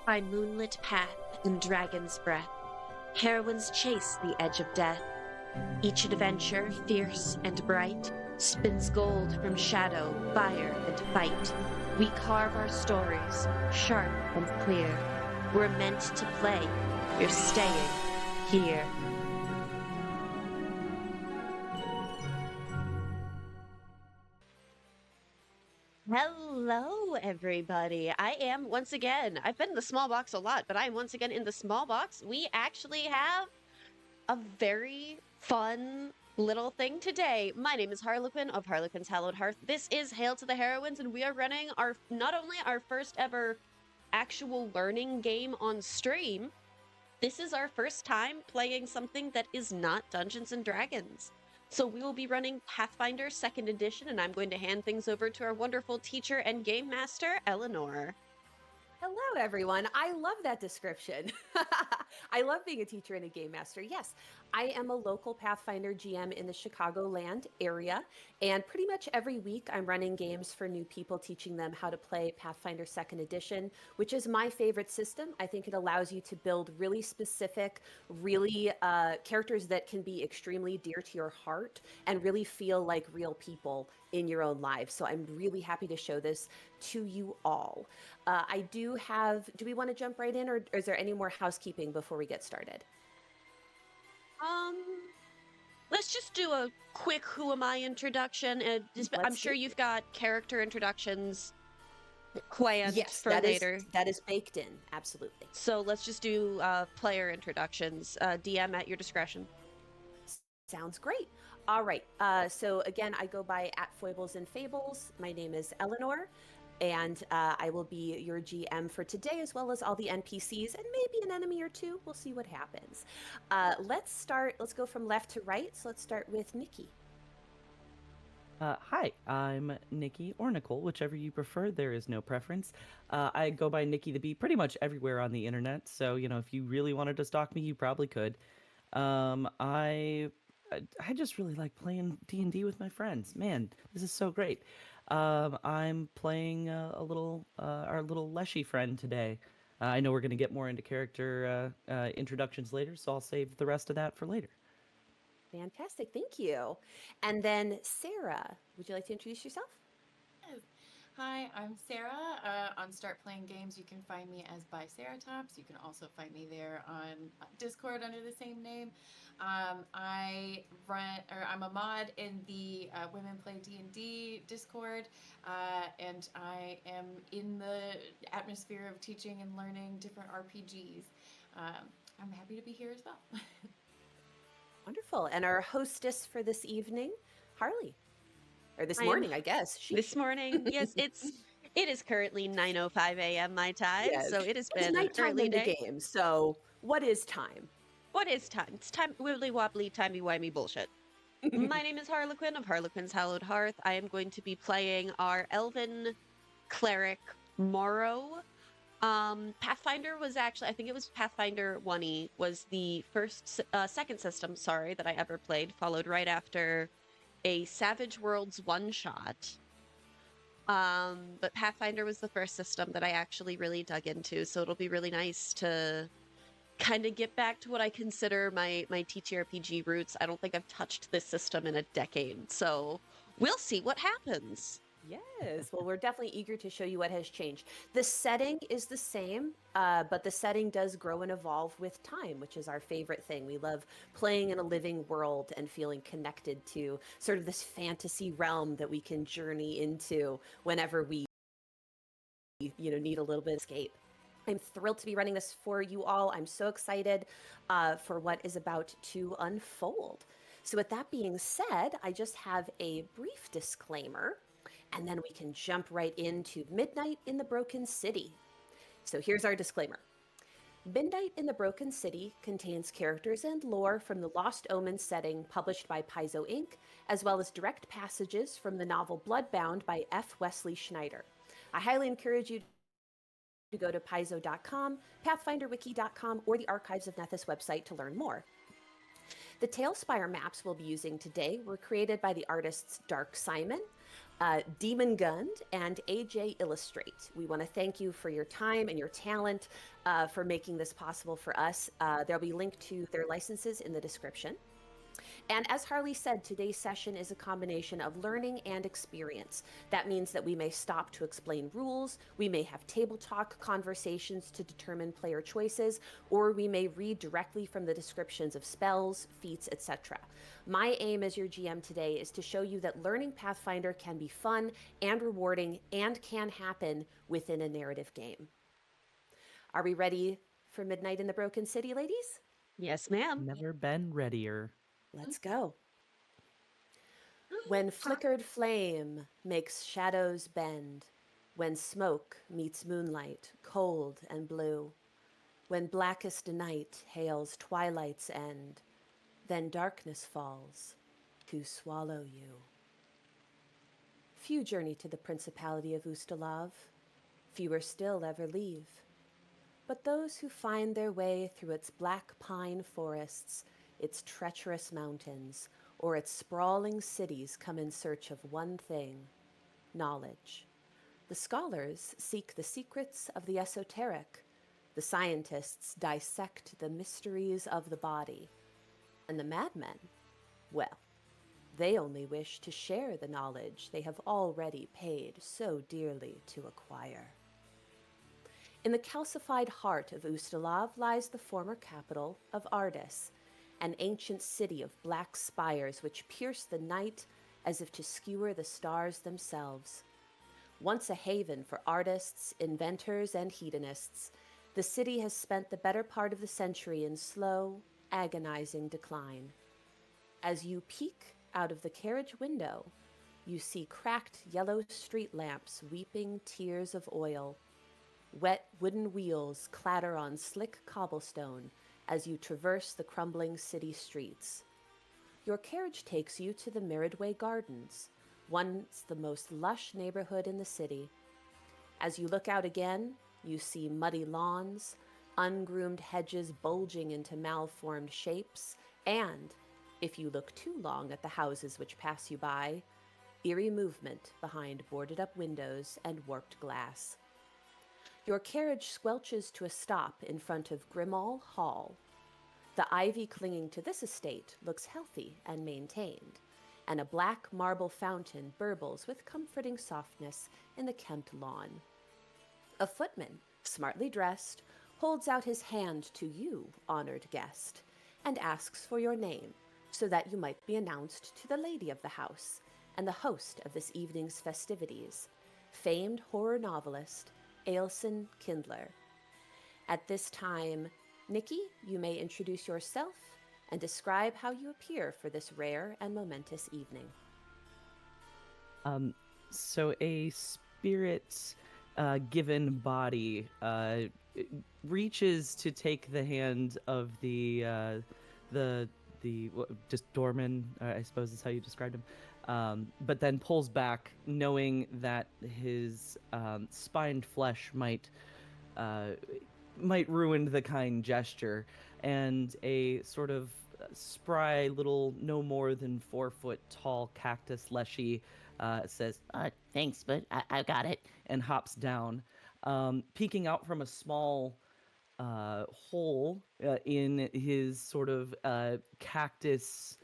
By moonlit path and dragon's breath, heroines chase the edge of death. Each adventure, fierce and bright, spins gold from shadow, fire, and fight. We carve our stories, sharp and clear. We're meant to play. You're staying here. Hello, everybody. I am once again, I've been in the small box a lot, but I'm once again in the small box. We actually have a very fun little thing today. My name is Harlequin of Harlequin's Hallowed Hearth. This is Hail to the Heroines, and we are running our not only our first ever actual learning game on stream, this is our first time playing something that is not Dungeons and Dragons. So we will be running Pathfinder 2nd Edition, and I'm going to hand things over to our wonderful teacher and game master, Eleanor. Hello, everyone. I love that description. I love being a teacher and a game master. Yes, I am a local Pathfinder GM in the Chicagoland area, and pretty much every week I'm running games for new people, teaching them how to play Pathfinder 2nd Edition, which is my favorite system. I think it allows you to build really specific, really characters that can be extremely dear to your heart and really feel like real people in your own lives. So I'm really happy to show this to you all. I do we want to jump right in, or is there any more housekeeping before we get started? Let's just do a quick who am I introduction. I'm sure you've got character introductions planned for later. That is baked in, absolutely. So let's just do player introductions. DM at your discretion. Sounds great. All right. So again, I go by @Foibles and Fables. My name is Eleanor, and I will be your GM for today, as well as all the NPCs and maybe an enemy or two. We'll see what happens. Let's go from left to right. So let's start with Nikki. Hi, I'm Nikki or Nicole, whichever you prefer. There is no preference. I go by Nikki the Bee pretty much everywhere on the internet. So, if you really wanted to stalk me, you probably could. I just really like playing D&D with my friends. Man, this is so great. I'm playing our little Leshy friend today. I know we're going to get more into character introductions later, so I'll save the rest of that for later. Fantastic, thank you. And then Sarah, would you like to introduce yourself? Yes. Hi, I'm Sarah. On Start Playing Games, you can find me as by Ceratops. You can also find me there on Discord under the same name. I'm a mod in the Women Play D&D Discord, and I am in the atmosphere of teaching and learning different RPGs. I'm happy to be here as well. Wonderful. And our hostess for this evening, Harley. Or this morning, I guess. This morning, yes, it is currently 9:05 a.m. my time, yes. So it has been an early in day. The game. So what is time? What is time? It's time wibbly wobbly, timey-wimey bullshit. My name is Harlequin of Harlequin's Hallowed Hearth. I am going to be playing our elven cleric Morrow. Pathfinder was actually, I think it was Pathfinder 1E was the second system, that I ever played, followed right after a Savage Worlds one-shot. But Pathfinder was the first system that I actually really dug into, so it'll be really nice to kind of get back to what I consider my TTRPG roots. I don't think I've touched this system in a decade, so we'll see what happens. Yes, well, we're definitely eager to show you what has changed. The setting is the same, but the setting does grow and evolve with time, which is our favorite thing. We love playing in a living world and feeling connected to sort of this fantasy realm that we can journey into whenever we need a little bit of escape. I'm thrilled to be running this for you all. I'm so excited for what is about to unfold. So with that being said, I just have a brief disclaimer, and then we can jump right into Midnight in the Broken City. So here's our disclaimer. Midnight in the Broken City contains characters and lore from the Lost Omens setting published by Paizo Inc., as well as direct passages from the novel Bloodbound by F. Wesley Schneider. I highly encourage you to go to paizo.com, pathfinderwiki.com, or the Archives of Nethys website to learn more. The Talespire maps we'll be using today were created by the artists DarkSimon. Demon Gund and AJ Illustrate. We want to thank you for your time and your talent for making this possible for us. There'll be a link to their licenses in the description. And as Harley said, today's session is a combination of learning and experience. That means that we may stop to explain rules, we may have table talk conversations to determine player choices, or we may read directly from the descriptions of spells, feats, etc. My aim as your GM today is to show you that learning Pathfinder can be fun and rewarding and can happen within a narrative game. Are we ready for Midnight in the Broken City, ladies? Yes, ma'am. Never been readier. Let's go. When flickered flame makes shadows bend, when smoke meets moonlight, cold and blue, when blackest night hails twilight's end, then darkness falls to swallow you. Few journey to the principality of Ustalav, fewer still ever leave. But those who find their way through its black pine forests, its treacherous mountains, or its sprawling cities come in search of one thing, knowledge. The scholars seek the secrets of the esoteric. The scientists dissect the mysteries of the body. And the madmen, well, they only wish to share the knowledge they have already paid so dearly to acquire. In the calcified heart of Ustalav lies the former capital of Ardis, an ancient city of black spires which pierce the night as if to skewer the stars themselves. Once a haven for artists, inventors, and hedonists, the city has spent the better part of the century in slow, agonizing decline. As you peek out of the carriage window, you see cracked yellow street lamps weeping tears of oil. Wet wooden wheels clatter on slick cobblestone as you traverse the crumbling city streets. Your carriage takes you to the Meridway Gardens, once the most lush neighborhood in the city. As you look out again, you see muddy lawns, ungroomed hedges bulging into malformed shapes, and, if you look too long at the houses which pass you by, eerie movement behind boarded-up windows and warped glass. Your carriage squelches to a stop in front of Grimol Hall. The ivy clinging to this estate looks healthy and maintained, and a black marble fountain burbles with comforting softness in the kempt lawn. A footman, smartly dressed, holds out his hand to you, honored guest, and asks for your name, so that you might be announced to the lady of the house and the host of this evening's festivities, famed horror novelist Ailson Kindler. At this time, Nikki, you may introduce yourself and describe how you appear for this rare and momentous evening. So a spirit given body reaches to take the hand of the just Dorman, I suppose is how you described him. But then pulls back, knowing that his spined flesh might ruin the kind gesture, and a sort of spry little, no more than 4 foot tall cactus leshy says, "Thanks, but I got it," and hops down, peeking out from a small hole in his sort of cactus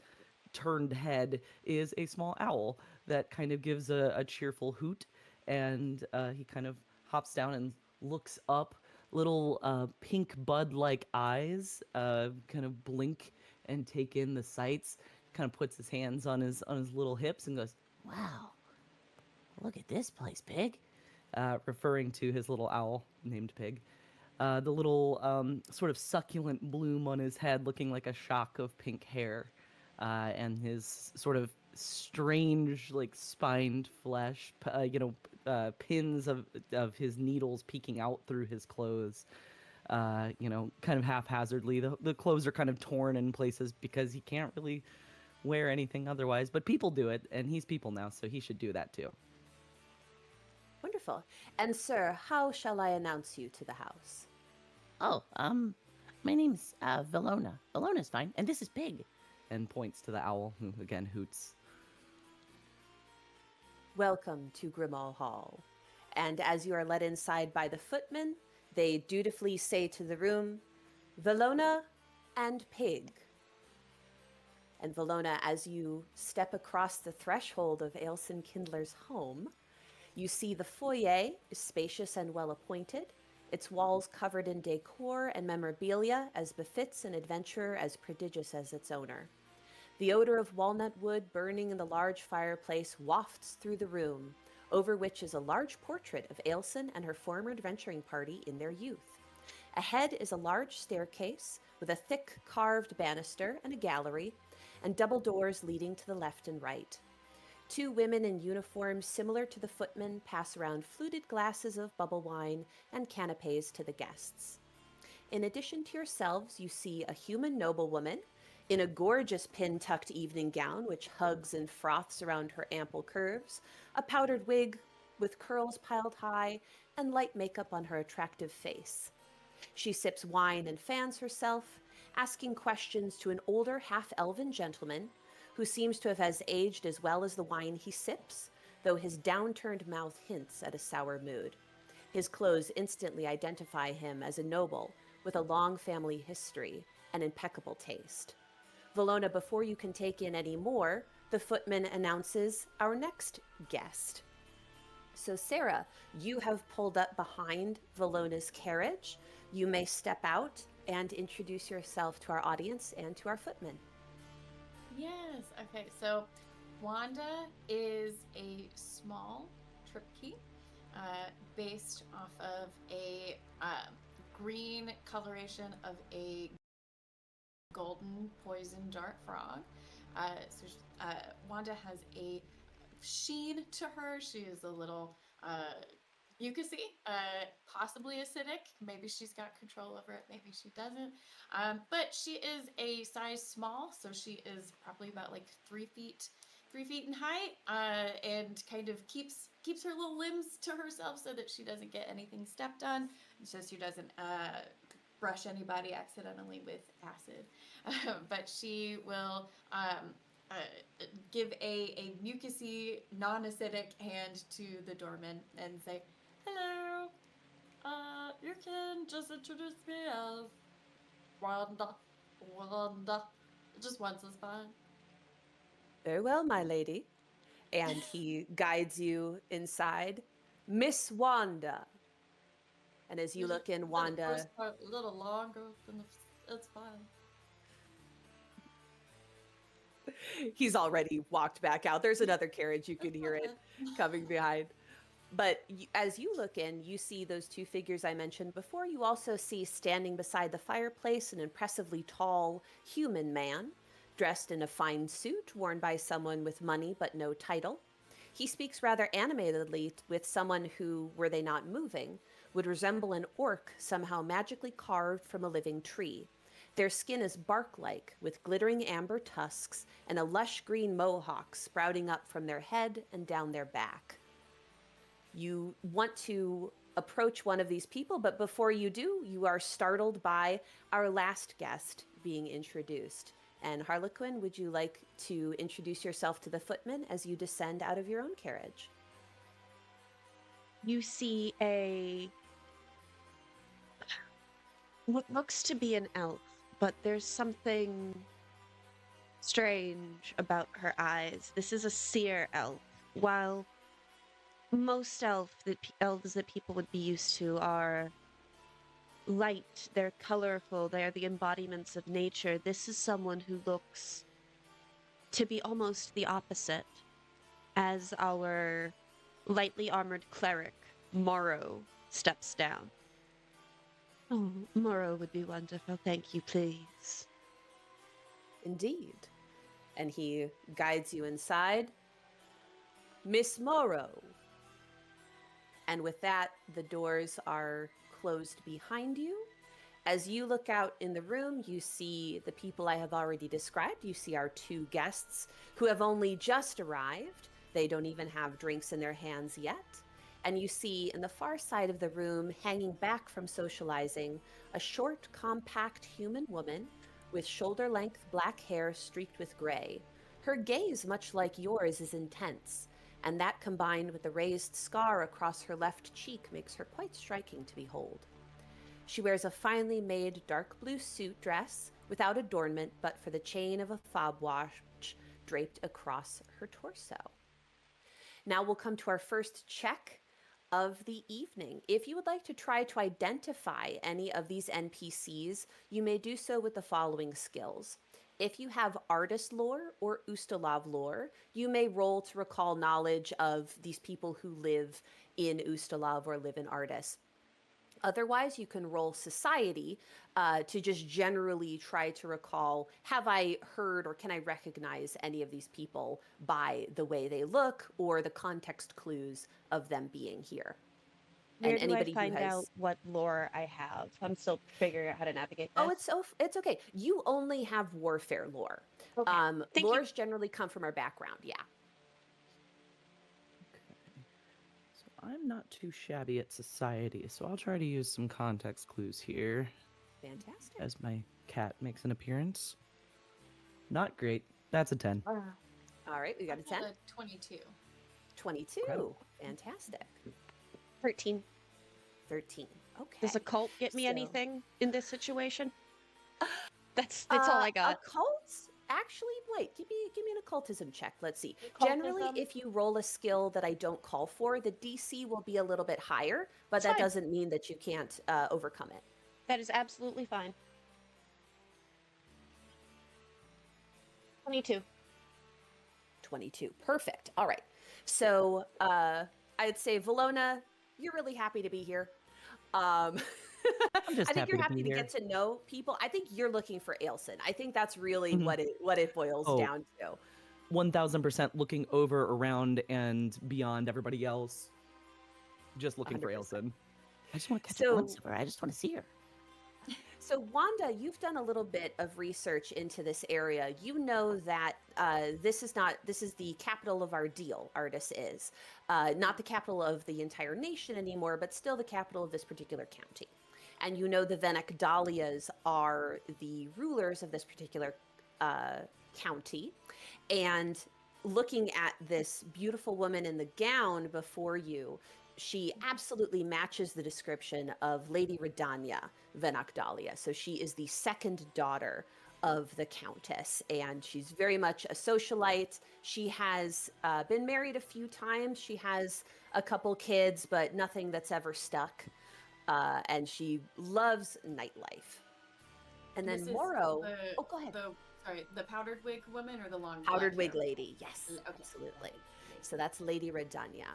turned head is a small owl that kind of gives a cheerful hoot, and he kind of hops down and looks up. Little pink bud-like eyes kind of blink and take in the sights, kind of puts his hands on his little hips and goes, "Wow, look at this place, Pig," referring to his little owl named Pig. The little sort of succulent bloom on his head looking like a shock of pink hair, and his sort of strange, like, spined flesh, pins of his needles peeking out through his clothes, kind of haphazardly. The clothes are kind of torn in places because he can't really wear anything otherwise, but people do it, and he's people now, so he should do that too. Wonderful. And sir, how shall I announce you to the house? Oh, my name's Valona. Valona's fine, and this is Pig. And points to the owl, who again hoots. Welcome to Grimol Hall. And as you are led inside by the footmen, they dutifully say to the room, Velona and Pig. And Velona, as you step across the threshold of Ailson Kindler's home, you see the foyer is spacious and well appointed, its walls covered in decor and memorabilia as befits an adventurer as prodigious as its owner. The odor of walnut wood burning in the large fireplace wafts through the room, over which is a large portrait of Ailson and her former adventuring party in their youth. Ahead is a large staircase with a thick carved banister and a gallery, and double doors leading to the left and right. Two women in uniforms similar to the footmen pass around fluted glasses of bubble wine and canapes to the guests. In addition to yourselves, you see a human noblewoman in a gorgeous pin-tucked evening gown which hugs and froths around her ample curves, a powdered wig with curls piled high, and light makeup on her attractive face. She sips wine and fans herself, asking questions to an older half-elven gentleman who seems to have aged as well as the wine he sips, though his downturned mouth hints at a sour mood. His clothes instantly identify him as a noble with a long family history and impeccable taste. Velona, before you can take in any more, the footman announces our next guest. So Sarah, you have pulled up behind Velona's carriage. You may step out and introduce yourself to our audience and to our footmen. Yes. Okay. So Wanda is a small tripkey based off of a green coloration of a golden poison dart frog. Wanda has a sheen to her. She is a little mucusy, possibly acidic. Maybe she's got control over it. Maybe she doesn't. But she is a size small, so she is probably about like 3 feet in height, and kind of keeps her little limbs to herself so that she doesn't get anything stepped on, so she doesn't brush anybody accidentally with acid. But she will give a mucusy, non-acidic hand to the doorman and say, "Hello, you can just introduce me as Wanda. Just once is fine." Very well, my lady. And he guides you inside. Miss Wanda. And as you look in, Wanda... First part a little longer than it's fine. He's already walked back out. There's another carriage. You can hear it coming behind. But as you look in, you see those two figures I mentioned before. You also see standing beside the fireplace an impressively tall human man, dressed in a fine suit worn by someone with money but no title. He speaks rather animatedly with someone who, were they not moving, would resemble an orc somehow magically carved from a living tree. Their skin is bark-like, with glittering amber tusks and a lush green mohawk sprouting up from their head and down their back. You want to approach one of these people, but before you do, you are startled by our last guest being introduced. And Harlequin, would you like to introduce yourself to the footman as you descend out of your own carriage? You see what looks to be an elf, but there's something strange about her eyes. This is a seer elf. While most elves that people would be used to are light, they're colorful, they are the embodiments of nature, this is someone who looks to be almost the opposite, as our lightly armored cleric, Morrow, steps down. Oh, Morrow would be wonderful. Thank you, please. Indeed. And he guides you inside. Miss Morrow. And with that, the doors are closed behind you. As you look out in the room, you see the people I have already described. You see our two guests who have only just arrived. They don't even have drinks in their hands yet. And you see in the far side of the room, hanging back from socializing, a short, compact human woman with shoulder-length black hair streaked with gray. Her gaze, much like yours, is intense, and that combined with the raised scar across her left cheek makes her quite striking to behold. She wears a finely made dark blue suit dress without adornment but for the chain of a fob watch draped across her torso. Now we'll come to our first check of the evening. If you would like to try to identify any of these NPCs, you may do so with the following skills. If you have Ardis lore or Ustalav lore, you may roll to recall knowledge of these people who live in Ustalav or live in Ardis. Otherwise, you can roll society to just generally try to recall, have I heard or can I recognize any of these people by the way they look or the context clues of them being here? Where And do I anybody who find out has, what lore I have? I'm still figuring out how to navigate oh, this. it's okay. You only have warfare lore. Okay. Thank you. Lores generally come from our background. Yeah. Okay. So I'm not too shabby at society, so I'll try to use some context clues here Fantastic. as my cat makes an appearance. Not great. That's a 10. All right, we got a 10. 22. 22. Incredible. Fantastic. 13. 13. Okay. Does a cult get me So- anything in this situation? That's all I got. Occults? Actually, wait. Give me an occultism check. Let's see. Generally, Occultism? if you roll a skill that I don't call for, the DC will be a little bit higher, but It's that fine. doesn't mean that you can't overcome it. That is absolutely fine. 22. 22. Perfect. All right. So I'd say, Valona, you're really happy to be here. I'm just I think you're happy happy to to be get to know people. I think you're looking for Ailson. I think that's really Mhm. what it boils Oh. down to. 1000% looking over, around, and beyond everybody else. Just looking for 100%. Ailson. I just want to catch a So- glimpse of her. I just want to see her. So, Wanda, you've done a little bit of research into this area. You know that this is the capital of our deal, Ardis is. Not the capital of the entire nation anymore, but still the capital of this particular county. And you know the Venek Dahlias are the rulers of this particular county. And looking at this beautiful woman in the gown before you, she absolutely matches the description of Lady Redania Venek Dahlia. So she is the second daughter of the Countess, and she's very much a socialite. She has been married a few times. She has a couple kids, but nothing that's ever stuck. And she loves nightlife. And then This is Morrow. the- Oh, go ahead. The powdered wig woman or the long Powdered black wig hair? lady. Yes, Okay. absolutely. So that's Lady Redania.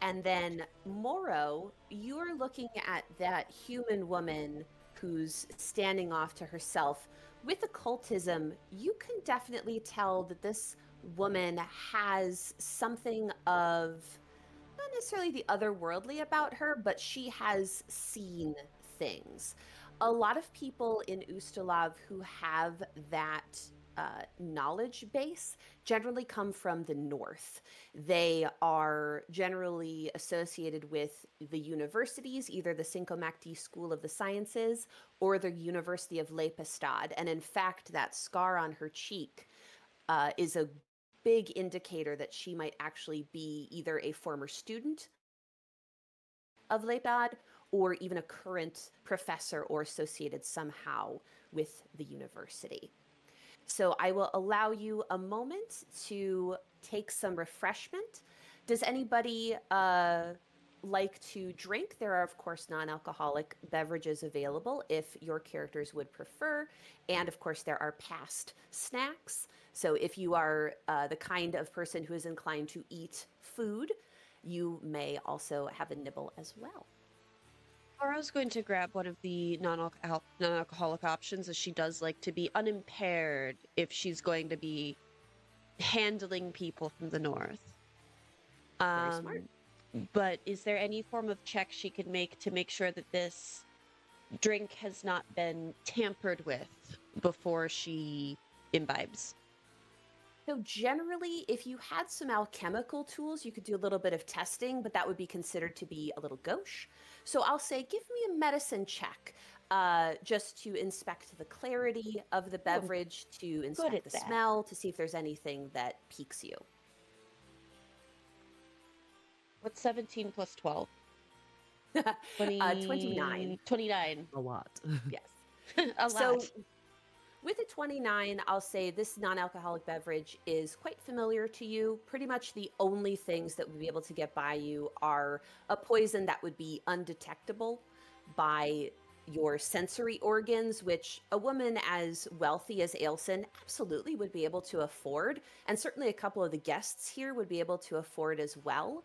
And then Morrow, you're looking at that human woman who's standing off to herself. With occultism, you can definitely tell that this woman has something of not necessarily the otherworldly about her, but she has seen things. A lot of people in Ustalav who have that knowledge base generally come from the north. They are generally associated with the universities, either the Cinco Macti School of the Sciences or the University of Lepestad. And in fact, that scar on her cheek is a big indicator that she might actually be either a former student of Lepestad or even a current professor or associated somehow with the university. So I will allow you a moment to take some refreshment. Does anybody like to drink? There are, of course, non-alcoholic beverages available if your characters would prefer. And of course, there are past snacks. So if you are the kind of person who is inclined to eat food, you may also have a nibble as well. Laura's going to grab one of the non-alcoholic options, as she does like to be unimpaired if she's going to be handling people from the north. Very smart. But is there any form of check she could make to make sure that this drink has not been tampered with before she imbibes? So generally, if you had some alchemical tools, you could do a little bit of testing, but that would be considered to be a little gauche. So I'll say, give me a medicine check, just to inspect the clarity of the beverage, to inspect at the that. smell, to see if there's anything that piques you. What's 17 plus 12? 20... 29. 29. A lot. Yes. A So lot. with a 29, I'll say this non-alcoholic beverage is quite familiar to you. Pretty much the only things that would be able to get by you are a poison that would be undetectable by your sensory organs, which a woman as wealthy as Ailson absolutely would be able to afford, and certainly a couple of the guests here would be able to afford as well.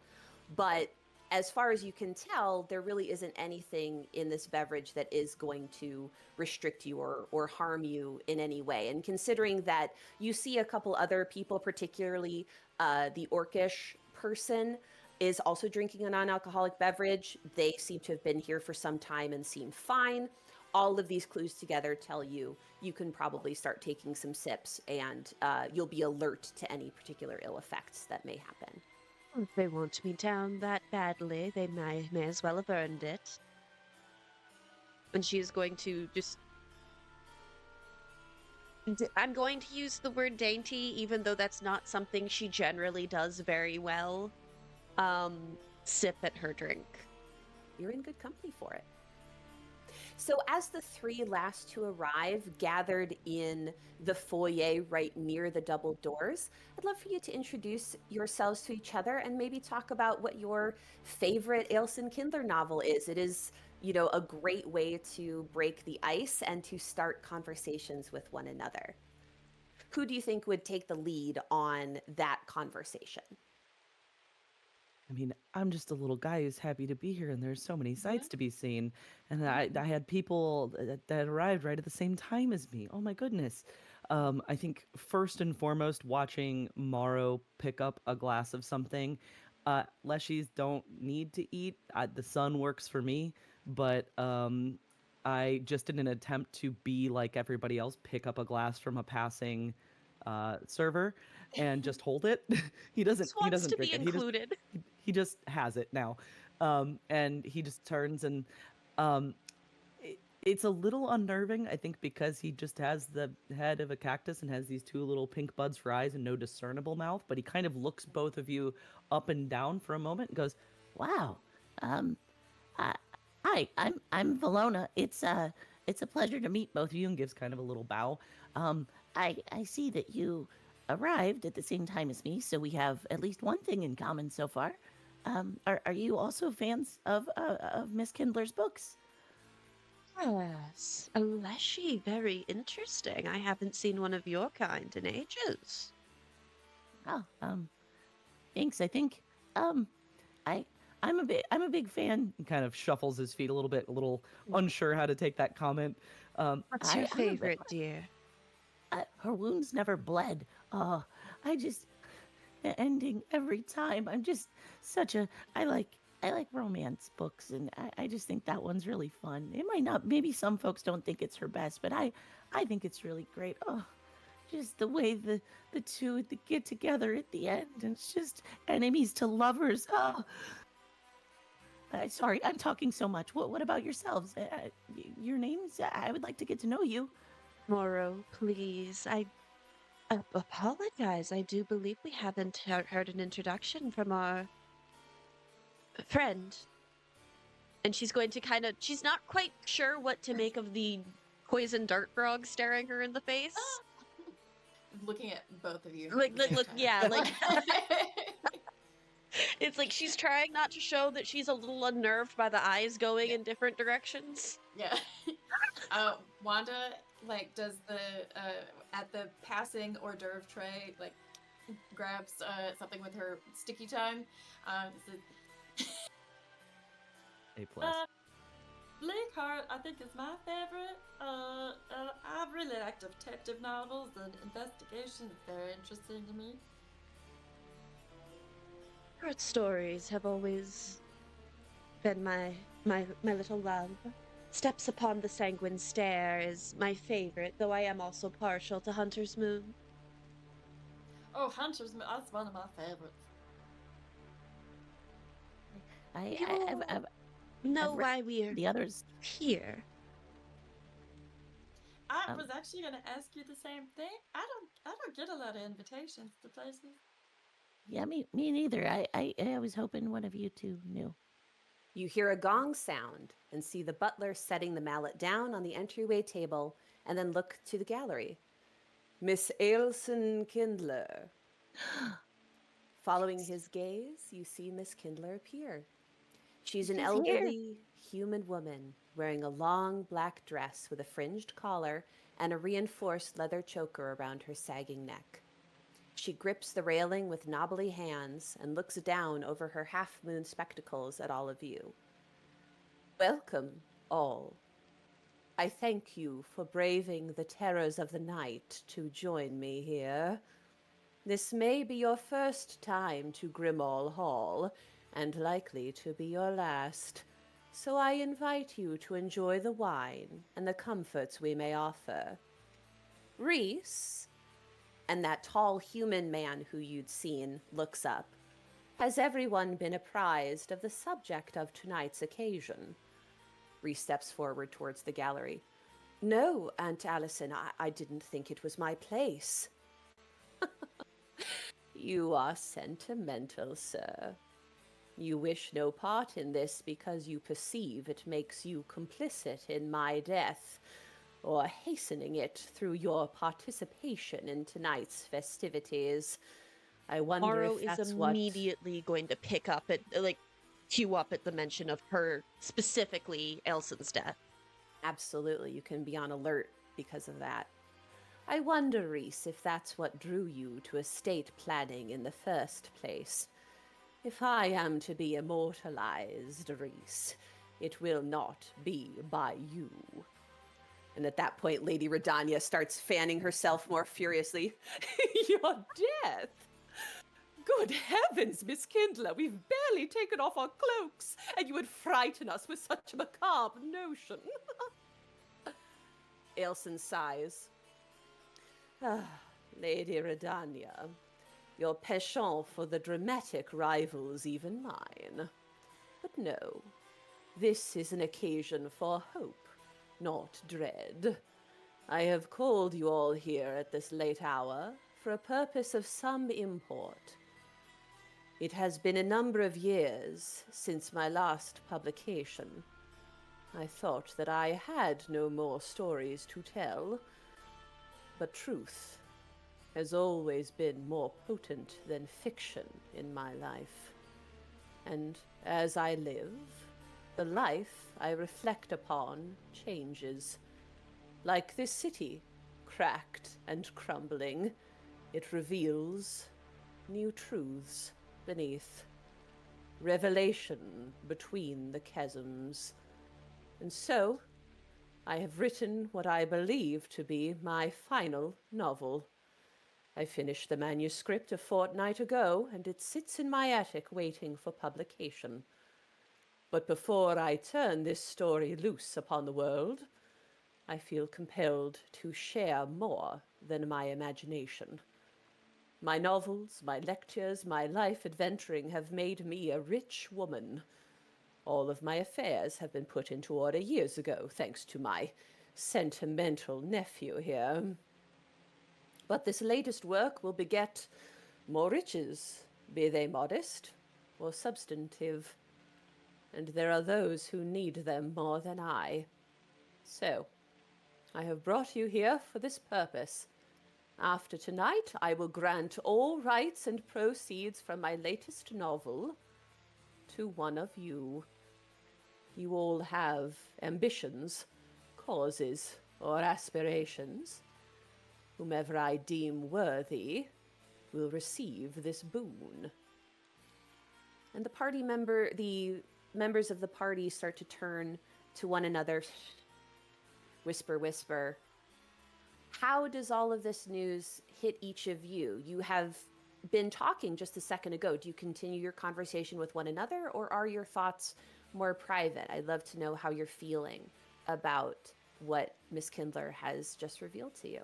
But as far as you can tell, there really isn't anything in this beverage that is going to restrict you or harm you in any way. And considering that you see a couple other people, particularly the orcish person, is also drinking a non-alcoholic beverage, they seem to have been here for some time and seem fine. All of these clues together tell you you can probably start taking some sips, and you'll be alert to any particular ill effects that may happen. If they want me down that badly, they may as well have earned it. And she is going to just... I'm going to use the word dainty, even though that's not something she generally does very well. Sip at her drink. You're in good company for it. So as the three last to arrive gathered in the foyer right near the double doors, I'd love for you to introduce yourselves to each other and maybe talk about what your favorite Ailson Kindler novel is. It is, a great way to break the ice and to start conversations with one another. Who do you think would take the lead on that conversation? I mean, I'm just a little guy who's happy to be here, and there's so many sights to be seen. And I had people that arrived right at the same time as me. Oh my goodness. I think first and foremost, watching Morrow pick up a glass of something. Leshies don't need to eat. The sun works for me, but I just in an attempt to be like everybody else, pick up a glass from a passing server and just hold it. he doesn't. Just He wants doesn't to drink be it. included. He just has it now, and he just turns and it's a little unnerving, I think, because he just has the head of a cactus and has these two little pink buds for eyes and no discernible mouth. But he kind of looks both of you up and down for a moment and goes, Wow. I, hi, I'm Valona. It's a pleasure to meet both of you, and gives kind of a little bow. I see that you arrived at the same time as me, so we have at least one thing in common so far. Are you also fans of Miss Kindler's books? Yes, a leshy, very interesting. I haven't seen one of your kind in ages. Oh, thanks. I think I I'm a big fan. and kind of shuffles his feet a little unsure how to take that comment. What's your I'm a big favorite, dear? her wounds never bled. Oh, I just the ending every time. I'm just such a I like romance books, and I just think that one's really fun. It might not, maybe some folks don't think it's her best, but I think it's really great. Oh, just the way the two get together at the end, and it's just enemies to lovers. Oh, sorry, I'm talking so much. What about yourselves? Your names? I would like to get to know you. Morrow, please. I apologize. I do believe we haven't heard an introduction from our friend. And she's going to she's not quite sure what to make of the poison dart frog staring her in the face. Looking at both of you. Like, at the same look, time. yeah, like it's like she's trying not to show that she's a little unnerved by the eyes going in different directions. Yeah. Wanda, does the at the passing hors d'oeuvre tray, grabs something with her sticky tongue. Says, A plus. Blakeheart, I think, is my favorite. I really like detective novels and investigation. It's very interesting to me. Short stories have always been my little love. Steps Upon the Sanguine Stair is my favorite, though I am also partial to Hunter's Moon. Oh, Hunter's Moon, that's one of my favorites. I've Know I've read why we're the others. here. I was actually going to ask you the same thing. I don't get a lot of invitations to places. Yeah, me neither. I was hoping one of you two knew. You hear a gong sound and see the butler setting the mallet down on the entryway table and then look to the gallery. Miss Ailson Kindler. Following his gaze, you see Miss Kindler appear. She's an She's here. elderly human woman wearing a long black dress with a fringed collar and a reinforced leather choker around her sagging neck. She grips the railing with knobbly hands and looks down over her half-moon spectacles at all of you. Welcome, all. I thank you for braving the terrors of the night to join me here. This may be your first time to Grimol Hall, and likely to be your last. So I invite you to enjoy the wine and the comforts we may offer. Reese, and that tall human man who you'd seen looks up. Has everyone been apprised of the subject of tonight's occasion? Reese steps forward towards the gallery. No, Aunt Ailson, I didn't think it was my place. You are sentimental, sir. You wish no part in this because you perceive it makes you complicit in my death, or hastening it through your participation in tonight's festivities. I wonder Morrow if is that's immediately going to pick up at, cue up at the mention of her, specifically Ailson's death. Absolutely, you can be on alert because of that. I wonder, Reese, if that's what drew you to estate planning in the first place. If I am to be immortalized, Reese, it will not be by you. And at that point, Lady Redania starts fanning herself more furiously. Your death? Good heavens, Miss Kindler, we've barely taken off our cloaks, and you would frighten us with such a macabre notion. Ailson sighs. Ah, Lady Redania, your penchant for the dramatic rivals even mine. But no, this is an occasion for hope, not dread. I have called you all here at this late hour for a purpose of some import. It has been a number of years since my last publication. I thought that I had no more stories to tell, but truth has always been more potent than fiction in my life. And as I live, the life I reflect upon changes. Like this city, cracked and crumbling, it reveals new truths beneath. Revelation between the chasms. And so, I have written what I believe to be my final novel. I finished the manuscript a fortnight ago, and it sits in my attic waiting for publication. But before I turn this story loose upon the world, I feel compelled to share more than my imagination. My novels, my lectures, my life adventuring have made me a rich woman. All of my affairs have been put into order years ago, thanks to my sentimental nephew here. But this latest work will beget more riches, be they modest or substantive. And there are those who need them more than I. So, I have brought you here for this purpose. After tonight, I will grant all rights and proceeds from my latest novel to one of you. You all have ambitions, causes, or aspirations. Whomever I deem worthy will receive this boon. And the members of the party start to turn to one another, whisper, whisper. How does all of this news hit each of you? You have been talking just a second ago. Do you continue your conversation with one another, or are your thoughts more private? I'd love to know how you're feeling about what Miss Kindler has just revealed to you.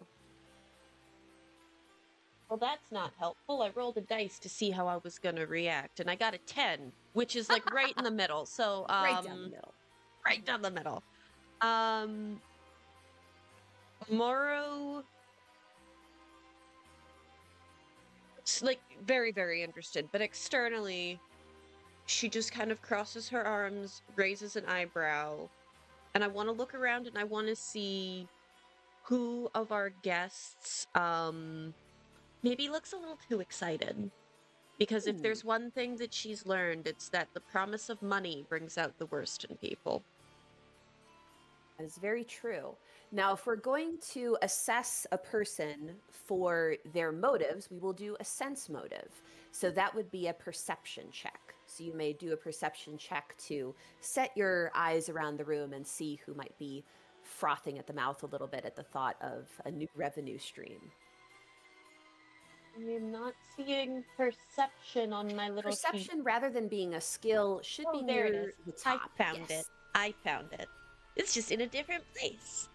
Well, that's not helpful. I rolled a dice to see how I was going to react, and I got a 10, which is like right in the middle. So, Right down the middle. Right down the middle. Morrow like very, very interested. But externally, she just kind of crosses her arms, raises an eyebrow, and I want to look around and I want to see who of our guests maybe looks a little too excited. Because if Ooh. there's one thing that she's learned, it's that the promise of money brings out the worst in people. That is very true. Now, if we're going to assess a person for their motives, we will do a sense motive. So that would be a perception check. So you may do a perception check to set your eyes around the room and see who might be frothing at the mouth a little bit at the thought of a new revenue stream. I am not seeing perception on my little sheet. Perception, rather than being a skill, should be there it near is. the top. I found Yes. it. I found it. It's just in a different place.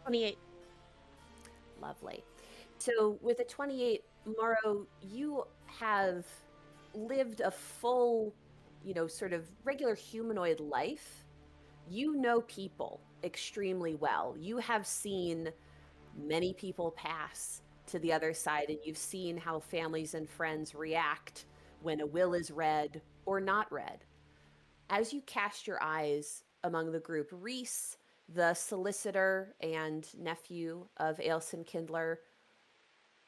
28. Lovely. So with a 28, Morrow, you have lived a full, sort of regular humanoid life. You know people extremely well. You have seen many people pass to the other side, and you've seen how families and friends react when a will is read or not read. As you cast your eyes among the group, Reese, the solicitor and nephew of Ailson Kindler,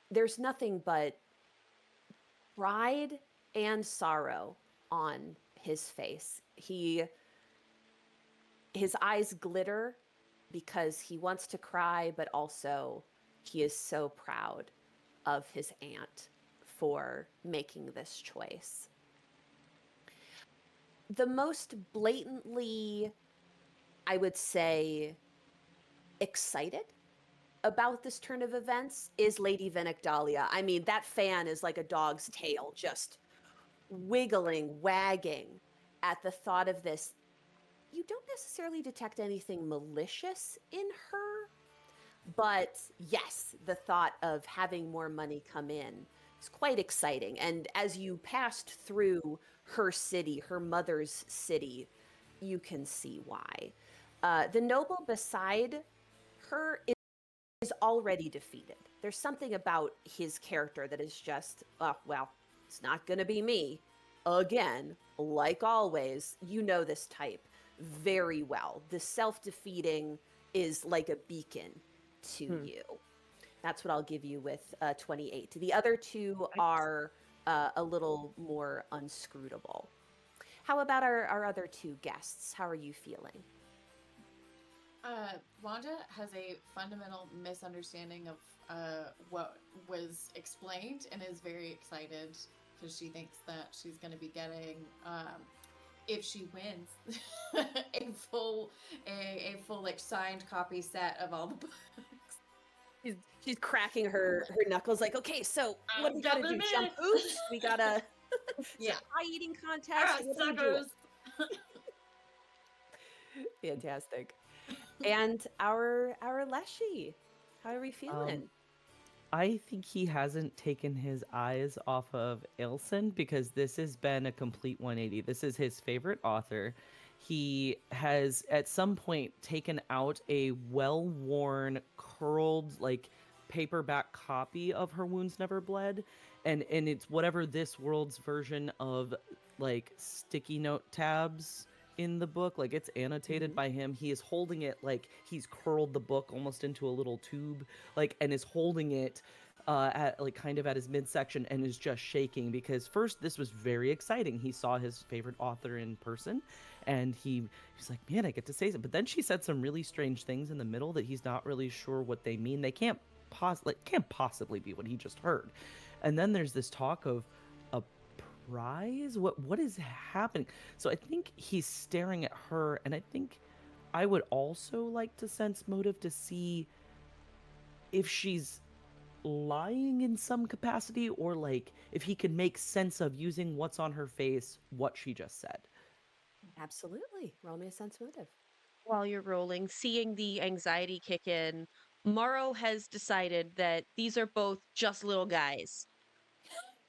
there's nothing but pride and sorrow on his face. His eyes glitter because he wants to cry, but also he is so proud of his aunt for making this choice. The most blatantly, I would say, excited about this turn of events is Lady Venigdalia. I mean, that fan is like a dog's tail, just wiggling, wagging at the thought of this. You don't necessarily detect anything malicious in her, but yes, the thought of having more money come in is quite exciting. And as you passed through her city, her mother's city, you can see why. The noble beside her is already defeated. There's something about his character that is just, well, it's not going to be me. Again, like always, you know this type very well. The self-defeating is like a beacon to you. That's what I'll give you with 28. The other two are a little more unscrutable. How about our other two guests? How are you feeling? Wanda has a fundamental misunderstanding of what was explained and is very excited because she thinks that she's going to be getting, if she wins, a full like signed copy set of all the books. She's cracking her knuckles like, okay, so what do we gotta do? Jump hoops? We gotta Yeah. pie eating contest. What are we doing? Fantastic. And our Leshy, how are we feeling? I think he hasn't taken his eyes off of Ailson because this has been a complete 180. This is his favorite author. He has at some point taken out a well-worn, curled, like paperback copy of Her Wounds Never Bled, and it's whatever this world's version of like sticky note tabs in the book, like it's annotated by him. He is holding it like he's curled the book almost into a little tube, like, and is holding it at like kind of at his midsection and is just shaking because first this was very exciting. He saw his favorite author in person and he's like, man, I get to say something. But then she said some really strange things in the middle that he's not really sure what they mean. They can't possibly be what he just heard. And then there's this talk of a prize. What is happening? So I think he's staring at her, and I think I would also like to sense motive to see if she's lying in some capacity, or like if he can make sense of using what's on her face, what she just said. Absolutely. Roll me a sense motive. While you're rolling, seeing the anxiety kick in, Morrow has decided that these are both just little guys.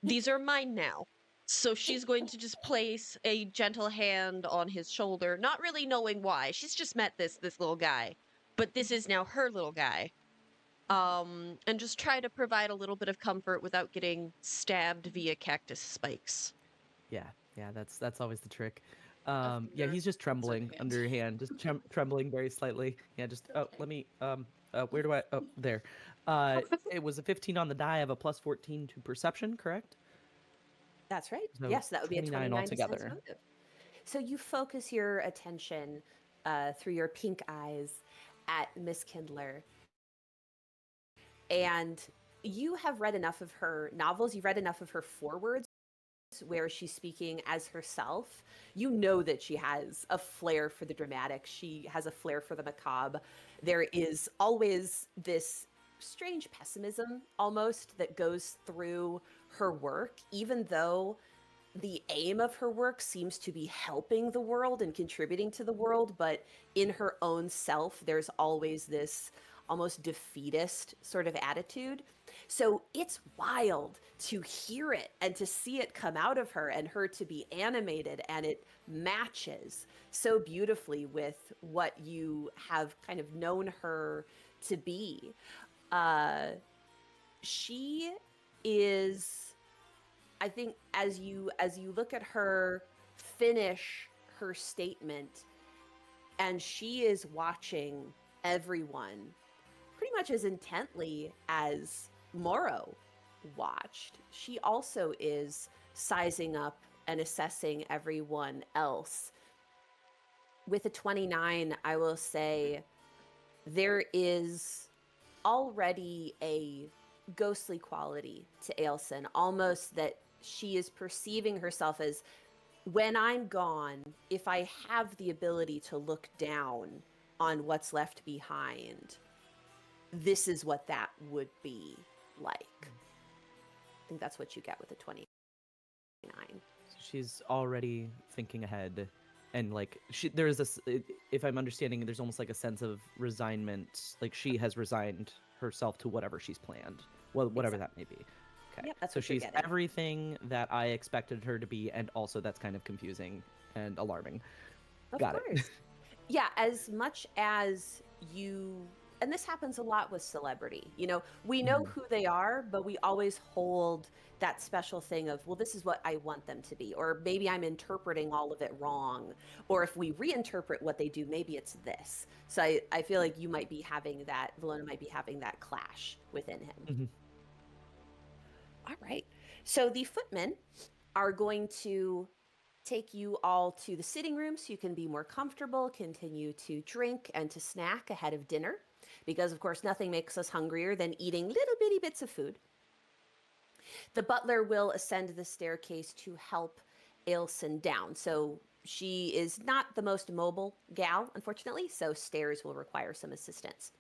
These are mine now. So she's going to just place a gentle hand on his shoulder, not really knowing why. She's just met this little guy. But this is now her little guy. and just try to provide a little bit of comfort without getting stabbed via cactus spikes. Yeah, that's always the trick. A Yeah, finger he's just on trembling hand. under your hand, just trembling very slightly. Yeah, just Okay. let me where do I oh there. It was a 15 on the die. I have a plus 14 to perception, correct? That's right. So Yes, that would be a 29 29 to sense altogether. motive. So you focus your attention through your pink eyes at Miss Kindler, and you have read enough of her novels, you've read enough of her forewords where she's speaking as herself. You know that she has a flair for the dramatic, she has a flair for the macabre. There is always this strange pessimism almost that goes through her work, even though the aim of her work seems to be helping the world and contributing to the world, but in her own self, there's always this almost defeatist sort of attitude. So it's wild to hear it and to see it come out of her and her to be animated, and it matches so beautifully with what you have kind of known her to be. She is, I think, as you look at her finish her statement, and she is watching everyone pretty much as intently as Morrow watched. She also is sizing up and assessing everyone else. With a 29, I will say there is already a ghostly quality to Ailson, almost that she is perceiving herself as, when I'm gone, if I have the ability to look down on what's left behind, this is what that would be like. I think that's what you get with a 29. She's already thinking ahead, and like there is this. If I'm understanding, there's almost like a sense of resignment. Like she has resigned herself to whatever she's planned, well, whatever that may be. Okay. Yep, that's So what you're she's getting. everything that I expected her to be, and also that's kind of confusing and alarming. Of Got course. it. Yeah, as much as you, and this happens a lot with celebrity, you know, we know who they are, but we always hold that special thing of, well, this is what I want them to be, or maybe I'm interpreting all of it wrong, or if we reinterpret what they do, maybe it's this. So I feel like you might be having that, Valona might be having that clash within him. Mhm. All right. So the footmen are going to take you all to the sitting room so you can be more comfortable, continue to drink and to snack ahead of dinner, because of course nothing makes us hungrier than eating little bitty bits of food. The butler will ascend the staircase to help Ailson down. So she is not the most mobile gal, unfortunately, so stairs will require some assistance.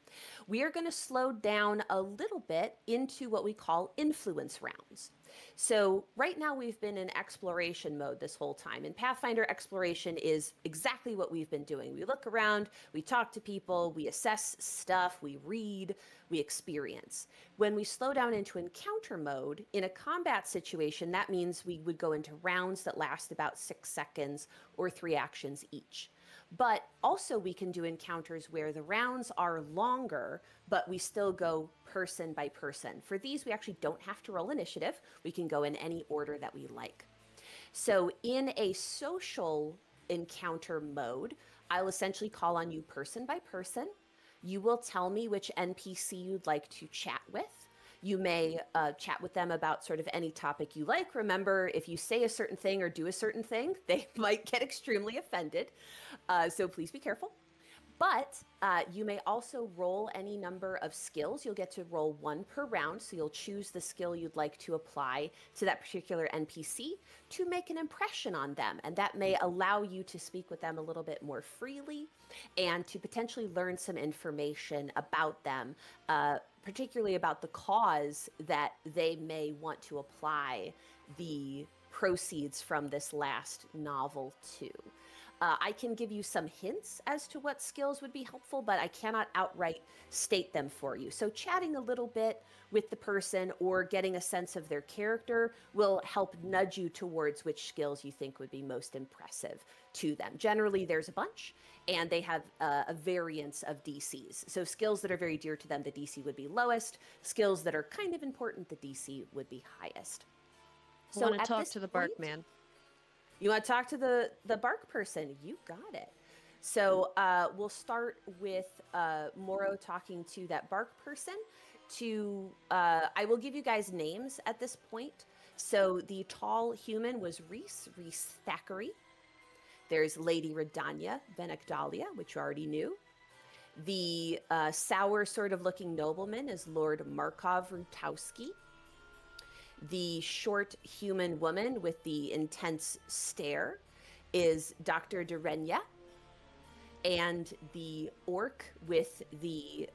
We are going to slow down a little bit into what we call influence rounds. So right now we've been in exploration mode this whole time, and Pathfinder exploration is exactly what we've been doing. We look around, we talk to people, we assess stuff, we read, we experience. When we slow down into encounter mode, in a combat situation, that means we would go into rounds that last about 6 seconds or 3 actions each. But also we can do encounters where the rounds are longer, but we still go person by person. For these, we actually don't have to roll initiative. We can go in any order that we like. So in a social encounter mode, I'll essentially call on you person by person. You will tell me which NPC you'd like to chat with. You may chat with them about sort of any topic you like. Remember, if you say a certain thing or do a certain thing, they might get extremely offended. So please be careful. But you may also roll any number of skills. You'll get to roll 1 per round, so you'll choose the skill you'd like to apply to that particular NPC to make an impression on them, and that may allow you to speak with them a little bit more freely and to potentially learn some information about them, particularly about the cause that they may want to apply the proceeds from this last novel to. I can give you some hints as to what skills would be helpful, but I cannot outright state them for you. So chatting a little bit with the person or getting a sense of their character will help nudge you towards which skills you think would be most impressive to them. Generally, there's a bunch, and they have a variance of DCs. So skills that are very dear to them, the DC would be lowest. Skills that are kind of important, the DC would be highest. I want to at talk this to the bark point- man. You want to talk to the bark person? You got it. So we'll start with Moro talking to that bark person. I will give you guys names at this point. So the tall human was Reese Thackeray. There's Lady Redania Benekdalia, which you already knew. The sour sort of looking nobleman is Lord Markov Rutowski. The short human woman with the intense stare is Dr. Derenya. And the orc with the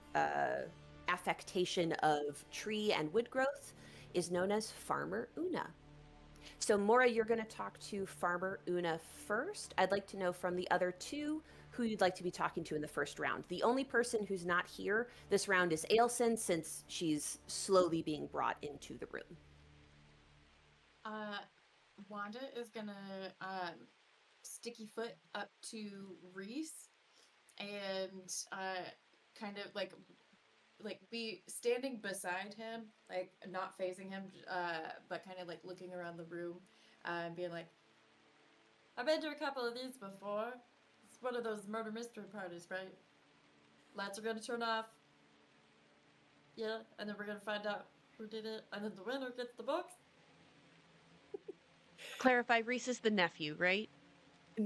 affectation of tree and wood growth is known as Farmer Una. So Mora, you're going to talk to Farmer Una first. I'd like to know from the other two who you'd like to be talking to in the first round. The only person who's not here this round is Ailson, since she's slowly being brought into the room. Wanda is gonna sticky foot up to Reese and kind of like be standing beside him, like not facing him, but kind of like looking around the room and being like, I've been to a couple of these before. It's one of those murder mystery parties, right? Lights are gonna turn off. Yeah, and then we're gonna find out who did it, and then the winner gets the books. Clarify, Reese is the nephew, right?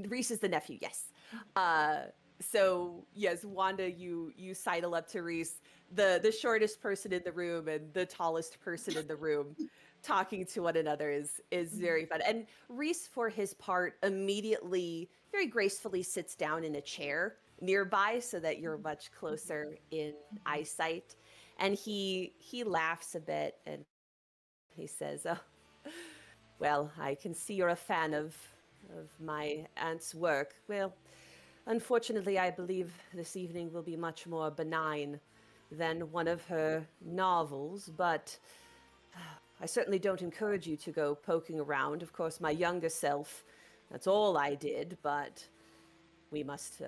Reese is the nephew, yes. So yes, Wanda, you sidle up to Reese, the shortest person in the room and the tallest person in the room, talking to one another is very fun. And Reese, for his part, immediately, very gracefully sits down in a chair nearby so that you're much closer in eyesight. And he laughs a bit and he says, "Oh, well, I can see you're a fan of my aunt's work. Well, unfortunately, I believe this evening will be much more benign than one of her novels, but I certainly don't encourage you to go poking around. Of course, my younger self, that's all I did, but we must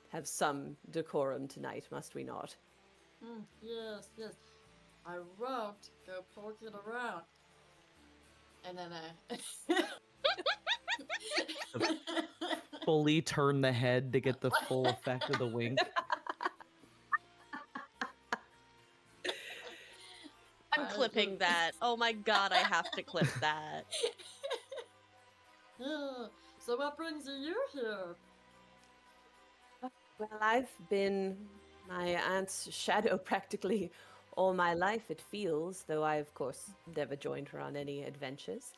have some decorum tonight, must we not?" Yes, yes. I won't go poking around. and then Fully turn the head to get the full effect of the wink. I'm clipping that. Oh my god, I have to clip that. Yeah. So what brings you here? Well, I've been my aunt's shadow practically all my life, it feels, though I, of course, never joined her on any adventures.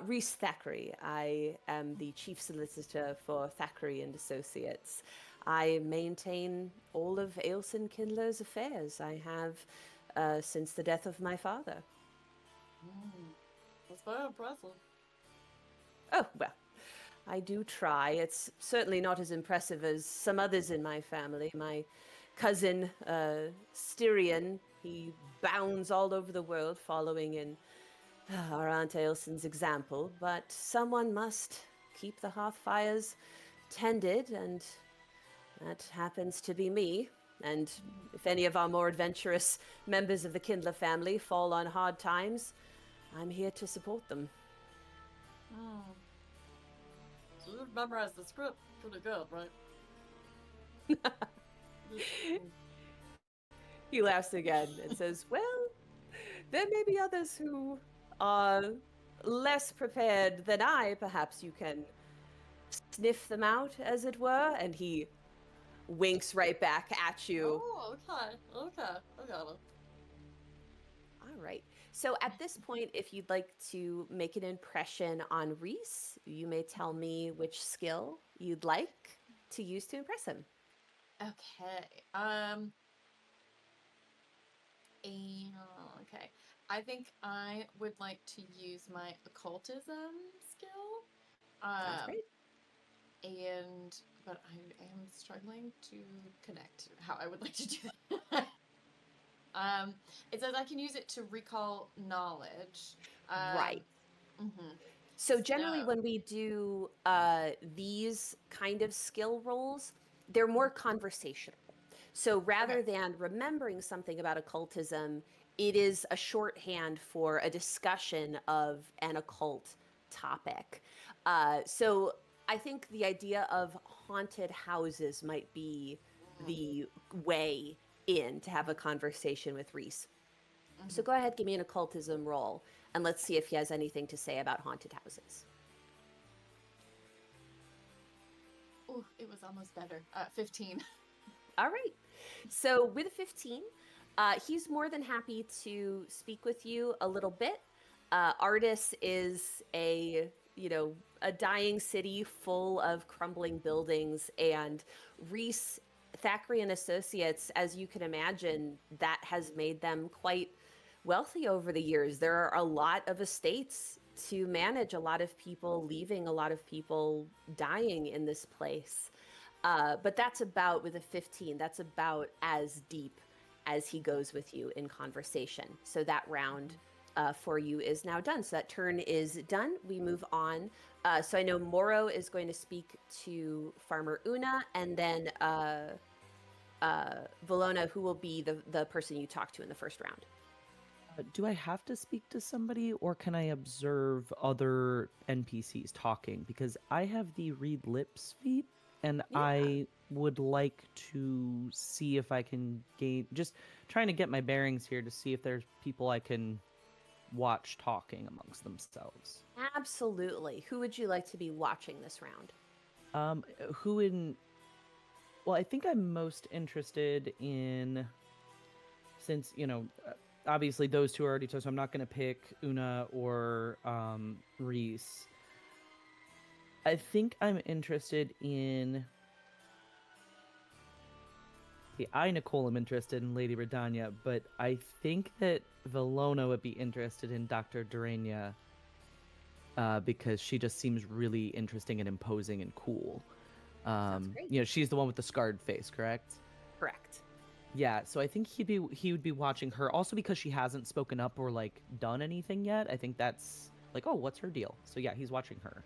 Reese Thackeray. I am the chief solicitor for Thackeray and Associates. I maintain all of Ailson Kindler's affairs. I have since the death of my father. That's very impressive. Oh, well, I do try. It's certainly not as impressive as some others in my family. My cousin, Styrian, he bounds all over the world following in our Aunt Ailson's example, but someone must keep the hearth fires tended, and that happens to be me. And if any of our more adventurous members of the Kindler family fall on hard times, I'm here to support them. So you've memorized the script pretty good, right? He laughs again and says, "Well, there may be others who are less prepared than I. Perhaps you can sniff them out, as it were." And he winks right back at you. Oh, okay. I got it. All right. So at this point, if you'd like to make an impression on Reese, you may tell me which skill you'd like to use to impress him. okay. Okay. I think I would like to use my occultism skill. Sounds great. but I am struggling to connect how I would like to do that. It says I can use it to recall knowledge. Right. Mhm. So generally, So- when we do these kind of skill rolls, they're more conversational. So rather than remembering something about occultism, it is a shorthand for a discussion of an occult topic. So I think the idea of haunted houses might be the way in to have a conversation with Reese. So go ahead, give me an occultism roll, and let's see if he has anything to say about haunted houses. Ooh, it was almost better. 15. All right. So with a 15, he's more than happy to speak with you a little bit. Ardis is a dying city full of crumbling buildings, and Reese, Thackeray and Associates, as you can imagine, that has made them quite wealthy over the years. There are a lot of estates to manage, a lot of people leaving, a lot of people dying in this place. But that's about, with a 15, that's about as deep as he goes with you in conversation. So that round for you is now done. So that turn is done. We move on. So I know Moro is going to speak to Farmer Una, and then Valona, who will be the person you talk to in the first round. Do I have to speak to somebody, or can I observe other NPCs talking? Because I have the read lips feat, and Yeah. I would like to see if I can gain, just trying to get my bearings here to see if there's people I can watch talking amongst themselves. Absolutely. Who would you like to be watching this round? Who in? Well, I think I'm most interested in, since obviously those two are already told, so I'm not going to pick Una or Reese. I think I'm interested in. See, Nicole, am interested in Lady Redania, but I think that Valona would be interested in Dr. Durania because she just seems really interesting and imposing and cool. Sounds great. She's the one with the scarred face, correct? Correct. Yeah, so I think he would be watching her also because she hasn't spoken up or like done anything yet. I think that's like, oh, what's her deal? So yeah, he's watching her.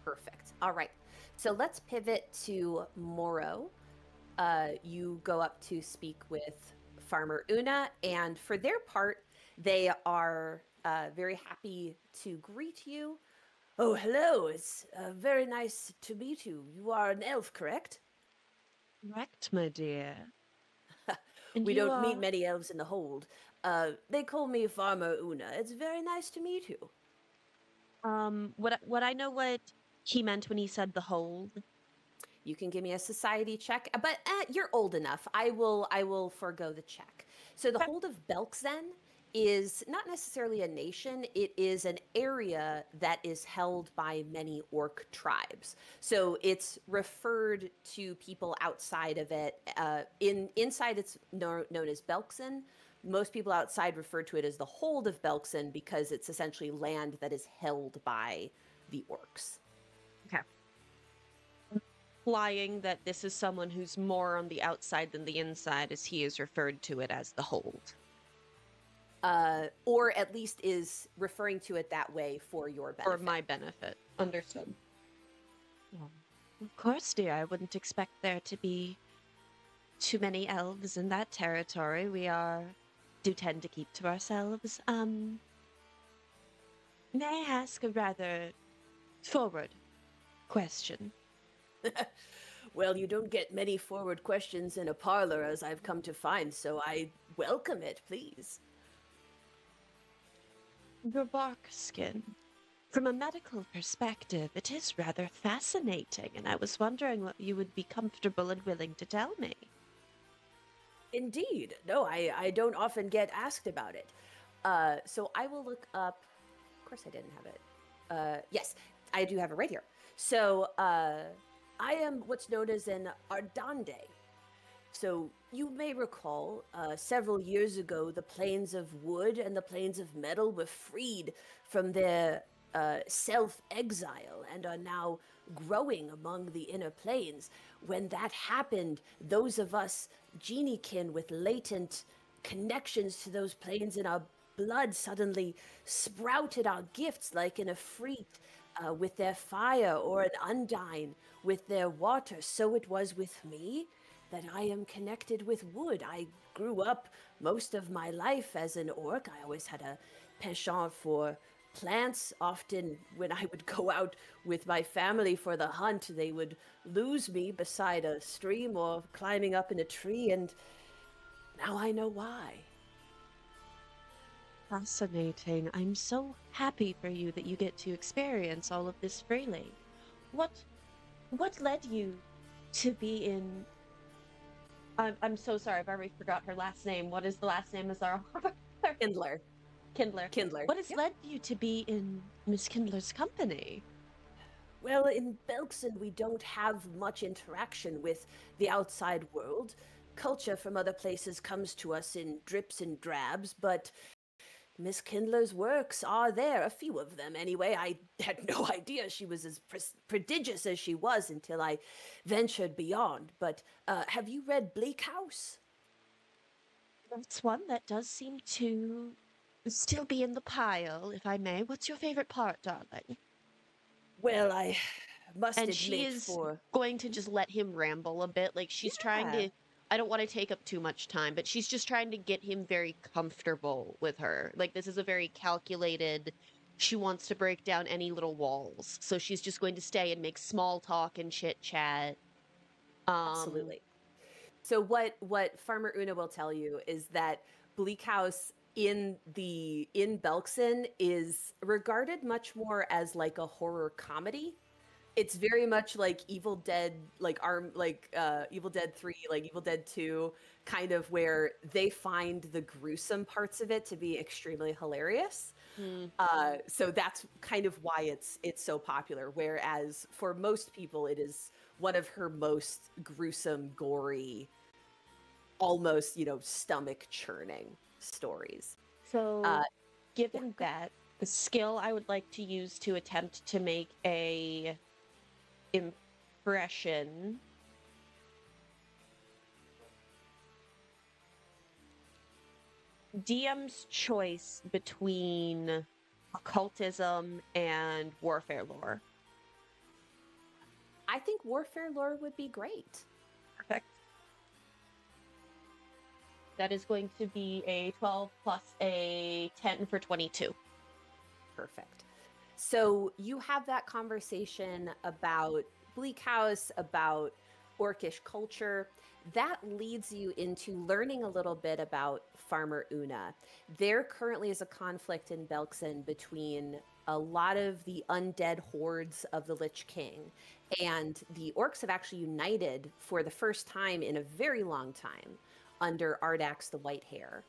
Perfect. All right. So let's pivot to Moro. You go up to speak with Farmer Una, and for their part, they are very happy to greet you. Oh, hello. It's very nice to meet you. You are an elf, correct? Correct, my dear. And We you don't meet are- many elves in the hold. They call me Farmer Una. It's very nice to meet you. What I know what he meant when he said the hold. You can give me a society check, but you're old enough. I will forego the check. So the hold of Belkzen is not necessarily a nation. It is an area that is held by many orc tribes. So it's referred to people outside of it. Inside, it's known as Belkzen. Most people outside refer to it as the hold of Belkzen because it's essentially land that is held by the orcs. Okay. Implying that this is someone who's more on the outside than the inside, as he is referred to it as the hold. Or at least is referring to it that way for your benefit. For my benefit. Understood. Well, of course, dear. I wouldn't expect there to be too many elves in that territory. We do tend to keep to ourselves. May I ask a rather forward question? Well, you don't get many forward questions in a parlor, as I've come to find, so I welcome it, please. Your bark skin. From a medical perspective, it is rather fascinating, and I was wondering what you would be comfortable and willing to tell me. Indeed. No, I don't often get asked about it. So I will look up. Of course, I didn't have it. Yes, I do have it right here. So I am what's known as an Ardande. So you may recall, several years ago, the planes of wood and the planes of metal were freed from their self-exile and are now growing among the inner planes. When that happened, those of us geniekin with latent connections to those planes in our blood suddenly sprouted our gifts like an Efreet with their fire, or an Undine with their water. So it was with me that I am connected with wood. I grew up most of my life as an orc. I always had a penchant for plants. Often when I would go out with my family for the hunt, they would lose me beside a stream or climbing up in a tree, and now I know why. Fascinating. I'm so happy for you that you get to experience all of this freely. What what led you to be in I'm so sorry, I've already forgot her last name. What is the last name of our Kindler. Kindler? Kindler. What has Yep. led you to be in Miss Kindler's company? Well, in Belkson, we don't have much interaction with the outside world. Culture from other places comes to us in drips and drabs, but Miss Kindler's works are there, a few of them anyway. I had no idea she was as prodigious as she was until I ventured beyond. But have you read Bleak House? That's one that does seem to still be in the pile, if I may. What's your favorite part, darling? Well, I must And admit, she is for going to just let him ramble a bit. Like she's trying Yeah. to, I don't want to take up too much time, but she's just trying to get him very comfortable with her. Like this is a very calculated, she wants to break down any little walls. So she's just going to stay and make small talk and chit chat. absolutely. So what Farmer Una will tell you is that Bleak House in Belkson is regarded much more as like a horror comedy. It's very much like Evil Dead, like Evil Dead 3, like Evil Dead 2, kind of where they find the gruesome parts of it to be extremely hilarious. Hmm. So that's kind of why it's so popular. Whereas for most people, it is one of her most gruesome, gory, almost stomach churning stories. So, Uh, given that, the skill I would like to use to attempt to make a impression DM's choice between occultism and warfare lore. I think warfare lore would be great. Perfect. That is going to be a 12 plus a 10 for 22. Perfect. So you have that conversation about Bleak House, about orcish culture. That leads you into learning a little bit about Farmer Una. There currently is a conflict in Belkson between a lot of the undead hordes of the Lich King, and the orcs have actually united for the first time in a very long time under Ardax the Whitehair.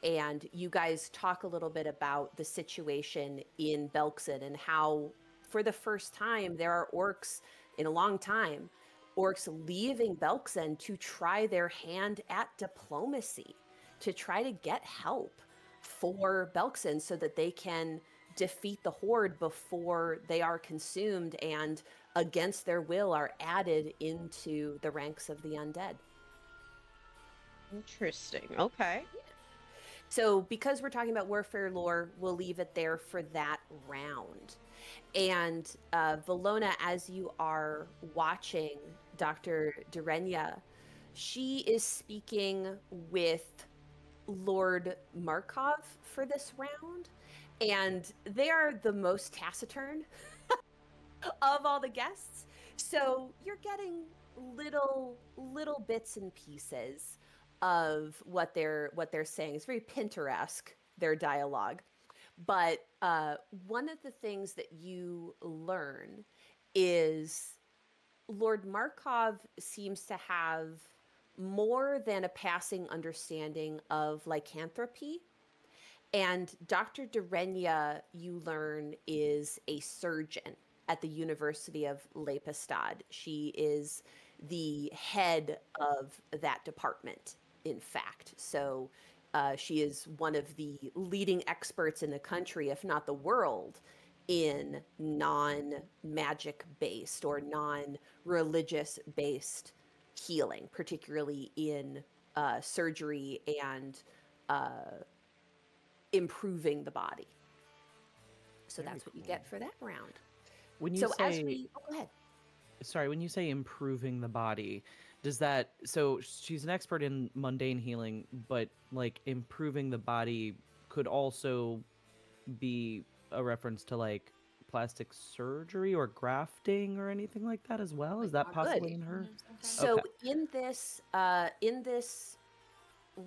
And you guys talk a little bit about the situation in Belkson and how, for the first time, there are orcs in a long time, orcs leaving Belkson to try their hand at diplomacy, to try to get help for Belkson so that they can defeat the horde before they are consumed and, against their will, are added into the ranks of the undead. Interesting. Okay. So because we're talking about warfare lore, we'll leave it there for that round. And Valona, as you are watching Dr. Durenya, she is speaking with Lord Markov for this round. And they are the most taciturn of all the guests. So you're getting little bits and pieces of what they're saying. It's very Pinteresque, their dialogue. But one of the things that you learn is Lord Markov seems to have more than a passing understanding of lycanthropy. And Dr. Durenya, you learn, is a surgeon at the University of Lepistad. She is the head of that department, in fact. So she is one of the leading experts in the country, if not the world, in non-magic based or non-religious based healing, particularly in surgery and improving the body. So Very that's what you cool. get for that round. When you So as say, we, oh, go ahead. sorry, when you say improving the body, does that, so she's an expert in mundane healing, but like improving the body could also be a reference to like plastic surgery or grafting or anything like that as well? Is Like that Good. possibly in her? So Okay. in this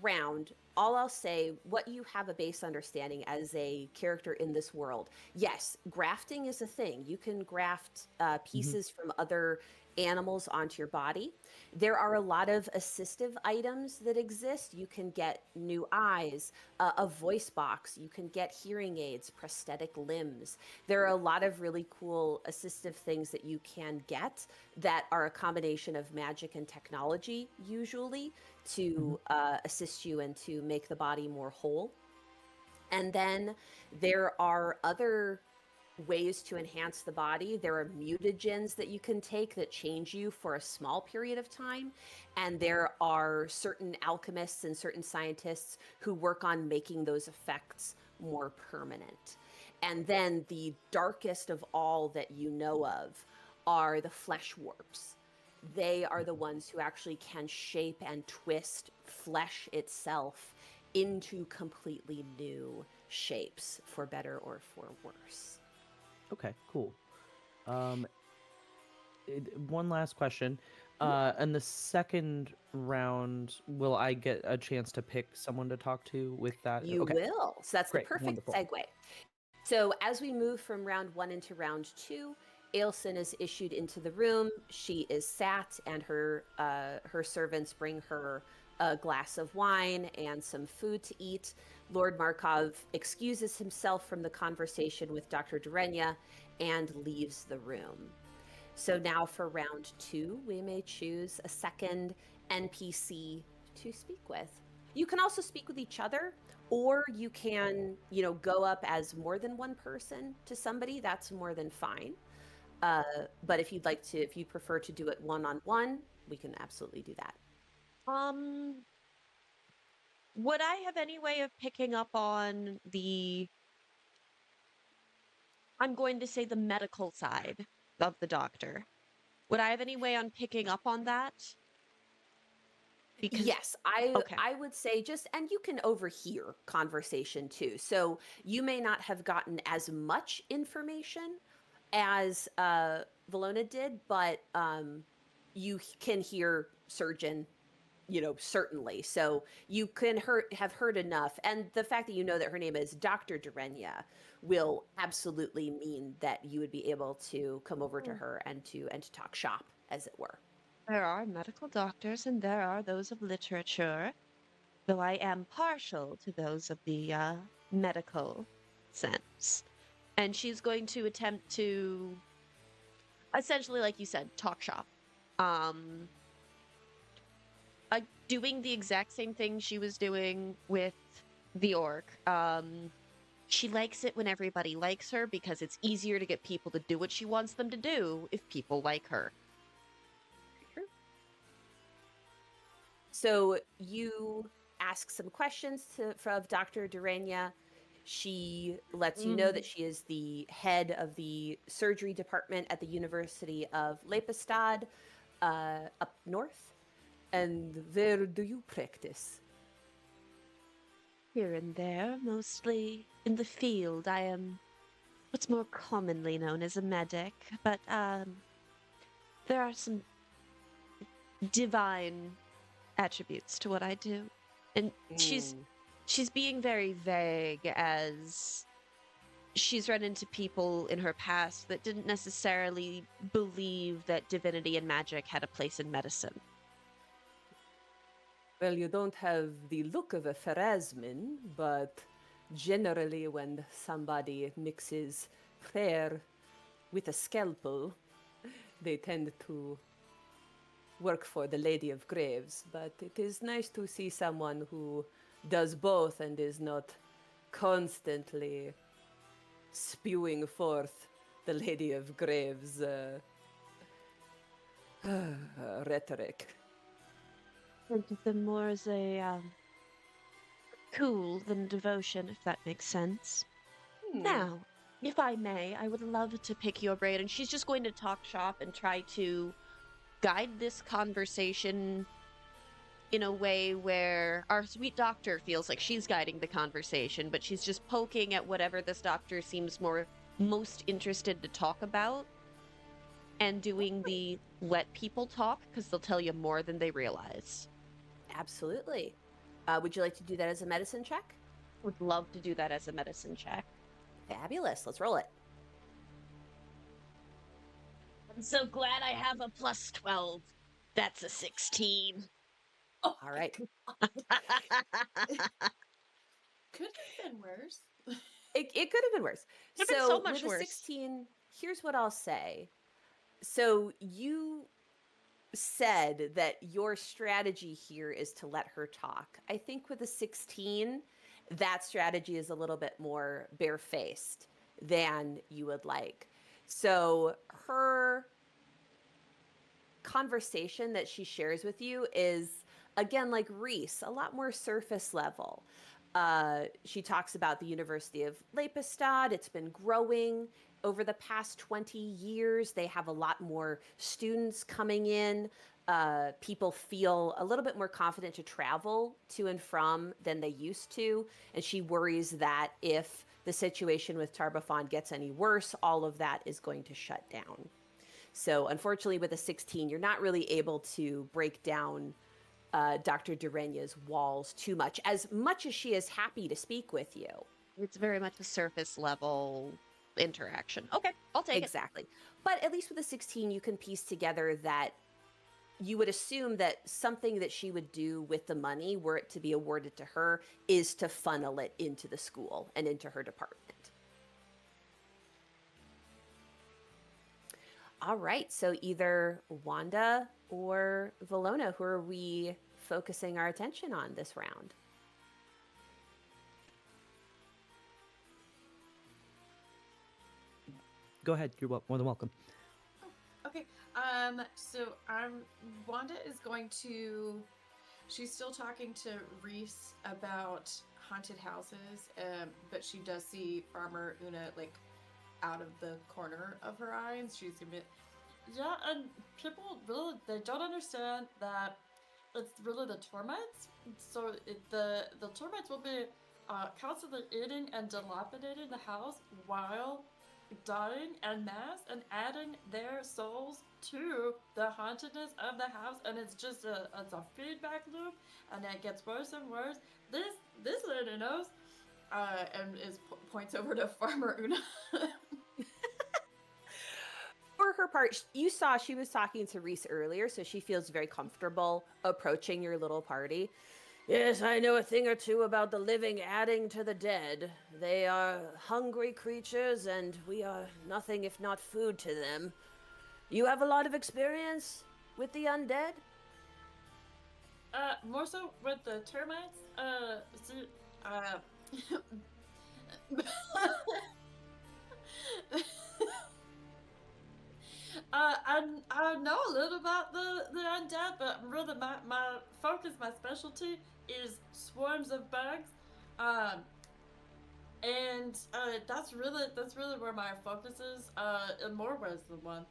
round, all I'll say, what you have a base understanding as a character in this world. Yes, grafting is a thing. You can graft pieces from other animals onto your body. There are a lot of assistive items that exist. You can get new eyes, a voice box, you can get hearing aids, prosthetic limbs. There are a lot of really cool assistive things that you can get that are a combination of magic and technology, usually, to assist you and to make the body more whole. And then there are other ways to enhance the body. There are mutagens that you can take that change you for a small period of time. And there are certain alchemists and certain scientists who work on making those effects more permanent. And then the darkest of all that you know of are the flesh warps. They are the ones who actually can shape and twist flesh itself into completely new shapes, for better or for worse. Okay, cool. Um, one last question. In the second round, will I get a chance to pick someone to talk to with that? You Okay, will. So that's great, the perfect wonderful. segue. So as we move from round 1 into round 2, Ailson is issued into the room. She is sat, and her servants bring her a glass of wine and some food to eat. Lord Markov excuses himself from the conversation with Dr. Durenya and leaves the room. So now for round 2, we may choose a second NPC to speak with. You can also speak with each other, or you can, go up as more than one person to somebody. That's more than fine. But if you prefer to do it one-on-one, we can absolutely do that. Um, would I have any way of picking up on I'm going to say the medical side of the doctor? Would I have any way on picking up on that? Because, Yes, I okay. I would say just, and you can overhear conversation too. So you may not have gotten as much information as Valona did, but you can hear surgeon, certainly. So you can have heard enough, and the fact that you know that her name is Dr. Durenya will absolutely mean that you would be able to come over to her and to talk shop, as it were. There are medical doctors and there are those of literature, though I am partial to those of the medical sense. And she's going to attempt to essentially, like you said, talk shop. Um, doing the exact same thing she was doing with the orc. She likes it when everybody likes her because it's easier to get people to do what she wants them to do if people like her. So you ask some questions of Dr. Durenya. She lets you know that she is the head of the surgery department at the University of Lepistad, up north. And where do you practice? Here and there, mostly in the field. I am what's more commonly known as a medic, but there are some divine attributes to what I do. And she's being very vague, as she's run into people in her past that didn't necessarily believe that divinity and magic had a place in medicine. Well, you don't have the look of a Pharasmin, but generally when somebody mixes prayer with a scalpel, they tend to work for the Lady of Graves. But it is nice to see someone who does both and is not constantly spewing forth the Lady of Graves' rhetoric. Think of them more as a cool than devotion, if that makes sense. Now, if I may, I would love to pick your brain. And she's just going to talk shop and try to guide this conversation in a way where our sweet doctor feels like she's guiding the conversation, but she's just poking at whatever this doctor seems most interested to talk about and doing the let people talk because they'll tell you more than they realize. Absolutely. Would you like to do that as a medicine check? Would love to do that as a medicine check. Fabulous. Let's roll it. I'm so glad I have a plus 12. That's a 16. All right. Could have been worse. It could have been worse. Could've been so much with a worse. 16, here's what I'll say. So you said that your strategy here is to let her talk. I think with a 16, that strategy is a little bit more barefaced than you would like. So her conversation that she shares with you is, again, like Reese, a lot more surface level. She talks about the University of Lepistad. It's been growing over the past 20 years. They have a lot more students coming in. People feel a little bit more confident to travel to and from than they used to. And she worries that if the situation with Tarbafon gets any worse, all of that is going to shut down. So unfortunately, with a 16, you're not really able to break down Dr. Durenya's walls too much as she is happy to speak with you. It's very much a surface level interaction. Okay, I'll take it. Exactly. But at least with a 16, you can piece together that you would assume that something that she would do with the money, were it to be awarded to her, is to funnel it into the school and into her department. All right, so either Wanda or Valona, who are we focusing our attention on this round? Go ahead. You're more than welcome. Okay. So Wanda is going to. She's still talking to Reese about haunted houses, but she does see Farmer Una out of the corner of her eye, and she's gonna be, Yeah, and people really, they don't understand that it's really the termites. So the termites will be constantly eating and dilapidating the house while dying en masse and adding their souls to the hauntedness of the house, and it's just it's a feedback loop, and it gets worse and worse. This lady knows, and points over to Farmer Una. For her part, you saw she was talking to Reese earlier, so she feels very comfortable approaching your little party. Yes, I know a thing or two about the living adding to the dead. They are hungry creatures, and we are nothing if not food to them. You have a lot of experience with the undead? More so with the termites. I know a little about the undead, but really my focus, my specialty is swarms of bugs. And that's really where my focus is, in more ways than one.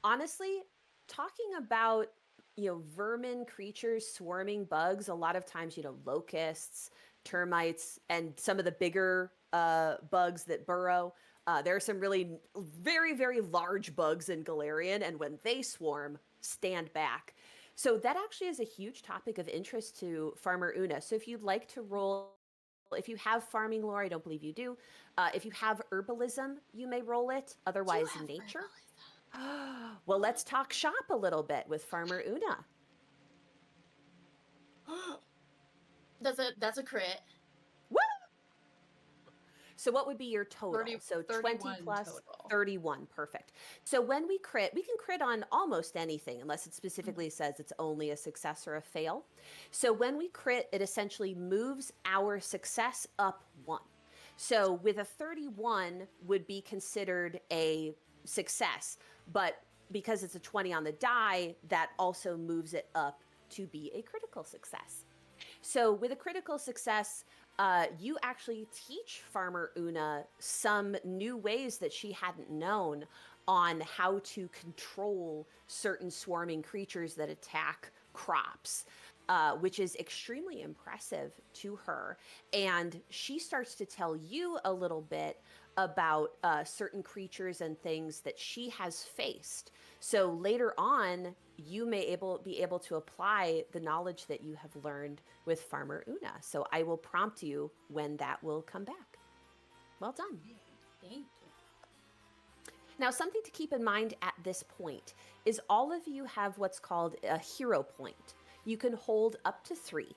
Honestly, talking about, vermin creatures, swarming bugs, a lot of times, locusts, termites, and some of the bigger bugs that burrow. There are some really very, very large bugs in Galarian, and when they swarm, stand back. So that actually is a huge topic of interest to Farmer Una. So if you'd like to roll, if you have farming lore, I don't believe you do. If you have herbalism, you may roll it. Otherwise, nature. Well, let's talk shop a little bit with Farmer Una. That's a crit. Woo! So what would be your total? 30, So 20 plus total. 31. Perfect. So when we crit, we can crit on almost anything unless it specifically says it's only a success or a fail. So when we crit, it essentially moves our success up 1. So with a 31 would be considered a success, but because it's a 20 on the die, that also moves it up to be a critical success. So with a critical success, you actually teach Farmer Una some new ways that she hadn't known on how to control certain swarming creatures that attack crops, which is extremely impressive to her. And she starts to tell you a little bit about certain creatures and things that she has faced. So later on, you may be able to apply the knowledge that you have learned with Farmer Una. So I will prompt you when that will come back. Well done. Thank you. Now, something to keep in mind at this point is all of you have what's called a hero point. You can hold up to 3.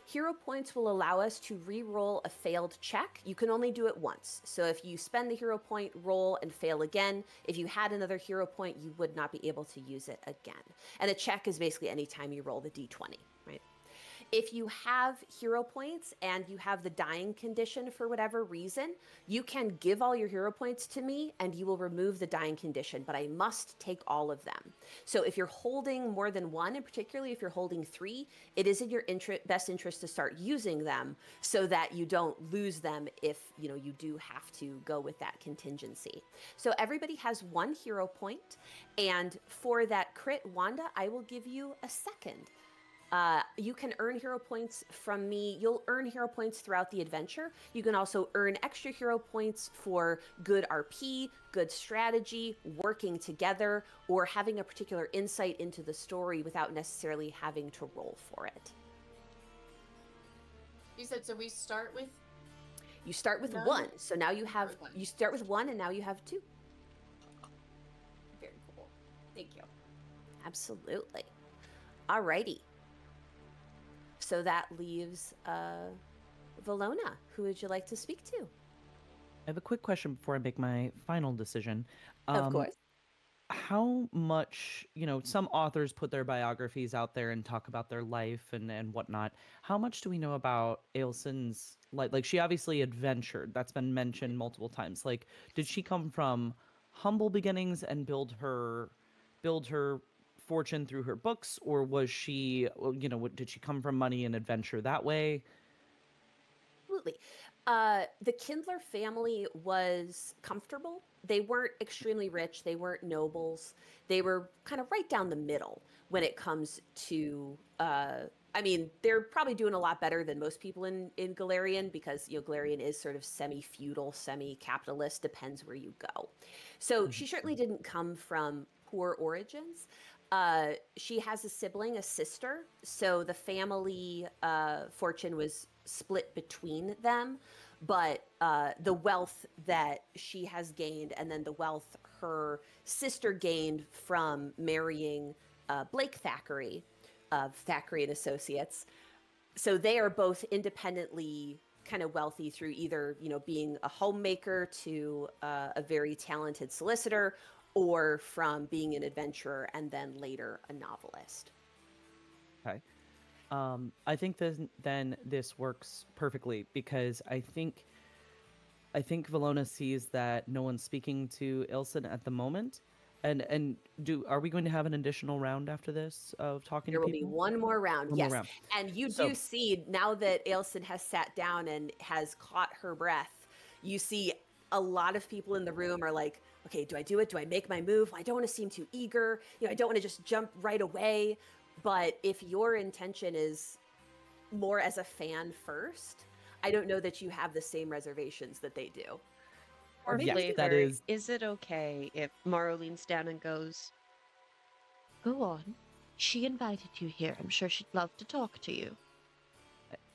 Hero points will allow us to re-roll a failed check. You can only do it once. So if you spend the hero point, roll and fail again. If you had another hero point, you would not be able to use it again. And a check is basically any time you roll the d20, right? If you have hero points and you have the dying condition for whatever reason, you can give all your hero points to me and you will remove the dying condition, but I must take all of them. So if you're holding more than one, and particularly if you're holding 3, it is in your best interest to start using them so that you don't lose them if you do have to go with that contingency. So everybody has 1 hero point, and for that crit, Wanda, I will give you a second. You can earn hero points from me. You'll earn hero points throughout the adventure. You can also earn extra hero points for good RP, good strategy, working together, or having a particular insight into the story without necessarily having to roll for it. You said so we start with You start with None? 1. So now you have, One. you start with 1 and now you have 2. very cool. Thank you. Absolutely. Alrighty. So that leaves Valona. Who would you like to speak to? I have a quick question before I make my final decision. Of course. How much, some authors put their biographies out there and talk about their life and whatnot. How much do we know about Ailson's life? Like, she obviously adventured. That's been mentioned multiple times. Like, did she come from humble beginnings and build her fortune through her books, or was she, did she come from money and adventure that way? Absolutely. The Kindler family was comfortable. They weren't extremely rich. They weren't nobles. They were kind of right down the middle when it comes to, they're probably doing a lot better than most people in Galarian because, Galarian is sort of semi-feudal, semi-capitalist, depends where you go. So she certainly didn't come from poor origins. She has a sibling, a sister. So the family fortune was split between them, but the wealth that she has gained and then the wealth her sister gained from marrying Blake Thackeray of Thackeray and Associates. So they are both independently kind of wealthy through either, being a homemaker to a very talented solicitor, or from being an adventurer and then later a novelist. Okay. I think then this works perfectly because I think Valona sees that no one's speaking to Ailson at the moment. And are we going to have an additional round after this of talking There to will people? be one more round, One yes. more round. And you So- do see, now that Ailson has sat down and has caught her breath, you see a lot of people in the room are like, okay, do I do it? Do I make my move? I don't want to seem too eager. I don't want to just jump right away. But if your intention is more as a fan first, I don't know that you have the same reservations that they do. For Yes, flavor, that is- it okay if Morrow leans down and goes, "Go on. She invited you here. I'm sure she'd love to talk to you."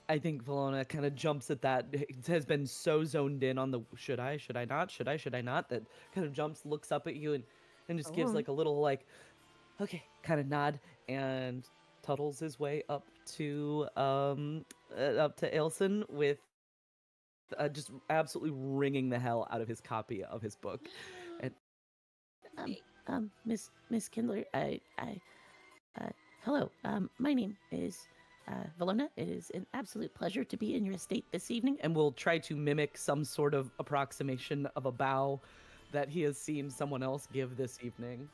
I think Valona kind of jumps at that. Has been so zoned in on the should I not, should I not, that kind of jumps, looks up at you and just gives like a little like, okay, kind of nod and tuttles his way up to Ailson with just absolutely wringing the hell out of his copy of his book. Miss Kindler, hello. My name is Valona, it is an absolute pleasure to be in your estate this evening. And we'll try to mimic some sort of approximation of a bow that he has seen someone else give this evening.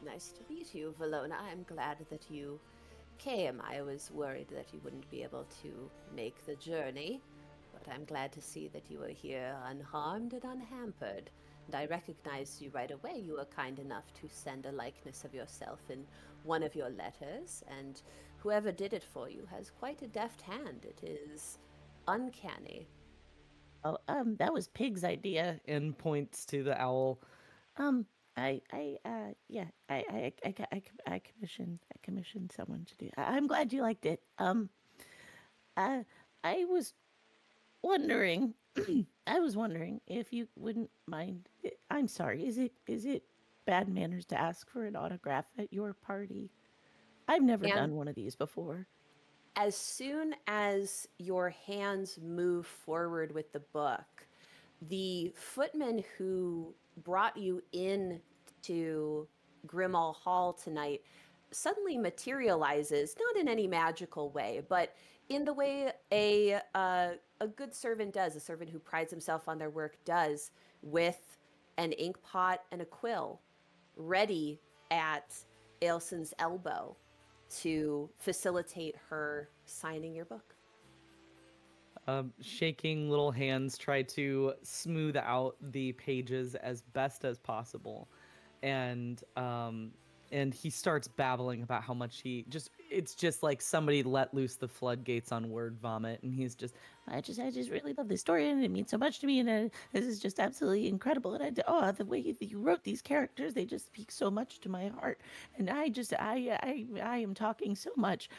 Nice to meet you, Valona. I'm glad that you came. I was worried that you wouldn't be able to make the journey, but I'm glad to see that you are here unharmed and unhampered. And I recognized you right away. You were kind enough to send a likeness of yourself in one of your letters, and whoever did it for you has quite a deft hand. It is uncanny. Oh, that was Pig's idea. And points to the owl. Yeah, I commissioned someone to do. I'm glad you liked it. I was wondering, I was wondering if you wouldn't mind. I'm sorry. Is it bad manners to ask for an autograph at your party? I've never And- done one of these before. As soon as your hands move forward with the book, the footman who brought you in to Grimol Hall tonight suddenly materializes, not in any magical way, but in the way a good servant does, a servant who prides himself on their work does, with an ink pot and a quill, ready at Ailson's elbow to facilitate her signing your book. Shaking little hands try to smooth out the pages as best as possible, and he starts babbling about how much it's just like somebody let loose the floodgates on word vomit, and he's just I just really love this story, and it means so much to me, and this is just absolutely incredible. And the way that you wrote these characters, they just speak so much to my heart. And I am talking so much.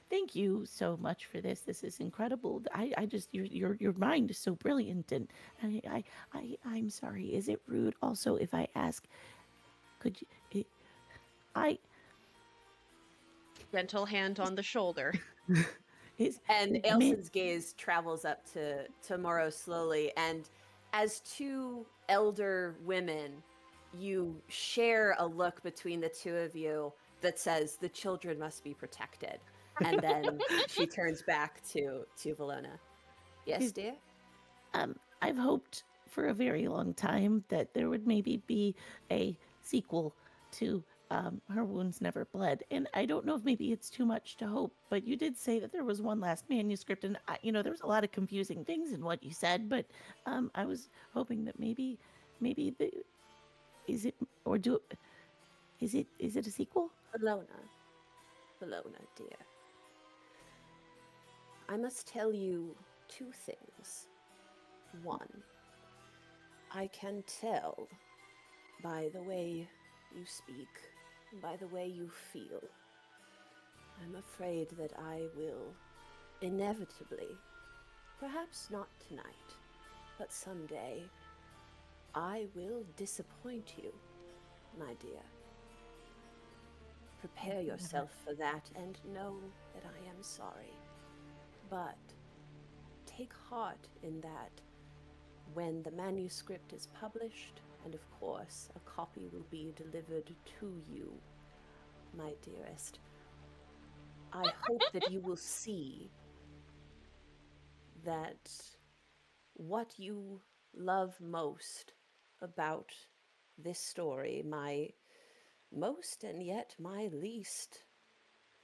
Thank you so much for this. This is incredible. I just your mind is so brilliant, and I'm sorry. Is it rude also if I ask? Could you? Gentle hand on the shoulder. And Ma- Ailson's gaze travels up to Morrow slowly, and as two elder women, you share a look between the two of you that says the children must be protected. And then she turns back to Valona. Yes, Is- dear? I've hoped for a very long time that there would maybe be a sequel to Her Wounds Never Bled. And I don't know if maybe it's too much to hope, but you did say that there was one last manuscript, and there was a lot of confusing things in what you said, but I was hoping that maybe is it a sequel? Valona, dear. I must tell you two things. One, I can tell by the way you speak, by the way you feel. I'm afraid that I will inevitably, perhaps not tonight, but someday, I will disappoint you, my dear. Prepare yourself for that and know that I am sorry. But take heart in that when the manuscript is published, and of course a copy will be delivered to you, my dearest, I hope that you will see that what you love most about this story, my most and yet my least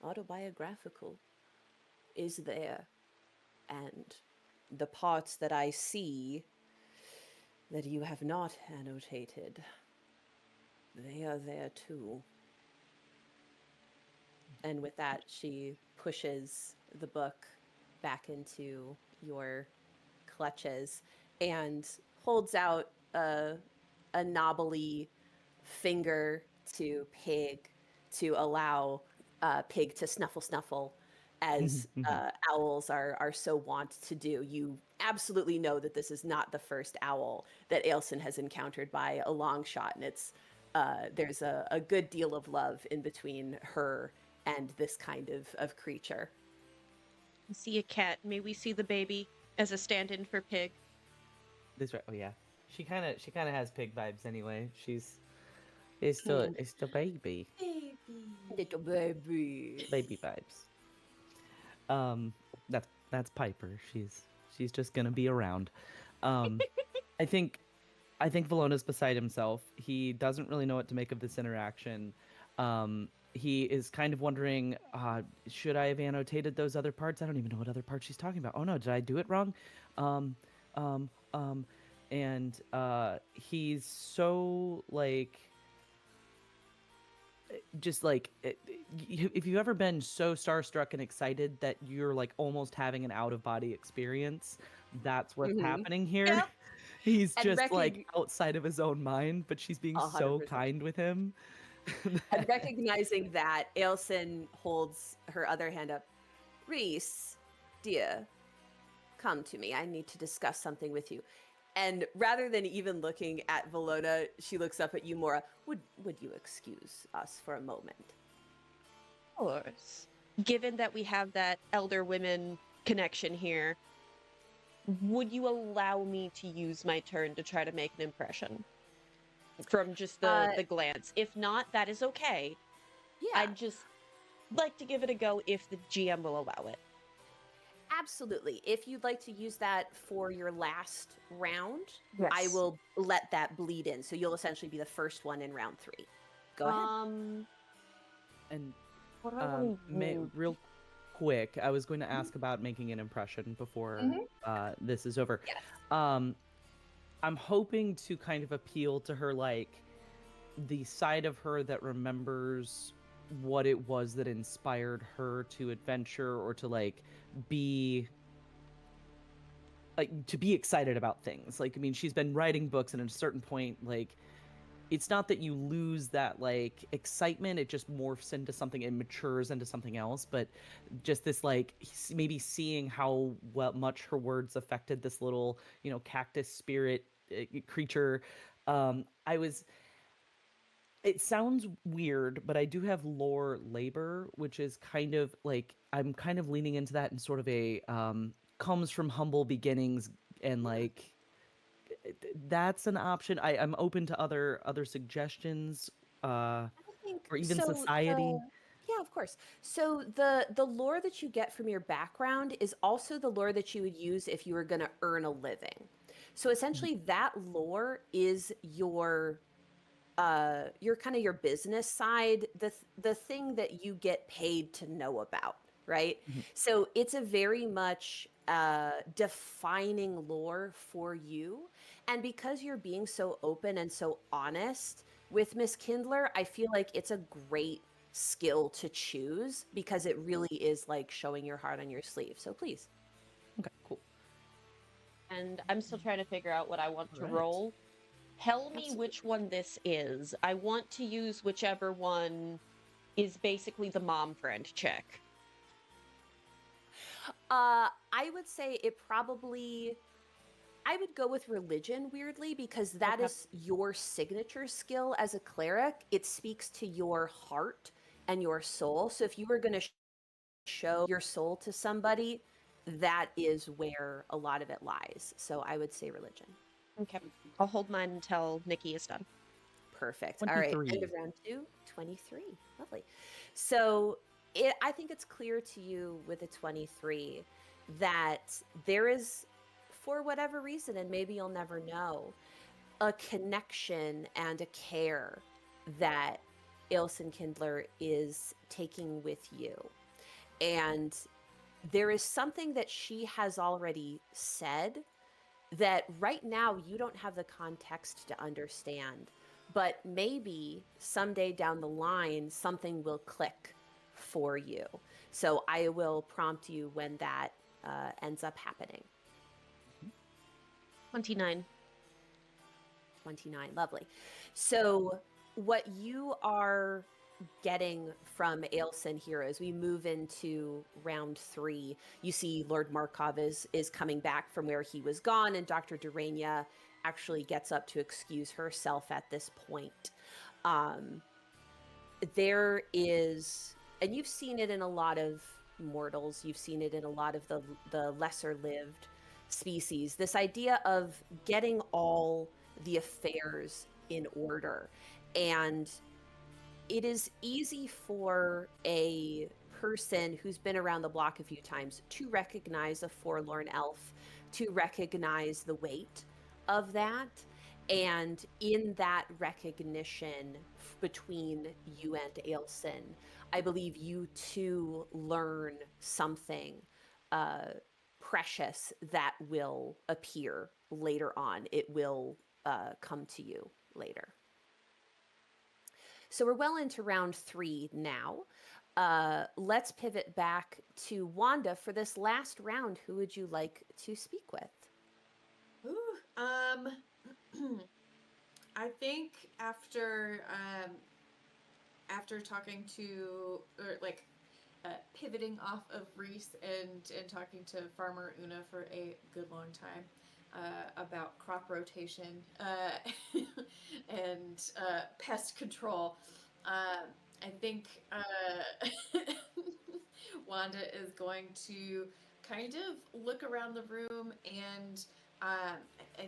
autobiographical, is there. And the parts that I see that you have not annotated, they are there too. And with that, she pushes the book back into your clutches and holds out a knobbly finger to Pig to allow Pig to snuffle as owls are so wont to do. You absolutely know that this is not the first owl that Ailson has encountered by a long shot, and it's there's a good deal of love in between her and this kind of creature. I see a cat. May we see the baby as a stand-in for Pig? That's right. Oh yeah, she kind of has pig vibes anyway. It's still baby. Baby. Little baby. Baby vibes. That's Piper. She's just gonna be around. Um, I think Valona's beside himself. He doesn't really know what to make of this interaction. He is kind of wondering, should I have annotated those other parts? I don't even know what other parts she's talking about. Oh no, did I do it wrong? Um, um, um, and he's so like, just like, if you've ever been so starstruck and excited that you're like almost having an out of body experience, that's what's happening here. Yep. He's And just like outside of his own mind, but she's being so 100%. kind with him. And recognizing that, Ailson holds her other hand up. Reese, dear, come to me. I need to discuss something with you. And rather than even looking at Valona, she looks up at you, Mora. Would you excuse us for a moment? Of course. Given that we have that elder women connection here, would you allow me to use my turn to try to make an impression? From just the glance. If not, that is okay. Yeah. I'd just like to give it a go if the GM will allow it. Absolutely. If you'd like to use that for your last round, Yes. I will let that bleed in. So you'll essentially be the first one in round 3. Go ahead. And What do I wanna do? real quick, I was going to ask about making an impression before this is over. Yes. I'm hoping to kind of appeal to her, like, the side of her that remembers what it was that inspired her to adventure or to, like, be excited about things. Like, I mean, she's been writing books, and at a certain point, like, it's not that you lose that, like, excitement, it just morphs into something, it matures into something else, but just this, like, maybe seeing how much her words affected this little, cactus spirit creature. It sounds weird, but I do have lore labor, which is kind of like, I'm kind of leaning into that in sort of a comes from humble beginnings, and like, that's an option. I'm open to other suggestions, I think or even so. society. Yeah, of course. So the lore that you get from your background is also the lore that you would use if you were going to earn a living. So essentially, that lore is your kind of your business side, the thing that you get paid to know about, right? Mhm. So it's a very much defining lore for you. And because you're being so open and so honest with Miss Kindler, I feel like it's a great skill to choose because it really is like showing your heart on your sleeve. So please. Okay, cool. And I'm still trying to figure out what I want to Alright. roll. Tell me Absolutely. which one this is. I want to use whichever one is basically the mom friend check. I would say it probably. I would go with religion, weirdly, because that Okay. is your signature skill as a cleric. It speaks to your heart and your soul. So if you were going to show your soul to somebody, that is where a lot of it lies. So I would say religion. Okay. I'll hold mine until Nikki is done. Perfect. All right. 23. End of round 2, 23. Lovely. So I think it's clear to you with a 23 that there is, for whatever reason, and maybe you'll never know, a connection and a care that Ailson Kindler is taking with you. And there is something that she has already said that right now you don't have the context to understand. But maybe someday down the line, something will click for you. So I will prompt you when that ends up happening. 29. 29, lovely. So what you are getting from Ailson here as we move into round 3, you see Lord Markov is coming back from where he was gone, and Dr. Durania actually gets up to excuse herself at this point. There is, and you've seen it in a lot of mortals, you've seen it in a lot of the lesser lived species, this idea of getting all the affairs in order. And it is easy for a person who's been around the block a few times to recognize a forlorn elf, to recognize the weight of that. And in that recognition between you and Ailson, I believe you two learn something precious that will appear later on. It will come to you later. So we're well into round 3 now. Let's pivot back to Wanda for this last round. Who would you like to speak with? Ooh, I think after talking to, or like pivoting off of Reese and talking to Farmer Una for a good long time about crop rotation and pest control, I think Wanda is going to kind of look around the room, and I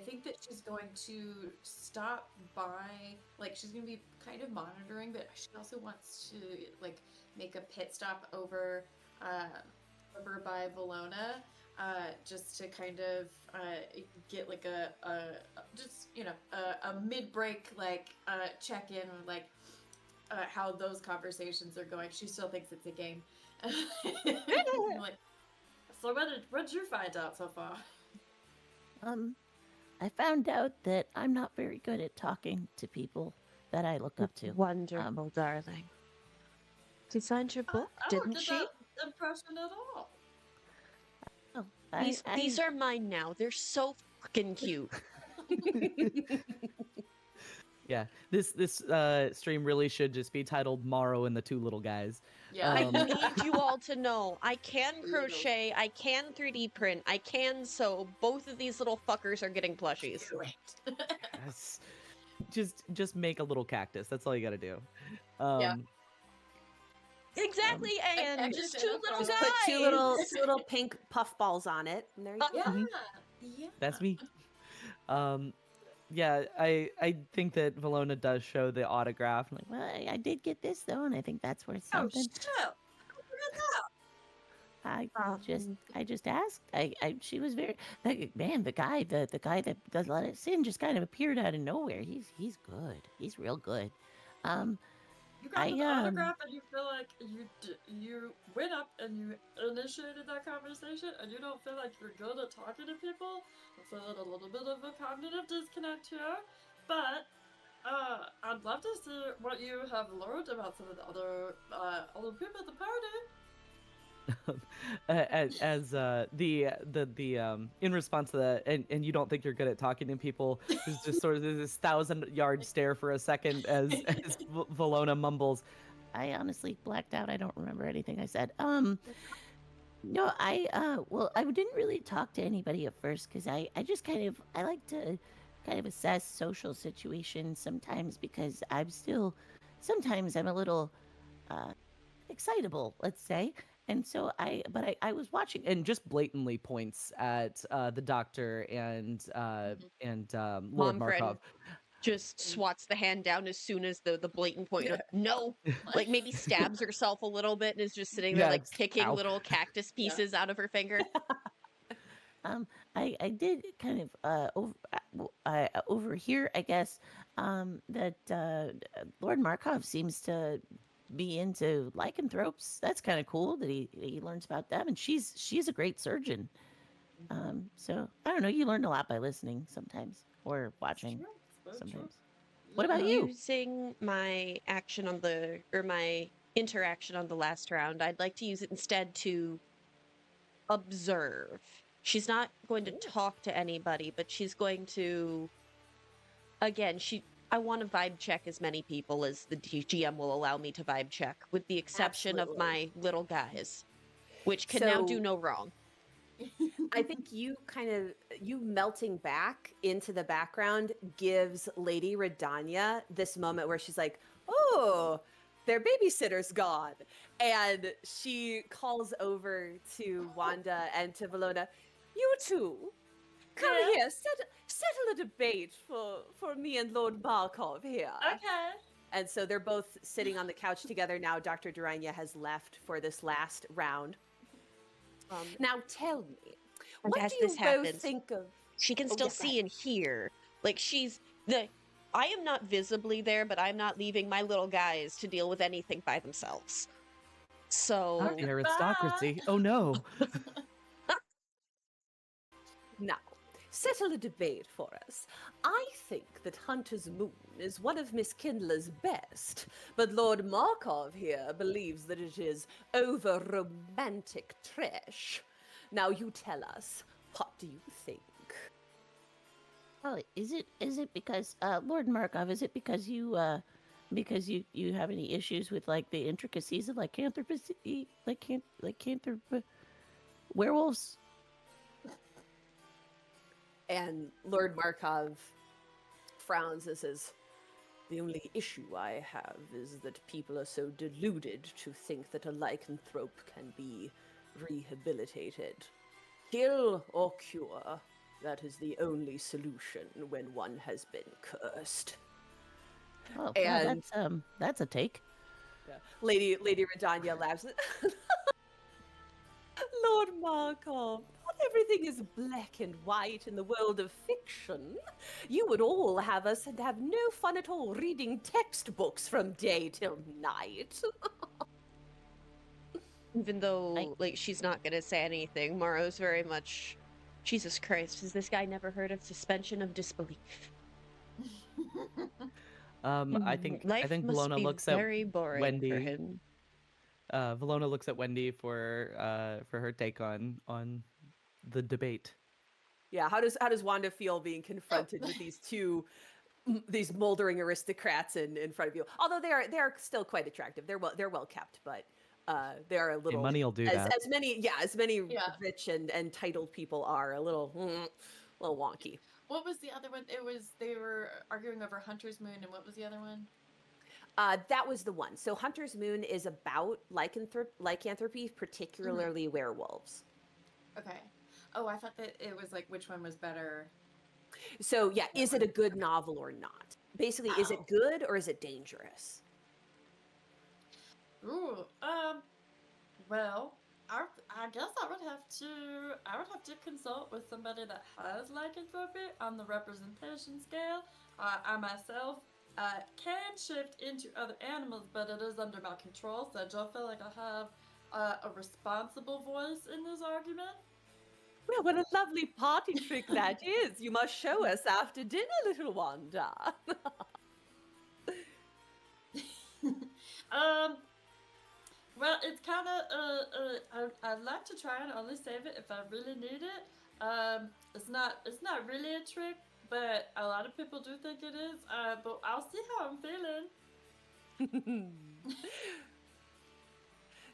think that she's going to stop by, like, she's going to be kind of monitoring, but she also wants to, like, make a pit stop over by Valona, just to kind of get, like, a mid-break, like, check-in, like, how those conversations are going. She still thinks it's a game. Like, so what did you find out so far? I found out that I'm not very good at talking to people that I look up to. Wonderful, darling. She signed your book, I didn't don't get she? that impression at all. Oh, These are mine now. They're so fucking cute. Yeah, this stream really should just be titled "Morrow and the Two Little Guys." Yeah. I need you all to know I can crochet, I can 3D print, I can sew. Both of these little fuckers are getting plushies. Do it. Yes. Just make a little cactus. That's all you got to do. Yeah. Exactly, and I just just two said little Just guys. put two little pink puff balls on it, and there you go. Yeah. Mhm. Yeah. That's me. Yeah, I think that Valona does show the autograph. I'm like, Well, I did get this though, and I think that's worth Oh, something. shit. I just asked. She was very man. The guy that does let us in just kind of appeared out of nowhere. He's good. He's real good. You got I, an autograph and you feel like you went up and you initiated that conversation and you don't feel like you're good at talking to people. I'm feeling a little bit of a cognitive disconnect here, but I'd love to see what you have learned about some of the other people at the party. as in response to that, and you don't think you're good at talking to people, there's just sort of this 1,000-yard stare for a second as Valona mumbles, I honestly blacked out. I don't remember anything I said. No, well, I didn't really talk to anybody at first because I just I like to kind of assess social situations sometimes because sometimes I'm a little excitable, let's say. And so I was watching. and just blatantly points at the doctor and Lord Mom Markov. friend just swats the hand down as soon as the blatant point of no, like maybe stabs herself a little bit and is just sitting there Yeah, like it's- picking ow. little cactus pieces out of her finger. I did kind of over here, I guess, that Lord Markov seems to be into lycanthropes. That's kind of cool that he learns about them, and she's a great surgeon. So I don't know. You learn a lot by listening sometimes or watching sometimes. What about you? Using my action on my interaction on the last round, I'd like to use it instead to observe. She's not going to talk to anybody, but she's going to, again, I want to vibe check as many people as the GM will allow me to vibe check, with the exception of my little guys, which can now do So- no wrong. I think you melting back into the background gives Lady Redania this moment where she's like, "Oh, their babysitter's gone," and she calls over to Wanda and to Valona. "You two, come here. Settle a debate for me and Lord Markov here." Okay. And so they're both sitting on the couch together now. Dr. Durania has left for this last round. Now tell me, And what as do you this both happens, think of? she can Oh, still yeah, go see and hear. Like I am not visibly there, but I'm not leaving my little guys to deal with anything by themselves. So Not the aristocracy. Oh no. Now, settle a debate for us. I think that Hunter's Moon is one of Miss Kindler's best, but Lord Markov here believes that it is over romantic trash. Now you tell us, what do you think? Oh, is it because Lord Markov? Is it because you have any issues with like the intricacies of lycanthropy, werewolves? And Lord Markov frowns and says, the only issue I have is that people are so deluded to think that a lycanthrope can be rehabilitated. Kill or cure. That is the only solution when one has been cursed. Oh, And- well, that's a take. Lady Redania laughs. Lord Markov, not everything is black and white in the world of fiction. You would all have us and have no fun at all reading textbooks from day till night. even though she's not gonna say anything, Morrow's very much, Jesus Christ, has this guy never heard of suspension of disbelief? I think Life must Valona be looks very at boring Wendy. for him. Valona looks at Wendy for her take on the debate. Yeah, how does Wanda feel being confronted with these moldering aristocrats in front of you? Although they are still quite attractive. They're well kept, but they are a little Money will do that. as many rich and titled people are a little wonky. What was the other one? They were arguing over Hunter's Moon, and what was the other one? That was the one. So Hunter's Moon is about lycanthropy, particularly werewolves. Okay. Oh, I thought that it was like which one was better. So yeah, is it a good novel or not? Basically, is it Oh. good or is it dangerous? Ooh, well, I guess I would have to consult with somebody that has lycanthropy on the representation scale. I myself can shift into other animals, but it is under my control, so I don't feel like I have a responsible voice in this argument. Well, what a lovely party trick that is. You must show us after dinner, little Wanda. Well, it's kind of I'd like to try and only save it if I really need it. It's not really a trick, but a lot of people do think it is. But I'll see how I'm feeling.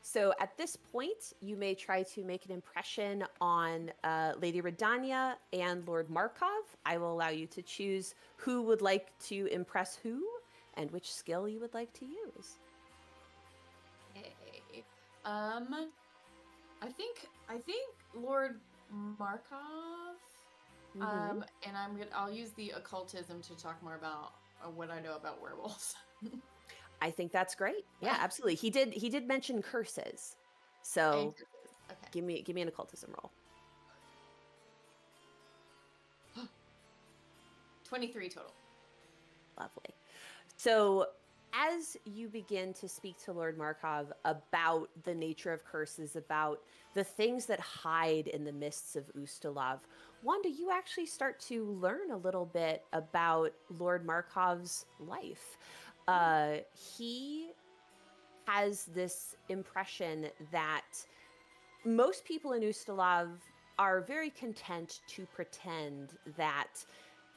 So at this point, you may try to make an impression on Lady Redania and Lord Markov. I will allow you to choose who would like to impress who and which skill you would like to use. Hey. I think Lord Markov. Mhm. And I'll use the occultism to talk more about what I know about werewolves. I think that's great. Yeah, absolutely. He did mention curses. So Okay. give me an occultism roll. 23 total. Lovely. So as you begin to speak to Lord Markov about the nature of curses, about the things that hide in the mists of Ustalav, Wanda, you actually start to learn a little bit about Lord Markov's life. He has this impression that most people in Ustalav are very content to pretend that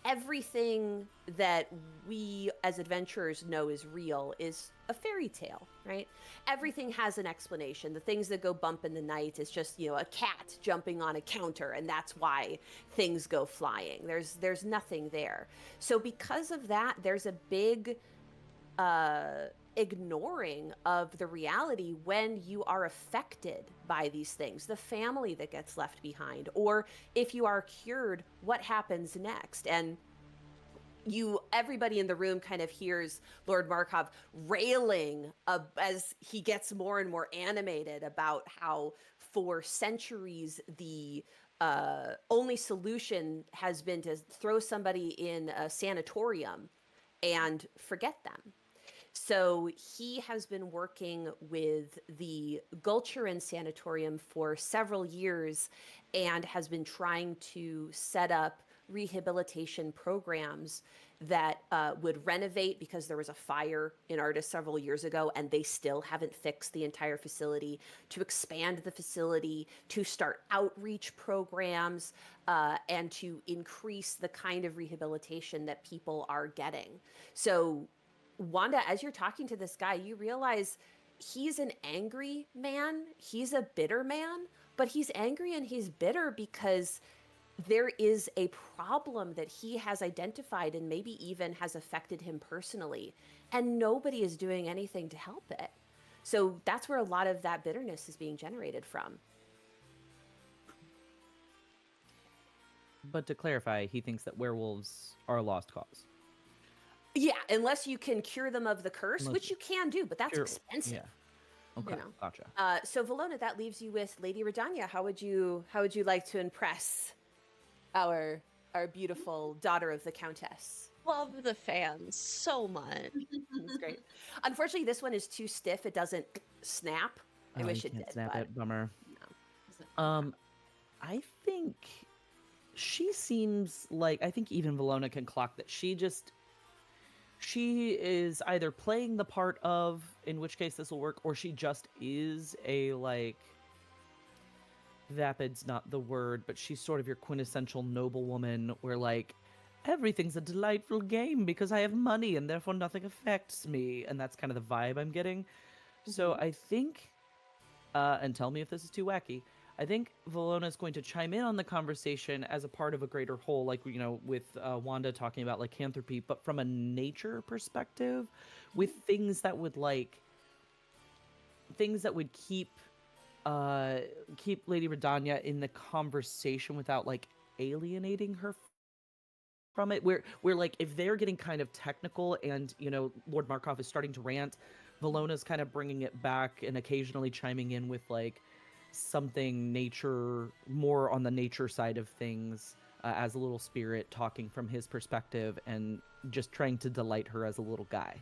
everything that we as adventurers know is real is a fairy tale, right? Everything has an explanation. The things that go bump in the night is just, a cat jumping on a counter, and that's why things go flying. There's nothing there. So because of that, there's a big ignoring of the reality when you are affected by these things, the family that gets left behind, or if you are cured, what happens next. And everybody in the room kind of hears Lord Markov railing as he gets more and more animated about how for centuries the only solution has been to throw somebody in a sanatorium and forget them. So he has been working with the Gulchurin Sanatorium for several years and has been trying to set up rehabilitation programs that would renovate, because there was a fire in Ardis several years ago and they still haven't fixed the entire facility, to expand the facility, to start outreach programs, and to increase the kind of rehabilitation that people are getting. So Wanda, as you're talking to this guy, you realize he's an angry man. He's a bitter man, but he's angry and he's bitter because there is a problem that he has identified and maybe even has affected him personally, and nobody is doing anything to help it. So that's where a lot of that bitterness is being generated from. But to clarify, he thinks that werewolves are a lost cause. Yeah, unless you can cure them of the curse, Unless which you can do, but that's expensive. Yeah. Okay, You know. gotcha. So Valona, that leaves you with Lady Redania. How would you like to impress our beautiful daughter of the Countess? Love the fans so much. That's great. Unfortunately, this one is too stiff. It doesn't snap. I wish you it can't did, snap but it. Bummer. no. I think she seems like, I think even Valona can clock that she is either playing the part of, in which case this will work, or she just is a, like, vapid's not the word, but she's sort of your quintessential noblewoman where, like, everything's a delightful game because I have money and therefore nothing affects me. And that's kind of the vibe I'm getting. So I think, and tell me if this is too wacky, I think Valona is going to chime in on the conversation as a part of a greater whole, like, you know, with Wanda talking about lycanthropy, but from a nature perspective, with things that would, like, things that would keep Lady Redania in the conversation without, like, alienating her from it. Where like, if they're getting kind of technical and, you know, Lord Markov is starting to rant, Valona's kind of bringing it back and occasionally chiming in with, like, something nature, more on the nature side of things, as a little spirit talking from his perspective and just trying to delight her as a little guy.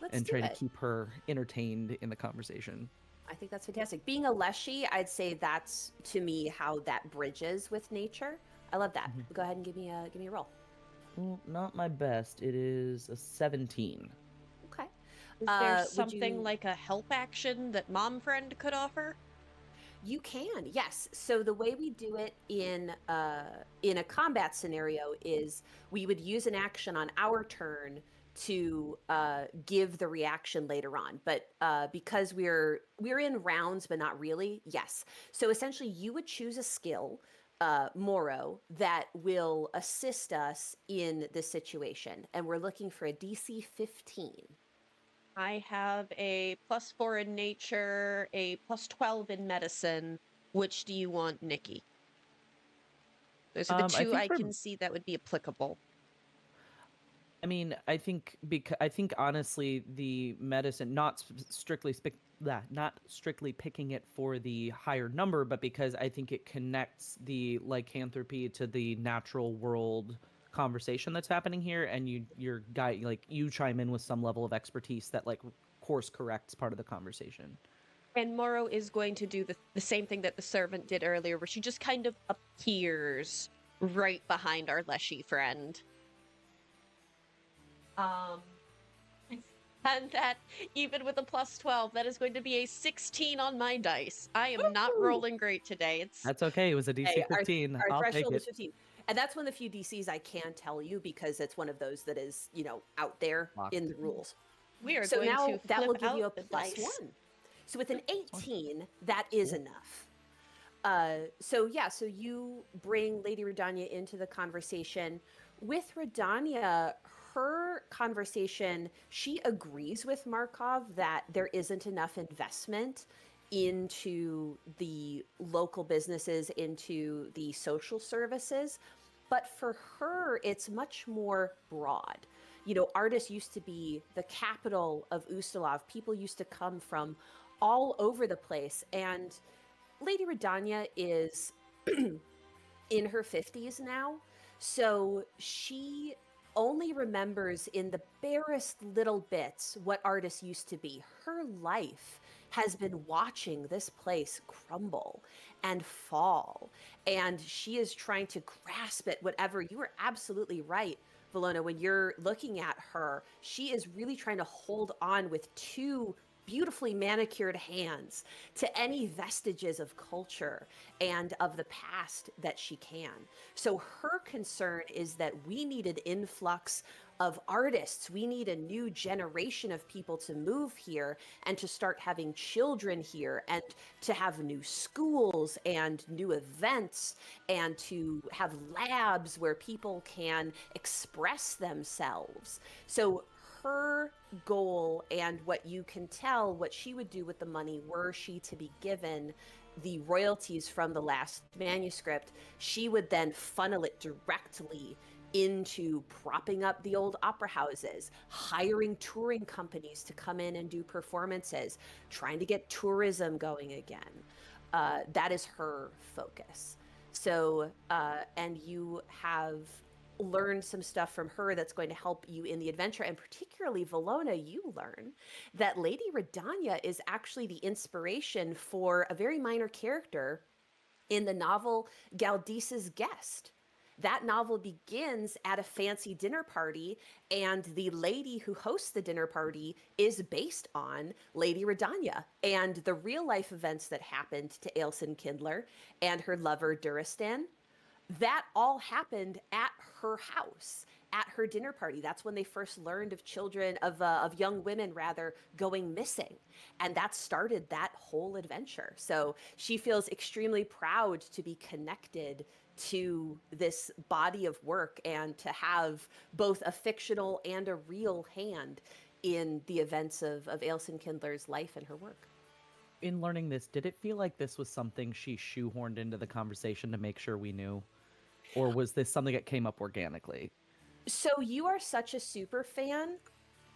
Let's try to keep her entertained in the conversation. I think that's fantastic. Being a Leshy, I'd say that's, to me, how that bridges with nature. I love that. Go ahead and give me a roll. Well, not my best. It is a 17. Okay. Is there would something you- like a help action that Mom Friend could offer? You can, yes. So the way we do it in a combat scenario is we would use an action on our turn to give the reaction later on. But because we're in rounds, but not really, yes. So essentially, you would choose a skill, Moro, that will assist us in this situation, and we're looking for a DC 15. I have a +4 in nature, a +12 in medicine. Which do you want, Nikki? Those are the I two think I for- can see that would be applicable. I mean, I think honestly the medicine, not strictly picking it for the higher number, but because I think it connects the lycanthropy to the natural world conversation that's happening here, and your guy, like, you chime in with some level of expertise that, like, course corrects part of the conversation. And Moro is going to do the same thing that the servant did earlier, where she just kind of appears right behind our Leshy friend. And that, even with a +12, that is going to be a 16 on my dice. I am not rolling great today. That's okay. It was a DC Hey, 15. Our I'll take threshold it. is 15. And that's one of the few DCs I can tell you because it's one of those that is, out there Locked. in the rules. We are So going now to that will flip give you a out the +1. dice. So with an 18, that is enough. So you bring Lady Redania into the conversation. With Redania, her conversation, she agrees with Markov that there isn't enough investment into the local businesses, into the social services. But for her, it's much more broad. Ardis used to be the capital of Ustalav. People used to come from all over the place. And Lady Redania is in her 50s now. So she only remembers in the barest little bits what Ardis used to be. Her life has been watching this place crumble and fall. And she is trying to grasp at whatever. You were absolutely right, Valona, when you're looking at her. She is really trying to hold on with two beautifully manicured hands to any vestiges of culture and of the past that she can. So her concern is that we need an influx of artists. We need a new generation of people to move here and to start having children here and to have new schools and new events and to have labs where people can express themselves. So her goal, and what you can tell what she would do with the money were she to be given the royalties from the last manuscript, she would then funnel it directly into propping up the old opera houses, hiring touring companies to come in and do performances, trying to get tourism going again. That is her focus. So, and you have learn some stuff from her that's going to help you in the adventure. And particularly, Valona, you learn that Lady Redania is actually the inspiration for a very minor character in the novel Galdice's Guest. That novel begins at a fancy dinner party, and the lady who hosts the dinner party is based on Lady Redania and the real life events that happened to Ailson Kindler and her lover Duristan. That all happened at her house, at her dinner party. That's when they first learned of children, of young women rather, going missing. And that started that whole adventure. So she feels extremely proud to be connected to this body of work and to have both a fictional and a real hand in the events of Ailson Kindler's life and her work. In learning this, did it feel like this was something she shoehorned into the conversation to make sure we knew? Or was this something that came up organically? So you are such a super fan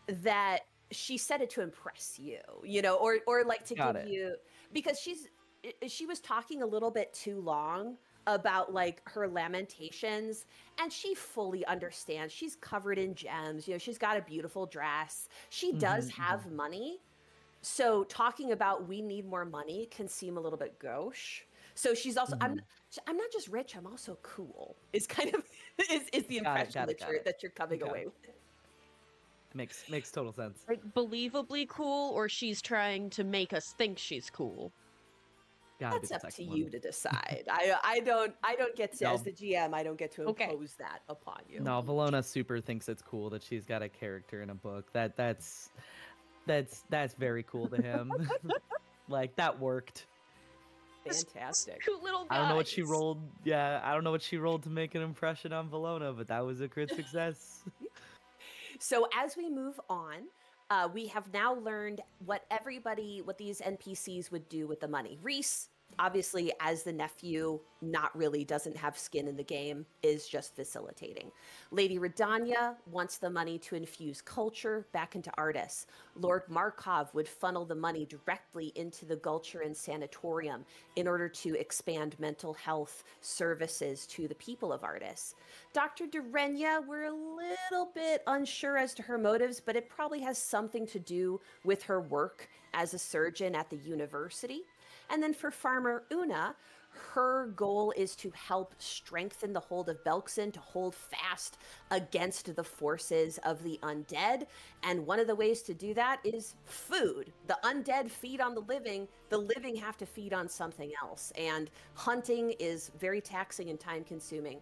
that she said it to impress you, or like to Got give it. you, because she was talking a little bit too long about like her lamentations, and she fully understands. She's covered in gems, she's got a beautiful dress. She does have money. So talking about we need more money can seem a little bit gauche. So she's also I'm not just rich, I'm also cool. Is kind of is the impression that you're coming away with. Makes total sense. Like believably cool, or she's trying to make us think she's cool. That's up to you to decide. I don't get to, as the GM, I don't get to impose that upon you. No, Valona super thinks it's cool that she's got a character in a book. That's very cool to him. Like, that worked. Fantastic. Cute little guys. I don't know what she rolled. Yeah, I don't know what she rolled to make an impression on Valona, but that was a crit success. So as we move on, we have now learned what these NPCs would do with the money. Reese, obviously, as the nephew, not really doesn't have skin in the game, is just facilitating. Lady Redania wants the money to infuse culture back into Ardis. Lord Markov would funnel the money directly into the Gulchurin Sanatorium in order to expand mental health services to the people of Ardis. Dr. Durenya, we're a little bit unsure as to her motives, but it probably has something to do with her work as a surgeon at the university. And then for Farmer Una, her goal is to help strengthen the hold of Belkson, to hold fast against the forces of the undead. And one of the ways to do that is food. The undead feed on the living have to feed on something else. And hunting is very taxing and time consuming.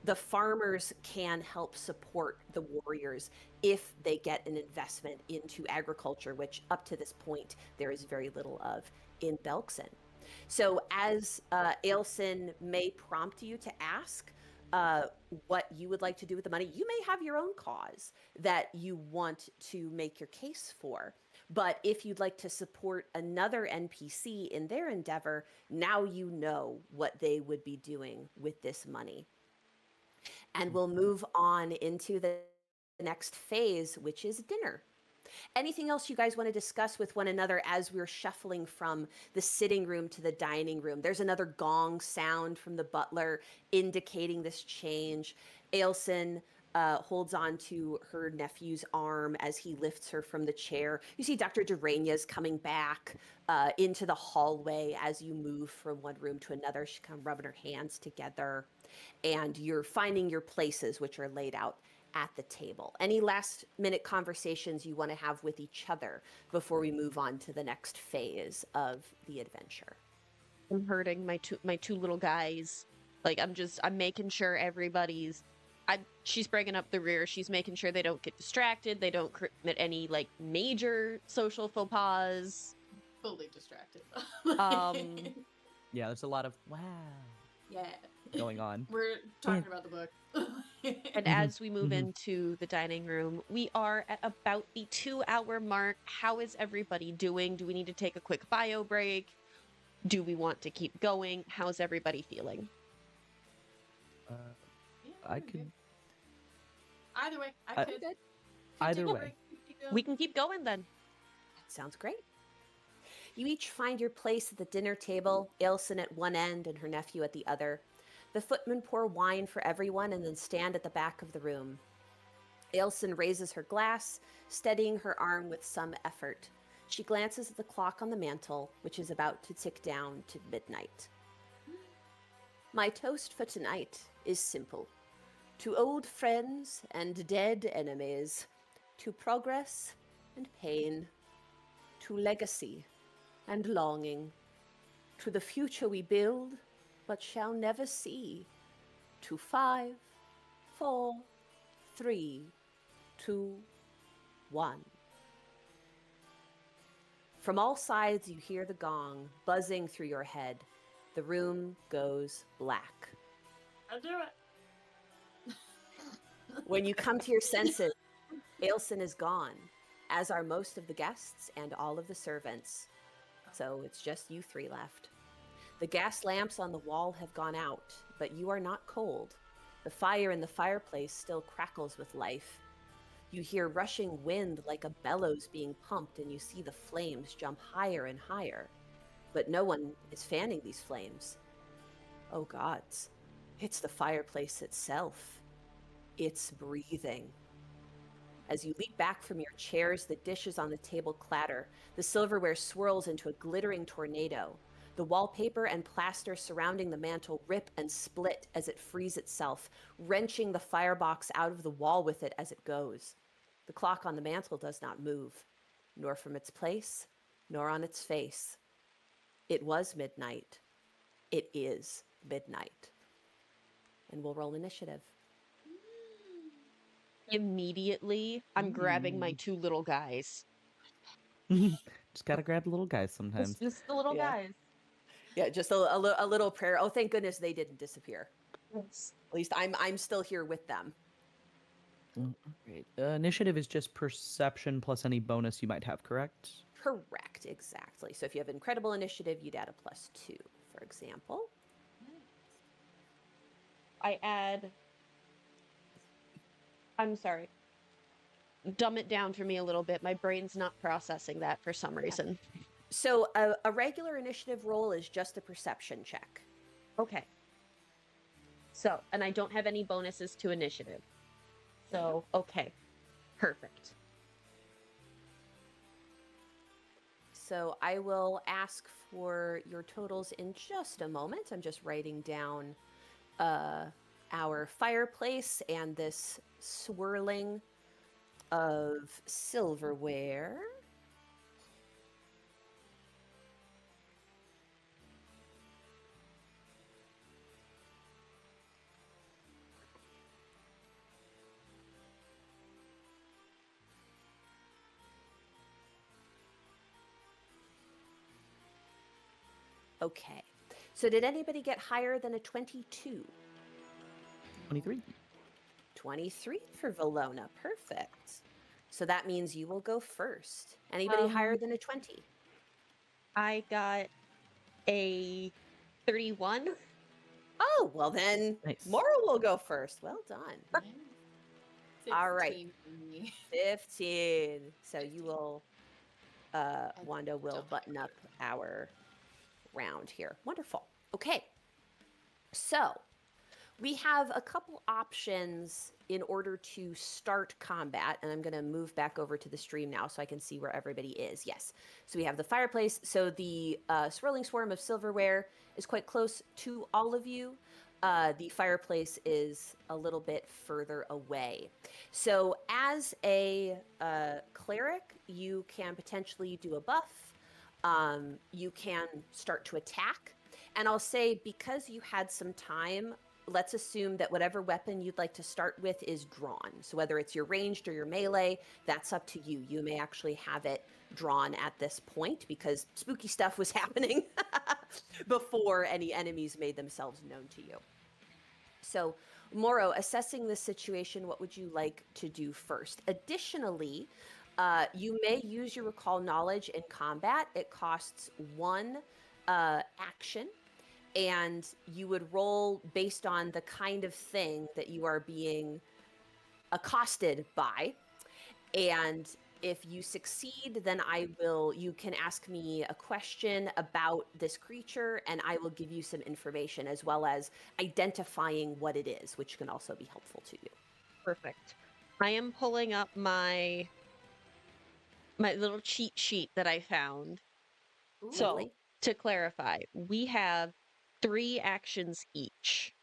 The farmers can help support the warriors if they get an investment into agriculture, which up to this point, there is very little of in Belkson. So as Ailson may prompt you to ask what you would like to do with the money, you may have your own cause that you want to make your case for. But if you'd like to support another NPC in their endeavor, now you know what they would be doing with this money. And we'll move on into the next phase, which is dinner. Anything else you guys want to discuss with one another as we're shuffling from the sitting room to the dining room? There's another gong sound from the butler indicating this change. Ailson holds on to her nephew's arm as he lifts her from the chair. You see Dr. Durania's coming back into the hallway as you move from one room to another. She's kind of rubbing her hands together. And you're finding your places, which are laid out at the table. Any last minute conversations you want to have with each other before we move on to the next phase of the adventure? I'm hurting my two little guys. Like I'm making sure everybody's. She's bringing up the rear. She's making sure they don't get distracted. They don't commit any like major social faux pas. Fully distracted. Yeah, there's a lot of wow Yeah. going on. We're talking about the book. And as we move into the dining room, we are at about the 2-hour mark. How is everybody doing? Do we need to take a quick bio break? Do we want to keep going? How's everybody feeling? Yeah, I we're could. good. Either way, I I- could. Good. Either Take a way. break. We can keep going then. Sounds great. You each find your place at the dinner table, Ailson at one end and her nephew at the other. The footmen pour wine for everyone and then stand at the back of the room. Ailson raises her glass, steadying her arm with some effort. She glances at the clock on the mantel, which is about to tick down to midnight. My toast for tonight is simple. To old friends and dead enemies, to progress and pain, to legacy and longing, to the future we build but shall never see, to 5, 4, 3, 2, 1. From all sides you hear the gong buzzing through your head. The room goes black. I do it. When you come to your senses, Ailson is gone, as are most of the guests and all of the servants. So it's just you three left. The gas lamps on the wall have gone out, but you are not cold. The fire in the fireplace still crackles with life. You hear rushing wind like a bellows being pumped, and you see the flames jump higher and higher. But no one is fanning these flames. Oh gods, it's the fireplace itself. It's breathing. As you leap back from your chairs, the dishes on the table clatter. The silverware swirls into a glittering tornado. The wallpaper and plaster surrounding the mantel rip and split as it frees itself, wrenching the firebox out of the wall with it as it goes. The clock on the mantel does not move, nor from its place, nor on its face. It was midnight. It is midnight. And we'll roll initiative. Immediately, I'm grabbing my two little guys. Just gotta grab the little guys sometimes. Just the little Yeah. guys. Yeah, just a little prayer. Oh, thank goodness they didn't disappear. Yes. At least I'm still here with them. Great. Initiative is just perception plus any bonus you might have, correct? Correct, exactly. So if you have incredible initiative, you'd add a +2, for example. I add. I'm sorry. Dumb it down for me a little bit. My brain's not processing that for some reason. So a regular initiative roll is just a perception check. Okay. So, and I don't have any bonuses to initiative. So, okay. Perfect. So I will ask for your totals in just a moment. I'm just writing down our fireplace and this swirling of silverware. Okay. So did anybody get higher than a 22? 23. 23 for Valona. Perfect. So that means you will go first. Anybody higher than a 20? I got a 31. Oh, well then, Nice. Mora will go first. Well done. Nice. All right. 16 for me. 15. So you will, Wanda will don't button care. up our round here. Wonderful. Okay. So we have a couple options in order to start combat, and I'm going to move back over to the stream now so I can see where everybody is. Yes. So we have the fireplace. So the swirling swarm of silverware is quite close to all of you. The fireplace is a little bit further away. So as a cleric, you can potentially do a buff. You can start to attack. And I'll say, because you had some time, let's assume that whatever weapon you'd like to start with is drawn. So whether it's your ranged or your melee, that's up to you. You may actually have it drawn at this point because spooky stuff was happening before any enemies made themselves known to you. So, Moro, assessing this situation, what would you like to do first? Additionally, you may use your recall knowledge in combat. It costs 1 action, and you would roll based on the kind of thing that you are being accosted by. And if you succeed, then you can ask me a question about this creature, and I will give you some information as well as identifying what it is, which can also be helpful to you. Perfect. I am pulling up my little cheat sheet that I found. So, Lovely. to clarify, we have 3 actions each.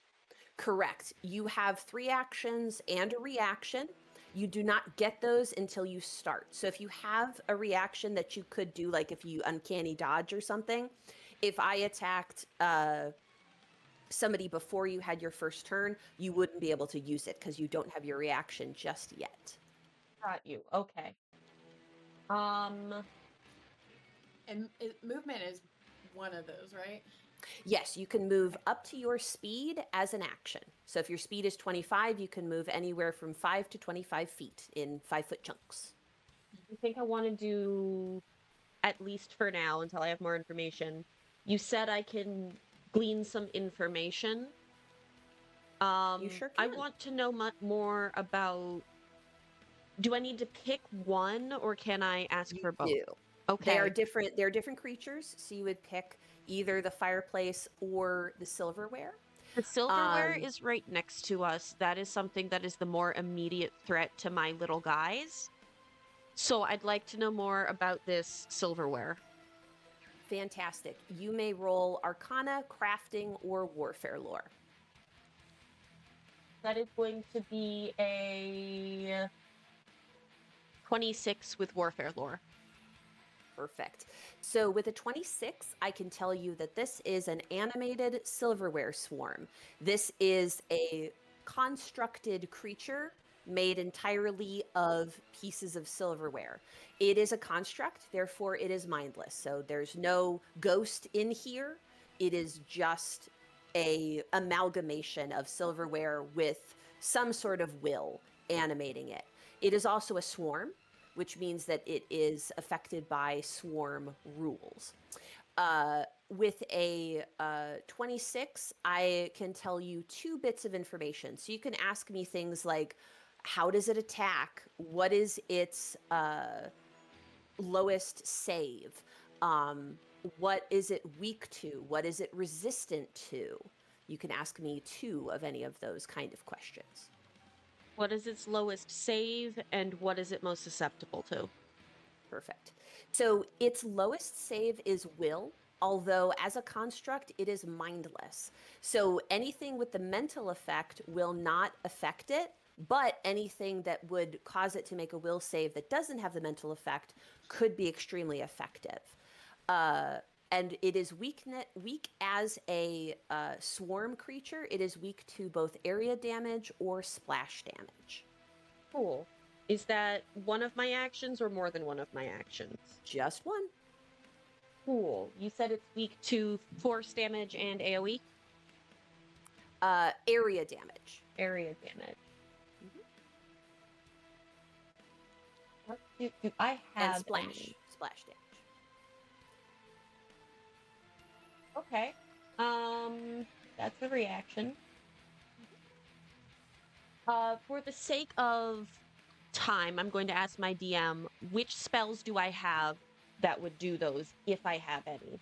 Correct. You have 3 actions and a reaction. You do not get those until you start. So if you have a reaction that you could do, like if you uncanny dodge or something, if I attacked somebody before you had your first turn, you wouldn't be able to use it because you don't have your reaction just yet. Got you. Okay. And movement is one of those, right? Yes, you can move up to your speed as an action. So if your speed is 25, you can move anywhere from 5 to 25 feet in 5-foot chunks. I think I want to do, at least for now, until I have more information. You said I can glean some information. You sure I can. want to know more about. Do I need to pick one, or can I ask You for both? do. Okay. They are different. They're different creatures, so you would pick either the fireplace or the silverware. The silverware is right next to us. That is something that is the more immediate threat to my little guys. So I'd like to know more about this silverware. Fantastic. You may roll Arcana, Crafting, or Warfare lore. That is going to be a 26 with warfare lore. Perfect. So with a 26, I can tell you that this is an animated silverware swarm. This is a constructed creature made entirely of pieces of silverware. It is a construct, therefore it is mindless. So there's no ghost in here. It is just a amalgamation of silverware with some sort of will animating it. It is also a swarm, which means that it is affected by swarm rules. With a 26, I can tell you 2 bits of information. So you can ask me things like, how does it attack? What is its lowest save? What is it weak to? What is it resistant to? You can ask me 2 of any of those kind of questions. What is its lowest save, and what is it most susceptible to? Perfect. So its lowest save is will, although as a construct, it is mindless. So anything with the mental effect will not affect it, but anything that would cause it to make a will save that doesn't have the mental effect could be extremely effective. And it is weak as a swarm creature. It is weak to both area damage or splash damage. Cool. Is that one of my actions or more than one of my actions? Just one. Cool. You said it's weak to force damage and AoE? Area damage. Area damage. What do I have? And splash. any? Splash damage. Okay. That's a reaction. For the sake of time, I'm going to ask my DM, which spells do I have that would do those, if I have any?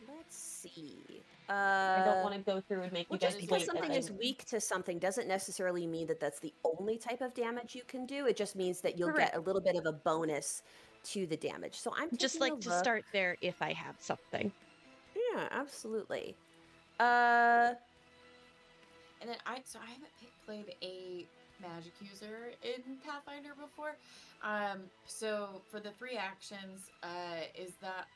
Let's see. I don't want to go through and make Well, you guys just because wait. something is weak to something doesn't necessarily mean that that's the only type of damage you can do. It just means that you'll Correct. get a little bit of a bonus to the damage. So I'm Just taking like a to look. start there if I have something. Yeah, absolutely. And then I haven't played a magic user in Pathfinder before. So for the 3 actions, is that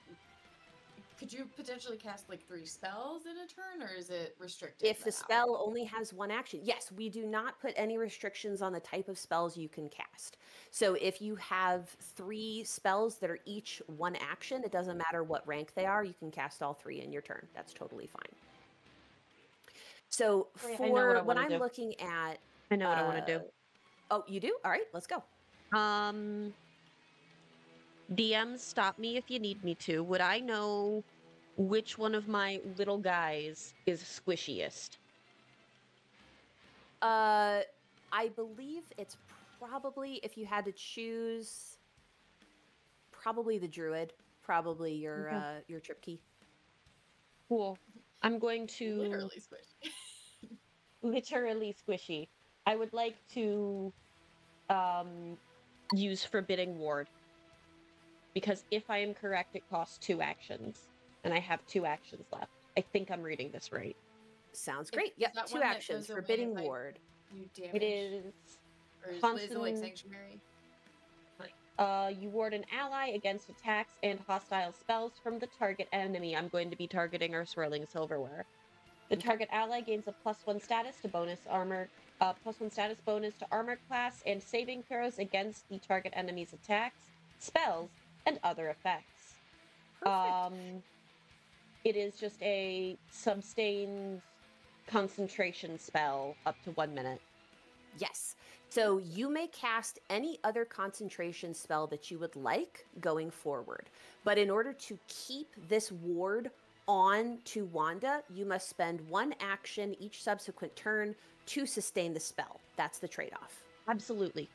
could you potentially cast like 3 spells in a turn, or is it restricted? If the now? spell only has 1 action, yes, we do not put any restrictions on the type of spells you can cast. So if you have 3 spells that are each 1 action, it doesn't matter what rank they are, you can cast all 3 in your turn. That's totally fine. So Oh, yeah, I know what I for what wanna I'm do. looking at, I know what I want to do. oh, you do? All right, let's go. DM, stop me if you need me to. Would I know which one of my little guys is squishiest? I believe it's probably, if you had to choose, probably the druid, probably your trip key. Cool. I'm going to Literally squish. literally squishy. I would like to use Forbidding Ward. Because if I am correct, it costs 2 actions. And I have 2 actions left. I think I'm reading this right. Sounds Is great. Yep, that 2 one that actions. goes away Forbidding if I ward. do damage? It is Or is it like constant- sanctuary? you ward an ally against attacks and hostile spells from the target enemy. I'm going to be targeting our swirling silverware. The target ally gains a +1 status to bonus armor, +1 status bonus to armor class and saving throws against the target enemy's attacks, spells, and other effects. Perfect. It is just a sustained concentration spell up to 1 minute. Yes. So you may cast any other concentration spell that you would like going forward. But in order to keep this ward on to Wanda, you must spend 1 action each subsequent turn to sustain the spell. That's the trade-off. Absolutely.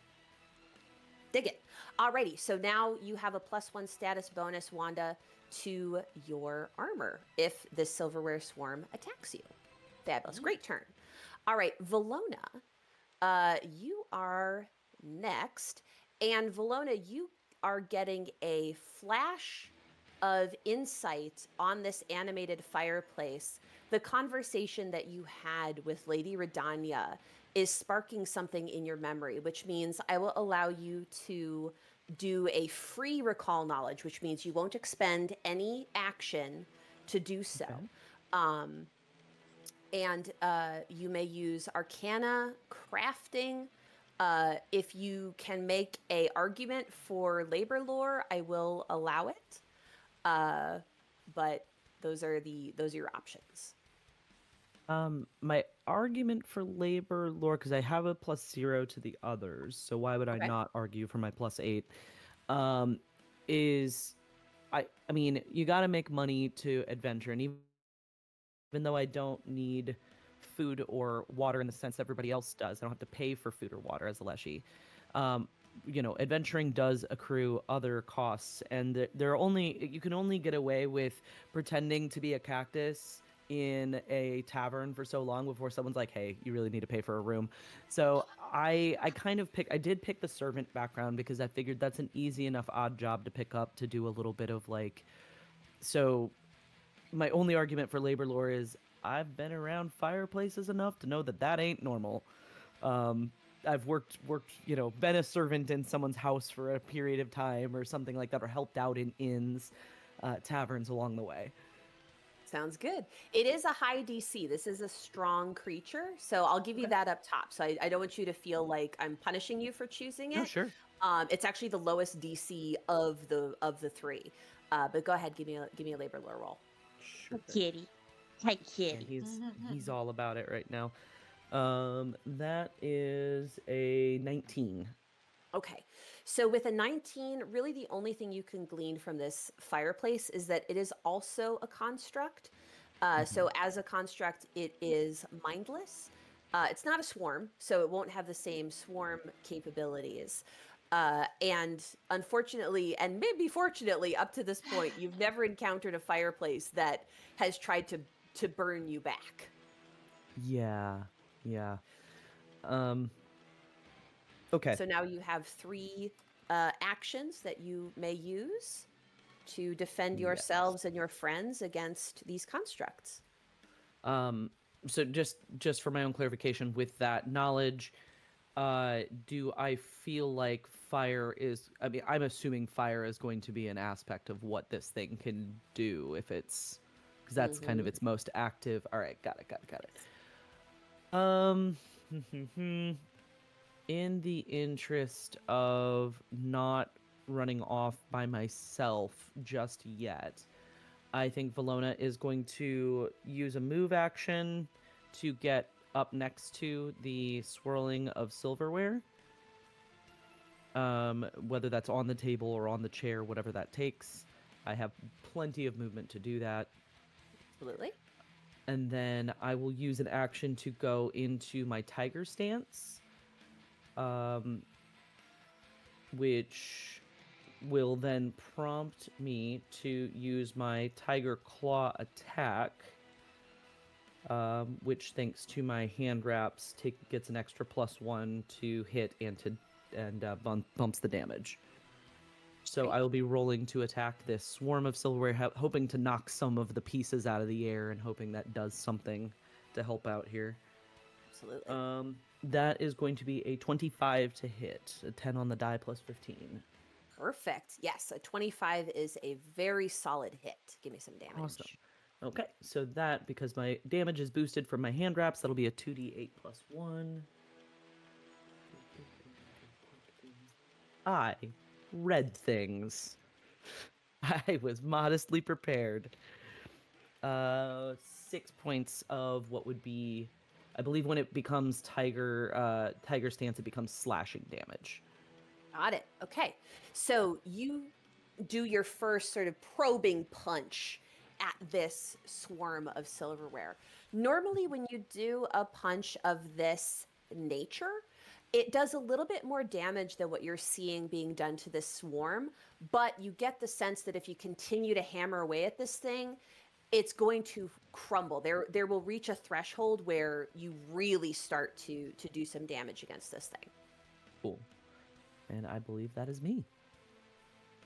Dig it. Alrighty, so now you have a +1 status bonus, Wanda, to your armor if this silverware swarm attacks you. Fabulous. Great turn. All right, Valona, you are next. And Valona, you are getting a flash of insight on this animated fireplace. The conversation that you had with Lady Redania is sparking something in your memory, which means I will allow you to do a free recall knowledge, which means you won't expend any action to do so. And you may use Arcana, Crafting. If you can make a argument for labor lore, I will allow it. But those are your options. My argument for labor lore, because I have a +0 to the others, so why would I Okay. not argue for my +8? Is I mean, you got to make money to adventure, and even though I don't need food or water in the sense everybody else does, I don't have to pay for food or water as a Leshy. Adventuring does accrue other costs, and you can only get away with pretending to be a cactus in a tavern for so long before someone's like, hey, you really need to pay for a room. So I did pick the servant background because I figured that's an easy enough odd job to pick up to do a little bit of so my only argument for labor lore is I've been around fireplaces enough to know that ain't normal. I've worked, been a servant in someone's house for a period of time or something like that, or helped out in inns, taverns along the way. Sounds good. It is a high DC. This is a strong creature, so I'll give you that up top. So I don't want you to feel like I'm punishing you for choosing it. Oh, sure. It's actually the lowest DC of the 3. But go ahead, give me a labor lore roll. Sure. Kitty. Hi, Yeah, kitty. he's all about it right now. That is a 19. Okay. So with a 19, really the only thing you can glean from this fireplace is that it is also a construct. So as a construct, it is mindless. It's not a swarm, so it won't have the same swarm capabilities. And unfortunately, and maybe fortunately, up to this point, you've never encountered a fireplace that has tried to burn you back. Yeah. Yeah. Okay. So now you have 3 actions that you may use to defend Yes. yourselves and your friends against these constructs. So just for my own clarification, with that knowledge, do I feel like fire is? I mean, I'm assuming fire is going to be an aspect of what this thing can do if it's, because that's kind of its most active. All right, got it. In the interest of not running off by myself just yet, I think Valona is going to use a move action to get up next to the swirling of silverware. Whether that's on the table or on the chair, whatever that takes. I have plenty of movement to do that. Absolutely. And then I will use an action to go into my tiger stance, which will then prompt me to use my tiger claw attack, which thanks to my hand wraps gets an extra +1 to hit and bumps the damage. So Great. I will be rolling to attack this swarm of silverware, hoping to knock some of the pieces out of the air and hoping that does something to help out here. Absolutely. That is going to be a 25 to hit, a 10 on the die plus 15. Perfect. Yes, a 25 is a very solid hit. Give me some damage. Awesome. Okay, so that, because my damage is boosted from my hand wraps, that'll be a 2d8 plus 1. I read things. I was modestly prepared. 6 points of what would be, I believe when it becomes tiger stance, it becomes slashing damage. Got it. Okay. So you do your first sort of probing punch at this swarm of silverware. Normally, when you do a punch of this nature, it does a little bit more damage than what you're seeing being done to this swarm, but you get the sense that if you continue to hammer away at this thing, it's going to crumble. There will reach a threshold where you really start to do some damage against this thing. Cool. And I believe that is me.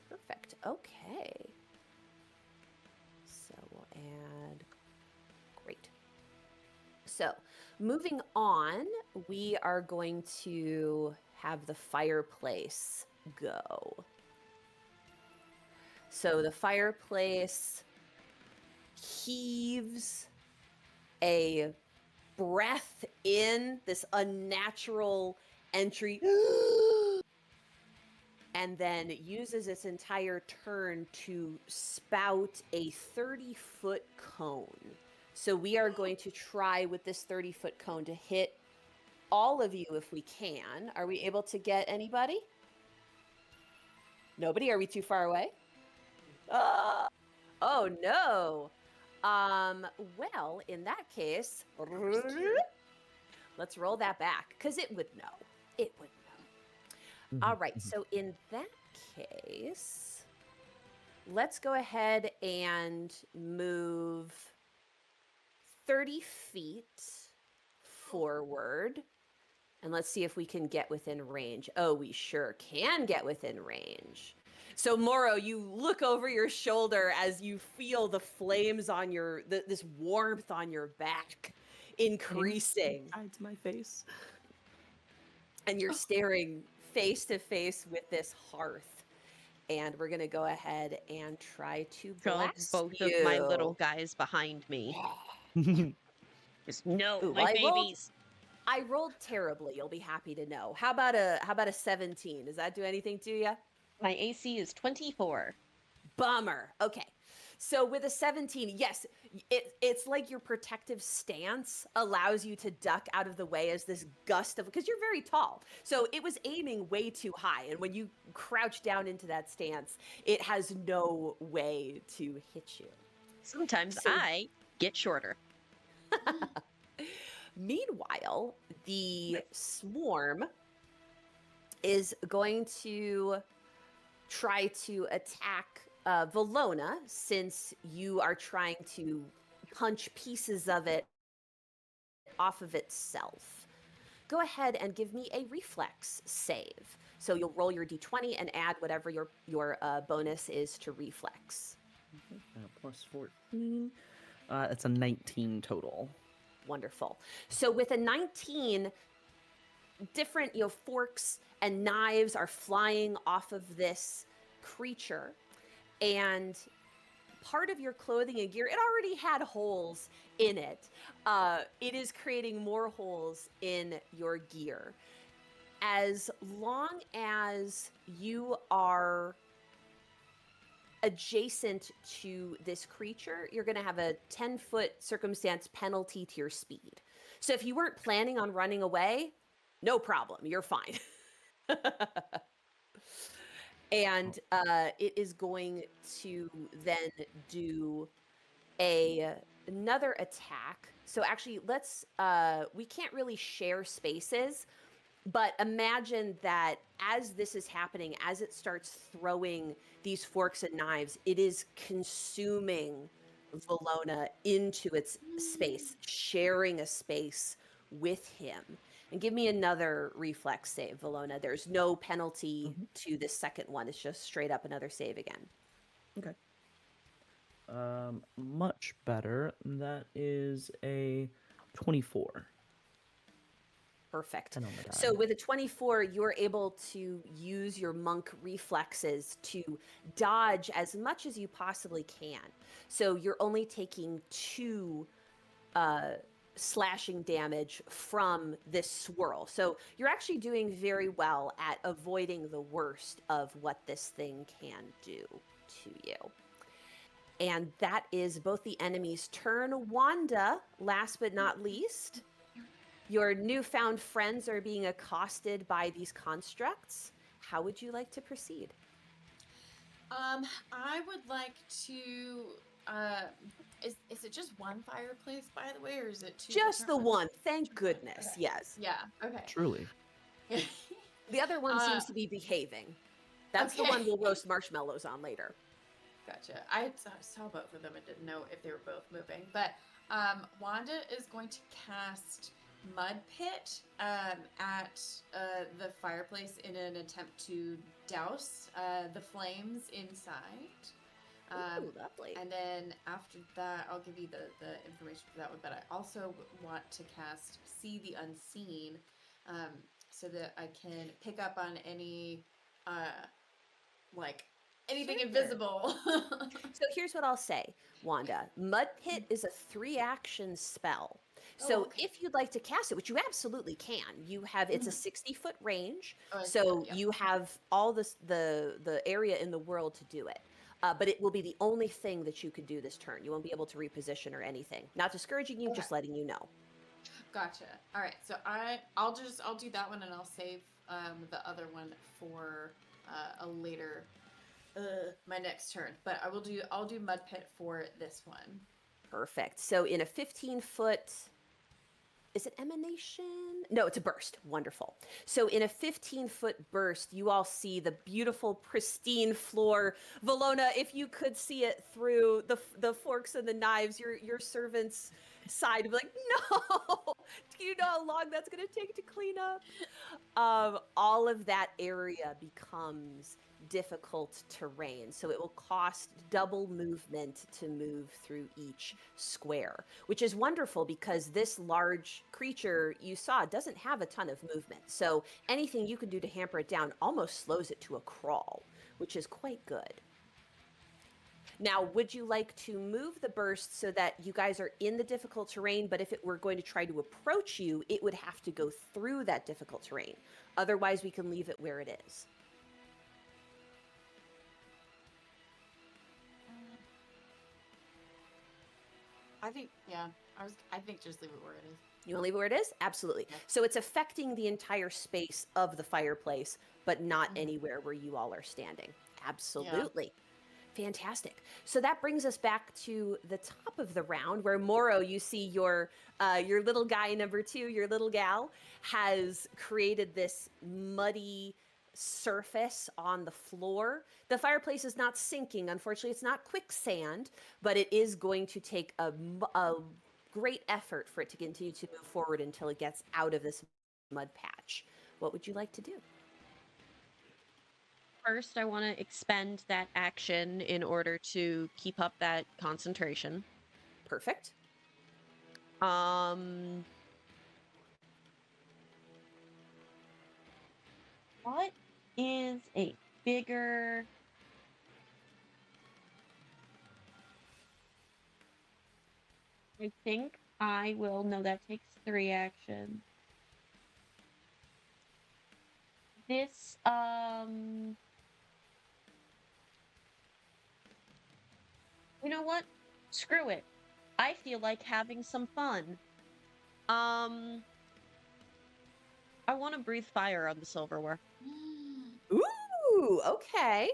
Perfect. Okay. So we'll add. Great. So moving on, we are going to have the fireplace go. So the fireplace heaves a breath in, this unnatural entry, and then uses its entire turn to spout a 30-foot cone. So we are going to try with this 30-foot cone to hit all of you if we can. Are we able to get anybody? Nobody? Are we too far away? Oh no. Well, in that case, let's roll that back because it would know. It would know. All right. So in that case, let's go ahead and move 30 feet forward. And let's see if we can get within range. Oh, we sure can get within range. So Moro, you look over your shoulder as you feel the flames on your, this warmth on your back increasing. Tied to my face. And you're staring face to face with this hearth. And we're going to go ahead and try to blast both you. of my little guys behind me. Just no, Ooh, my babies. I rolled terribly. You'll be happy to know. How about a 17? Does that do anything to you? My AC is 24. Bummer. Okay. So with a 17, yes, it's like your protective stance allows you to duck out of the way as this gust of, because you're very tall. So it was aiming way too high. And when you crouch down into that stance, it has no way to hit you. Sometimes So- I get shorter. Meanwhile, the swarm is going to try to attack Valona, since you are trying to punch pieces of it off of itself. Go ahead and give me a reflex save. So you'll roll your d20 and add whatever your bonus is to reflex. Plus 14. That's a 19 total. Wonderful. So with a 19, different forks and knives are flying off of this creature, and part of your clothing and gear, it already had holes in it. It is creating more holes in your gear. As long as you are adjacent to this creature, you're going to have a 10-foot circumstance penalty to your speed. So if you weren't planning on running away, no problem, you're fine. And it is going to then do another attack. So actually, we can't really share spaces, but imagine that as this is happening, as it starts throwing these forks and knives, it is consuming Valona into its space, sharing a space with him. And give me another reflex save, Valona. There's no penalty to this second one. It's just straight up another save again. Okay. Much better. That is a 24. Perfect. And on the die. So with a 24, you're able to use your monk reflexes to dodge as much as you possibly can. So you're only taking 2 slashing damage from this swirl. So you're actually doing very well at avoiding the worst of what this thing can do to you. And that is both the enemy's turn. Wanda, last but not least, your newfound friends are being accosted by these constructs. How would you like to proceed? I would like to. Is it just one fireplace, by the way, or is it 2? Just the different one. ones? Thank goodness. Okay. Yes. Yeah. Okay. Truly. The other one seems to be behaving. That's the okay. one we'll roast marshmallows on later. Gotcha. I saw both of them and didn't know if they were both moving. But Wanda is going to cast Mud Pit at the fireplace in an attempt to douse the flames inside. Ooh, lovely. And then after that, I'll give you the information for that one. But I also want to cast See the Unseen, so that I can pick up on any, anything Sure. invisible. So here's what I'll say, Wanda. Mud Pit is a 3-action spell. So okay. if you'd like to cast it, which you absolutely can, it's a 60-foot range. Oh, I see So that, yeah. you have all the area in the world to do it. But it will be the only thing that you could do this turn. You won't be able to reposition or anything. Not discouraging you, Okay. just letting you know. Gotcha. All right. So I'll do that one, and I'll save the other one for a later my next turn. But I'll do Mud Pit for this one. Perfect. So in a 15-foot, is it emanation? No, it's a burst. Wonderful. So in a 15-foot burst, you all see the beautiful, pristine floor. Valona, if you could see it through the forks and the knives, your servants' side would be like, no! Do you know how long that's going to take to clean up? All of that area becomes difficult terrain, so it will cost double movement to move through each square, which is wonderful because this large creature you saw doesn't have a ton of movement. So anything you can do to hamper it down almost slows it to a crawl, which is quite good. Now, would you like to move the burst so that you guys are in the difficult terrain, but if it were going to try to approach you, it would have to go through that difficult terrain? Otherwise, we can leave it where it is. I think, yeah. I think just leave it where it is. You want to leave it where it is? Absolutely. Yeah. So it's affecting the entire space of the fireplace, but not anywhere where you all are standing. Absolutely. Fantastic. So that brings us back to the top of the round, where Moro, you see your little guy number 2, your little gal, has created this muddy surface on the floor. The fireplace is not sinking. Unfortunately, it's not quicksand, but it is going to take a great effort for it to continue to move forward until it gets out of this mud patch. What would you like to do? First, I want to expend that action in order to keep up that concentration. Perfect. What is a bigger... I think I will... No, that takes 3 actions. This, you know what? Screw it. I feel like having some fun. I want to breathe fire on the silverware. Ooh, okay.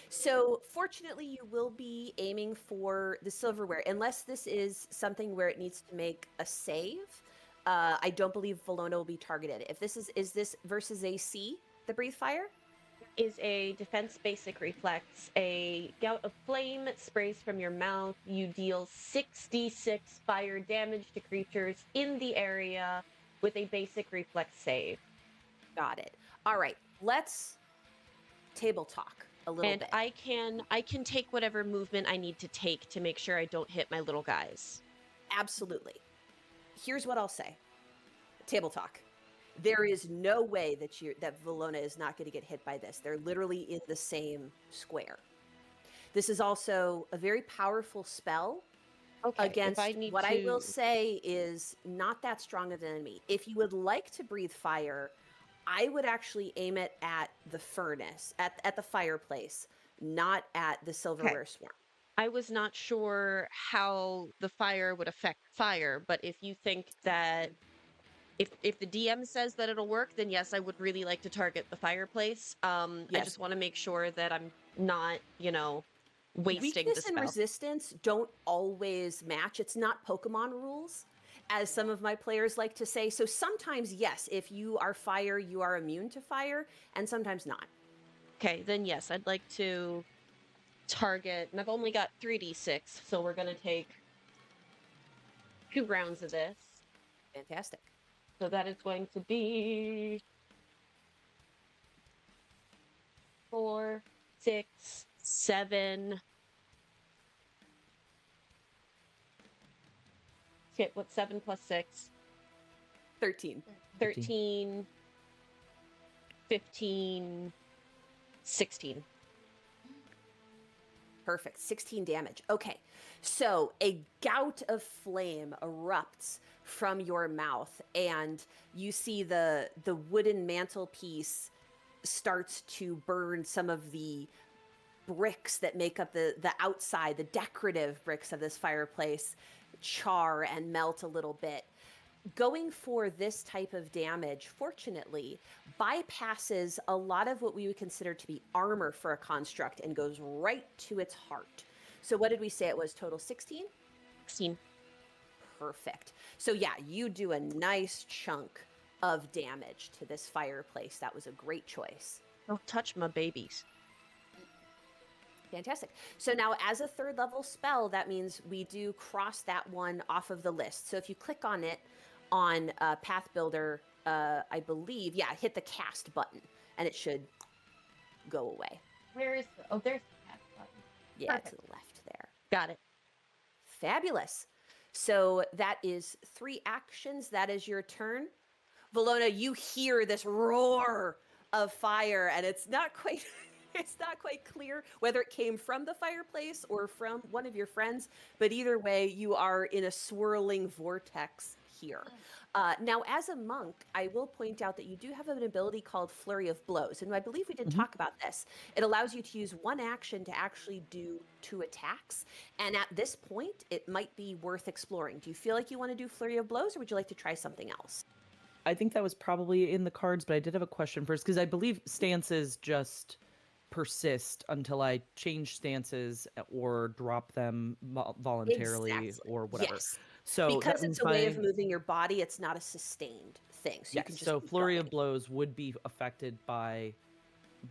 So fortunately, you will be aiming for the silverware, unless this is something where it needs to make a save. I don't believe Valona will be targeted. If this is this versus AC, the breathe fire? Is a defense basic reflex. A gout of flame sprays from your mouth. You deal 6d6 fire damage to creatures in the area with a basic reflex save. Got it. All right, let's table talk a little And bit. I can take whatever movement I need to take to make sure I don't hit my little guys. Absolutely. Here's what I'll say. Table talk. There is no way that Valona is not going to get hit by this. They're literally in the same square. This is also a very powerful spell against what I will say is not that strong of an enemy. If you would like to breathe fire, I would actually aim it at the furnace, at the fireplace, not at the silverware swarm. I was not sure how the fire would affect fire, but if you think that if the DM says that it'll work, then yes, I would really like to target the fireplace. I just want to make sure that I'm not, wasting Weakness the spell. and resistance don't always match. It's not Pokemon rules, as some of my players like to say. So sometimes, yes, if you are fire, you are immune to fire, and sometimes not. Okay, then yes, I'd like to target, and I've only got 3d6, so we're going to take 2 rounds of this. Fantastic. So that is going to be 4, 6, 7. Okay, what's 7 plus 6? 13. 13, 15, 16. Perfect. 16 damage. Okay. So a gout of flame erupts from your mouth, and you see the wooden mantelpiece starts to burn. Some of the bricks that make up the outside, the decorative bricks of this fireplace, char and melt a little bit. Going for this type of damage, fortunately, bypasses a lot of what we would consider to be armor for a construct and goes right to its heart. So what did we say it was? Total 16? 16. Perfect. So yeah, you do a nice chunk of damage to this fireplace. That was a great choice. Don't touch my babies. Fantastic. So now as a 3rd level spell, that means we do cross that one off of the list. So if you click on it on Path Builder, I believe, hit the cast button and it should go away. Where is there's the cast button. Yeah, Perfect. to the left there. Got it. Fabulous. So that is 3 actions. That is your turn. Valona, you hear this roar of fire, and it's not quite clear whether it came from the fireplace or from one of your friends, but either way, you are in a swirling vortex here. Now, as a monk, I will point out that you do have an ability called Flurry of Blows, and I believe we did talk about this. It allows you to use 1 action to actually do 2 attacks, and at this point, it might be worth exploring. Do you feel like you want to do Flurry of Blows, or would you like to try something else? I think that was probably in the cards, but I did have a question first, because I believe stance is just persist until I change stances or drop them voluntarily Exactly. or whatever. Yes. So Because that it's means a way of my moving your body, it's not a sustained thing. So you can yes. just So keep flurry going. of blows would be affected by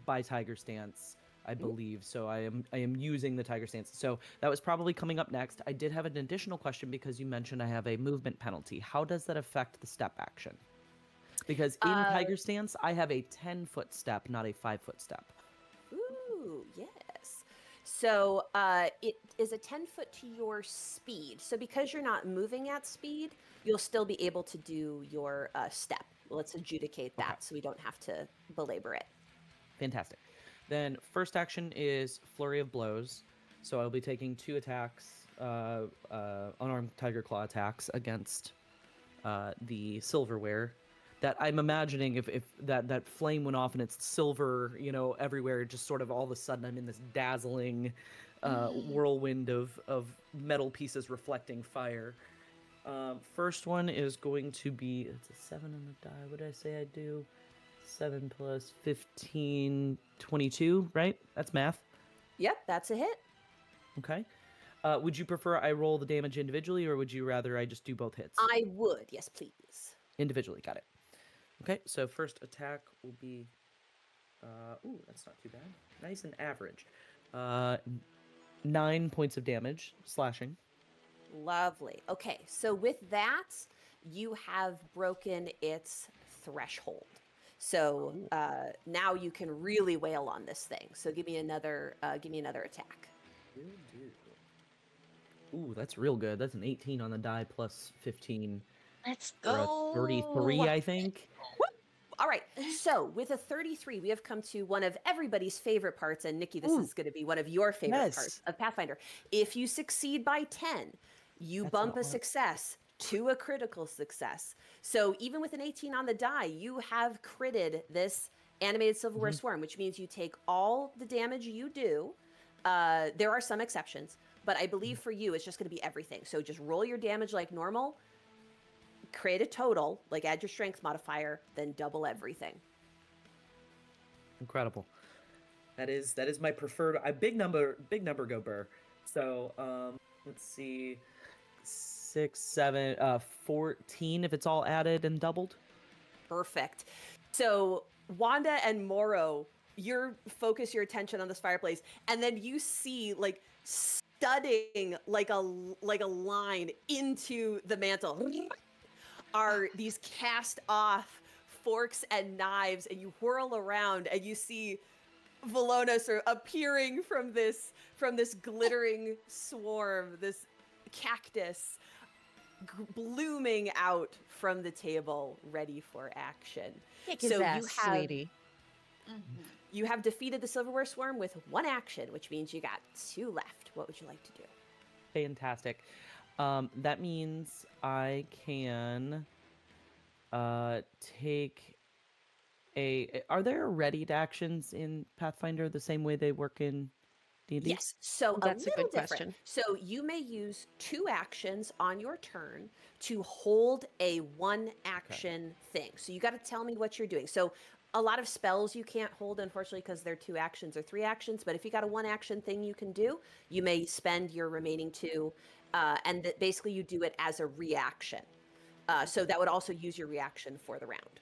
Tiger Stance, I Mhm. believe. So I am using the Tiger Stance. So that was probably coming up next. I did have an additional question because you mentioned I have a movement penalty. How does that affect the step action? Because in Uh, Tiger Stance, I have a 10-foot step, not a 5-foot step. Ooh, yes. So it is a 10 foot to your speed. So because you're not moving at speed, you'll still be able to do your step. Let's adjudicate Okay. that so we don't have to belabor it. Fantastic. Then first action is Flurry of Blows. So I'll be taking 2 attacks, unarmed Tiger Claw attacks against the silverware. That I'm imagining if that flame went off and it's silver, everywhere, just sort of all of a sudden I'm in this dazzling whirlwind of metal pieces reflecting fire. First one is going to be, it's a 7 on the die. What did I say I do? 7 plus 15, 22, right? That's math. Yep, that's a hit. Okay. Would you prefer I roll the damage individually, or would you rather I just do both hits? I would, yes, please. Individually, got it. Okay, so first attack will be, ooh, that's not too bad. Nice and average. 9 points of damage, slashing. Lovely. Okay, so with that, you have broken its threshold. So now you can really wail on this thing. So give me another attack. Will do. Ooh, that's real good. That's an 18 on the die plus 15 Let's for a go. 33, I think. All right. So with a 33, we have come to one of everybody's favorite parts. And Nikki, this Ooh. is going to be one of your favorite Yes. parts of Pathfinder. If you succeed by 10, you That's bump not a what- success to a critical success. So even with an 18 on the die, you have critted this animated silverware swarm, which means you take all the damage you do. There are some exceptions, but I believe for you, it's just going to be everything. So just roll your damage like normal, create a total, like add your strength modifier, then double everything. Incredible. That is my preferred. Big number go burr. So let's see, 6, 7, 14 if it's all added and doubled. Perfect. So Wanda and Moro, you focus your attention on this fireplace, and then you see like studding like a line into the mantle are these cast off forks and knives, and you whirl around and you see Valona sort of appearing from this glittering swarm, this cactus blooming out from the table, ready for action. Kick his So ass, sweetie. you have defeated the silverware swarm with 1 action, which means you got 2 left. What would you like to do? Fantastic. That means I can take Are there readied actions in Pathfinder the same way they work in D&D? Yes. So That's a little good different. question. So you may use 2 actions on your turn to hold a 1 action thing. So you got to tell me what you're doing. So a lot of spells you can't hold, unfortunately, because they're 2 actions or 3 actions. But if you got a 1 action thing you can do, you may spend your remaining 2, and basically you do it as a reaction. So that would also use your reaction for the round.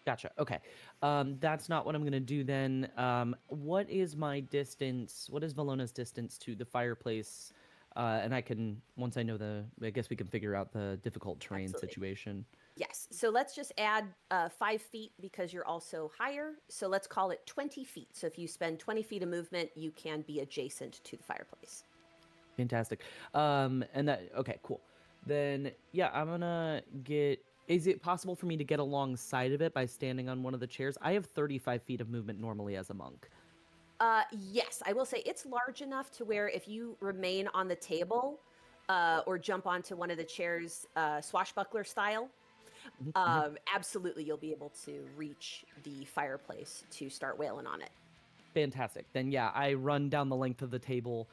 Gotcha. Okay. That's not what I'm going to do then. What is my distance? What is Valona's distance to the fireplace? And I can, once I know I guess we can figure out the difficult terrain Absolutely. situation. Yes. So let's just add 5 feet because you're also higher. So let's call it 20 feet. So if you spend 20 feet of movement, you can be adjacent to the fireplace. Fantastic. Okay, cool. Then, yeah, I'm going to is it possible for me to get alongside of it by standing on one of the chairs? I have 35 feet of movement normally as a monk. Yes, I will say it's large enough to where if you remain on the table or jump onto one of the chairs, swashbuckler style, absolutely you'll be able to reach the fireplace to start wailing on it. Fantastic. Then, yeah, I run down the length of the table.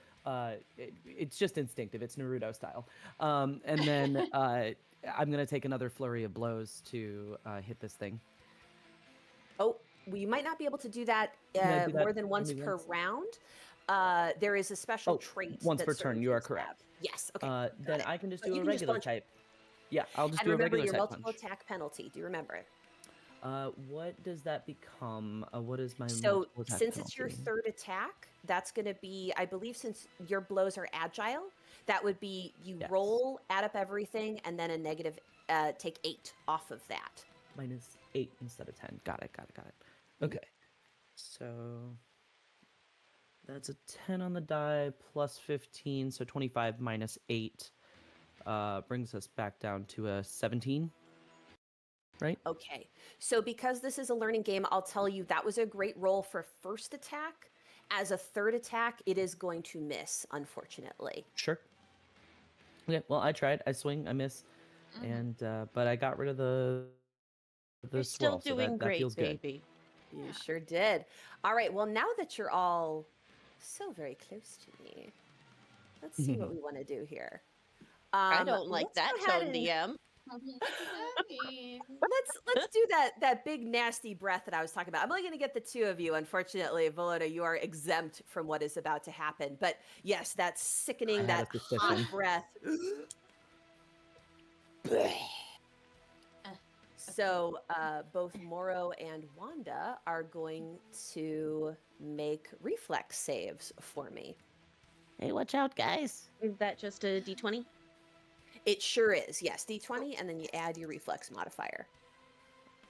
It's just instinctive. It's Naruto style. And then I'm going to take another flurry of blows to hit this thing. Oh, we might not be able to do that Can I do more that than once only per once? round. There is a special Oh, trait once that per turn. certain You are things correct. have. Yes. Okay. Then Got it. I can just But do you a can just regular punch. type. Yeah, I'll just And do a remember regular your type multiple punch. attack penalty. Do you remember? What does that become? What is my So multiple attack since it's your penalty? third attack, that's going to be, I believe, since your blows are agile, that would be you Yes. roll, add up everything, and then a negative, take 8 off of that. -8 instead of 10. Got it. Okay. So that's a 10 on the die plus 15, so 25 minus 8 brings us back down to a 17. Right? Okay. So because this is a learning game, I'll tell you that was a great roll for first attack. As a third attack, it is going to miss, unfortunately. Sure. Okay, well, I tried. I swing, I miss, and but I got rid of the You're still swirl, so doing that great, feels good. baby. You sure did. All right. Well, now that you're all so very close to me, let's see what we want to do here. I don't like Let's that go ahead tone, and DM. What does that mean? let's do that big nasty breath that I was talking about. I'm only going to get the two of you. Unfortunately, Volota, you are exempt from what is about to happen. But yes, that sickening, I had that a suspicion. hot breath. So both Moro and Wanda are going to make reflex saves for me. Hey, watch out, guys. Is that just a d20? It sure is. Yes, D20, and then you add your reflex modifier.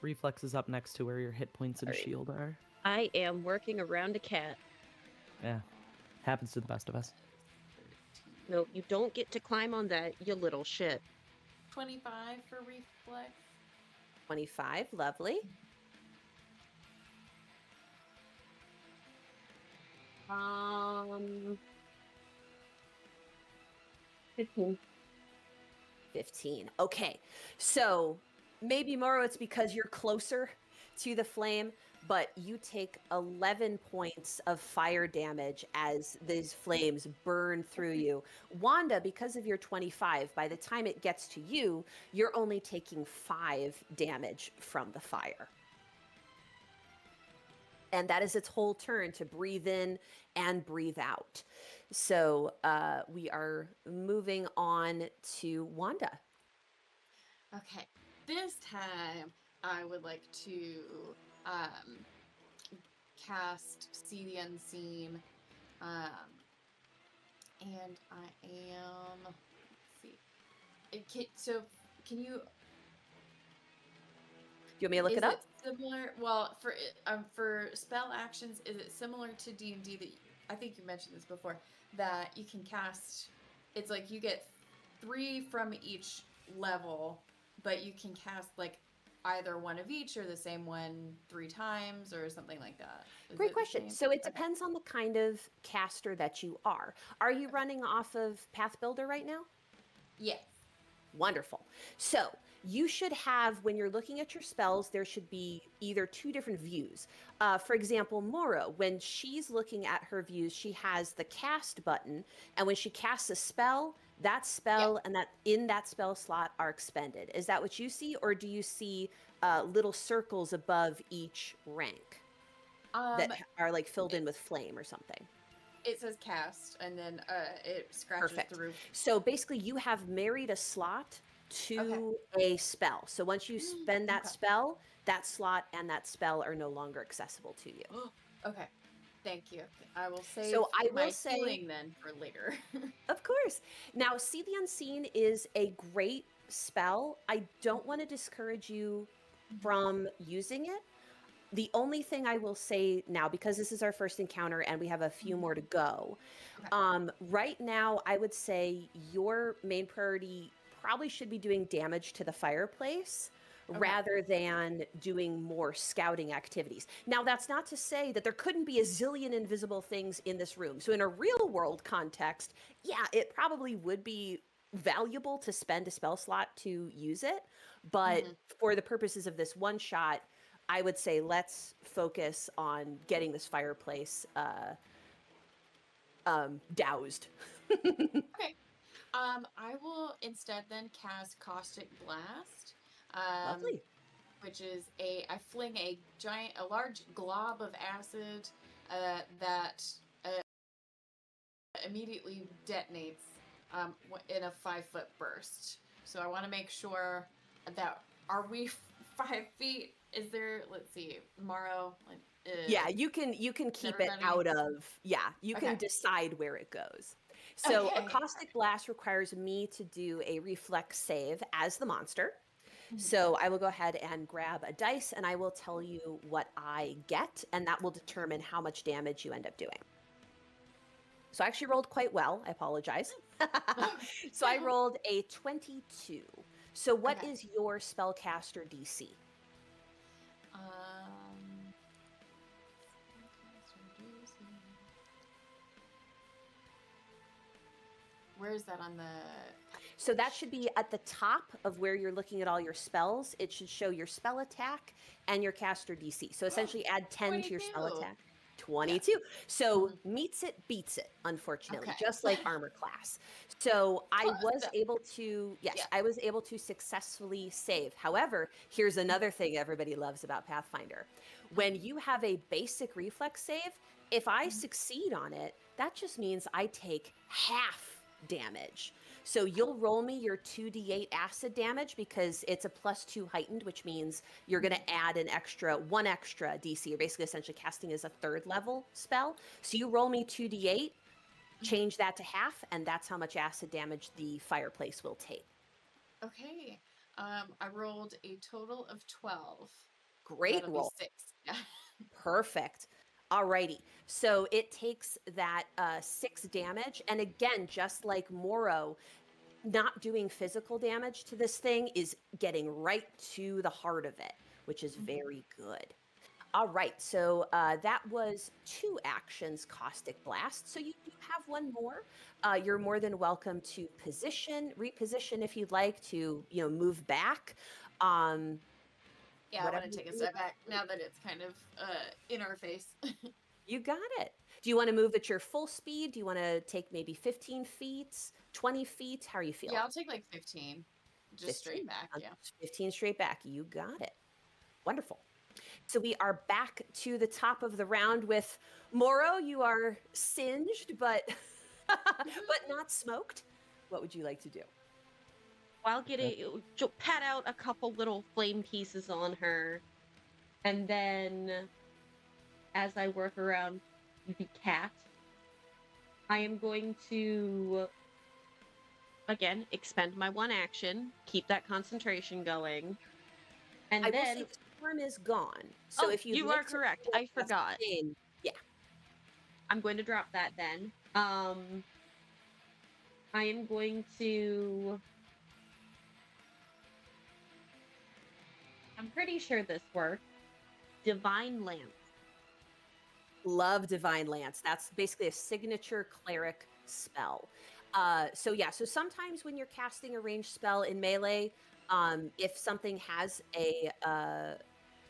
Reflex is up next to where your hit points and Sorry. shield are. I am working around a cat. Yeah, happens to the best of us. No, you don't get to climb on that, you little shit. 25 for reflex. 25, lovely. Um, 15. 15. Okay. So maybe Moro, it's because you're closer to the flame, but you take 11 points of fire damage as these flames burn through you. Wanda, because of your 25, by the time it gets to you, you're only taking 5 damage from the fire. And that is its whole turn to breathe in and breathe out. So we are moving on to Wanda. Okay. This time I would like to cast See the Unseen. And I am, let's see. Can you, Do you want me to look is it up? similar? Well, for spell actions, is it similar to D&D that I think you mentioned this before, that you can cast? It's like you get 3 from each level, but you can cast like either one of each or the same one 3 times or something like that. Is Great it the question. same? So it Okay. depends on the kind of caster that you are. Are you running off of Path Builder right now? Yes. Wonderful. So you should have, when you're looking at your spells, there should be either 2 different views. For example, Mora, when she's looking at her views, she has the cast button, and when she casts a spell, that spell and that in that spell slot are expended. Is that what you see, or do you see little circles above each rank that are like filled in with flame or something? It says cast, and then it scratches Perfect. through. So basically, you have married a slot to a spell. So once you spend that spell, that slot and that spell are no longer accessible to you. Okay. Thank you. I will save So I my will say, healing then for later. of course. Now, See the Unseen is a great spell. I don't want to discourage you from using it. The only thing I will say now, because this is our first encounter and we have a few more to go, right now I would say your main priority probably should be doing damage to the fireplace rather than doing more scouting activities. Now, that's not to say that there couldn't be a zillion invisible things in this room. So in a real world context, yeah, it probably would be valuable to spend a spell slot to use it. But for the purposes of this one shot, I would say let's focus on getting this fireplace doused. Okay. I will instead then cast Caustic Blast. Lovely. which is I fling a large glob of acid that immediately detonates in a 5-foot burst. So I want to make sure that are we 5 feet? Is there? Let's see, Morrow. Yeah, you can keep it everybody- out of. Yeah, you can Okay. decide where it goes. So a Okay. caustic blast requires me to do a reflex save as the monster. So I will go ahead and grab a dice and I will tell you what I get, and that will determine how much damage you end up doing. So I actually rolled quite well. I apologize. So I rolled a 22. So what Okay. is your spellcaster DC? Where is that on the? So that should be at the top of where you're looking at all your spells. It should show your spell attack and your caster DC. So essentially add 10 to your spell 22. attack. 22. So meets it, beats it, unfortunately, Okay. just like armor class. So I was So- able to, yes, Yeah. I was able to successfully save. However, here's another thing everybody loves about Pathfinder. When you have a basic reflex save, if I succeed on it, that just means I take half damage. So you'll roll me your 2d8 acid damage because it's a +2 heightened, which means you're going to add one extra DC. You're basically essentially casting as a 3rd level spell. So you roll me 2d8, change that to half, and that's how much acid damage the fireplace will take. Okay. I rolled a total of 12. Great That'll be roll. 6. Yeah. Perfect. Alrighty. So it takes that 6 damage. And again, just like Morrow, not doing physical damage to this thing is getting right to the heart of it, which is very good. All right. So that was 2 actions, Caustic Blast. So you do have one more. You're more than welcome to reposition if you'd like to, move back. Yeah, I Whatever want to take a you step back now that it's kind of in our face. You got it. Do you want to move at your full speed? Do you want to take maybe 15 feet, 20 feet? How are you feeling? Yeah, I'll take like 15. Just straight 15? back, yeah. 15 straight back. You got it. Wonderful. So we are back to the top of the round with Morrow. You are singed, but but not smoked. What would you like to do? While getting pat out a couple little flame pieces on her, and then as I work around the cat, I am going to again expend my one action, keep that concentration going, and I will then say the storm is gone. So if you are correct. I forgot. Yeah. I'm going to drop that then. I am going to. I'm pretty sure this works. Divine Lance. Love Divine Lance. That's basically a signature cleric spell. So sometimes when you're casting a ranged spell in melee, if something has a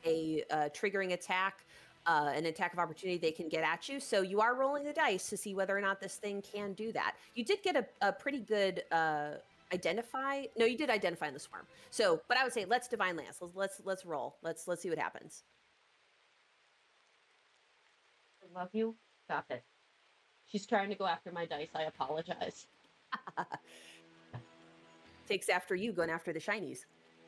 triggering attack, an attack of opportunity, they can get at you. So you are rolling the dice to see whether or not this thing can do that. You did get a pretty good identify. No, you did identify in the swarm. So, but I would say let's Divine Lance. Let's roll. Let's see what happens. I love you. Stop it. She's trying to go after my dice. I apologize. Takes after you, going after the shinies.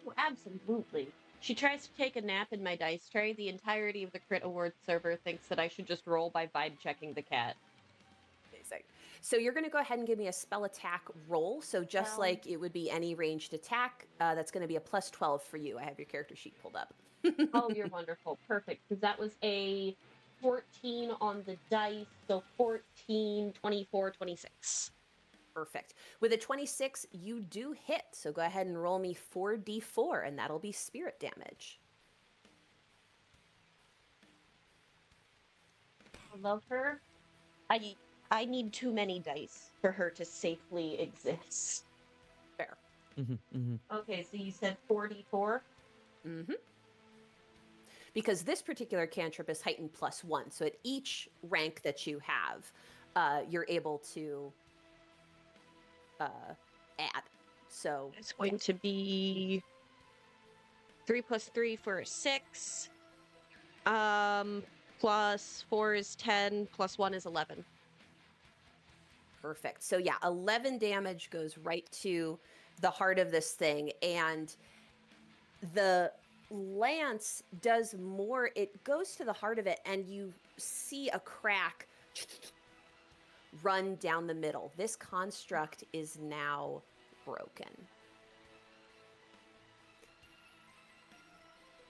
Oh, absolutely. She tries to take a nap in my dice tray. The entirety of the Crit Awards server thinks that I should just roll by vibe checking the cat. Amazing. So you're going to go ahead and give me a spell attack roll. So just like it would be any ranged attack, that's going to be a +12 for you. I have your character sheet pulled up. Oh, you're wonderful. Perfect. Because that was a 14 on the dice. So 14, 24, 26. Perfect. With a 26, you do hit. So go ahead and roll me 4d4, and that'll be spirit damage. I love her. I need too many dice for her to safely exist. Fair. Okay, so you said 44? Mm-hmm. Because this particular cantrip is heightened +1. So at each rank that you have, you're able to add. So It's going to be 3 plus 3 for 6. Plus 4 is 10, plus 1 is 11. Perfect. So yeah, 11 damage goes right to the heart of this thing, and the lance does more. It goes to the heart of it, and you see a crack run down the middle. This construct is now broken.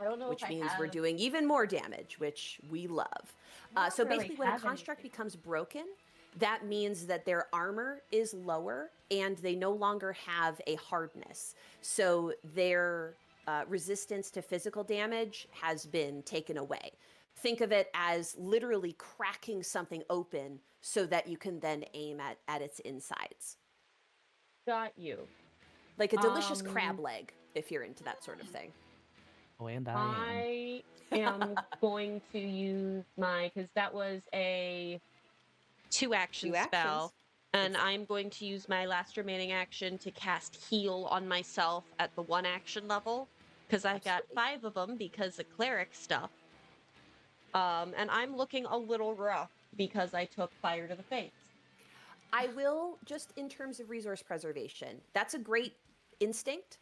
I don't know Which if I means have... we're doing even more damage, which we love. don't So really basically, when a have construct anything. becomes broken, that means that their armor is lower and they no longer have a hardness. So their resistance to physical damage has been taken away. Think of it as literally cracking something open so that you can then aim at its insides. Got you. Like a delicious crab leg, if you're into that sort of thing. Oh, and I I am going to use my, because that was a 2-action Two spell, actions. and Exactly. I'm going to use my last remaining action to cast heal on myself at the 1 action level, because I've got Absolutely. 5 of them because of cleric stuff. And I'm looking a little rough because I took fire to the face. I will, just in terms of resource preservation, that's a great instinct.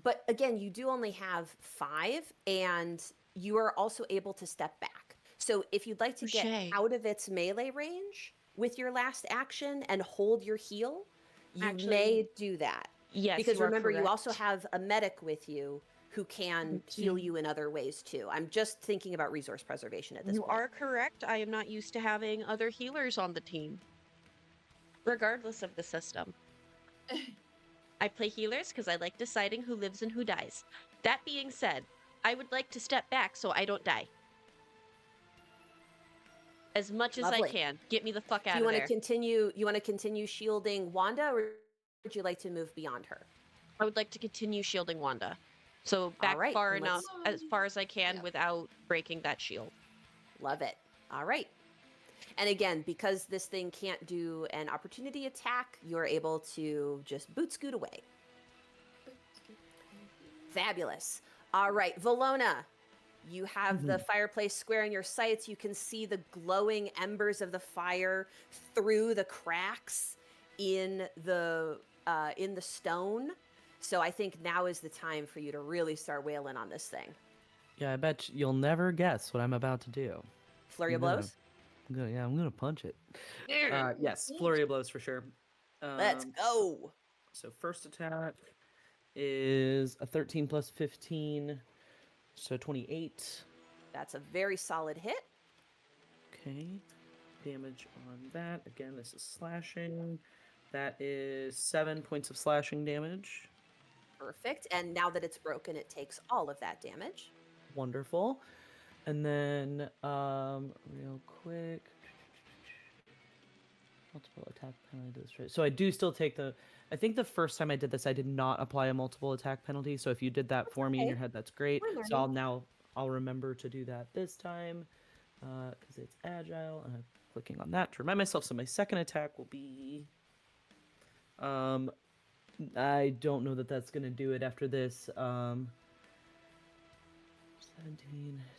But again, you do only have 5, and you are also able to step back. So if you'd like to get Touche. out of its melee range with your last action and hold your heal, you Actually, may do that. Yes, Because you are remember, you also correct. have a medic with you who can heal you in other ways too. I'm just thinking about resource preservation at this You point. are correct. I am not used to having other healers on the team, regardless of the system. I play healers because I like deciding who lives and who dies. That being said, I would like to step back so I don't die. As much as Lovely. I can. Get me the fuck Do out you of want to there. continue? You want to continue shielding Wanda, or would you like to move beyond her? I would like to continue shielding Wanda. So back All right, far then enough, let's- as far as I can Yeah. without breaking that shield. Love it. All right. And again, because this thing can't do an opportunity attack, you're able to just boot scoot away. Fabulous. All right, Valona, you have the fireplace square in your sights. You can see the glowing embers of the fire through the cracks in the stone. So I think now is the time for you to really start wailing on this thing. Yeah, I bet you'll never guess what I'm about to do. Flurry of I'm gonna- blows. I'm gonna punch it. Yes, flurry of blows for sure. Let's go. So first attack is a 13 plus 15, so 28. That's a very solid hit. Okay, damage on that. Again, this is slashing. That is 7 points of slashing damage. Perfect. And now that it's broken, it takes all of that damage. Wonderful. And then, real quick, multiple attack penalty to destroy. So I do still take the. I think the first time I did this, I did not apply a multiple attack penalty. So if you did that for me in okay. your head, that's great. We're So learning. I'll remember to do that this time, because it's agile, and I'm clicking on that to remind myself. So my second attack will be. I don't know that that's gonna do it after this.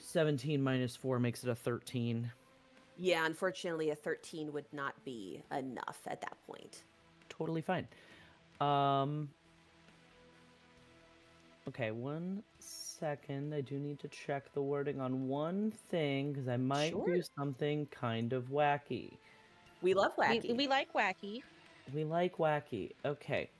17 minus 4 makes it a 13. Yeah, unfortunately, a 13 would not be enough at that point. Totally fine. Okay, 1 second. I do need to check the wording on one thing because I might Sure. do something kind of wacky. We love wacky. We like wacky. We like wacky. Okay.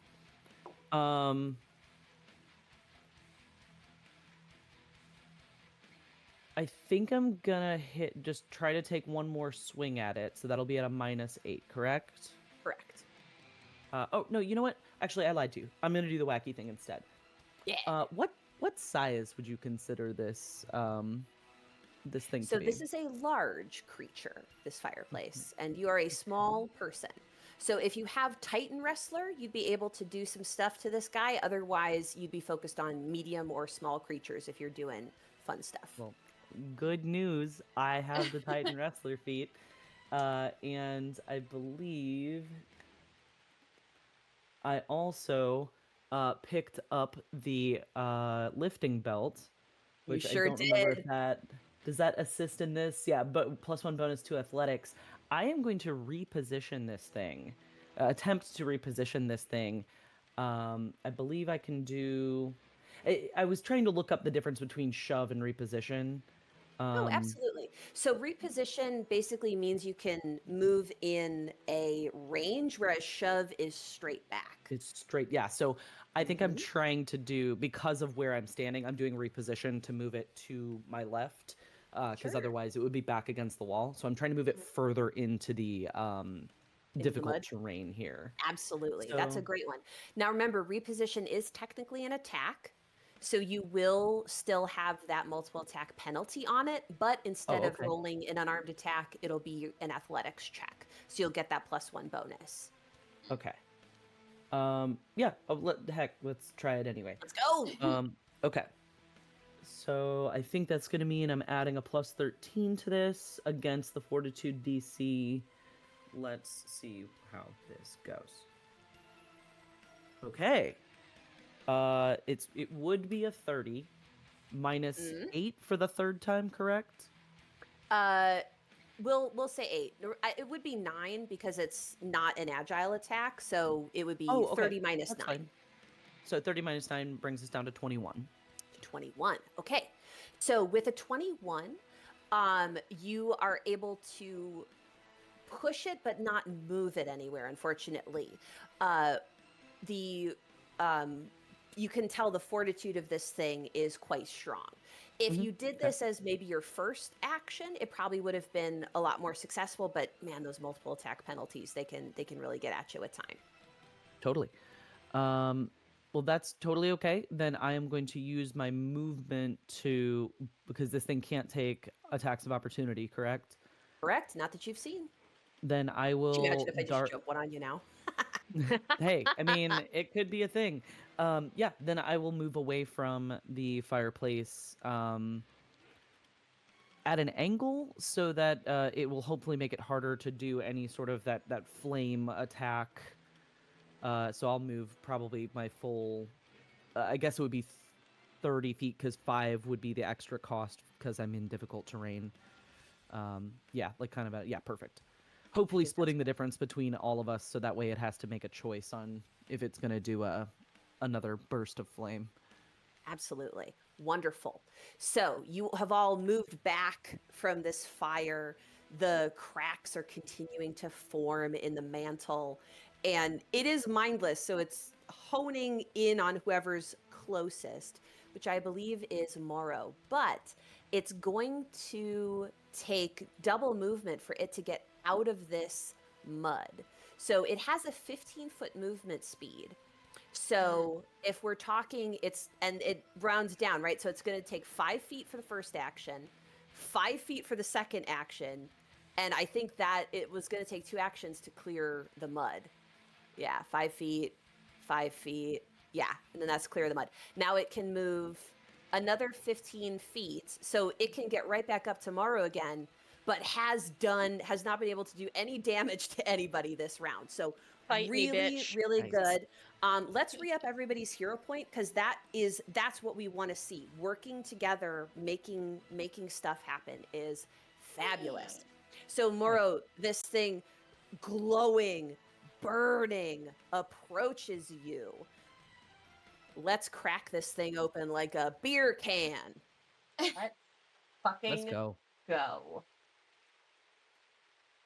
I think I'm gonna just try to take one more swing at it, so that'll be at a -8, correct? Correct. Oh no, you know what? Actually, I lied to you. I'm gonna do the wacky thing instead. Yeah. What size would you consider this this thing So to be? this is a large creature, this fireplace, and you are a small person. So if you have Titan Wrestler, you'd be able to do some stuff to this guy. Otherwise, you'd be focused on medium or small creatures if you're doing fun stuff. Well, good news. I have the Titan Wrestler feat, and I believe I also picked up the lifting belt, You which I sure don't remember if did. that does that assist in this. Yeah, but +1 bonus to athletics. I am going to reposition this thing, attempt to reposition this thing. I believe I can do. I was trying to look up the difference between shove and reposition. Oh, absolutely. So reposition basically means you can move in a range, whereas shove is straight back. It's straight, yeah. So I think I'm Mhm. trying to do, because of where I'm standing, I'm doing reposition to move it to my left, because Sure. otherwise it would be back against the wall. So I'm trying to move it further into the Into the difficult mud. terrain here. Absolutely. That's a So, great one. Now remember, reposition is technically an attack. So you will still have that multiple attack penalty on it, but instead oh, of okay, rolling an unarmed attack, it'll be an athletics check. So you'll get that +1 bonus. okay. Yeah. Heck, let's try it anyway. Let's go. Okay. So I think that's gonna mean I'm adding a +13 to this against the Fortitude DC. Let's see how this goes. Okay. It would be a 30 minus Mhm. 8 for the third time, correct? We'll say 8. It would be 9 because it's not an agile attack, so it would be Oh, okay. 30 minus That's 9 fine. So 30 minus 9 brings us down to 21. to 21. Okay. So with a 21, you are able to push it but not move it anywhere, unfortunately. The you can tell the fortitude of this thing is quite strong. If Mhm. you did Okay. this as maybe your first action, it probably would have been a lot more successful, but man, those multiple attack penalties, they can really get at you with time. Totally. Um, well, that's totally okay. Then I am going to use my movement to, because this thing can't take attacks of opportunity, correct? Correct? Not that you've seen. Then I Could you imagine will if I just jump one on you now? Hey, I mean, it could be a thing. Yeah, then I will move away from the fireplace at an angle so that it will hopefully make it harder to do any sort of that flame attack. So I'll move probably my full. I guess it would be 30 feet because 5 would be the extra cost because I'm in difficult terrain. Yeah, like kind of a yeah, perfect. Hopefully think that's splitting the difference between all of us so that way it has to make a choice on if it's going to do another burst of flame. Absolutely. Wonderful. So you have all moved back from this fire. The cracks are continuing to form in the mantle, and it is mindless. So it's honing in on whoever's closest, which I believe is Morrow. But it's going to take double movement for it to get out of this mud. So it has a 15-foot movement speed. So if we're talking, and it rounds down, right? So it's going to take 5 feet for the first action, 5 feet for the second action, and I think that it was going to take 2 actions to clear the mud. Yeah, 5 feet, 5 feet. Yeah, and then that's clear the mud. Now it can move another 15 feet, so it can get right back up tomorrow again, but has not been able to do any damage to anybody this round. So Fight me, really, bitch. really Nice. good. Let's re-up everybody's hero point because that's what we want to see. Working together, making stuff happen is fabulous. So Moro, this thing glowing, burning approaches you. Let's crack this thing open like a beer can. Let's fucking Let's go. go.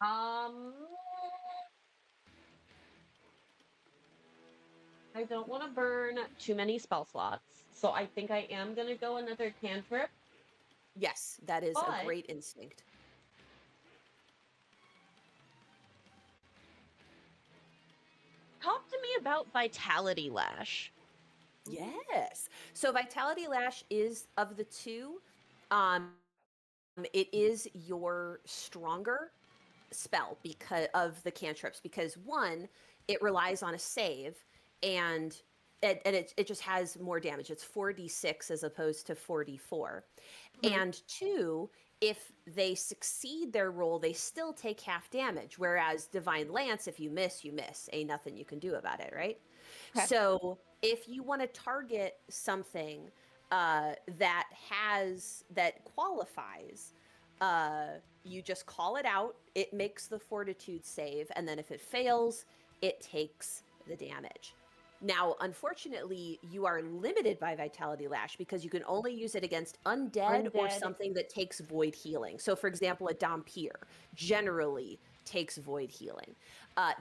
I don't want to burn too many spell slots, so I think I am gonna go another cantrip. Yes, that is a But- great instinct. Talk to me about Vitality Lash. Yes. So Vitality Lash is of the two, it is your stronger spell because of the cantrips because one, it relies on a save and it just has more damage. It's 4d6 as opposed to 4d4. And two, if they succeed their roll, they still take half damage. Whereas Divine Lance, if you miss, you miss. Ain't nothing you can do about it, right? Okay. So if you want to target something that qualifies, you just call it out. It makes the fortitude save, and then if it fails, it takes the damage. Now, unfortunately, you are limited by Vitality Lash because you can only use it against undead or Undead. something that takes void healing. So, for example, a Dhampir generally takes void healing.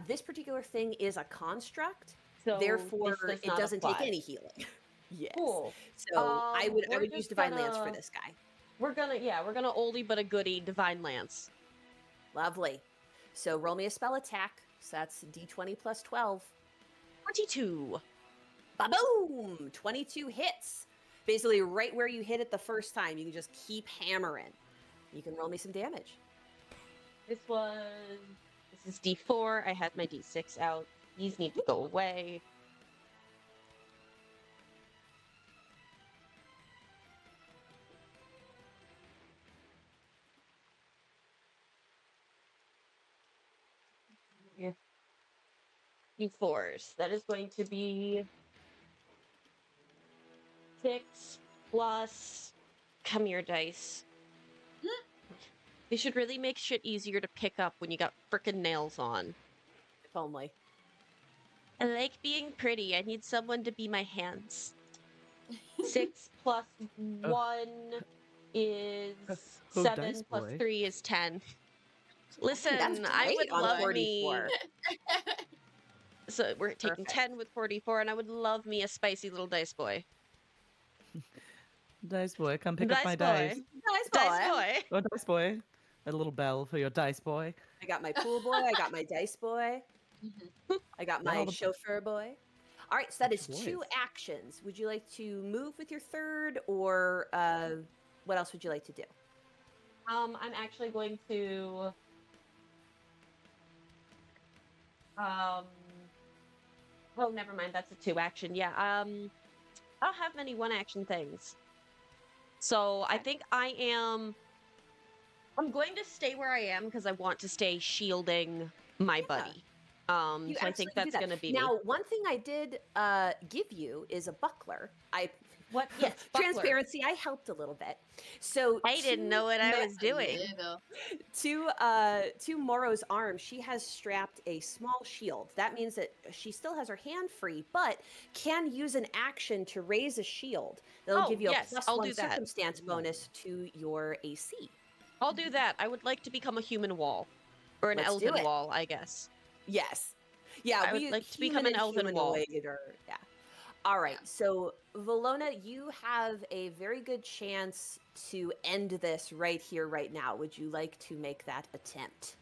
This particular thing is a construct, So therefore this does it not doesn't apply. take any healing. Yes. Cool. So I would we're use just Divine Lance for gonna- this guy. We're gonna oldie but a goodie Divine Lance. Lovely. So roll me a spell attack. So that's D20 plus 12. 22. Ba-boom! 22 hits. Basically right where you hit it the first time. You can just keep hammering. You can roll me some damage. This is D4. I had my D6 out. These need to go away. Yeah. D4s. That is going to be 6 plus. Come here, dice. They should really make shit easier to pick up when you got frickin' nails on. If only. I like being pretty. I need someone to be my hands. 6 plus 1 is Oh, 7 dice plus boy. 3 is 10. Listen, That's I great would on love 44. me. So we're taking Perfect. 10 with 44, and I would love me a spicy little dice boy. Dice boy, come pick up my Dice dice. boy. Nice Dice boy. boy. Oh, dice boy. A little bell for your dice boy. I got my pool boy. I got my dice boy. I got Got my all the- chauffeur boy. All right, so that is Bunch of 2 boys. actions. Would you like to move with your third, or what else would you like to do? I'm actually going to. Oh, never mind. That's a 2 action. Yeah. I don't have many 1 action things. So I think I'm going to stay where I am because I want to stay shielding my Yeah. buddy. You So I think absolutely do that's that. going to be me. Now, one thing I did give you is a buckler. What? Yes, buckler. Transparency. I helped a little bit. So I didn't know what I was doing. To Moro's arm, she has strapped a small shield. That means that she still has her hand free, but can use an action to raise a shield. That'll Oh, give you yes, a plus I'll 1 do that. circumstance bonus to your AC. I'll do that. I would like to become a human wall. Or an Let's do elven it. wall, I guess. Yes. Yeah, I would like to become human an and elven wall. humanoid yeah. All right. So, Valona, you have a very good chance to end this right here, right now. Would you like to make that attempt?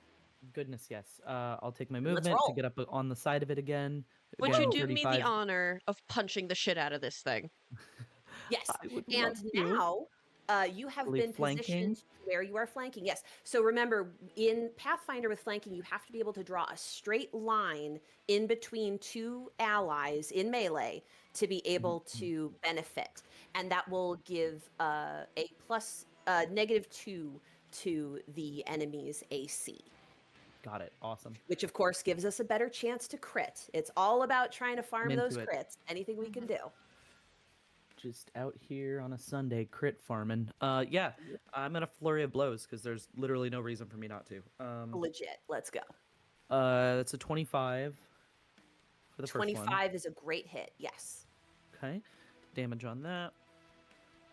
Goodness, yes. I'll take my Let's movement to roll. get up on the side of it again. Would Again, you do me the 35. honor of punching the shit out of this thing? Yes. I would And love to. now you have Believe been flanking? positioned where you are flanking. Yes. So remember, in Pathfinder with flanking, you have to be able to draw a straight line in between 2 allies in melee to be able to benefit. And that will give a plus -2 to the enemy's AC, Got it. Awesome. which of course gives us a better chance to crit. It's all about trying to farm into those it. crits. Anything we can do. Just out here on a Sunday crit farming. Yeah, I'm gonna flurry of blows because there's literally no reason for me not to. Legit. Let's go. That's a 25 for the first one. 25 is a great hit. Yes. Okay, damage on that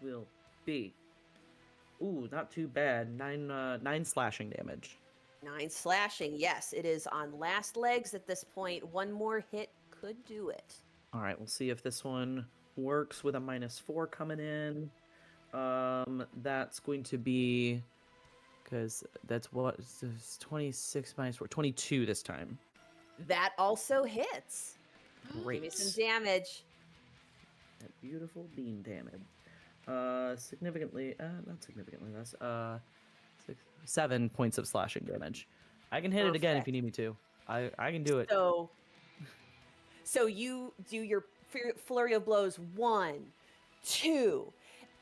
will be, ooh, not too bad. 9 slashing damage. 9 slashing. Yes, it is on last legs at this point. One more hit could do it. All right, we'll see if this one works with a -4 coming in. That's going to be, because that's what, it's 26 minus 4, 22 this time. That also hits. Great. Give me some damage. That beautiful beam damage. Significantly, not significantly less. 7 points of slashing damage. I can hit it again if Perfect. you need me to. I can do it. So you do your flurry of blows. 1, 2,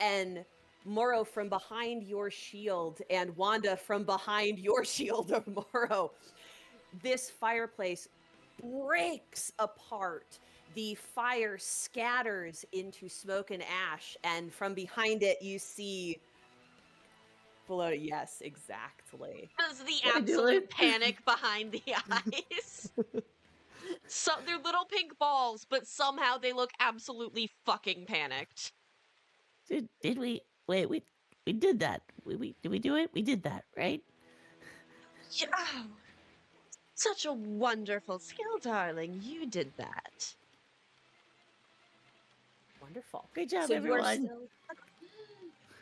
and Moro from behind your shield, and Wanda from behind your shield of Moro. This fireplace breaks apart. the fire scatters into smoke and ash, and from behind it, you see below. Yes, exactly. Does the I do absolute it? panic behind the eyes. So they're little pink balls, but somehow they look absolutely fucking panicked. Did we? Wait, we did that. Did we do it? We did that, right? Yeah. Oh, such a wonderful skill, darling. You did that. Wonderful. Great job, So you are everyone. still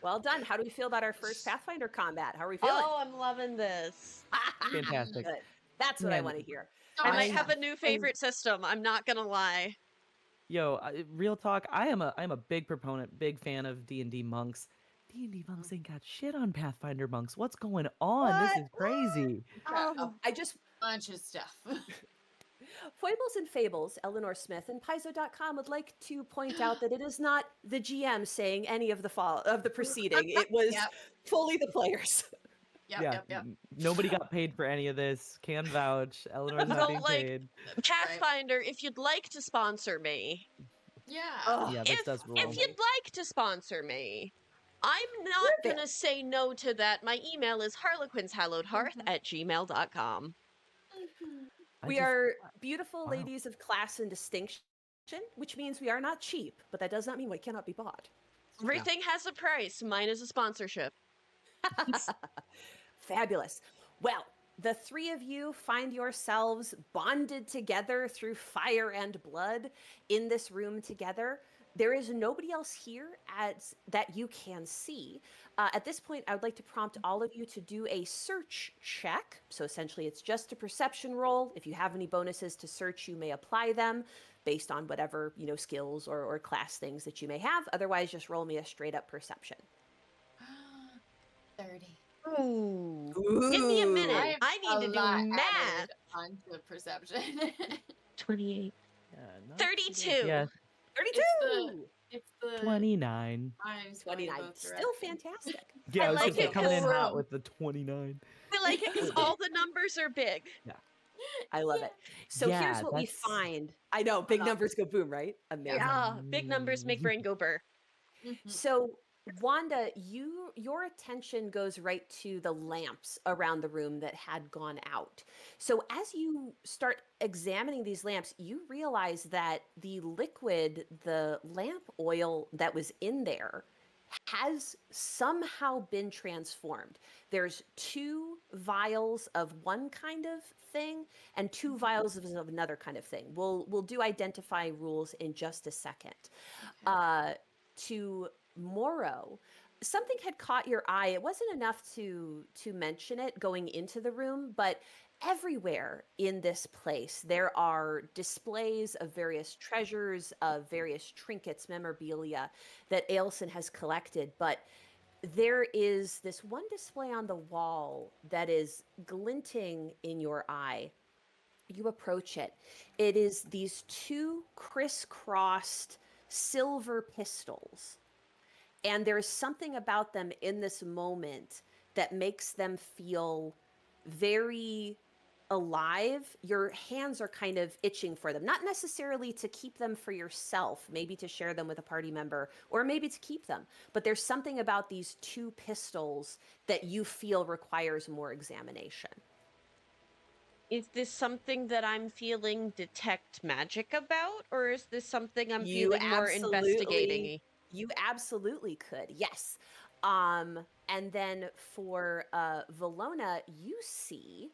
well done. How do we feel about our first Pathfinder combat? How are we feeling? Oh, I'm loving this. Fantastic. Good. That's what I Man. want to hear. I might I- have a new favorite system. I'm not gonna lie. Yo, real talk. I'm a big proponent, big fan of D&D monks. D&D monks ain't got shit on Pathfinder monks. What's going on? This What? is crazy. Oh, I just Bunch of stuff. Foibles and Fables, Eleanor Smith and Paizo.com would like to point out that it is not the GM saying any of the preceding. It was Yep. fully the players. Yep. Nobody got paid for any of this. Can vouch. Eleanor's So, not being like, paid. Pathfinder, if you'd like to sponsor me, Yeah. Oh, Yeah, this if does rule. if you'd like to sponsor me, I'm not We're gonna say no to that. My email is harlequinshallowedhearth@gmail.com. we are beautiful ladies of class and distinction, which means we are not cheap, but that does not mean we cannot be bought. Everything has a price. Mine is a sponsorship. Fabulous. Well, the three of you find yourselves bonded together through fire and blood in this room together. There is nobody else here that you can see. At this point, I would like to prompt all of you to do a search check. So essentially, it's just a perception roll. If you have any bonuses to search, you may apply them based on whatever skills or class things that you may have. Otherwise, just roll me a straight up perception. 30. Ooh. Give me a minute. I need to do math. Onto perception. 28. not 32. Yeah, 32! It's the 29. I'm 29. Still fantastic. Yeah, I was like gonna say, it coming in 'cause- hot with the 29. I like it because all the numbers are big. I love it. So Yeah, here's what we that's- find. I know, big numbers go boom, right? Amazing. Yeah, big numbers make brain go burr. So Wanda, your attention goes right to the lamps around the room that had gone out. So as you start examining these lamps, you realize that the liquid, the lamp oil that was in there has somehow been transformed. There's 2 vials of one kind of thing and 2 vials of another kind of thing. We'll do identify rules in just a second. To Morrow, something had caught your eye. It wasn't enough to mention it going into the room, but everywhere in this place there are displays of various treasures, of various trinkets, memorabilia that Ailson has collected. But there is this one display on the wall that is glinting in your eye. You approach it. It is these 2 crisscrossed silver pistols. And there's something about them in this moment that makes them feel very alive. Your hands are kind of itching for them, not necessarily to keep them for yourself, maybe to share them with a party member, or maybe to keep them. But there's something about these 2 pistols that you feel requires more examination. Is this something that I'm feeling detect magic about, or is this something I'm You feeling more investigating? absolutely- You absolutely could, yes. And then for Valona, you see.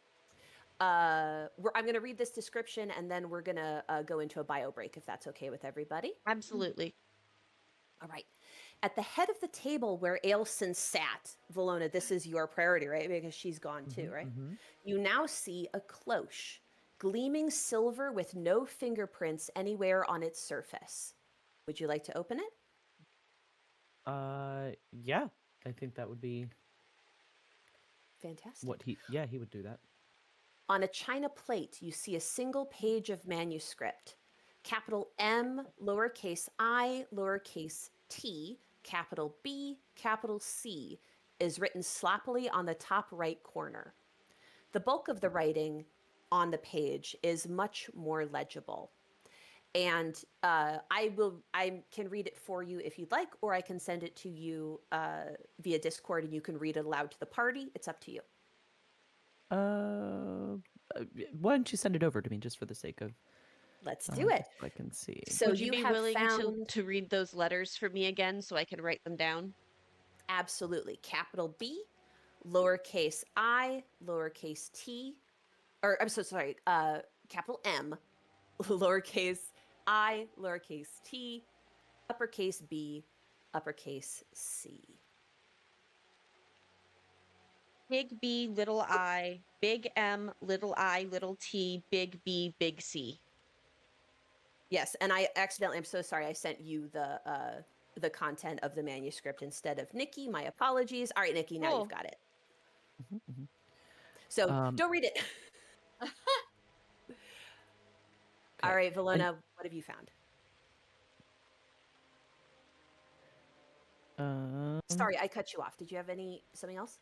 I'm going to read this description and then we're going to go into a bio break if that's okay with everybody. Absolutely. All right. At the head of the table where Ailson sat, Valona, this is your priority, right? Because she's gone too, right? You now see a cloche, gleaming silver with no fingerprints anywhere on its surface. Would you like to open it? Yeah, I think that would be Fantastic. what he would do that. On a china plate, you see a single page of manuscript. Capital M, lowercase I, lowercase t, capital B, capital C is written sloppily on the top right corner. The bulk of the writing on the page is much more legible. And I can read it for you if you'd like, or I can send it to you via Discord and you can read it aloud to the party. It's up to you. Why don't you send it over to me just for the sake of Let's do it. just so I can see. So Would you be have willing found to read those letters for me again so I can write them down? absolutely capital B, lowercase I, lowercase t, or I'm so sorry, capital M, lowercase I, lowercase t, uppercase B, uppercase C. Big B, little I, big M, little I, little T, big B, big C. Yes, and I'm so sorry, I sent you the content of the manuscript instead of Nikki. My apologies. All right, Nikki, now Cool. you've got it. Mm-hmm. So don't read it. All right, Valona, what have you found? Sorry, I cut you off. Did you have something else?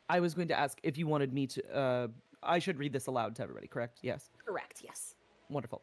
I was going to ask if you wanted me to. I should read this aloud to everybody, correct? Yes. Correct, yes. Wonderful.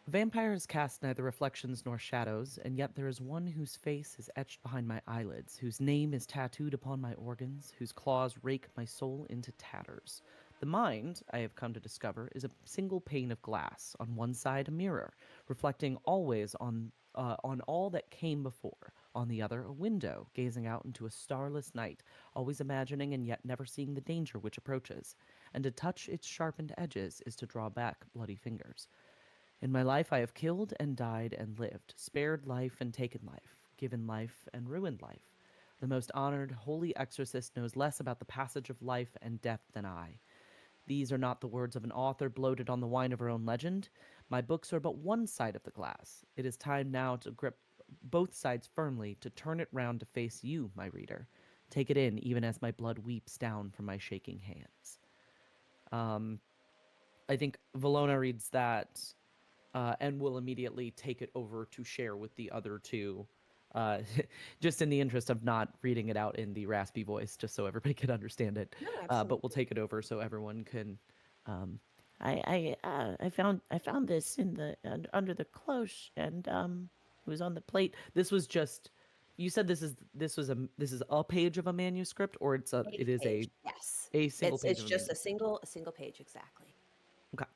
Vampires cast neither reflections nor shadows, and yet there is one whose face is etched behind my eyelids, whose name is tattooed upon my organs, whose claws rake my soul into tatters. The mind, I have come to discover, is a single pane of glass, on one side a mirror, reflecting always on all that came before, on the other a window, gazing out into a starless night, always imagining and yet never seeing the danger which approaches, and to touch its sharpened edges is to draw back bloody fingers. In my life I have killed and died and lived, spared life and taken life, given life and ruined life. The most honored, holy exorcist knows less about the passage of life and death than I. These are not the words of an author bloated on the wine of her own legend. My books are but one side of the glass. It is time now to grip both sides firmly, to turn it round to face you, my reader. Take it in, even as my blood weeps down from my shaking hands. I think Valona reads that and will immediately take it over to share with the other two, just in the interest of not reading it out in the raspy voice, just so everybody can understand it. No, But we'll take it over so everyone can. I found this in the under the cloche, and it was on the plate. This was just. You said this is a page of a manuscript, or it is Page, yes. a single page. It's of a just manuscript. a single page, exactly. Okay.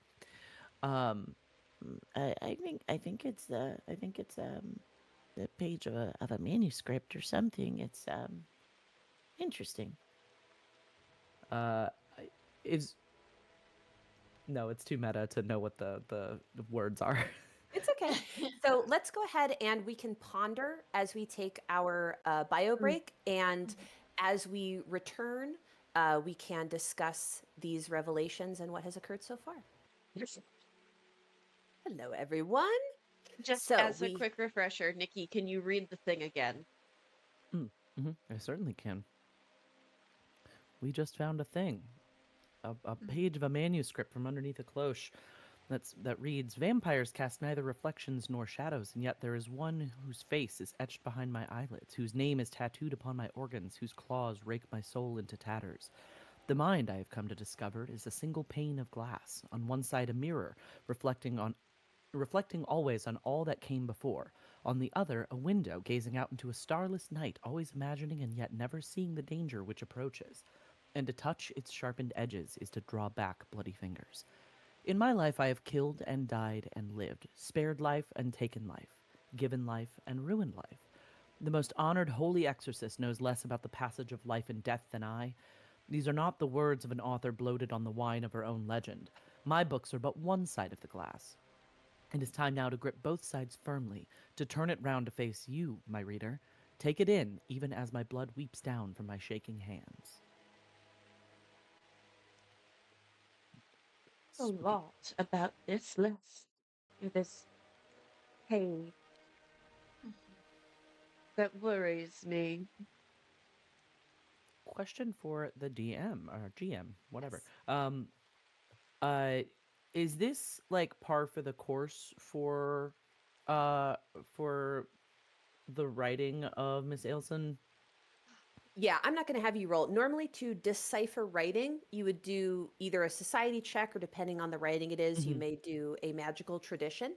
I think it's the page of a manuscript or something. It's interesting. Is no, it's too meta to know what the words are. It's okay. So let's go ahead and we can ponder as we take our bio break. And as we return, we can discuss these revelations and what has occurred so far. Hello, everyone. Just So as a quick refresher, Nikki, can you read the thing again? I certainly can. We just found a thing. A page of a manuscript from underneath a cloche that reads, Vampires cast neither reflections nor shadows, and yet there is one whose face is etched behind my eyelids, whose name is tattooed upon my organs, whose claws rake my soul into tatters. The mind, I have come to discover, is a single pane of glass, on one side a mirror, reflecting always on all that came before, on the other a window gazing out into a starless night, always imagining and yet never seeing the danger which approaches. And to touch its sharpened edges is to draw back bloody fingers. In my life I have killed and died and lived, spared life and taken life, given life and ruined life. The most honored holy exorcist knows less about the passage of life and death than I. These are not the words of an author bloated on the wine of her own legend. My books are but one side of the glass. It is time now to grip both sides firmly, to turn it round to face you, my reader. Take it in, even as my blood weeps down from my shaking hands. A lot about this list, this page, that worries me. Question for the DM or GM, whatever. Yes. Is this like par for the course for the writing of Miss Ailson? Yeah, I'm not going to have you roll. Normally, to decipher writing, you would do either a society check or, depending on the writing it is, you Mhm. may do a magical tradition.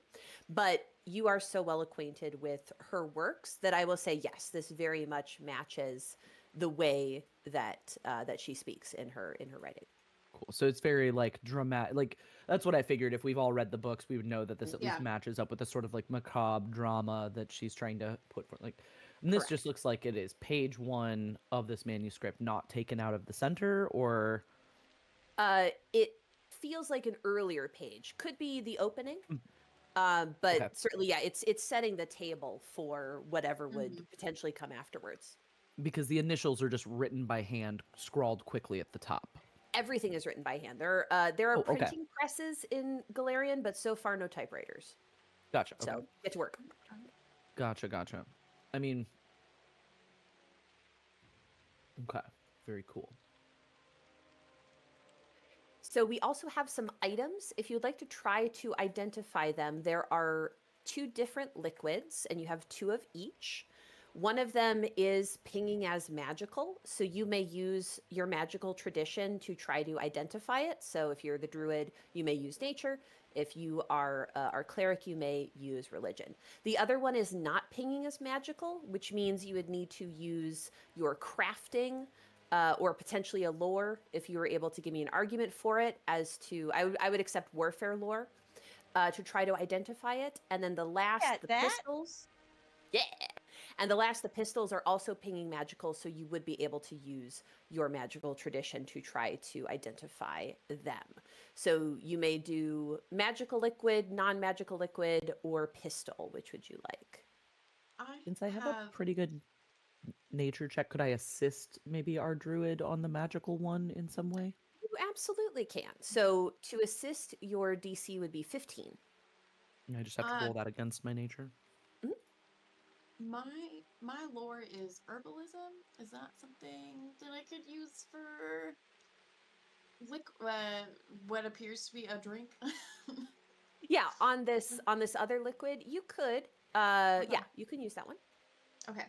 But you are so well acquainted with her works that I will say, yes, this very much matches the way that that she speaks in her writing. Cool. So it's very like dramatic. Like that's what I figured. If we've all read the books, we would know that this at least Yeah. matches up with the sort of like macabre drama that she's trying to put forth. Like, and this just Correct. looks like it is page one of this manuscript, not taken out of the center, or It feels like an earlier page. Could be the opening. Mm, But okay, certainly, yeah, it's setting the table for whatever would Mhm. potentially come afterwards. because the initials are just written by hand, scrawled quickly at the top. Everything is written by hand. There are Oh, okay, printing presses in Galarian, but so far no typewriters. gotcha. Okay, So get to work. gotcha. I mean, okay, very cool. So we also have some items. If you'd like to try to identify them, there are 2 different liquids, and you have 2 of each. One of them is pinging as magical, so you may use your magical tradition to try to identify it. So if you're the druid, you may use nature. If you are our cleric, you may use religion. The other one is not pinging as magical, which means you would need to use your crafting or potentially a lore if you were able to give me an argument for it as to, I would accept warfare lore to try to identify it. And then the last, At the that? pistols. Yeah. And the last, the pistols are also pinging magical, so you would be able to use your magical tradition to try to identify them. So you may do magical liquid, non-magical liquid, or pistol. Which would you like? Since I have a pretty good nature check, could I assist maybe our druid on the magical one in some way? You absolutely can. So to assist, your DC would be 15. I just have to roll that against my nature. Mhm. My lore is herbalism. Is that something that I could use for what appears to be a drink? Yeah, on this other liquid, you could. Okay. Yeah, you can use that one. Okay.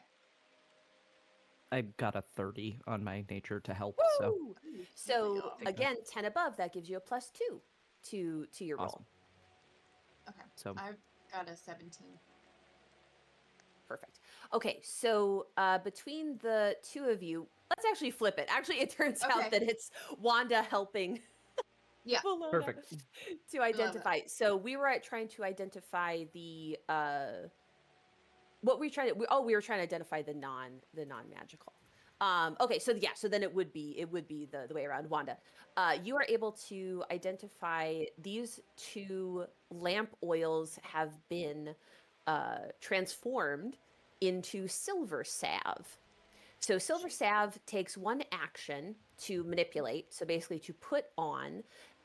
I got a 30 on my nature to help, so Woo! So Take that. again, 10 above, that gives you a +2 to your roll. awesome. Okay. So I've got a 17. Perfect. Okay, so between the 2 of you, let's actually flip it. Actually, it turns Okay. out that it's Wanda helping Yeah. Bologna perfect. to identify. So we were trying to identify the what we trying to we were trying to identify the non-magical. Okay, so yeah, so then it would be the way around. Wanda, you are able to identify these 2 lamp oils have been transformed into silver salve. So silver salve takes 1 action to manipulate, so basically to put on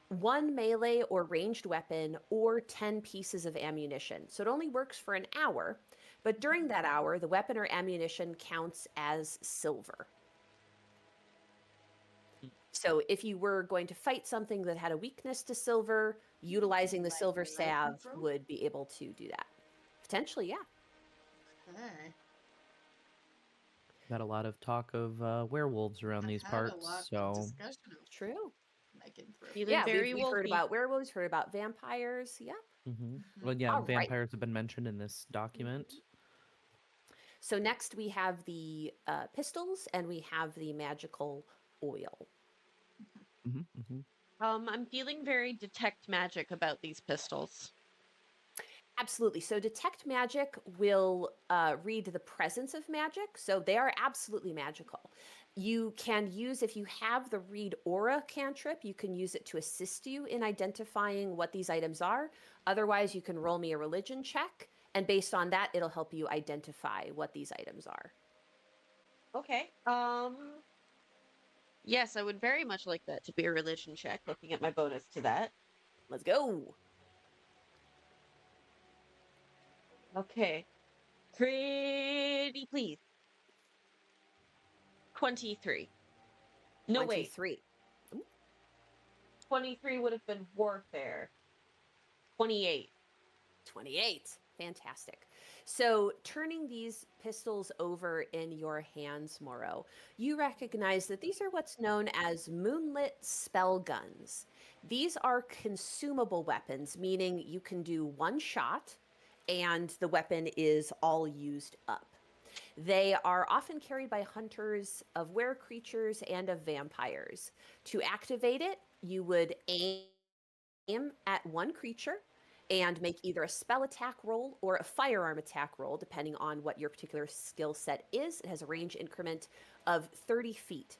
1 melee or ranged weapon or 10 pieces of ammunition. So it only works for an hour, but during that hour, the weapon or ammunition counts as silver. So if you were going to fight something that had a weakness to silver, utilizing the silver salve would be able to do that. Potentially, yeah. Okay. Got a lot of talk of werewolves around these I've had a parts, lot so of discussion of True. making through. Feeling Yeah, very we've heard wolfy. about werewolves, heard about vampires. Yeah. Well, yeah, All right. vampires have been mentioned in this document. So next we have the pistols and we have the magical oil. I'm feeling very detect magic about these pistols. Absolutely. So detect magic will read the presence of magic. So they are absolutely magical. You can use, if you have the read aura cantrip, you can use it to assist you in identifying what these items are. Otherwise, you can roll me a religion check. And based on that, it'll help you identify what these items are. Okay. Yes, I would very much like that to be a religion check, looking at my bonus to that. Let's go. Okay. Pretty please. 23. No, wait. 23. 23 would have been warfare. 28. 28. Fantastic. So, turning these pistols over in your hands, Moro, you recognize that these are what's known as moonlit spell guns. These are consumable weapons, meaning you can do one shot and the weapon is all used up. They are often carried by hunters of were creatures and of vampires. To activate it, you would aim at one creature and make either a spell attack roll or a firearm attack roll, depending on what your particular skill set is. It has a range increment of 30 feet.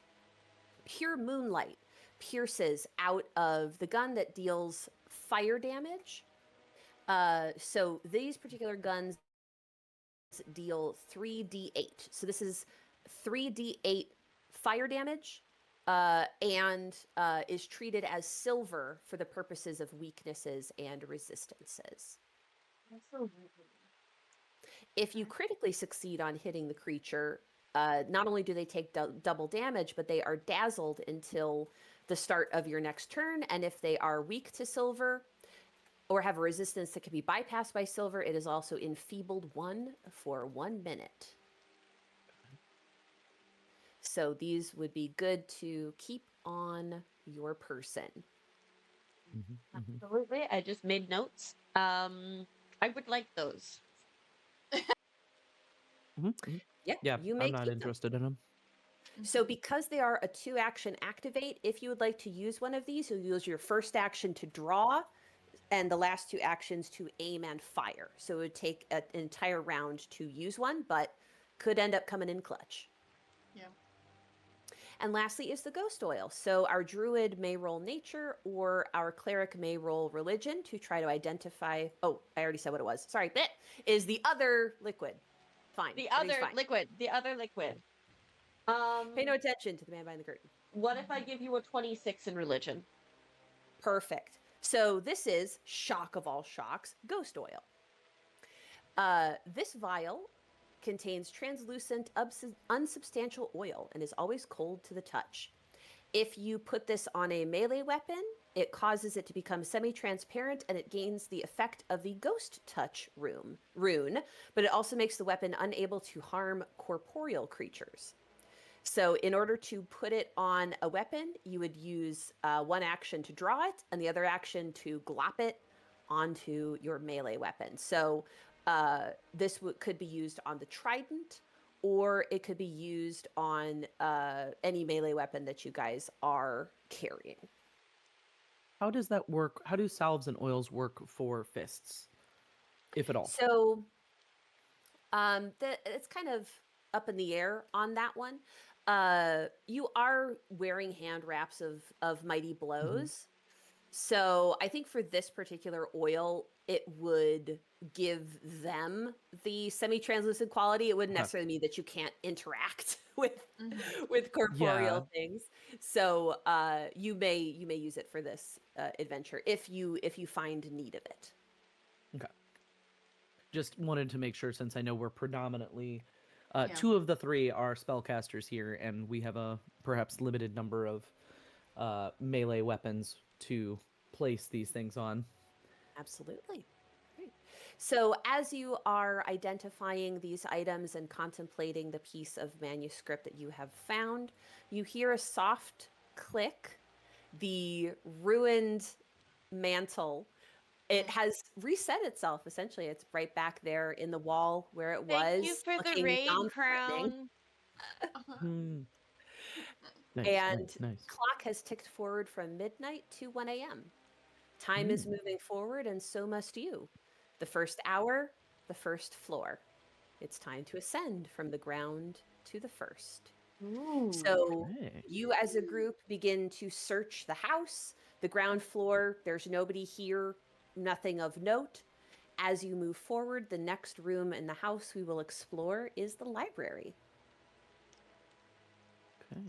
Pure moonlight pierces out of the gun that deals fire damage. So these particular guns deal 3d8. So this is 3d8 fire damage and is treated as silver for the purposes of weaknesses and resistances. If you critically succeed on hitting the creature, not only do they take double damage, but they are dazzled until the start of your next turn. And if they are weak to silver or have a resistance that can be bypassed by silver, it is also enfeebled 1 for 1 minute. So these would be good to keep on your person. Absolutely. I just made notes. I would like those. Yeah, you may I'm not keep them. interested in them. So because they are a 2-action activate, if you would like to use one of these, you'll use your first action to draw and the last 2 actions to aim and fire. So it would take an entire round to use one, but could end up coming in clutch. Yeah. And lastly is the ghost oil. So our druid may roll nature or our cleric may roll religion to try to identify. Oh, I already said what it was. Sorry. That is the other liquid. Fine. The everything's other fine. liquid. The other liquid. Pay no attention to the man behind the curtain. What if I give you a 26 in religion? Perfect. So this is, shock of all shocks, ghost oil. This vial contains translucent, unsubstantial oil and is always cold to the touch. If you put this on a melee weapon, it causes it to become semi-transparent and it gains the effect of the ghost touch rune, but it also makes the weapon unable to harm corporeal creatures. So in order to put it on a weapon, you would use one action to draw it and the other action to glop it onto your melee weapon. So this could be used on the trident, or it could be used on any melee weapon that you guys are carrying. How does that work? How do salves and oils work for fists, if at all? So it's kind of up in the air on that one. You are wearing hand wraps of mighty blows. So I think for this particular oil, it would give them the semi-translucent quality. It wouldn't necessarily mean that you can't interact with corporeal things. So you may use it for this adventure if you find need of it. Okay. Just wanted to make sure, since I know we're predominantly Yeah. 2 of the 3 are spellcasters here, and we have a perhaps limited number of melee weapons to place these things on. Absolutely. Great. So as you are identifying these items and contemplating the piece of manuscript that you have found, you hear a soft click. The ruined mantle, it has reset itself, essentially. It's right back there in the wall where it was. Thank you for the looking rain non-threatening. crown. Nice, And nice. clock has ticked forward from midnight to 1 a.m. Time is moving forward, and so must you. The first hour, the first floor. It's time to ascend from the ground to the first. So you as a group begin to search the house. The ground floor, there's nobody here, nothing of note. As you move forward, the next room in the house we will explore is the library. Okay.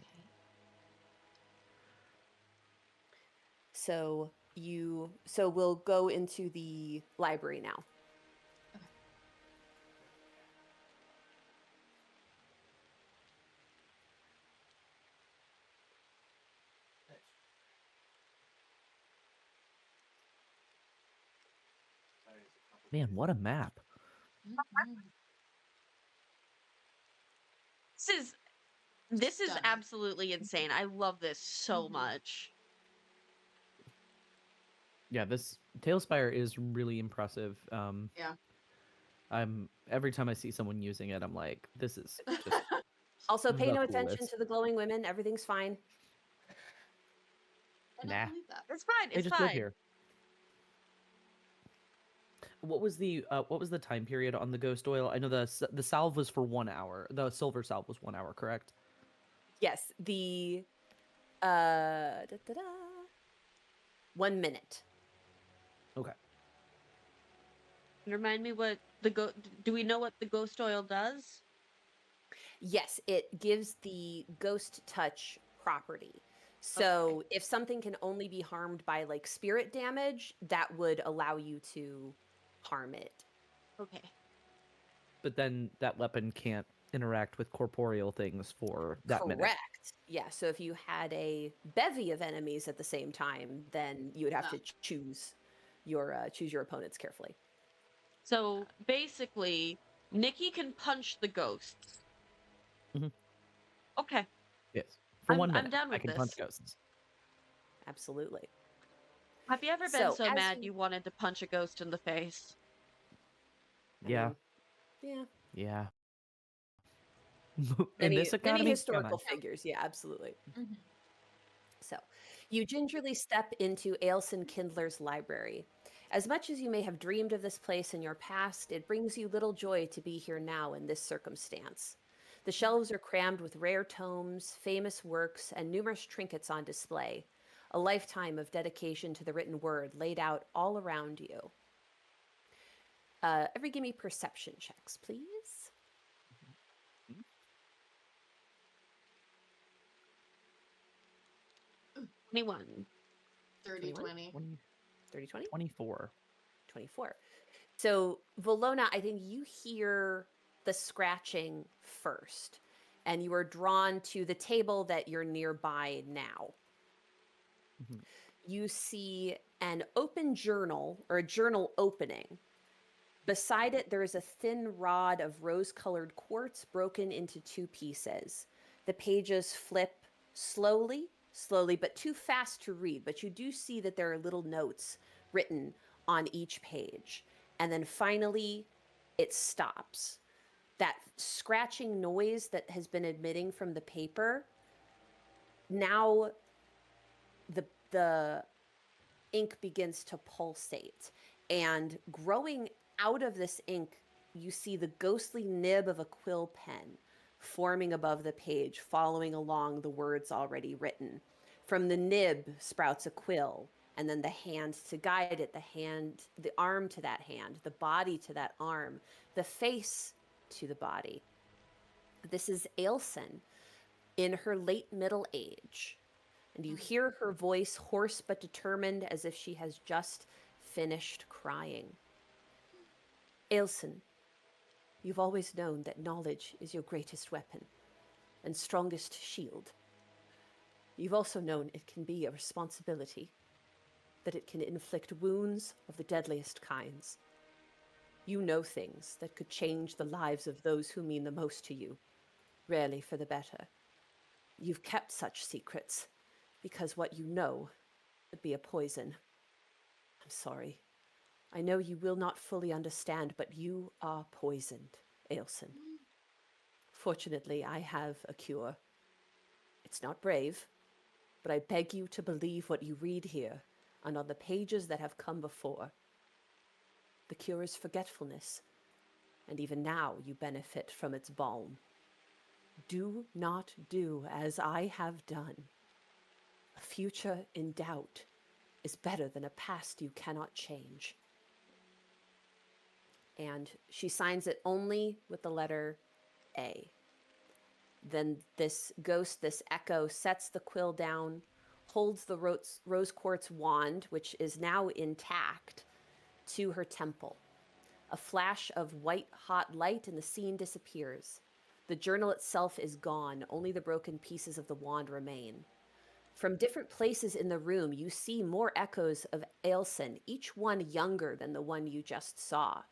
So we'll go into the library now. Man, what a map. Mhm. This is Stunning. absolutely insane. I love this so Mhm. much. Yeah, this Talespire is really impressive. Yeah. I'm every time I see someone using it, I'm like, this is just Also, pay the no attention coolest. to the glowing women. Everything's fine. I don't Nah, believe that. It's fine. they It's just live fine. here. What was the time period on the ghost oil? I know the salve was for 1 hour. The silver salve was 1 hour, correct? Yes, the 1 minute. Okay. Remind me what do we know what the ghost oil does? Yes, it gives the ghost touch property. So if something can only be harmed by like spirit damage, that would allow you to harm it. Okay. But then that weapon can't interact with corporeal things for that minute. Correct. Yeah. So if you had a bevy of enemies at the same time, then you would have to choose your opponents carefully. So basically, Nikki can punch the ghosts. Mhm. Okay. Yes. For I'm 1 minute, down I with can punch this. ghosts. Absolutely. Have you ever been So so as mad you wanted to punch a ghost in the face? I Yeah. mean, yeah, Yeah. In many this many economy, come historical on. figures. Yeah, absolutely. Mhm. So, you gingerly step into Ailson Kindler's library. As much as you may have dreamed of this place in your past, it brings you little joy to be here now in this circumstance. The shelves are crammed with rare tomes, famous works, and numerous trinkets on display. A lifetime of dedication to the written word laid out all around you. Every give me perception checks, please. 21. 30 21, 20. 20, 30, 20, 24. 24. So, Volona, I think you hear the scratching first, and you are drawn to the table that you're nearby now. Mhm. You see an open journal or a journal opening. Beside it, there is a thin rod of rose colored quartz broken into two pieces. The pages flip slowly, but too fast to read. But you do see that there are little notes written on each page. And then finally, it stops. That scratching noise that has been emitting from the paper, now the ink begins to pulsate. And growing out of this ink, you see the ghostly nib of a quill pen forming above the page, following along the words already written. From the nib sprouts a quill, and then the hand to guide it, the arm to that hand, the body to that arm, the face to the body. This is Ailson in her late middle age, and you hear her voice hoarse but determined as if she has just finished crying. Ailson, you've always known that knowledge is your greatest weapon and strongest shield. You've also known it can be a responsibility, that it can inflict wounds of the deadliest kinds. You know things that could change the lives of those who mean the most to you, rarely for the better. You've kept such secrets because what you know could be a poison. I'm sorry. I know you will not fully understand, but you are poisoned, Ailson. Fortunately, I have a cure. It's not brave, but I beg you to believe what you read here and on the pages that have come before. The cure is forgetfulness, and even now you benefit from its balm. Do not do as I have done. A future in doubt is better than a past you cannot change. And she signs it only with the letter A. Then this ghost, this echo, sets the quill down, holds the rose quartz wand, which is now intact, to her temple. A flash of white hot light and the scene disappears. The journal itself is gone, only the broken pieces of the wand remain. From different places in the room, you see more echoes of Ailson, each one younger than the one you just saw.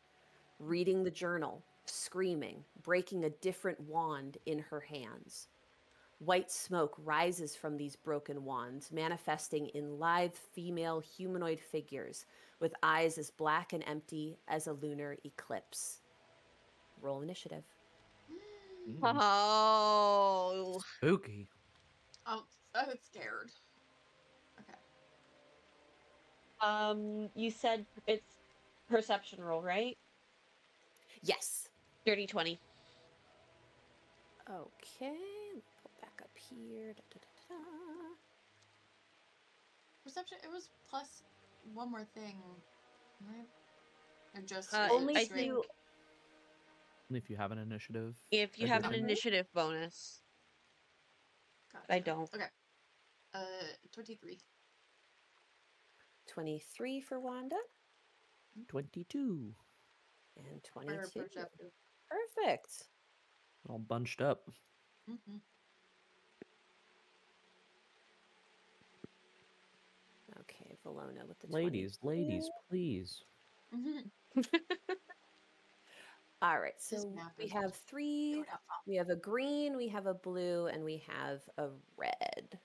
reading the journal, screaming, breaking a different wand in her hands. White smoke rises from these broken wands, manifesting in lithe female humanoid figures with eyes as black and empty as a lunar eclipse. Roll initiative. Oh. Spooky. Oh, I was scared. Okay. You said it's perception roll, right? Yes. Dirty 20. Okay. Let me pull back up here. Da, da, da, da. Perception, it was plus one more thing, right? Or just Only I if straight- you Only if you have an initiative. If you have an addition. initiative bonus. I Gotcha. don't. Okay. 23. 23 for Wanda 22. and For 22. perception. Perfect. All bunched up. Mm-hmm. Okay, Valona with the Ladies, 22. please. Mm-hmm. All right, This so map we is have three. going out. We have a green, we have a blue, and we have a red.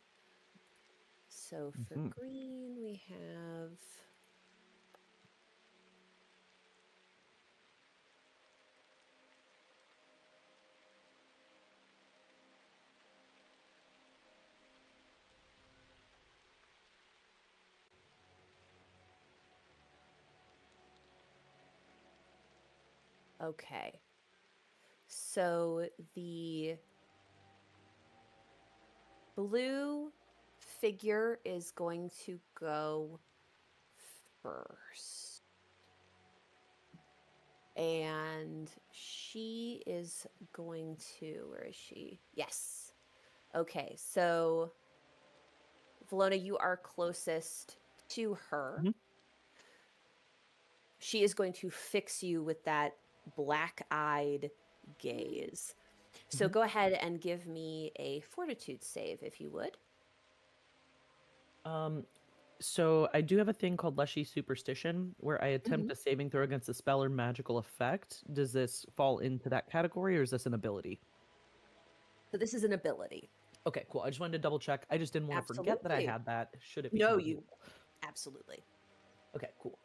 So for Mhm. green, we have. Okay. So the blue figure is going to go first. And she is going to, where is she? Yes. Okay, so Valona, you are closest to her. Mhm. She is going to fix you with that black-eyed gaze. So Mhm. go ahead and give me a fortitude save, if you would. So I do have a thing called Leshy Superstition, where I attempt Mhm. a saving throw against a spell or magical effect. Does this fall into that category, or is this an ability? So this is an ability. Okay, cool. I just wanted to double check. I just didn't want to forget that I Absolutely. had that. Should it No, become you available. absolutely. Okay, cool.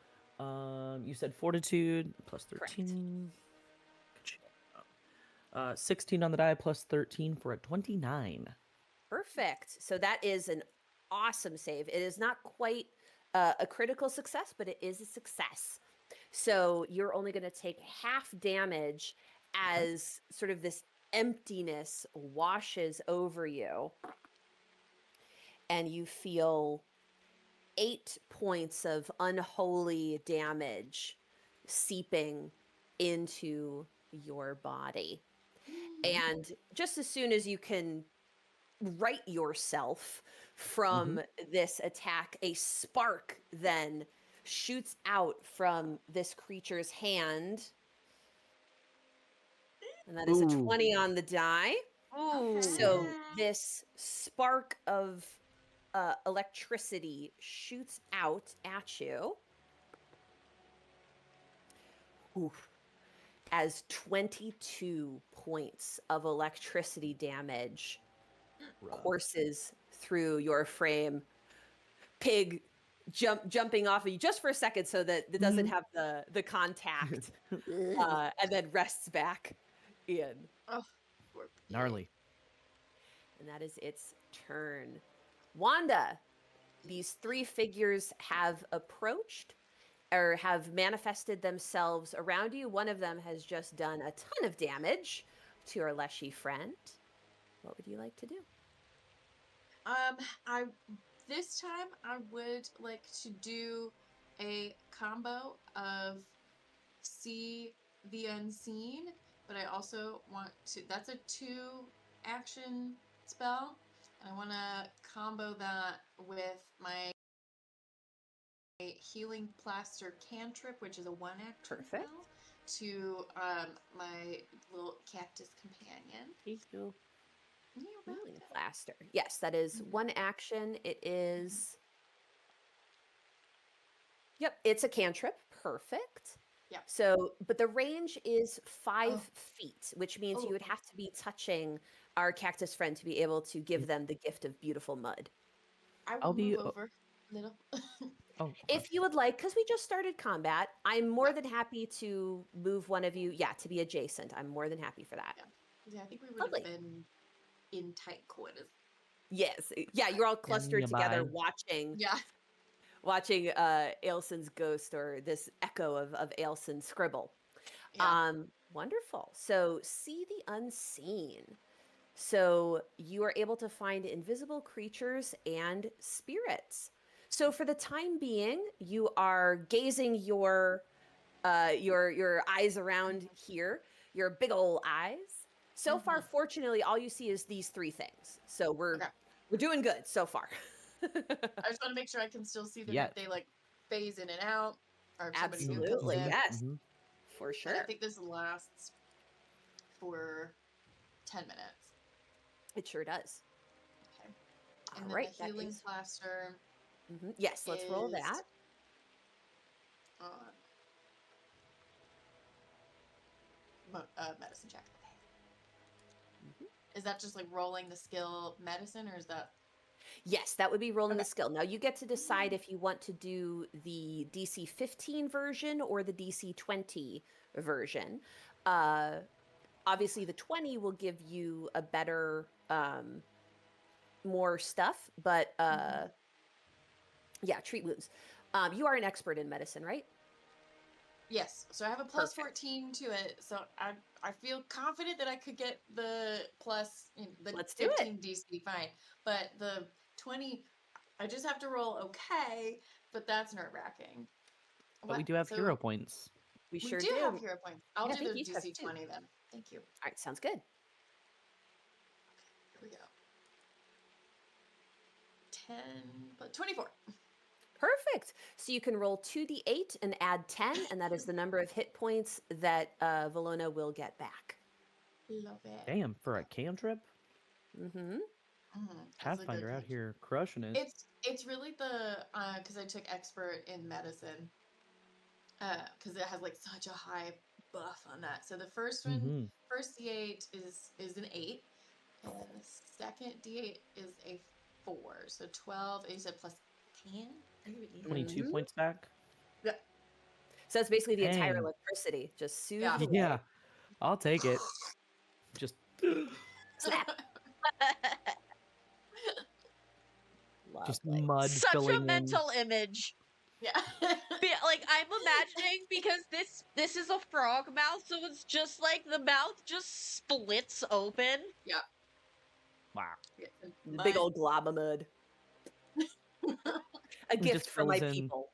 You said Fortitude plus Correct. 13. 16 on the die plus 13 for a 29. Perfect. So that is an awesome save. It is not quite a critical success, but it is a success. So you're only going to take half damage as sort of this emptiness washes over you. And you feel 8 points of unholy damage seeping into your body. And just as soon as you can right yourself from this attack, a spark then shoots out from this creature's hand. And that is a Ooh. 20 on the die. Ooh. So this spark of electricity shoots out at you. Oof. As 22 points of electricity damage courses through your frame. Pig jumping off of you just for a second so that it doesn't have the contact, and then rests back in. Oh, poor pig. Gnarly. And that is its turn. Wanda, these three figures have approached or have manifested themselves around you. One of them has just done a ton of damage to our Leshy friend. What would you like to do? I this time I would like to do a combo of see the unseen, but I also want to. That's a 2-action spell, and I want to combo that with my healing plaster cantrip, which is a 1-action Perfect. spell, to my little cactus companion. Thank you. You're Healing welcome. plaster. Yes, that is one action. It is. Yep, it's a cantrip. Perfect. Yeah. So, but the range is 5 Oh. feet, which means Oh, you would okay. have to be touching our cactus friend to be able to give them the gift of beautiful mud. I I'll will be. move over a little. Oh, okay. If you would like, because we just started combat, I'm more Yeah. than happy to move one of you, to be adjacent. I'm more than happy for that. Yeah, I think we would Lovely. have been in tight quarters. Yes. Yeah, you're all clustered together nearby. watching Yeah. Ailson's ghost or this echo of Ailson's scribble. Yeah. Wonderful. So see the unseen. So you are able to find invisible creatures and spirits. So for the time being, you are gazing your eyes around here, your big old eyes. So far, fortunately, all you see is these 3 things. So we're Okay. doing good so far. I just want to make sure I can still see them Yeah. if they like phase in and out, or if somebody new comes Absolutely, in. yes, Mhm. for And sure. I think this lasts for 10 minutes. It sure does. Okay. All And then right, the that healing is. plaster Yes, let's roll is that. on medicine check. Okay. Is that just like rolling the skill medicine, or is that? Yes, that would be rolling the Okay. skill. Now you get to decide if you want to do the DC 15 version or the DC 20 version. Obviously, the 20 will give you a better, more stuff, but treat wounds. You are an expert in medicine, right? Yes. So I have a plus Perfect. 14 to it. So I feel confident that I could get the plus the Let's do it. 15 DC fine, but the 20 I just have to roll okay, but that's nerve wracking. But we do have hero points. We We sure do do. have hero points. I'll Yeah, I do think the each has DC 2. 20 then. Thank you. All right, sounds good. Here we go. 10 but 24. Perfect. So you can roll 2d8 and add 10, and that is the number of hit points that Valona will get back. Love it. Damn, for a cantrip? Mm-hmm. Pathfinder out here crushing it. It's really the because I took expert in medicine because it has like such a high buff on that. So the first one, first D8 is an 8, and then the second D8 is a 4. So 12. And you said plus 10. 22 points back. Yeah. So that's basically the entire Dang. electricity just soothed Yeah. away. Yeah, I'll take it. Just Slap. just Lovely. mud Such filling a in. mental image. Yeah. Like I'm imagining because this is a frog mouth, so it's just like the mouth just splits open. Yeah. Wow. The big old glob of mud. A gift just for my fills in- people.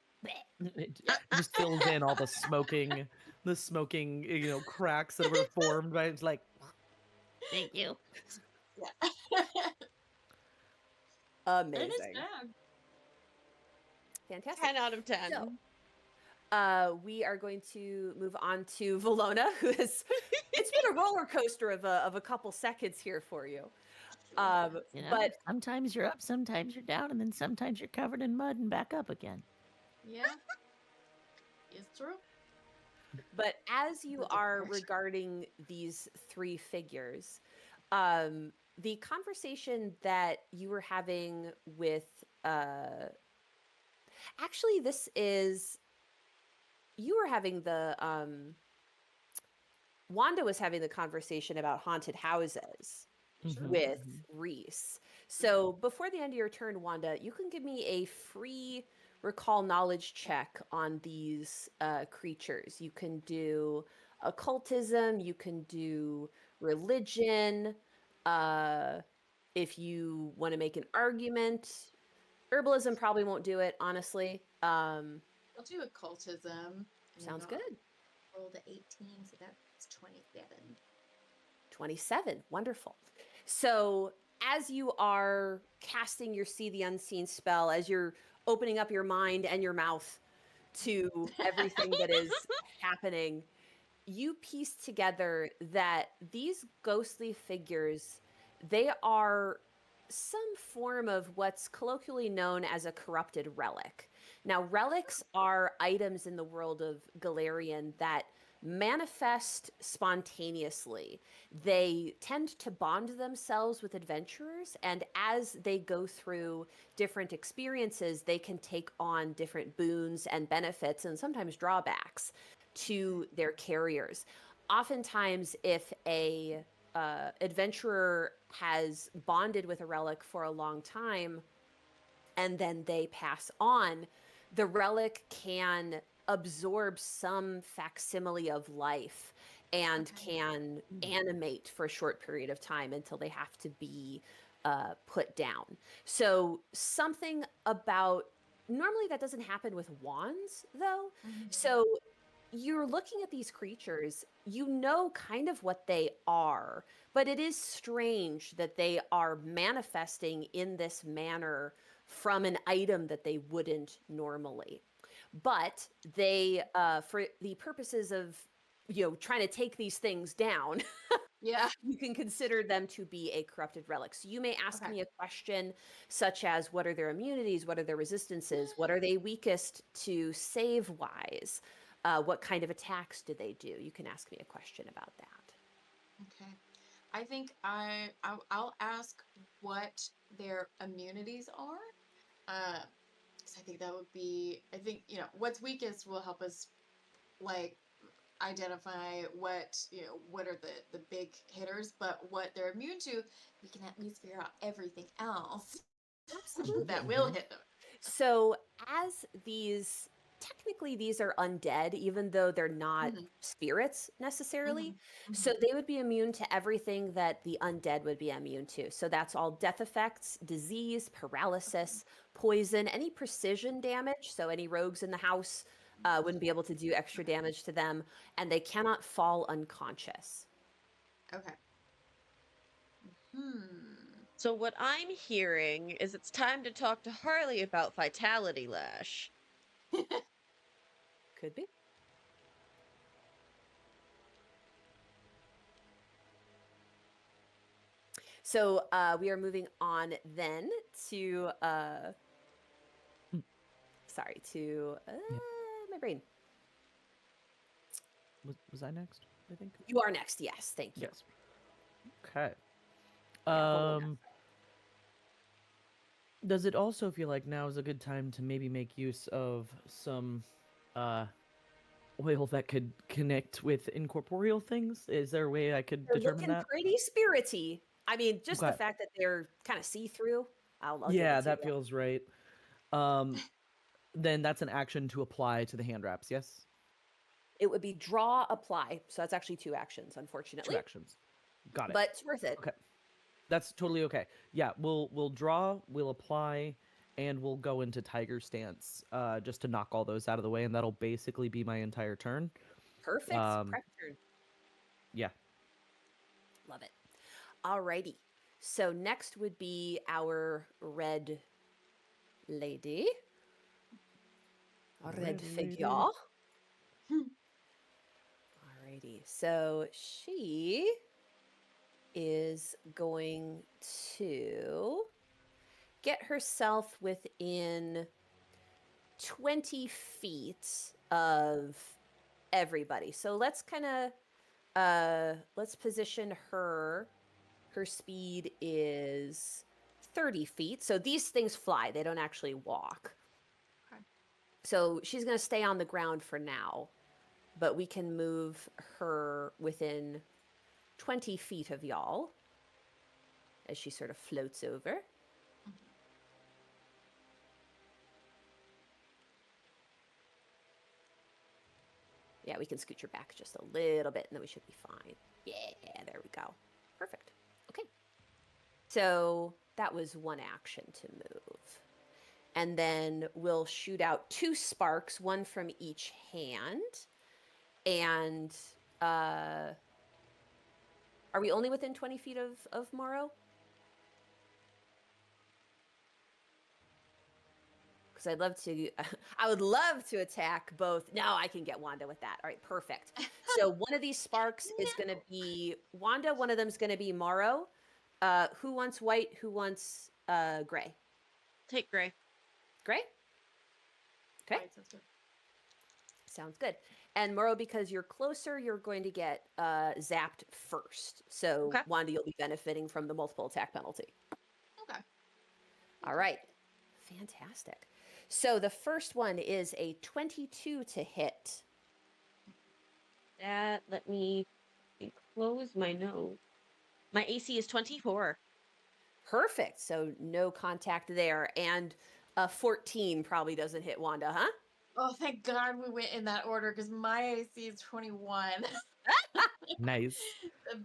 It just fills in all the smoking, cracks that were formed by it's like. Thank you. Yeah. Amazing. It is bad. Fantastic. 10 out of 10. So, we are going to move on to Valona, who is. It's been a roller coaster of a couple seconds here for you. You know, But sometimes you're up, sometimes you're down, and then sometimes you're covered in mud and back up again. Yeah. It's true. But as you With the are pressure. regarding these 3 figures, the conversation that you were having with, actually, you were having Wanda was having the conversation about haunted houses with Reese. So before the end of your turn, Wanda, you can give me a free recall knowledge check on these creatures. You can do occultism, you can do religion, if you want to make an argument. Herbalism probably won't do it, honestly. I'll do occultism. and Sounds then good. I'll roll the 18, so that's 27. 27. Wonderful. So as you are casting your See the Unseen spell, as you're opening up your mind and your mouth to everything that is happening, you piece together that these ghostly figures, they are some form of what's colloquially known as a corrupted relic. Now, relics are items in the world of Galarian that manifest spontaneously. They tend to bond themselves with adventurers, and as they go through different experiences, they can take on different boons and benefits and sometimes drawbacks to their carriers. Oftentimes, if a adventurer has bonded with a relic for a long time and then they pass on, the relic can absorb some facsimile of life and can animate for a short period of time until they have to be put down. So something about, normally that doesn't happen with wands though. So you're looking at these creatures, you know kind of what they are, but it is strange that they are manifesting in this manner from an item that they wouldn't normally. But they, for the purposes of, trying to take these things down, Yeah. you can consider them to be a corrupted relic. So you may ask Okay. me a question such as, what are their immunities? What are their resistances? What are they weakest to save wise? What kind of attacks do they do? You can ask me a question about that. Okay. I think I'll ask what their immunities are. 'Cause I think that would be, I think, what's weakest will help us like identify what are the big hitters, but what they're immune to, we can at least figure out everything else that will hit them. So as technically these are undead, even though they're not spirits necessarily. So they would be immune to everything that the undead would be immune to. So that's all death effects, disease, paralysis, poison, any precision damage. So any rogues in the house wouldn't be able to do extra damage to them, and they cannot fall unconscious. Okay. So what I'm hearing is it's time to talk to Harley about Vitality Lash. Could be. So we are moving on then to sorry, to my brain. Was I next? I think. You are next. Yes, thank you. Yes. Okay. Yeah, hold on. Does it also feel like now is a good time to maybe make use of some oil that could connect with incorporeal things? Is there a way I could They're determine looking that? pretty spirity. I mean, just the Okay. fact that they're kind of see-through. I'll give Yeah, it to that you. feels right. Then that's an action to apply to the hand wraps, yes? It would be draw, apply. So that's actually 2 actions, unfortunately. 2 actions. Got it. But it's worth it. Okay. That's totally okay. Yeah, we'll draw, we'll apply, and we'll go into tiger stance just to knock all those out of the way, and that'll basically be my entire turn. Perfect. Prep turn. Yeah. Love it. Alrighty. So next would be our red lady. A red figure. Alrighty. So she is going to get herself within 20 feet of everybody. So let's kind of let's position her. Her speed is 30 feet. So these things fly. They don't actually walk. Okay. So she's going to stay on the ground for now, but we can move her within 20 feet of y'all as she sort of floats over. Yeah, we can scooch her back just a little bit and then we should be fine. Yeah, there we go. Perfect. Okay. So that was 1 action to move. And then we'll shoot out 2 sparks, 1 from each hand. And are we only within 20 feet of Morrow? Because I would love to attack both. No, I can get Wanda with that. All right, perfect. So one of these sparks is going to be Wanda. One of them is going to be Morrow. Who wants white? Who wants gray? Take Gray. Gray? Okay. Alright, sounds good. Sounds good. And Moro, because you're closer, you're going to get zapped first. So Okay. Wanda, you'll be benefiting from the multiple attack penalty. Okay. All right. Fantastic. So the first one is a 22 to hit. That let me close my note. My AC is 24. Perfect. So no contact there. And a 14 probably doesn't hit Wanda, huh? Oh, thank God we went in that order because my AC is 21. Nice.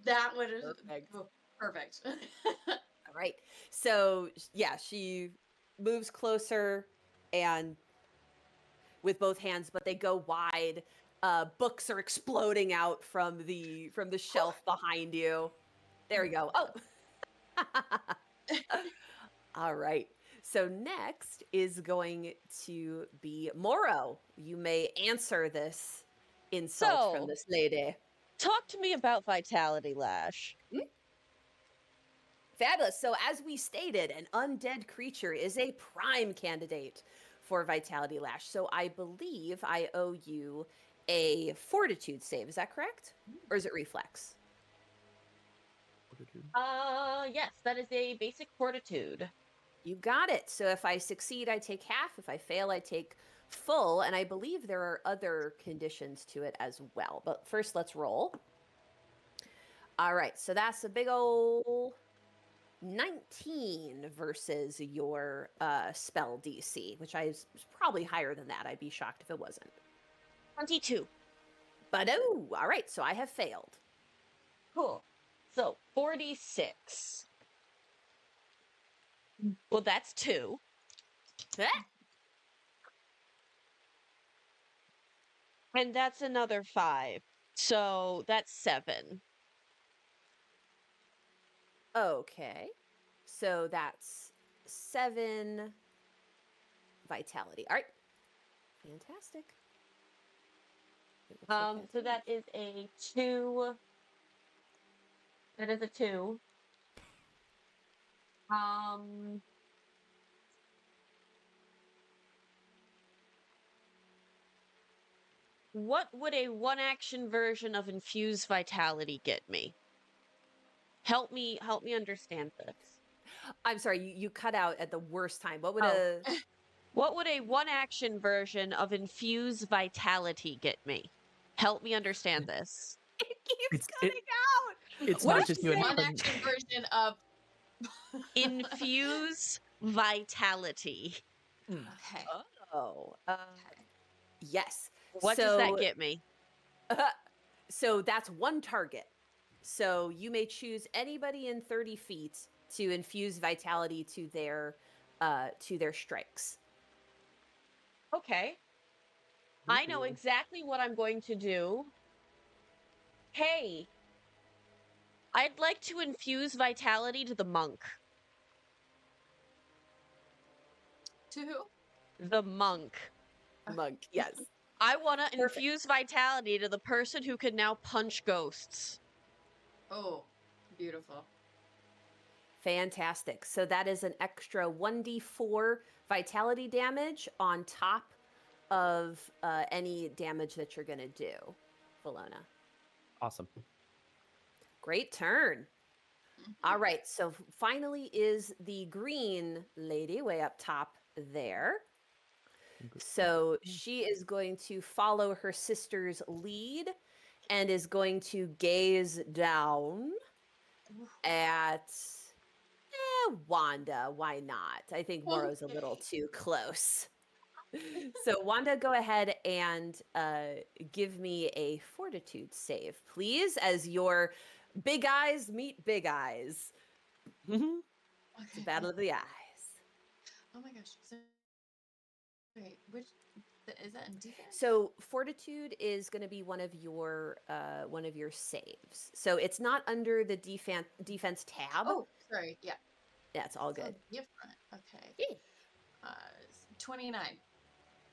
That would have Perfect. perfect. All right. So yeah, she moves closer and with both hands, but they go wide. Books are exploding out from the shelf behind you. There we go. Oh. All right. So next is going to be Moro. You may answer this insult from So- this lady. Talk to me about Vitality Lash. Fabulous. So as we stated, an undead creature is a prime candidate for Vitality Lash. So I believe I owe you a Fortitude save. Is that correct? Or is it Reflex? Yes, that is a basic fortitude. You got it. So if I succeed, I take half. If I fail, I take full. And I believe there are other conditions to it as well. But first, let's roll. All right. So that's a big old 19 versus your spell DC, which is probably higher than that. I'd be shocked if it wasn't. 22. But oh, all right. So I have failed. Cool. So 46. Well, that's 2. Ah! And that's another 5. So that's 7. Okay. So that's 7 vitality. All right. Fantastic. It looks like So that's that is a 2. That is a 2. What would a one-action version of Infuse Vitality get me? Help me understand this. I'm sorry, you cut out at the worst time. What would Oh. What would a one-action version of Infuse Vitality get me? Help me understand this. it keeps It's- cutting out? It's What not did just you you. say? One action version of Infuse Vitality. Okay. Oh, yes. What does that get me? So that's one target. So you may choose anybody in 30 feet to infuse vitality to their strikes. Okay. I know exactly what I'm going to do. Hey, I'd like to infuse vitality to the monk. To who? The monk. Monk, yes. I want to Perfect. infuse vitality to the person who can now punch ghosts. Oh, beautiful. Fantastic. So that is an extra 1d4 vitality damage on top of any damage that you're going to do, Valona. Awesome. Great turn. All right. So finally is the green lady way up top there. So she is going to follow her sister's lead and is going to gaze down at Wanda. Why not? I think Moro's a little too close. So Wanda, go ahead and give me a fortitude save, please, as your big eyes meet big eyes. It's a battle of the eyes. Oh my gosh. So, wait, is that in defense? So fortitude is going to be one of your saves. So it's not under the defense tab. Oh, sorry. Yeah. That's all So good. different. Okay. Yeah. 29.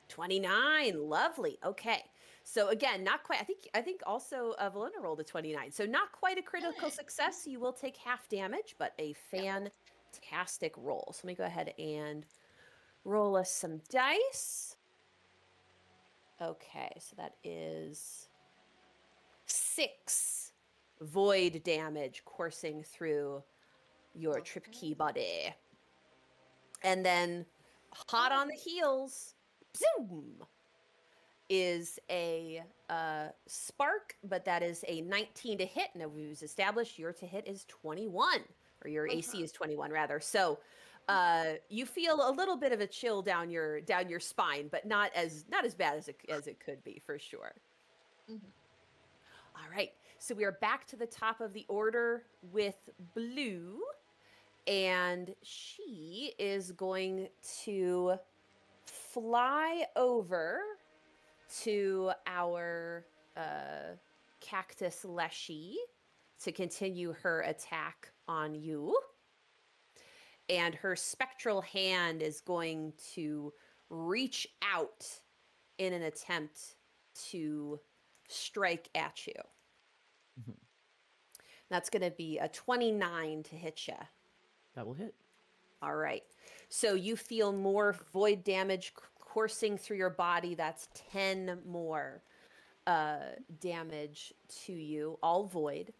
29, lovely. Okay, so again, not quite. I think also Valona rolled a 29, so not quite a critical success. You will take half damage, but a fantastic roll. So let me go ahead and roll us some dice. Okay, so that is 6 void damage coursing through your trip key body. And then, hot on the heels, zoom, is a spark, but that is a 19 to hit. And we've established your to hit is 21, or your AC is 21 rather. So you feel a little bit of a chill down your spine, but not as bad as it could be for sure. All right, so we are back to the top of the order with Blue, and she is going to fly over to our cactus Leshy to continue her attack on you. And her spectral hand is going to reach out in an attempt to strike at you. That's going to be a 29 to hit you. That will hit. All right. So you feel more void damage coursing through your body. That's 10 more damage to you, all void.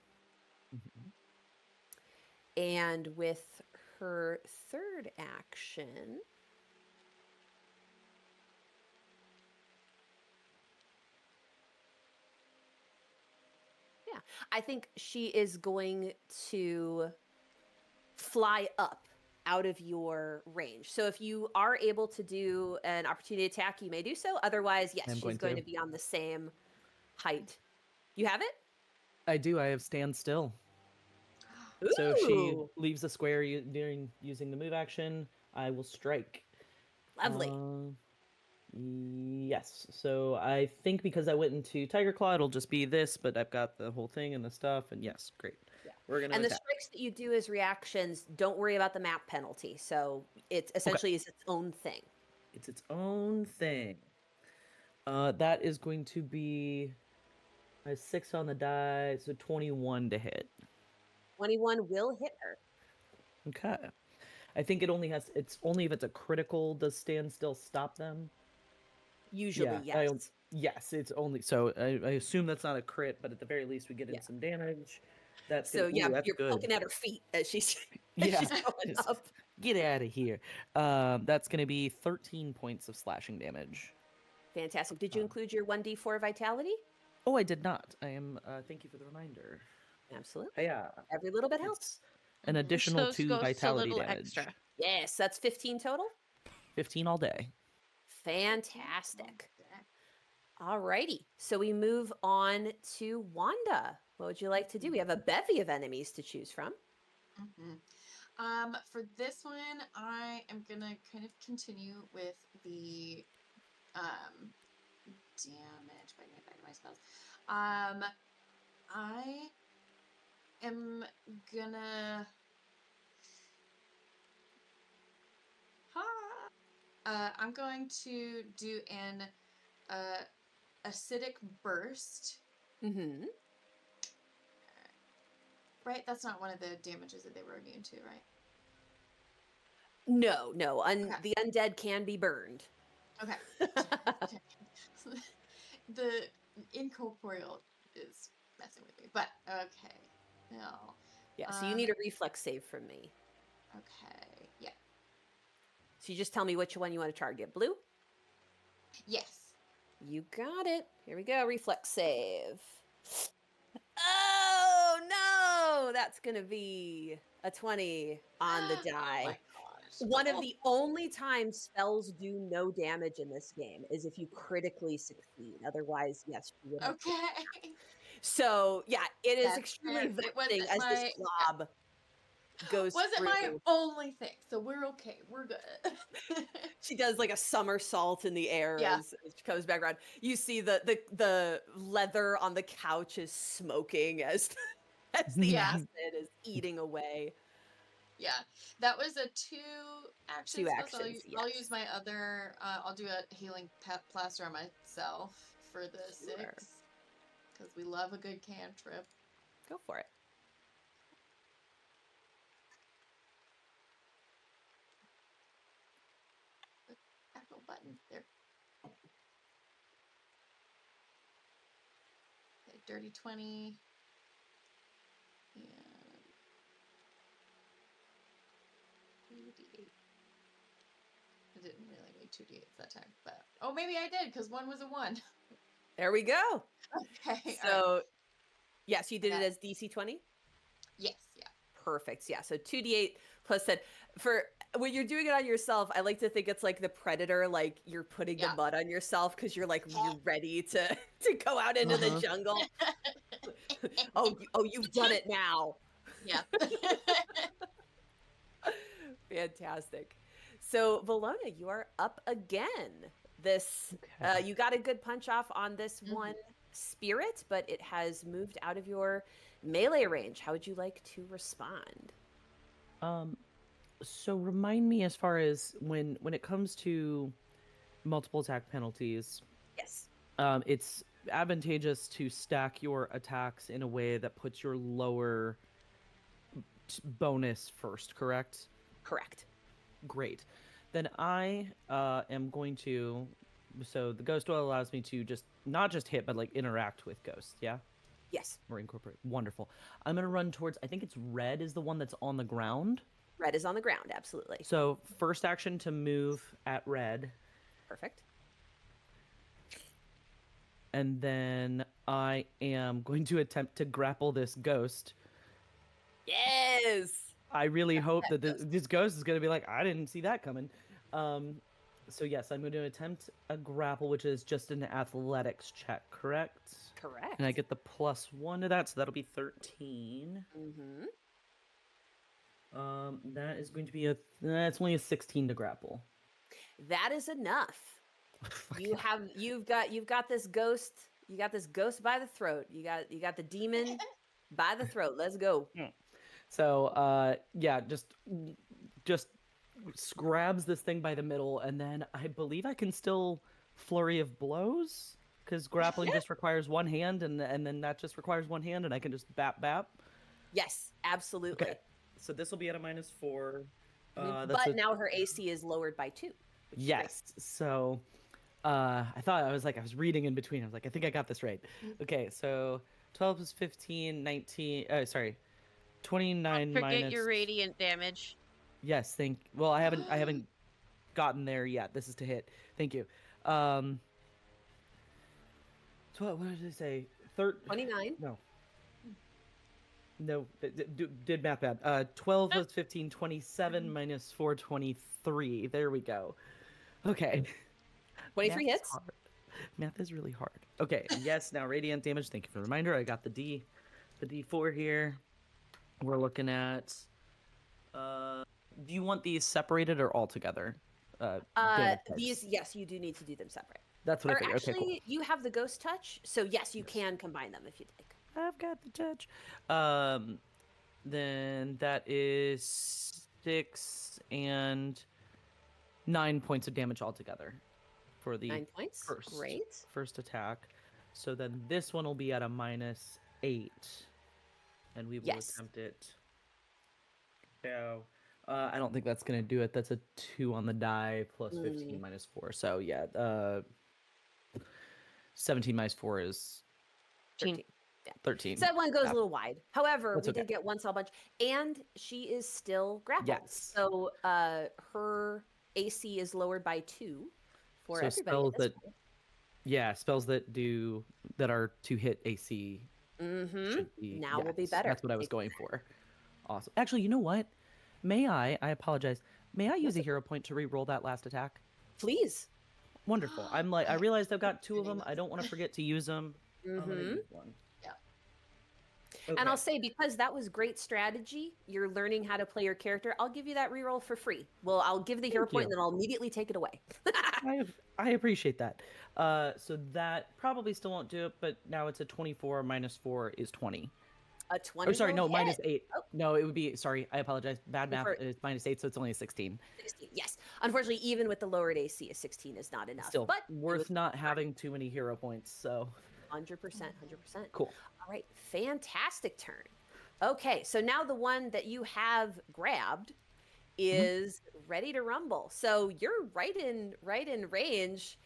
And with her third action, I think she is going to fly up out of your range. So if you are able to do an opportunity attack, you may do so. Otherwise, yes, she's going to be on the same height. You have it? I do. I have stand still. Ooh. So if she leaves the square during using the move action, I will strike. Lovely. Yes. So I think because I went into Tiger Claw, it'll just be this, but I've got the whole thing and the stuff, and yes, great. Yeah. We're gonna and attack. The strikes that you do as reactions, don't worry about the map penalty. So it essentially is its own thing. It's its own thing. That is going to be a 6 on the die, so 21 to hit. 21 will hit her. Okay. I think it's only if it's a critical does stand still stop them. Usually, yes. Yes, it's only so I assume that's not a crit, but at the very least we get in some damage. That's so gonna, you're good. poking at her feet as she's yeah, she's going up. Get out of here. That's gonna be 13 points of slashing damage. Fantastic. Did you include your 1d4 vitality? Oh, I did not. I am. Thank you for the reminder. Absolutely. Yeah. Every little bit helps. An additional 2 vitality damage. Extra. Yes, that's 15 total. 15 all day. Fantastic. Alrighty. So we move on to Wanda. What would you like to do? We have a bevy of enemies to choose from. For this one, I am gonna kind of continue with the damage by my spells. I am gonna I'm going to do an acidic burst. Mm-hmm. Right? That's not one of the damages that they were immune to, right? No. The undead can be burned. Okay. The incorporeal is messing with me, but okay. No. Yeah, so you need a reflex save from me. Okay. Yeah. So you just tell me which one you want to target. Blue? Yes. You got it. Here we go. Reflex save. Oh, no! That's going to be a 20 on the die. Oh my gosh. One of the only times spells do no damage in this game is if you critically succeed. Otherwise, yes, you would have. Okay. So, yeah, it is That's extremely fair. vexing as this blob goes Wasn't through. my only thing, so we're okay. We're good. She does like a somersault in the air as she comes back around. You see the leather on the couch is smoking as the acid is eating away. Yeah, that was a 2 action. 2 spell, actions. So I'll use my other. I'll do a healing plaster on myself for the 6 because we love a good cantrip. Go for it. Actual button there. dirty 20. And 2d8. I didn't really make 2d8s that time, but oh, maybe I did because one was a 1. There we go. Okay. So, all right. yes, you did it Yeah. as DC 20? Yes. Yeah. Perfect. Yeah. So 2d8 plus 10. For when you're doing it on yourself, I like to think it's like the Predator, like you're putting the Yeah. mud on yourself because you're like you're ready to go out into the jungle. You've done it now. Yeah. Fantastic. So Valona, you are up again. This Okay. you got a good punch off on this one spirit, but it has moved out of your melee range. How would you like to respond? So remind me as far as when it comes to multiple attack penalties, Yes. it's advantageous to stack your attacks in a way that puts your lower bonus first, correct? Correct. Great. Then I am going to. So the ghost oil allows me to just not just hit, but like interact with ghosts. Yeah. Yes. Or incorporate. Wonderful. I'm gonna run towards. I think it's red is the one that's on the ground. Red is on the ground, absolutely. So first action to move at red, Perfect. and then I am going to attempt to grapple this ghost. Yes. I really hope that this ghost is going to be like, I didn't see that coming. So yes, I'm going to attempt a grapple, which is just an athletics check, correct? Correct. And I get the +1 to that, so that'll be 13. Mm-hmm. That is going to be that's only a 16 to grapple. That is enough. Fuck You've got this ghost. You got this ghost by the throat. You got the demon by the throat. Let's go. So yeah, just grabs this thing by the middle, and then I believe I can still flurry of blows because grappling just requires one hand, and then that just requires one hand, and I can just bap. Yes, absolutely. Okay. So this will be at a -4. But now her AC is lowered by 2. Yes. So I thought I was reading in between. I was like, I think I got this right. Okay, so 12 plus 15, 19. Sorry, 29 Forget minus. your radiant damage. Yes, well, I haven't gotten there yet. This is to hit. Thank you. So what did I say? 29. No, did math bad. 12 plus 15, 27 minus 4, 23. There we go. Okay. 23 Math is hits. hard. Math is really hard. Okay, and yes, now radiant damage. Thank you for the reminder. I got the D4 here. We're looking at. Do you want these separated or all together? These, yes, you do need to do them separate. That's what I Or figured. actually, Okay, cool. you have the ghost touch, so yes, you can combine them if you'd like. I've got the touch. Then that is 6 and 9 points of damage altogether for the 9 points. Great. first attack. So then this one will be at a -8, and we will attempt it. So I don't think that's gonna do it. That's a 2 on the die plus 15 minus 4. So yeah, 17 minus 4 is 13. 13. So that one goes a little wide. However, That's we okay. did get one cell bunch, and she is still grappled. Yes. So her AC is lowered by 2 for So everybody. spells that are to hit AC should be Now will be better. That's what I was going for. Awesome. Actually, you know what? May I apologize. May I use a hero point to re-roll that last attack? Please. Wonderful. I realized I've got 2 of them. I don't want to forget to use them. I'm gonna use one. Yeah. And Okay. I'll say, because that was great strategy, you're learning how to play your character, I'll give you that reroll for free. Well, I'll give the hero point and then I'll immediately take it away. I appreciate that. So that probably still won't do it, but now it's a 24 minus 4 is 20. A 20. Oh, sorry, no, will hit. -8. Oh. No, it would be, sorry, I apologize. Bad math. For- It's -8, so it's only a 16. 16. Yes. Unfortunately, even with the lowered AC, a 16 is not enough. Still but it worth was not having too many hero points, so 100%. 100%. cool. All right. Fantastic turn. Okay. So now the one that you have grabbed is ready to rumble. So you're right in range.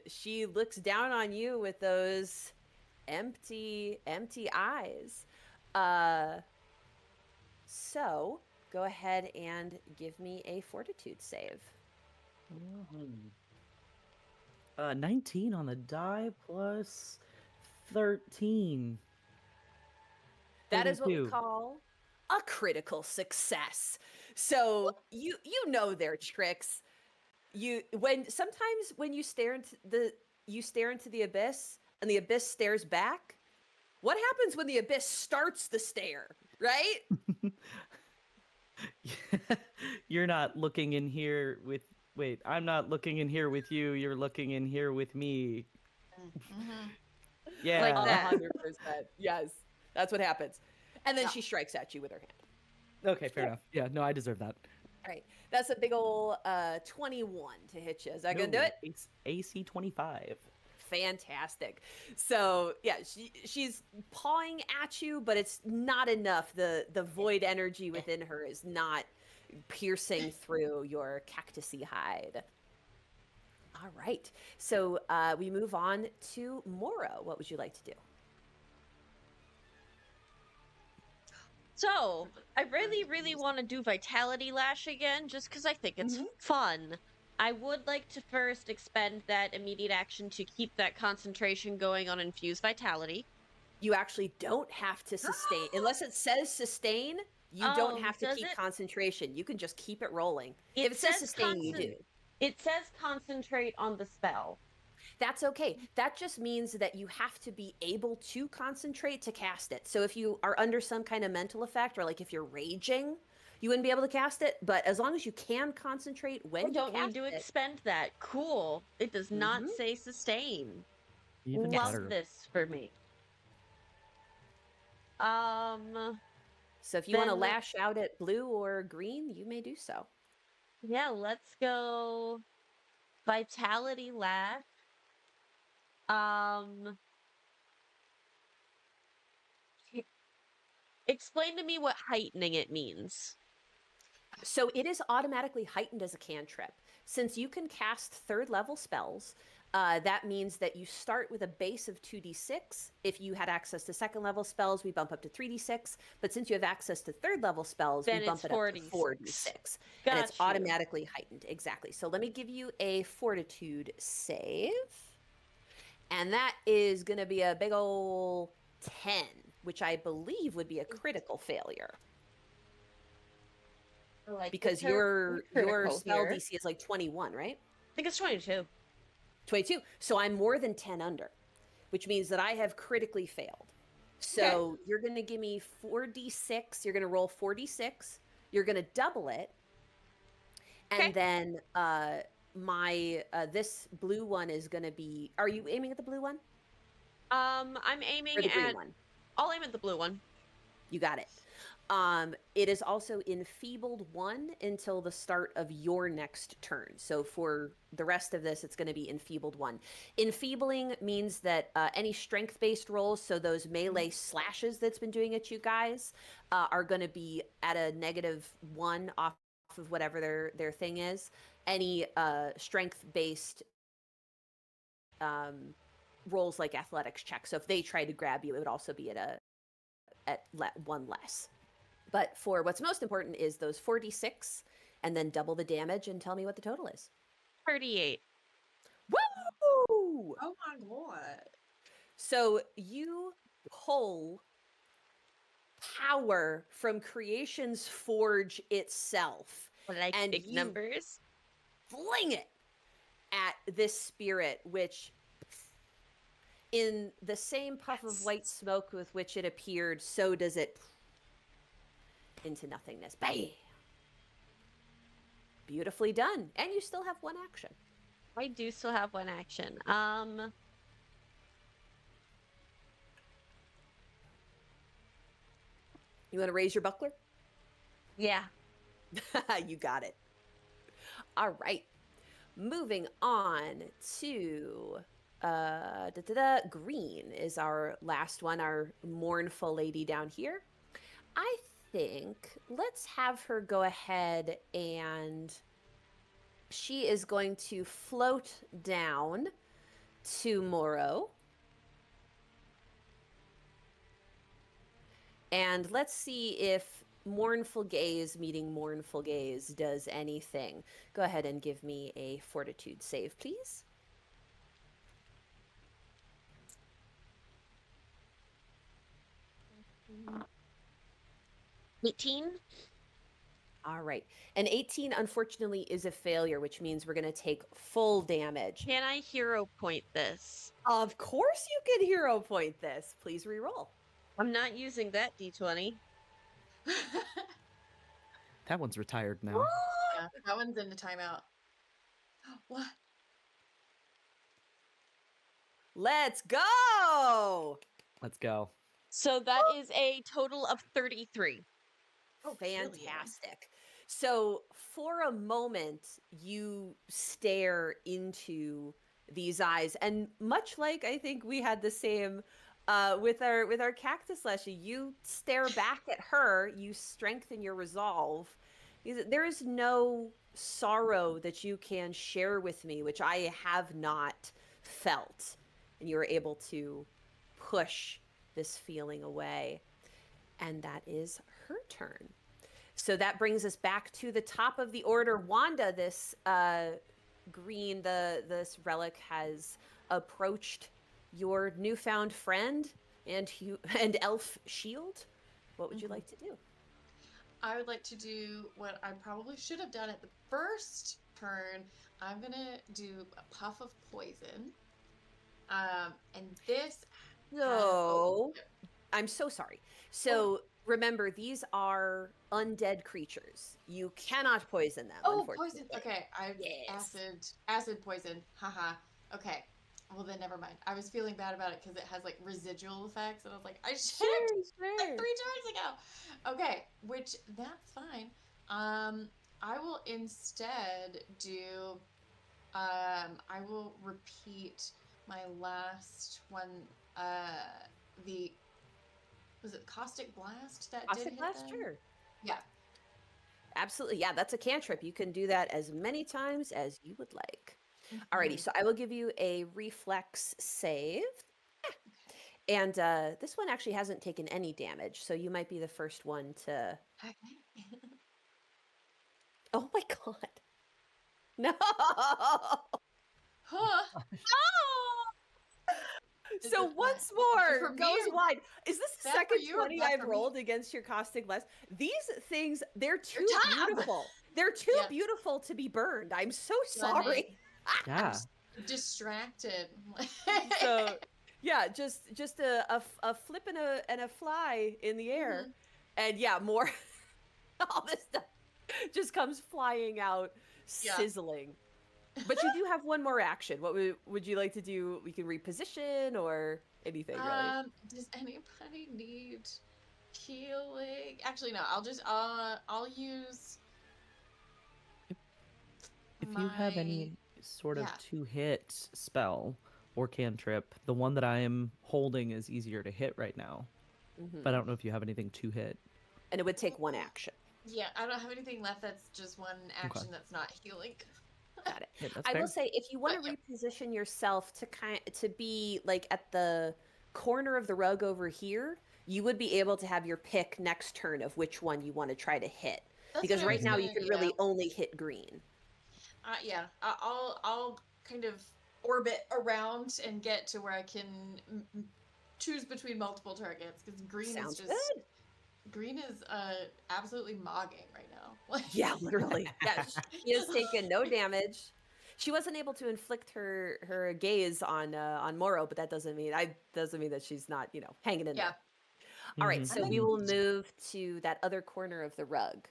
She looks down on you with those empty eyes. So go ahead and give me a fortitude save. 19 on the die plus 13. That is what we 32. call a critical success. So you know their tricks. Sometimes when you stare into the abyss and the abyss stares back, what happens when the abyss starts the stare, right? You're not looking in here with. Wait, I'm not looking in here with you. You're looking in here with me. Mm-hmm. Yeah. Like that. 100%. Yes, that's what happens. And then Yeah. she strikes at you with her hand. Okay, fair enough. Yeah, no, I deserve that. All right, that's a big ol' 21 to hit you. Is that gonna do No, it? It's AC 25. Fantastic. So yeah, she's pawing at you, but it's not enough. The void energy within her is not piercing through your cactusy hide. All right. So we move on to Moro. What would you like to do? So, I really want to do Vitality Lash again, just because I think it's fun. I would like to first expend that immediate action to keep that concentration going on Infuse Vitality. You actually don't have to sustain. Unless it says sustain, you don't have to does keep it? concentration. You can just keep it rolling. It If it says says sustain, you do. It says concentrate on the spell. That's okay. That just means that you have to be able to concentrate to cast it. So if you are under some kind of mental effect, or like if you're raging, you wouldn't be able to cast it. But as long as you can concentrate when I don't you need cast to it, expend that. Cool. It does not say sustain. Even Love better. this for me. so if you want to Then- lash out at blue or green, you may do so. Yeah, let's go Vitality Lash. Explain to me what heightening it means. So it is automatically heightened as a cantrip. Since you can cast third level spells, that means that you start with a base of 2d6. If you had access to second level spells, we bump up to 3d6. But since you have access to third level spells, Then we bump it's it up to 4d6. And it's Got you. automatically heightened. Exactly. So let me give you a fortitude save. And that is going to be a big ol' 10, which I believe would be a critical failure. Like Because your spell DC is like 21, right? I think it's 22. 22. So I'm more than 10 under, which means that I have critically failed. So you're going to give me 4d6. You're going to roll 4d6. You're going to double it. And then my this blue one is going to be... Are you aiming at the blue one? I'm aiming Or the green at... one? I'll aim at the blue one. You got it. It is also enfeebled 1 until the start of your next turn. So for the rest of this, it's going to be enfeebled 1. Enfeebling means that any strength-based rolls, so those melee slashes that's been doing at you guys, are going to be at a -1 off of whatever their thing is. Any strength-based rolls like athletics checks. So if they try to grab you, it would also be at 1 less. But for what's most important is those 4d6 and then double the damage and tell me what the total is. 38. Woo! Oh my god. So you pull power from Creation's Forge itself. Like and big you numbers. fling it at this spirit, which in the same puff of white smoke with which it appeared, so does it into nothingness. Bam! Beautifully done. And you still have 1 action. I do still have 1 action. You want to raise your buckler? Yeah. You got it. All right. Moving on to green is our last one, our mournful lady down here. I think let's have her go ahead and she is going to float down to Moro. And let's see if mournful gaze meeting mournful gaze does anything. Go ahead and give me a fortitude save, please. 18. All right. An 18, unfortunately, is a failure, which means we're going to take full damage. Can I hero point this? Of course you can hero point this. Please re-roll. I'm not using that d20. That one's retired now. Yeah, that one's in the timeout. What? Let's go! Let's go. So that is a total of 33. Oh, brilliant. Fantastic. So for a moment, you stare into these eyes, and much like I think we had the same with our cactus Leshy, you stare back at her. You strengthen your resolve. There is no sorrow that you can share with me, which I have not felt, and you are able to push this feeling away. And that is her turn. So that brings us back to the top of the order. Wanda, this this relic has approached your newfound friend and elf shield. What would you like to do? I would like to do what I probably should have done at the first turn. I'm gonna do a puff of poison. And this. No, I'm so sorry. So remember, these are undead creatures. You cannot poison them. Oh, unfortunately. poison. Okay, Yes. acid poison. Haha. Okay. Well, then never mind. I was feeling bad about it because it has like residual effects, and I was like, I should have done it like 3 turns ago. Okay, which that's fine. I will instead do. I will repeat my last one. Was it Caustic Blast that did Caustic hit Blast, them? sure. Yeah. Absolutely. Yeah, that's a cantrip. You can do that as many times as you would like. Alrighty, so I will give you a reflex save. And this one actually hasn't taken any damage, so you might be the first one to... Oh my god. No! Huh. So it- once for more, me goes or wide. Is this the that for second you or 20 that I've for me? rolled against your Caustic Blast? These things, they're too top. beautiful. They're too Yeah. beautiful to be burned. I'm so Stunning. sorry. Yeah. Distracted. So yeah, just a flip and a fly in the air, and yeah, more all this stuff just comes flying out, Yeah. sizzling. But you do have one more action. What would you like to do? We can reposition or anything really. Does anybody need healing? Actually, no. I'll use. If you have any sort of yeah. 2-hit spell or cantrip, the one that I'm holding is easier to hit right now. Mhm. But I don't know if you have anything 2-hit. And it would take one action. Yeah, I don't have anything left that's just one action that's not healing. Got it. Yeah, that's I fair. will say, if you want to reposition yourself to be like at the corner of the rug over here, you would be able to have your pick next turn of which one you want to try to hit. That's Because what I right was now you gonna- can really only hit green. Yeah. I'll kind of orbit around and get to where I can choose between multiple targets because green Sounds is just good. green is absolutely mogging right now. Yeah, literally. Yeah, she has taken no damage. She wasn't able to inflict her gaze on Moro, but that doesn't mean that she's not hanging in Yeah. there. All right, so we Mhm. will move to that other corner of the rug.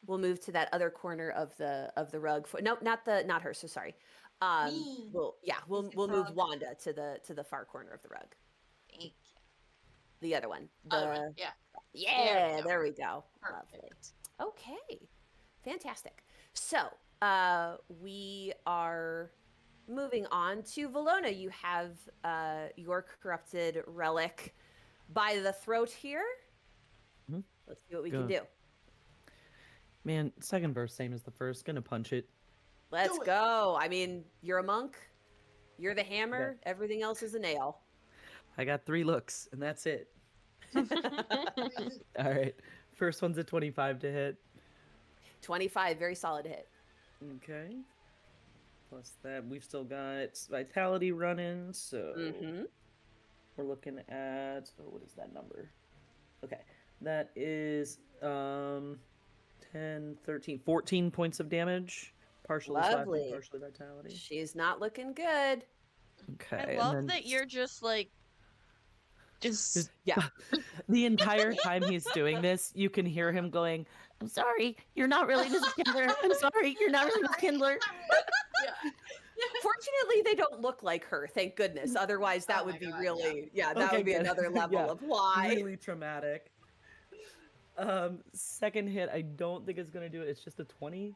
We'll move to that other corner of the rug. No, not her. So sorry. Me. We'll the move frog. Wanda to the far corner of the rug. Thank you. The other one. Other one, yeah. Yeah, go. there we go. Lovely. Perfect. Okay, fantastic. So we are moving on to Valona. You have your corrupted relic by the throat here. Mhm. Let's see what we can do. Man, second verse, same as the first. Gonna punch it. Let's Do it. go. I mean, you're a monk. You're the hammer. Everything else is a nail. I got 3 looks, and that's it. All right. First one's a 25 to hit. 25, very solid hit. Okay. Plus that, we've still got vitality running, so Mm-hmm. we're looking at, what is that number? Okay. That is 10, 13, 14 points of damage. Partially slashing, Lovely. partially vitality. She's not looking good. Okay. I love that you're just like, just Yeah. The entire time he's doing this, you can hear him going, I'm sorry, you're not really Miss Kindler. I'm sorry, you're not really Miss Kindler. Fortunately, they don't look like her, thank goodness. Otherwise, that Oh would my be God, really, that Okay, would be good. another level Yeah, of why. really traumatic. Second hit, I don't think it's going to do it. It's just a 20.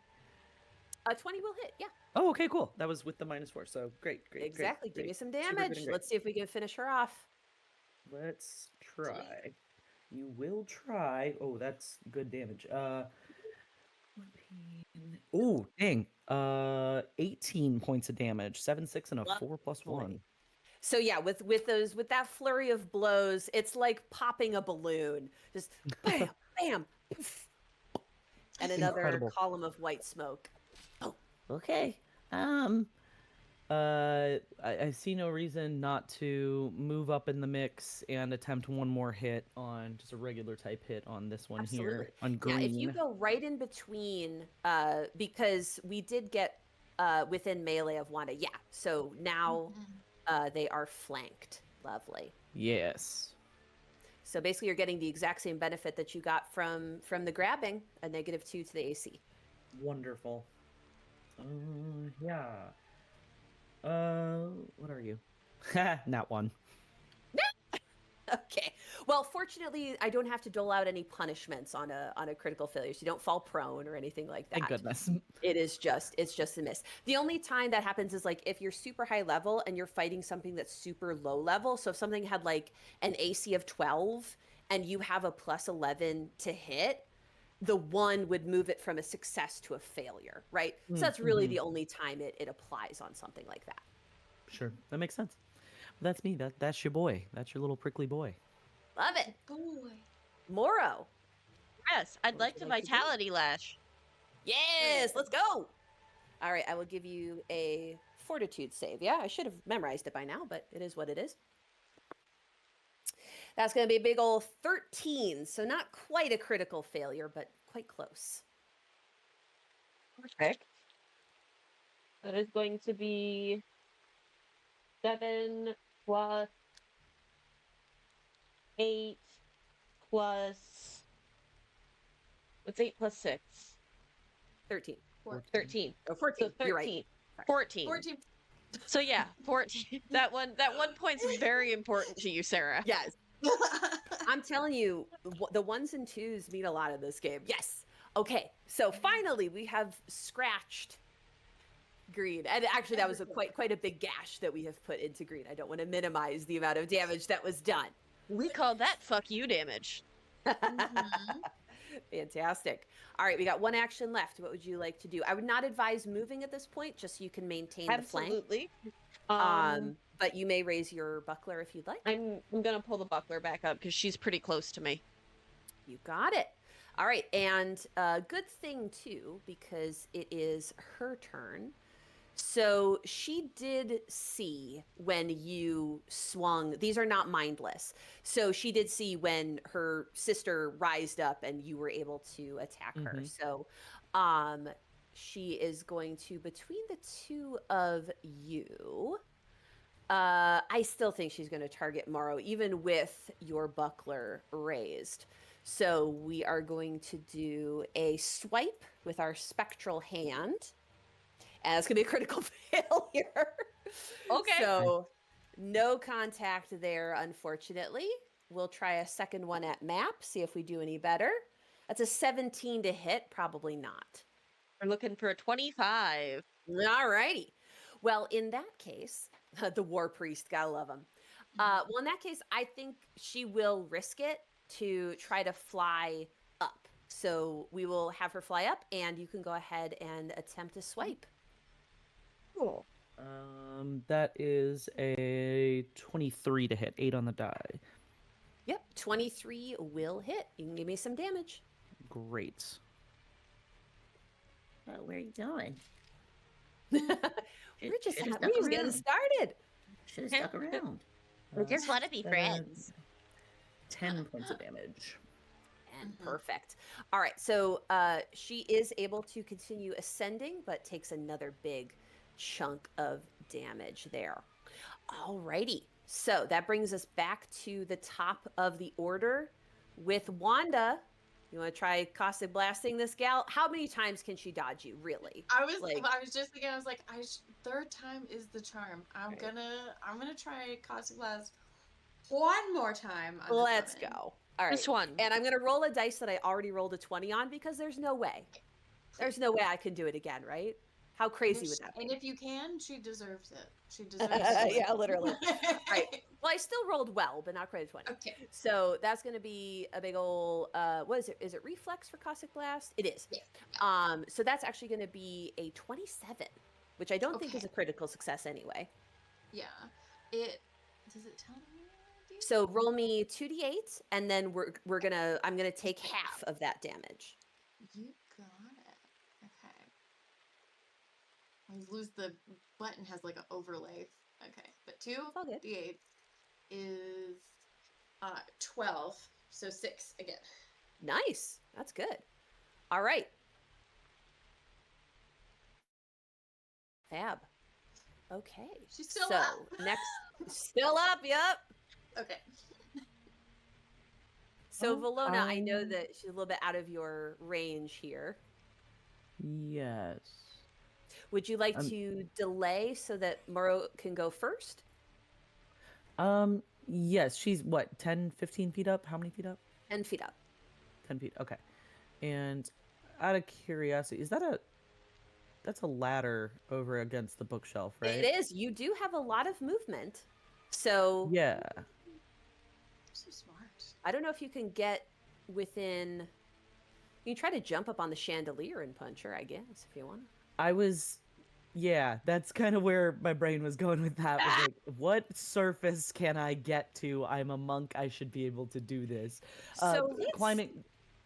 A 20 will hit, yeah. Oh, okay, cool. That was with the -4, so great. Exactly. Give me some Super good damage. and great. Let's see if we can finish her off. Let's try. You will try. Oh, that's good damage. 14. Oh, dang. 18 points of damage. 7, 6, and a 4 plus 1. So yeah, with that flurry of blows, it's like popping a balloon. Just bam, bam, poof, and another Incredible. column of white smoke. Okay. I see no reason not to move up in the mix and attempt one more hit on just a regular type hit on this one here on green. Yeah, if you go right in between, because we did get within melee of Wanda. Yeah, so now they are flanked. Lovely. Yes. So basically, you're getting the exact same benefit that you got from the grabbing, a -2 to the AC. Wonderful. Yeah. What are you? Not one. Okay. Well, fortunately, I don't have to dole out any punishments on a critical failure. So you don't fall prone or anything like that. Thank goodness. It's just a miss. The only time that happens is like if you're super high level and you're fighting something that's super low level. So if something had like an AC of 12 and you have a +11 to hit, the 1 would move it from a success to a failure, right? So that's really the only time it applies on something like that. Sure, that makes sense. That's me. That's your boy. That's your little prickly boy. Love it. Boy. Moro. yes, I'd What like would to you like to do? vitality lash. Yes, let's go. All right, I will give you a fortitude save. Yeah, I should have memorized it by now, but it is what it is. That's going to be a big old 13. So not quite a critical failure, but quite close. Perfect. That is going to be 7 plus 8 plus. What's 8 plus 6? 13. 13. Oh, 14. So 13. You're right. 14. 14. So yeah, 14. That one point's very important to you, Sarah. Yes. I'm telling you, the 1s and 2s mean a lot in this game. Yes. Okay. So finally, we have scratched green, and actually, that was quite a big gash that we have put into green. I don't want to minimize the amount of damage that was done. We call that fuck you damage. Fantastic. All right, we got 1 action left. What would you like to do? I would not advise moving at this point, just so you can maintain the flank. Absolutely. But you may raise your buckler if you'd like. I'm gonna pull the buckler back up because she's pretty close to me. You got it. All right, and good thing too, because it is her turn. So she did see when you swung. These are not mindless. So she did see when her sister rised up and you were able to attack her. So she is going to, between the two of you, I still think she's going to target Morrow, even with your buckler raised. So we are going to do a swipe with our spectral hand. And it's going to be a critical failure. Okay. So no contact there, unfortunately. We'll try a second one at map, see if we do any better. That's a 17 to hit, probably not. We're looking for a 25. All righty. Well, in that case, the war priest, gotta love him. Well, in that case, I think she will risk it to try to fly up. So we will have her fly up, and you can go ahead and attempt a swipe. Cool. That is a 23 to hit, 8 on the die. Yep, 23 will hit. You can give me some damage. Great. Where are you going? We're just getting started. Should have stuck around. We just want to be 7, friends. 10 points of damage. And perfect. All right, so she is able to continue ascending, but takes another big chunk of damage there. All righty, so that brings us back to the top of the order with Wanda. You want to try caustic blasting this gal? How many times can she dodge you, really? I was Like- just thinking, I was like, third time is the charm. I'm Right. gonna try caustic blast one more time. On this Let's woman. go. All right. Just one. And I'm going to roll a dice that I already rolled a 20 on because there's no way. There's no way I can do it again, right? How crazy would that be? And if you can, she deserves it. She deserves it. Yeah, literally. Right. Well, I still rolled well, but not quite a 20. Okay. So that's going to be a big old, what is it? Is it reflex for caustic blast? It is. Yeah. So that's actually going to be a 27, which I don't think is Okay. a critical success anyway. Yeah. Does it tell me? So roll me 2d8, and then I'm gonna take half of that damage. You got it. Okay. I lose the button has like an overlay. Okay, but 2 all good. d8 is 12, so 6 again. Nice. That's good. All right. Fab. Okay. She's still so up. next, still up. Yep. Okay. So Valona, I know um, that she's a little bit out of your range here. Yes. Would you like to delay so that Moro can go first? Yes, she's what, 10, 15 feet up? How many feet up? 10 feet up. 10 feet. Okay. And out of curiosity, that's a ladder over against the bookshelf, right? It is. You do have a lot of movement. So Yeah. So smart. I don't know if you can get within. You can try to jump up on the chandelier and punch her, I guess, if you want. Yeah, that's kind of where my brain was going with that. Was like, what surface can I get to? I'm a monk. I should be able to do this. So let's-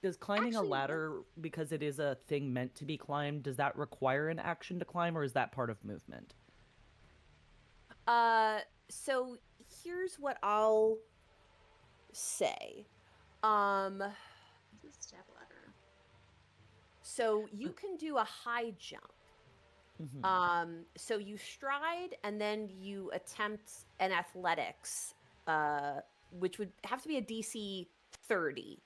Does climbing Actually, a ladder, because it is a thing meant to be climbed, does that require an action to climb, or is that part of movement? So here's what I'll say. It's a step ladder. So you can do a high jump. Mhm. So you stride and then you attempt an athletics, which would have to be a DC 30.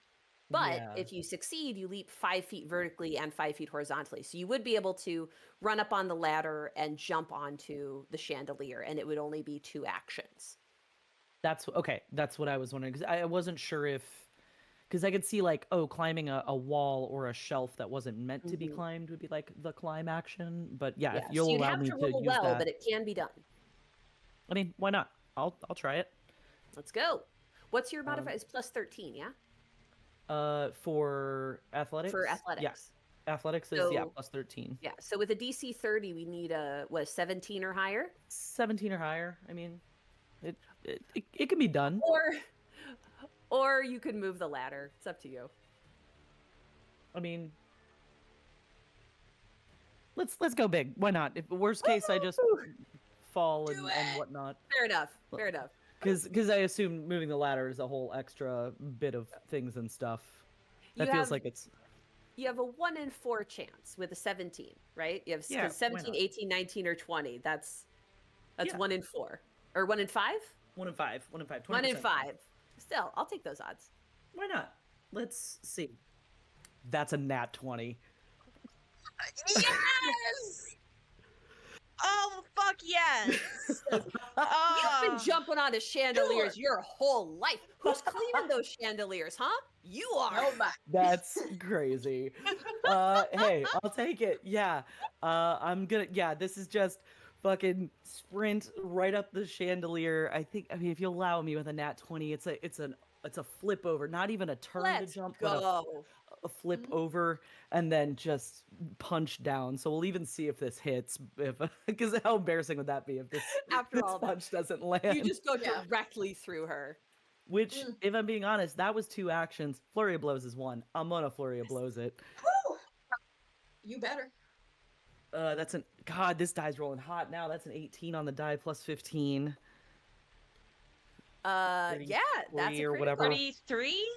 But Yeah. if you succeed, you leap 5 feet vertically and 5 feet horizontally. So you would be able to run up on the ladder and jump onto the chandelier, and it would only be 2 actions. That's okay. That's what I was wondering, because I wasn't sure because I could see like, oh, climbing a wall or a shelf that wasn't meant to be Mhm. climbed would be like the climb action. But yeah, if so you'll you'd allow have me to to roll use well, that, but it can be done. I mean, why not? I'll try it. Let's go. What's your modifier? Um, It's plus 13, yeah? For athletics. For athletics. Yeah, athletics is So- plus 13. Yeah. So with a DC 30, we need a 17 or higher, 17 or higher. I mean, it can be done. or you could move the ladder. It's up to you. I mean, let's go big. Why not? If worst case, I just fall Do and it! whatnot. Fair enough. Fair enough. Because I assume moving the ladder is a whole extra bit of things and stuff. That feels like it's... You have a 1 in 4 chance with a 17, right? You have Yeah, 17, why not? 18, 19, or 20. That's Yeah. 1 in 4. Or 1 in 5? 1 in 5. 1 in 5. 1 in 20%. 5. Still, I'll take those odds. Why not? Let's see. That's a nat 20. Yes! Oh, fuck yes! You've been jumping onto chandeliers your whole life. Who's cleaning those chandeliers, huh? You are. That's crazy. Hey, I'll take it. Yeah. I'm gonna. Yeah, this is just fucking sprint right up the chandelier. I mean, if you allow me with a nat 20, it's a flip over, not even a turn Let's to jump, but go. a flip over and then just punch down. So we'll even see if this hits. Because how embarrassing would that be if this After this all that, punch doesn't land? you just go directly through her. Which, if I'm being honest, that was 2 actions. Flurry of Blows is 1. I'm gonna Flurry of Blows it. Whew! You better. That's an... God, this die's rolling hot now. That's an 18 on the die plus 15. Yeah, that's a or critical. whatever. 33?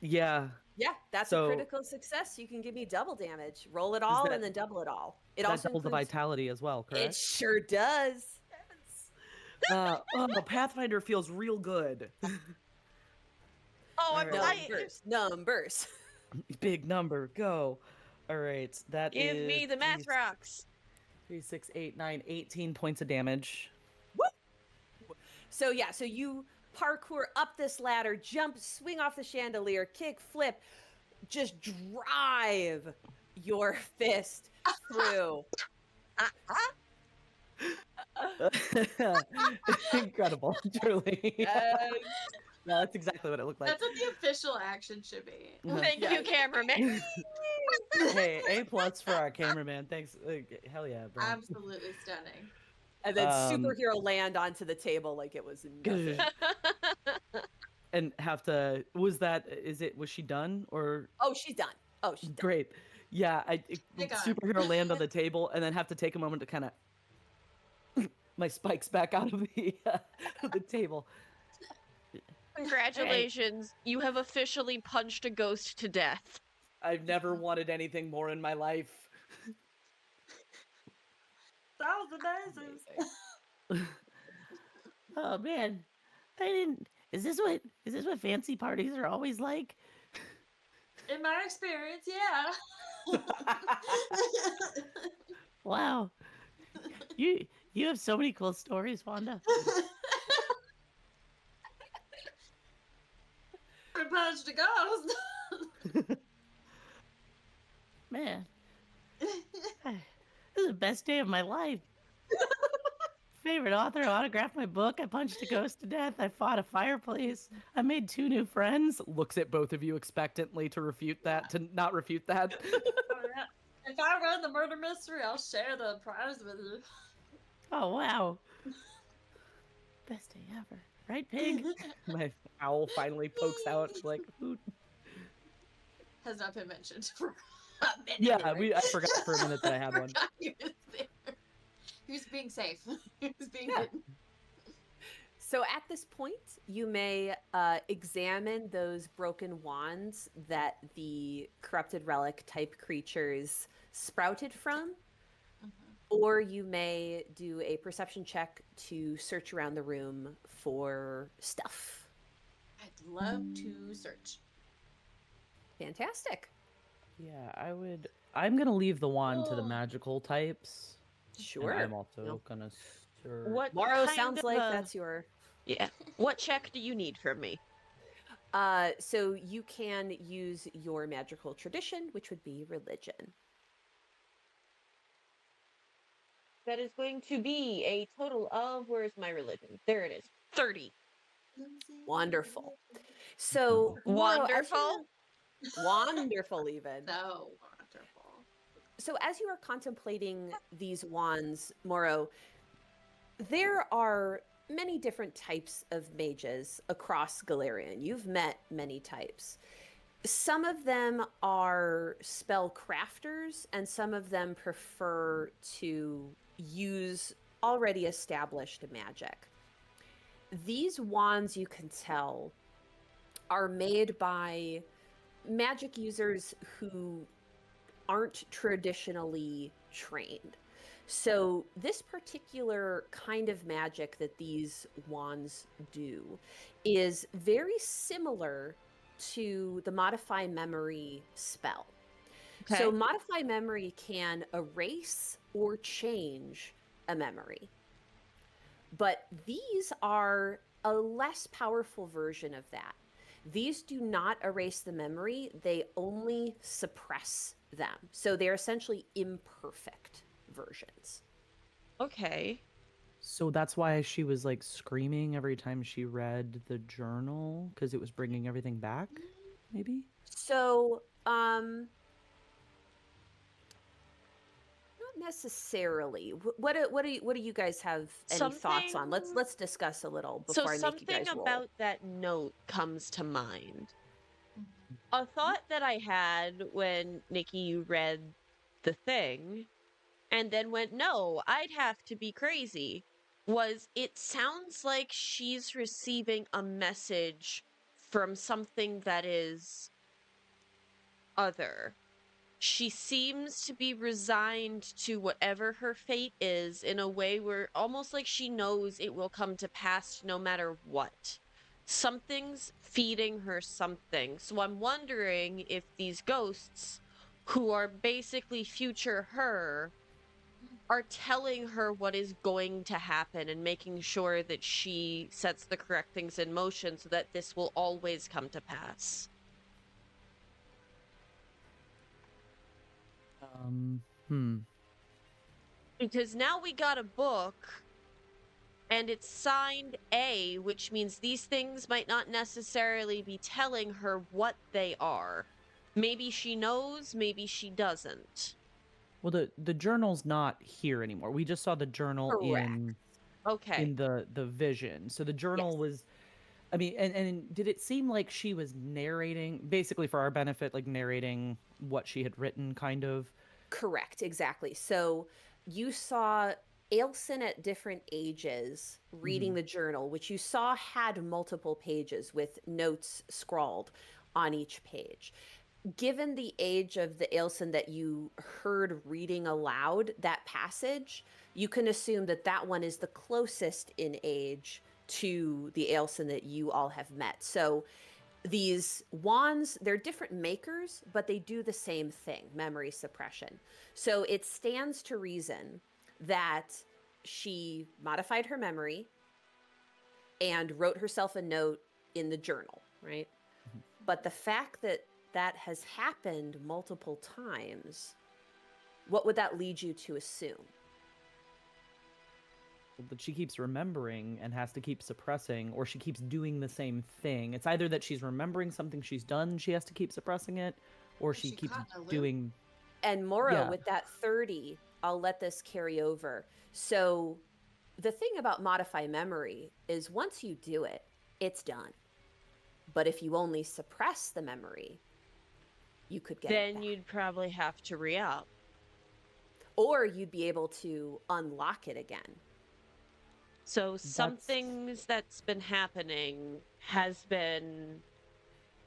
Yeah. Yeah, that's So- a critical success. You can give me double damage. Roll it all that- and then double it all. It That also doubles the includes. vitality as well, It correct? sure does. Pathfinder feels real good. Oh, I'm Alright. Numbers. Big number, go. All right, that Give is me the math rocks. 3, 6, 8, 9, 18 points of damage. So yeah, so you parkour up this ladder, jump, swing off the chandelier, kick, flip, just drive your fist through. Incredible, truly. No, that's exactly what it looked like. That's what the official action should be. Thank you, cameraman. Hey, A+ for our cameraman. Thanks. Hell yeah, bro. Absolutely stunning. And then superhero land onto the table like it was nothing. And have to... Was she done or... Oh, she's done. Oh, she's done. Great. Yeah, Thank God. superhero land on the table and then have to take a moment to kind of my spikes back out of the table. Congratulations. You have officially punched a ghost to death. I've never wanted anything more in my life. That was amazing. Oh man, I didn't. Is this what fancy parties are always like? In my experience, yeah. Wow, you have so many cool stories, Wanda. I punched a ghost. Man, this is the best day of my life. Favorite author autographed my book. I punched a ghost to death. I fought a fireplace. I made 2 new friends. Looks at both of you expectantly to not refute that. Oh, yeah. If I run the murder mystery, I'll share the prize with you. Oh wow, best day ever, right, Pig? My owl finally pokes out like, hoot. Has not been mentioned for a minute. Yeah, I forgot for a minute that I had one. Forgot he was there. He was being safe. He was being hidden. So at this point, you may examine those broken wands that the corrupted relic type creatures sprouted from, or you may do a perception check to search around the room for stuff. I'd love to search. Fantastic. Yeah, I'm gonna leave the wand to the magical types. Sure. And I'm also No. gonna search. What Morrow kind sounds of like a- that's your. Yeah. What check do you need from me? So you can use your magical tradition, which would be religion. That is going to be a total of, where's my religion? There it is. 30. Wonderful. So Morrow, as Wonderful. you're- Wonderful, even. So wonderful. So as you are contemplating these wands, Morrow, there are many different types of mages across Galarian. You've met many types. Some of them are spell crafters, and some of them prefer to use already established magic. These wands, you can tell, are made by magic users who aren't traditionally trained. So this particular kind of magic that these wands do is very similar to the Modify Memory spell. So Okay. Modify Memory can erase or change a memory. But these are a less powerful version of that. These do not erase the memory, they only suppress them. So they're essentially imperfect versions. Okay. So that's why she was like screaming every time she read the journal because it was bringing everything back. Maybe. So, not necessarily. What do you guys have any thoughts on? Something. Let's discuss a little So before I make you something guys roll. about that note comes to mind. Mhm. A thought that I had when Nikki you read the thing and then went, no, I'd have to be crazy, was it sounds like she's receiving a message from something that is other. She seems to be resigned to whatever her fate is in a way where almost like she knows it will come to pass no matter what. Something's feeding her something. So I'm wondering if these ghosts, who are basically future her, are telling her what is going to happen and making sure that she sets the correct things in motion so that this will always come to pass. Hmm. Because now we got a book and it's signed A, which means these things might not necessarily be telling her what they are. Maybe she knows, maybe she doesn't. Well, the journal's not here anymore. We just saw the journal in Okay. the vision. So the journal Yes. was, I mean, and did it seem like she was narrating, basically for our benefit, like narrating what she had written, kind of? Correct, exactly. So you saw Ailson at different ages reading the journal, which you saw had multiple pages with notes scrawled on each page. Given the age of the Ailson that you heard reading aloud that passage, you can assume that that one is the closest in age to the Ailson that you all have met. So these wands, they're different makers, but they do the same thing, memory suppression. So it stands to reason that she modified her memory and wrote herself a note in the journal, right? But the fact that that has happened multiple times, what would that lead you to assume? That she keeps remembering and has to keep suppressing, or she keeps doing the same thing. It's either that she's remembering something she's done, she has to keep suppressing it, or she keeps caught in a loop. doing. And Moro, Yeah. with that 30, I'll let this carry over. So the thing about modify memory is once you do it, it's done. But if you only suppress the memory, you could get it Then back. you'd probably have to re-up. Or you'd be able to unlock it again. So something's that's been happening has been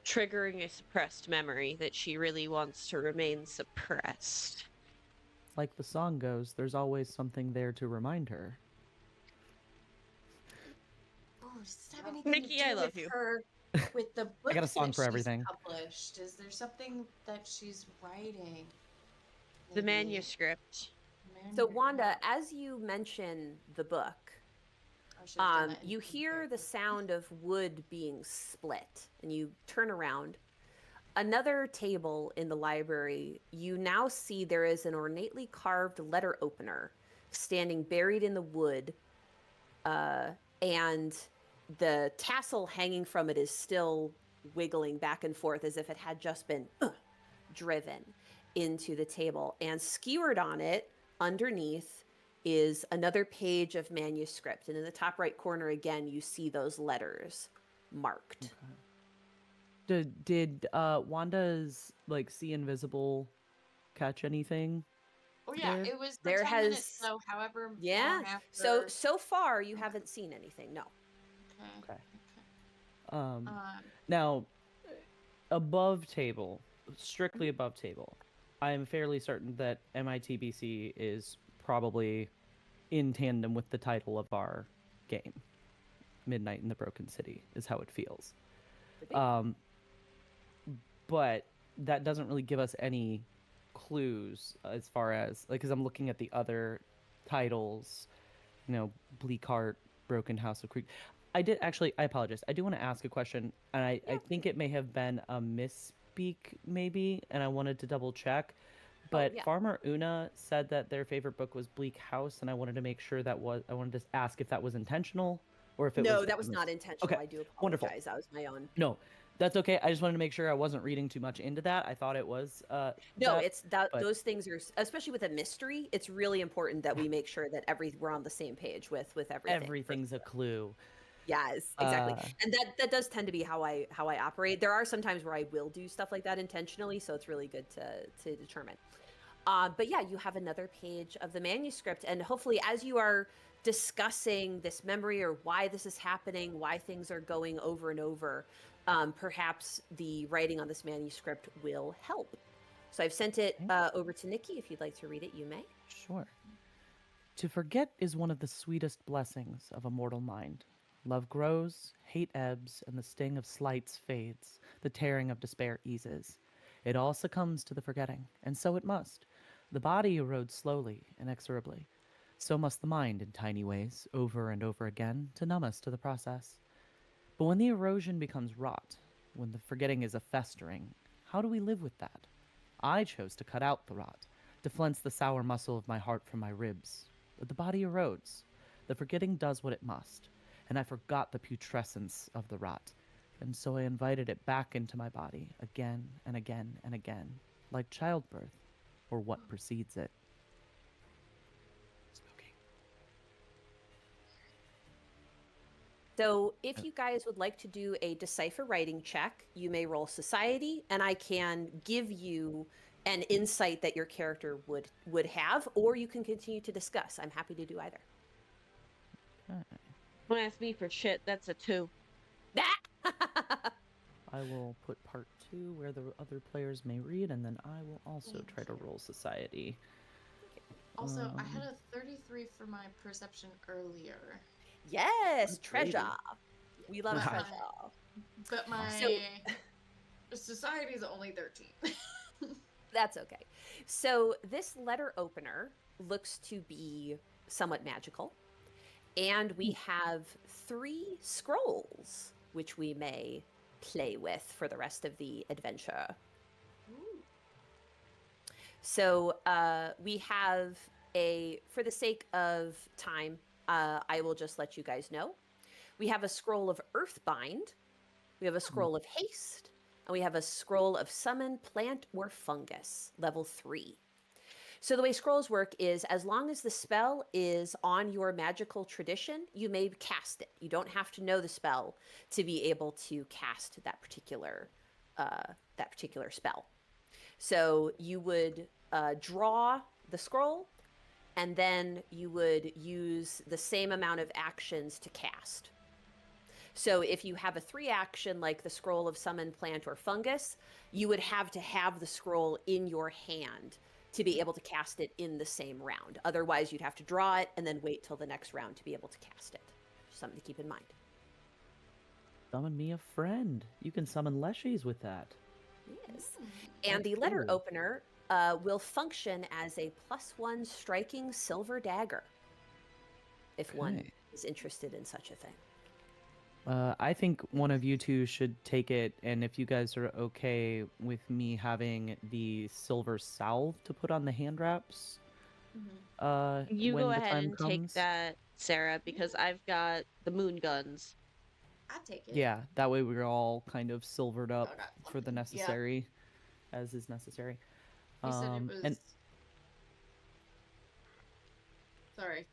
triggering a suppressed memory that she really wants to remain suppressed. Like the song goes, there's always something there to remind her. Oh, does this have anything Nikki, to do I love with you. her, with the books got a song that for she's everything. published? Is there something that she's writing? The Maybe manuscript. So Mandarin? Wanda, as you mention the book, I should've done that in you hear the therapy. sound of wood being split, and you turn around. Another table in the library, you now see there is an ornately carved letter opener standing buried in the wood, and the tassel hanging from it is still wiggling back and forth as if it had just been driven into the table. And skewered on it, underneath, is another page of manuscript. And in the top right corner, again, you see those letters marked. Did Wanda's like see invisible catch anything? Oh yeah, there? it was for There 10 minutes, has- so however Yeah. long after. So far, you haven't seen anything. No. Okay. Okay. Um, Now, above table, strictly above table, I am fairly certain that MITBC is probably in tandem with the title of our game. Midnight in the Broken City is how it feels. Could be. But that doesn't really give us any clues as far as, like, because I'm looking at the other titles, you know, Bleak Heart, Broken House of Creek. I apologize. I do want to ask a question, and I think it may have been a misspeak, maybe, and I wanted to double check. But yeah. Farmer Una said that their favorite book was Bleak House, and I wanted to make sure I wanted to ask if that was intentional or if it was. No, that was not intentional. Okay, I do apologize. wonderful. That was my own. No, That's okay. I just wanted to make sure I wasn't reading too much into that. I thought it was. No, that, it's that but those things are, especially with a mystery, it's really important that we make sure that we're on the same page with everything. everything's a clue. Yes, exactly. Uh, And that does tend to be how I operate. There are some times where I will do stuff like that intentionally, so it's really good to determine. But yeah, you have another page of the manuscript, and hopefully, as you are discussing this memory or why this is happening, why things are going over and over, perhaps the writing on this manuscript will help. So I've sent it over to Nikki. If you'd like to read it, you may. Sure. To forget is one of the sweetest blessings of a mortal mind. Love grows, hate ebbs, and the sting of slights fades. The tearing of despair eases. It all succumbs to the forgetting, and so it must. The body erodes slowly, inexorably. So must the mind in tiny ways, over and over again, to numb us to the process. But when the erosion becomes rot, when the forgetting is a festering, how do we live with that? I chose to cut out the rot, to flense the sour muscle of my heart from my ribs. But the body erodes. The forgetting does what it must, and I forgot the putrescence of the rot, and so I invited it back into my body again and again and again, like childbirth, or what precedes it. Spooky. So if you guys would like to do a decipher writing check, you may roll society, and I can give you an insight that your character would have, or you can continue to discuss. I'm happy to do either. Okay. Don't ask me for shit. That's a 2. I will put part 2 where the other players may read, and then I will also Thank try to you. roll society. Also, I had a 33 for my perception earlier. Yes, Good treasure. lady. We love But treasure. But my society is only 13. That's okay. So this letter opener looks to be somewhat magical. And we have 3 scrolls, which we may play with for the rest of the adventure. Ooh. So we have for the sake of time, I will just let you guys know. We have a scroll of Earthbind, we have a scroll of Haste, and we have a scroll of Summon Plant or Fungus, level 3. So the way scrolls work is as long as the spell is on your magical tradition, you may cast it. You don't have to know the spell to be able to cast that particular spell. So you would draw the scroll, and then you would use the same amount of actions to cast. So if you have a 3 action like the scroll of Summon Plant or Fungus, you would have to have the scroll in your hand to be able to cast it in the same round. Otherwise, you'd have to draw it and then wait till the next round to be able to cast it. Just something to keep in mind. Summon me a friend. You can summon leshies with that. Yes. And the letter Cool. opener will function as a +1 striking silver dagger, if one Okay. is interested in such a thing. I think one of you two should take it, and if you guys are okay with me having the silver salve to put on the hand wraps, You when go the ahead time and comes. take that, Sarah, because I've got the moon guns. I take it. Yeah, that way we're all kind of silvered up Okay. for the Yeah. necessary, as is necessary. You said it was. And Sorry.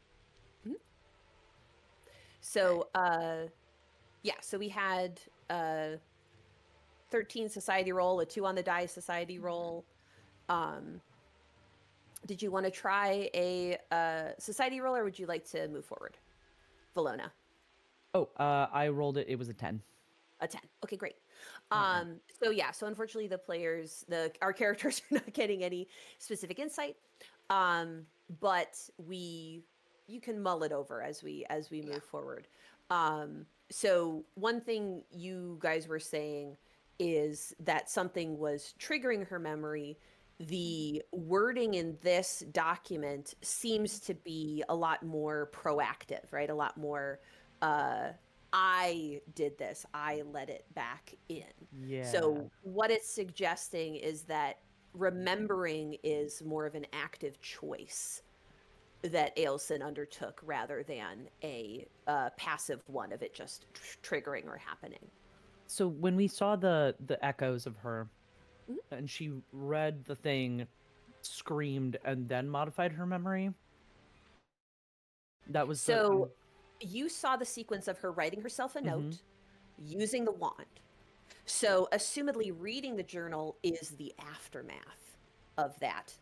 So, yeah, so we had 13 society roll, a 2 on the die society roll. Did you want to try a society roll, or would you like to move forward? Valona. I rolled it. It was a 10. A 10. Okay, great. Okay. So yeah, so unfortunately our characters are not getting any specific insight. But you can mull it over as we move forward. So one thing you guys were saying is that something was triggering her memory. The wording in this document seems to be a lot more proactive, right? A lot more I did this, I let it back in. Yeah. So what it's suggesting is that remembering is more of an active choice that Ailson undertook rather than a passive one of it just triggering or happening. So when we saw the echoes of her, Mhm. and she read the thing, screamed, and then modified her memory. That was So you saw the sequence of her writing herself a note, using the wand. So assumedly reading the journal is the aftermath of that,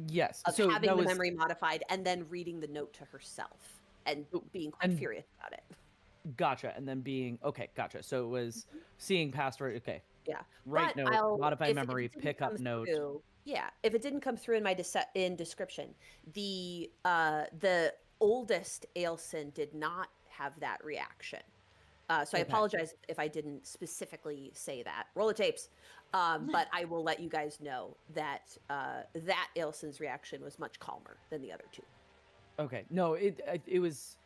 yes. of So having that the was memory modified and then reading the note to herself and being quite and- furious about it. gotcha, and then being okay. Gotcha. So it was seeing past her. Okay, Yeah. write But note, modify if memory, it didn't pick come up note. through, yeah, if it didn't come through in my description, the oldest Ailson did not have that reaction. So I Okay. apologize if I didn't specifically say that. Roll the tapes. But I will let you guys know that that Ailson's reaction was much calmer than the other two. Okay. No, it was.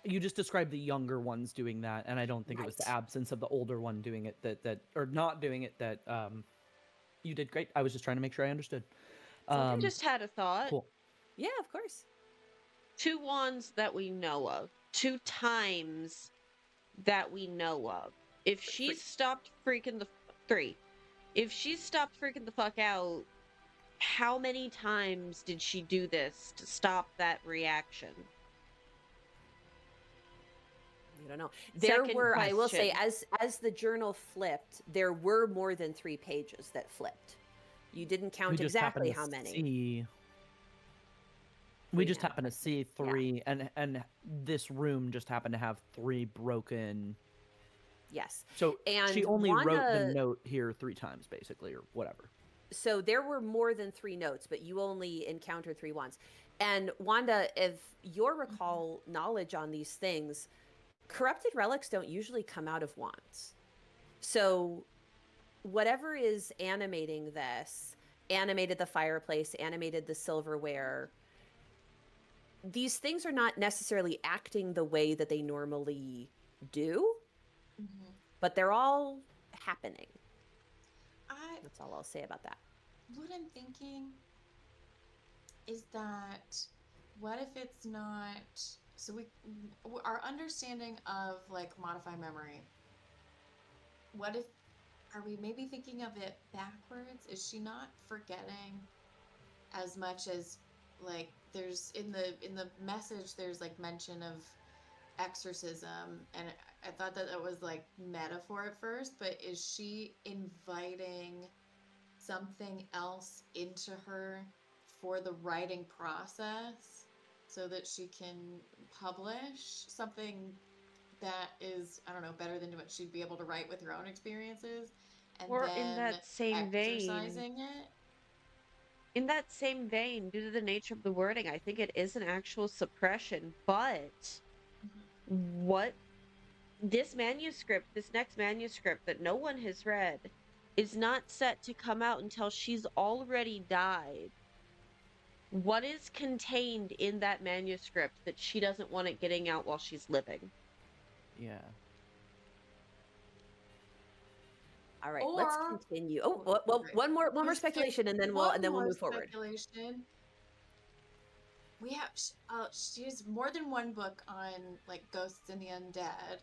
You just described the younger ones doing that, and I don't think it was the Right. absence of the older one doing it that or not doing it that you did great. I was just trying to make sure I understood. I just had a thought. Cool. Yeah, of course. 2 wands that we know of, 2 times that we know of. If she Three. stopped freaking the 3. If she stopped freaking the fuck out, how many times did she do this to stop that reaction? I don't know. There Second were, I will say, question. as the journal flipped, there were more than 3 pages that flipped. You didn't We count just exactly happened to how many. see. We 3 just now. happened to see 3, and this room just happened to have 3 broken. Yes. So And she only wrote the Wanda, note here 3 times, basically, or whatever. so there were more than 3 notes, but you only encountered 3 wands. And Wanda, if your recall knowledge on these things, corrupted relics don't usually come out of wands. So whatever is animating this, animated the fireplace, animated the silverware, these things are not necessarily acting the way that they normally do, but they're all happening. That's all I'll say about that. What I'm thinking is that what if it's not so our understanding of like modify memory, what if are we maybe thinking of it backwards? Is she not forgetting as much as like there's in the message there's like mention of exorcism, and I thought that it was like metaphor at first, but is she inviting something else into her for the writing process so that she can publish something that is, I don't know, better than what she'd be able to write with her own experiences, and Or then in that same vein, exercising it? due to the nature of the wording, I think it is an actual suppression, but what this next manuscript that no one has read, is not set to come out until she's already died. What is contained in that manuscript that she doesn't want it getting out while she's living? Yeah. All right, let's Or continue. Oh, well, okay. one more There's speculation, and then one we'll more move forward. speculation. We have she has more than one book on like ghosts and the undead.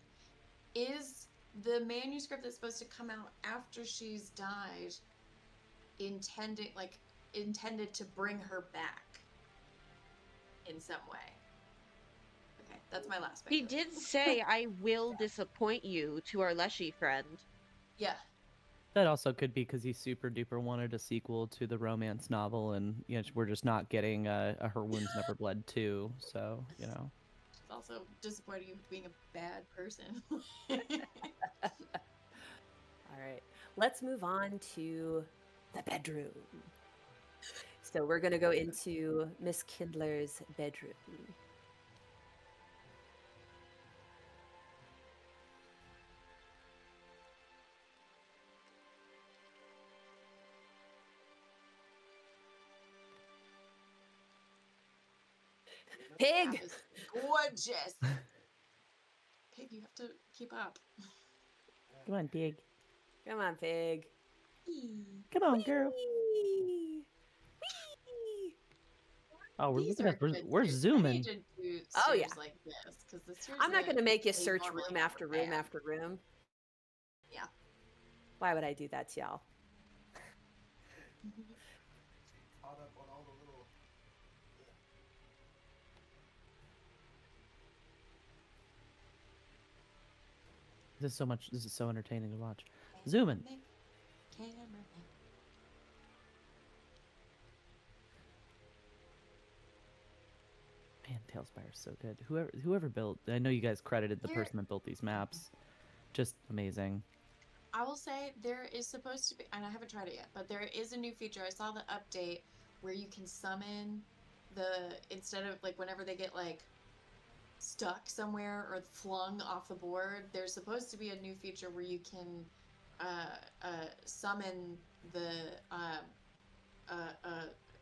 Is the manuscript that's supposed to come out after she's died intended to bring her back in some way? Okay, that's my last He speculation. did say, I will disappoint you, to our Leshy friend. Yeah. That also could be because he super duper wanted a sequel to the romance novel, and you know, we're just not getting a Her Wounds Never Bled 2. So you know. It's also disappointing you being a bad person. All right, let's move on to the bedroom. So we're going to go into Miss Kindler's bedroom. Pig! That is gorgeous. Pig, you have to keep up. Come on, pig. Come on, Pig. Come on, girl. Whee! Whee! Oh, we're These looking are at good we're series. I zooming. need to do Oh, series yeah. like this because the series I'm not going to make you search normally room have after a room band. after room. Why would I do that to y'all? Caught up on all the little. This is so entertaining to watch. Zoom in. Camera. Man, Talespire is so good. Whoever built, I know you guys credited the There- person that built these maps. Just amazing. I will say there is supposed to be, and I haven't tried it yet, but there is a new feature. I saw the update where you can summon instead of like whenever they get like stuck somewhere or flung off the board, there's supposed to be a new feature where you can summon the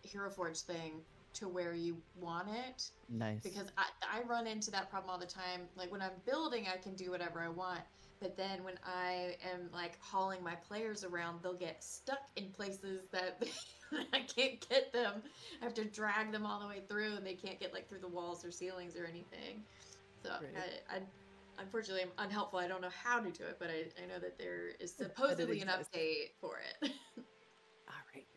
Hero Forge thing to where you want it. Nice. Because I run into that problem all the time. Like when I'm building, I can do whatever I want. But then when I am like hauling my players around, they'll get stuck in places that I can't get them. I have to drag them all the way through, and they can't get like through the walls or ceilings or anything. So Right. I unfortunately I'm unhelpful. I don't know how to do it, but I know that there is supposedly an exists. update for it. All right.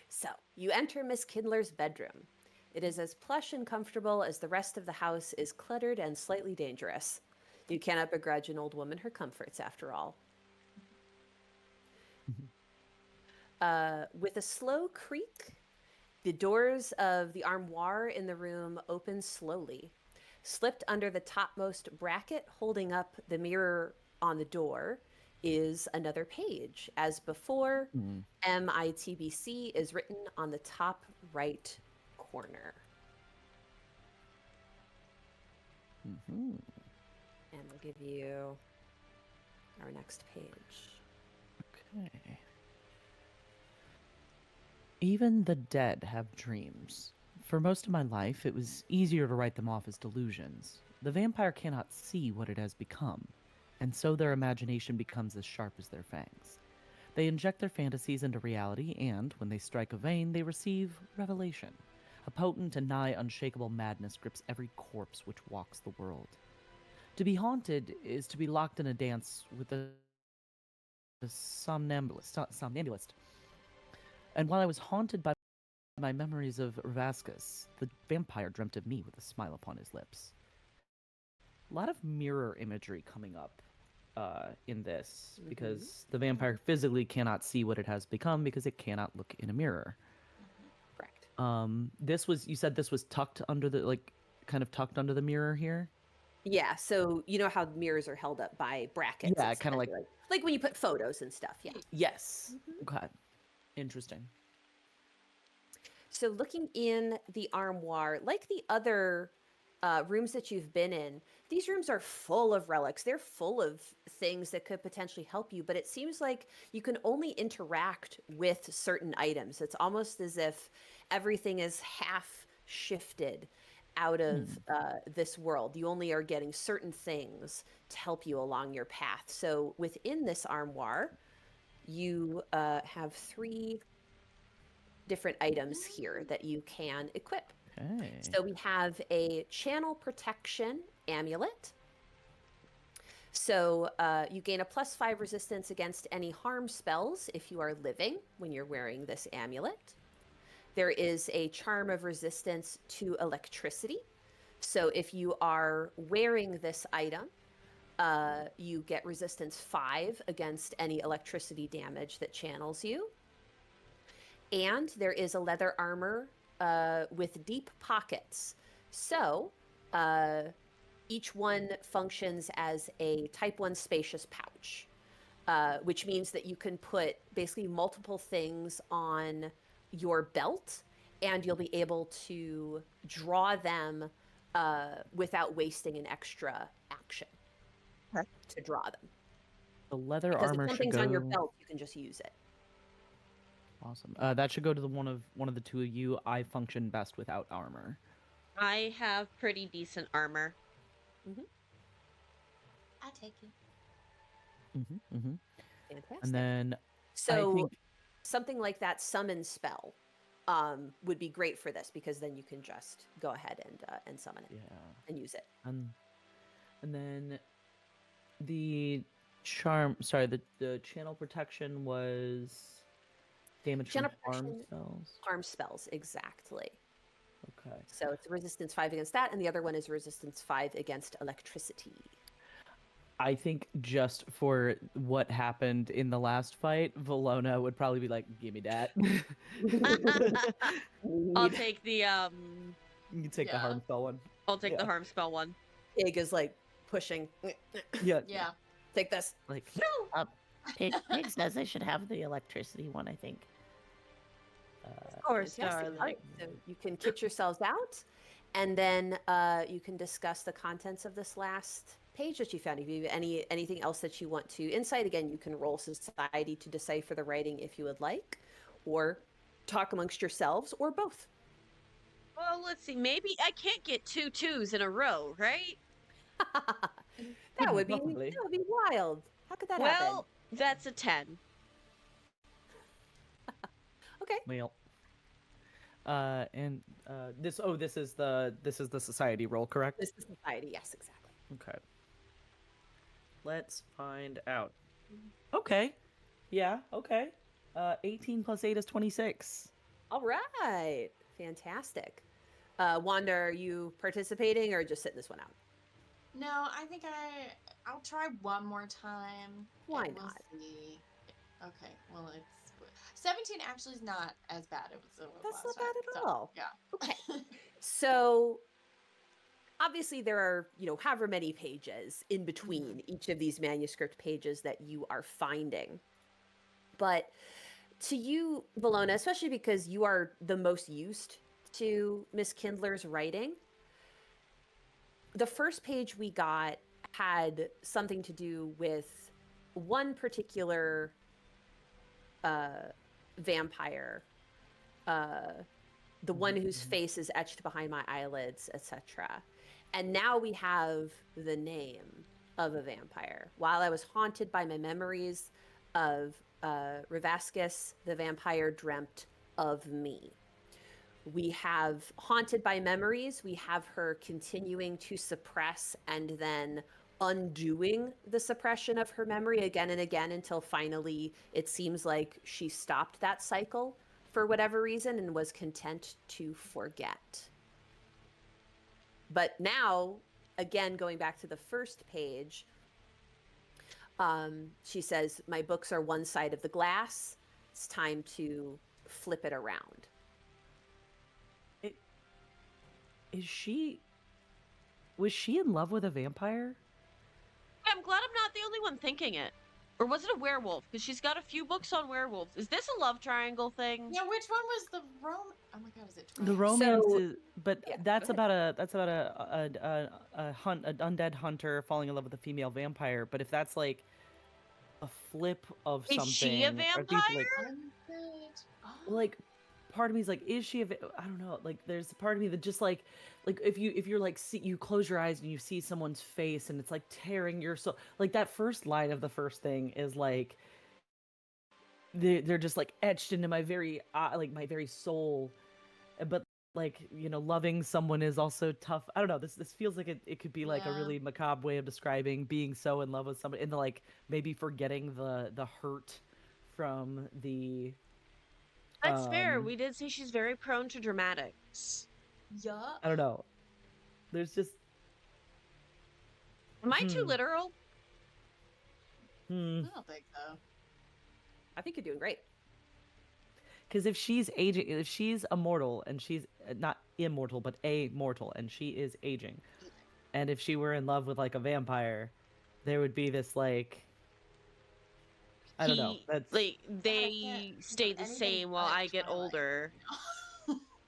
So you enter Miss Kindler's bedroom. It is as plush and comfortable as the rest of the house is cluttered and slightly dangerous. You cannot begrudge an old woman her comforts, after all. With a slow creak, the doors of the armoire in the room open slowly. Slipped under the topmost bracket holding up the mirror on the door is another page. As before, Mm. MITBC is written on the top right corner. Mm-hmm. And we'll give you our next page. Okay. Even the dead have dreams. For most of my life, it was easier to write them off as delusions. The vampire cannot see what it has become, and so their imagination becomes as sharp as their fangs. They inject their fantasies into reality, and when they strike a vein, they receive revelation. A potent and nigh unshakable madness grips every corpse which walks the world. To be haunted is to be locked in a dance with a somnambulist. And while I was haunted by my memories of Vasquez, the vampire dreamt of me with a smile upon his lips. A lot of mirror imagery coming up in this, because the vampire physically cannot see what it has become because it cannot look in a mirror. Correct. You said this was tucked under the, kind of tucked under the mirror here? Yeah, so you know how mirrors are held up by brackets? Yeah, It's kinda like- like when you put photos and stuff, yeah. Yes. Okay. Interesting. So looking in the armoire, like the other rooms that you've been in, these rooms are full of relics. They're full of things that could potentially help you, but it seems like you can only interact with certain items. It's almost as if everything is half shifted out of this world. You only are getting certain things to help you along your path. So within this armoire, you have 3 different items here that you can equip. Okay. So we have a channel protection amulet. So you gain a +5 resistance against any harm spells if you are living when you're wearing this amulet. There is a charm of resistance to electricity. So if you are wearing this item, you get resistance 5 against any electricity damage that channels you. And there is a leather armor with deep pockets. So each one functions as a type 1 spacious pouch, which means that you can put basically multiple things on your belt, and you'll be able to draw them without wasting an extra action to draw them. The leather Because armor if should something's go. on your belt, you can just use it. Awesome. That should go to the one of the two of you. I function best without armor. I have pretty decent armor. I take it. Mm-hmm, mm-hmm. Fantastic. And then So I think something like that summon spell would be great for this, because then you can just go ahead and summon it yeah. and use it. And then the charm. Sorry, the channel protection was damage Channel from harm protection, spells. harm spells, exactly. Okay. So it's resistance 5 against that, and the other one is resistance 5 against electricity. I think just for what happened in the last fight, Valona would probably be like, "Give me that." I'll Need- take the You can take the Yeah. harm spell one. I'll take the Yeah. harm spell one. Pig is like pushing. Yeah. Yeah. Take this. Like Pig says I should have the electricity one, I think. Of course, Fantastic. All darling. right, so you can kit yourselves out, and then you can discuss the contents of this last page that you found. If you have anything else that you want to insight, again, you can roll society to decipher the writing if you would like, or talk amongst yourselves, or both. Well, let's see. Maybe I can't get 2 2s in a row, right? that would be Probably. wild. How could that happen? Well, that's a 10. Okay. well. And this is the society roll, correct? This is society. Yes, exactly. Okay. Let's find out. Okay. Yeah, okay. 18 plus 8 is 26. All right. Fantastic. Wanda, are you participating or just sitting this one out? No, I think I'll try one more time. Why and we'll not? see. Okay, well it's 17 actually is not as bad as it was That's last not bad time, at so, all. Yeah. Okay. So obviously there are, however many pages in between each of these manuscript pages that you are finding. But to you, Valona, especially because you are the most used to Miss Kindler's writing, the first page we got had something to do with one particular vampire, the one whose face is etched behind my eyelids, etc. And now we have the name of a vampire. While I was haunted by my memories of Rivascus, the vampire dreamt of me. We have haunted by memories. We have her continuing to suppress and then undoing the suppression of her memory again and again until finally it seems like she stopped that cycle for whatever reason and was content to forget. But now, again, going back to the first page, she says, my books are one side of the glass. It's time to flip it around. Was she in love with a vampire? I'm glad I'm not the only one thinking it. Or was it a werewolf? Because she's got a few books on werewolves. Is this a love triangle thing? Yeah, which one was the Rome? Oh my god, is it The twins? romance So- is, but yeah, that's go about an undead hunter falling in love with a female vampire. But if that's like a flip of Is something, she a are these, vampire? Undead. Oh. like part of me is like, is she I don't know, like there's a part of me that just like if you're like, see, you close your eyes and you see someone's face and it's like tearing your soul, like that first line of the first thing is like they're just like etched into my very like my very soul. But like, loving someone is also tough. I don't know, this feels like it could be like a Yeah. really macabre way of describing being so in love with somebody and like maybe forgetting the hurt from the That's fair. We did say she's very prone to dramatics. Yeah. I don't know. There's just Am I too literal? I don't think so. I think you're doing great. because if she's aging, if she's immortal and she's not immortal but a mortal and she is aging, and if she were in love with like a vampire, there would be this like I don't know. That's Like they can't stay the anything same while but I get Twilight. older.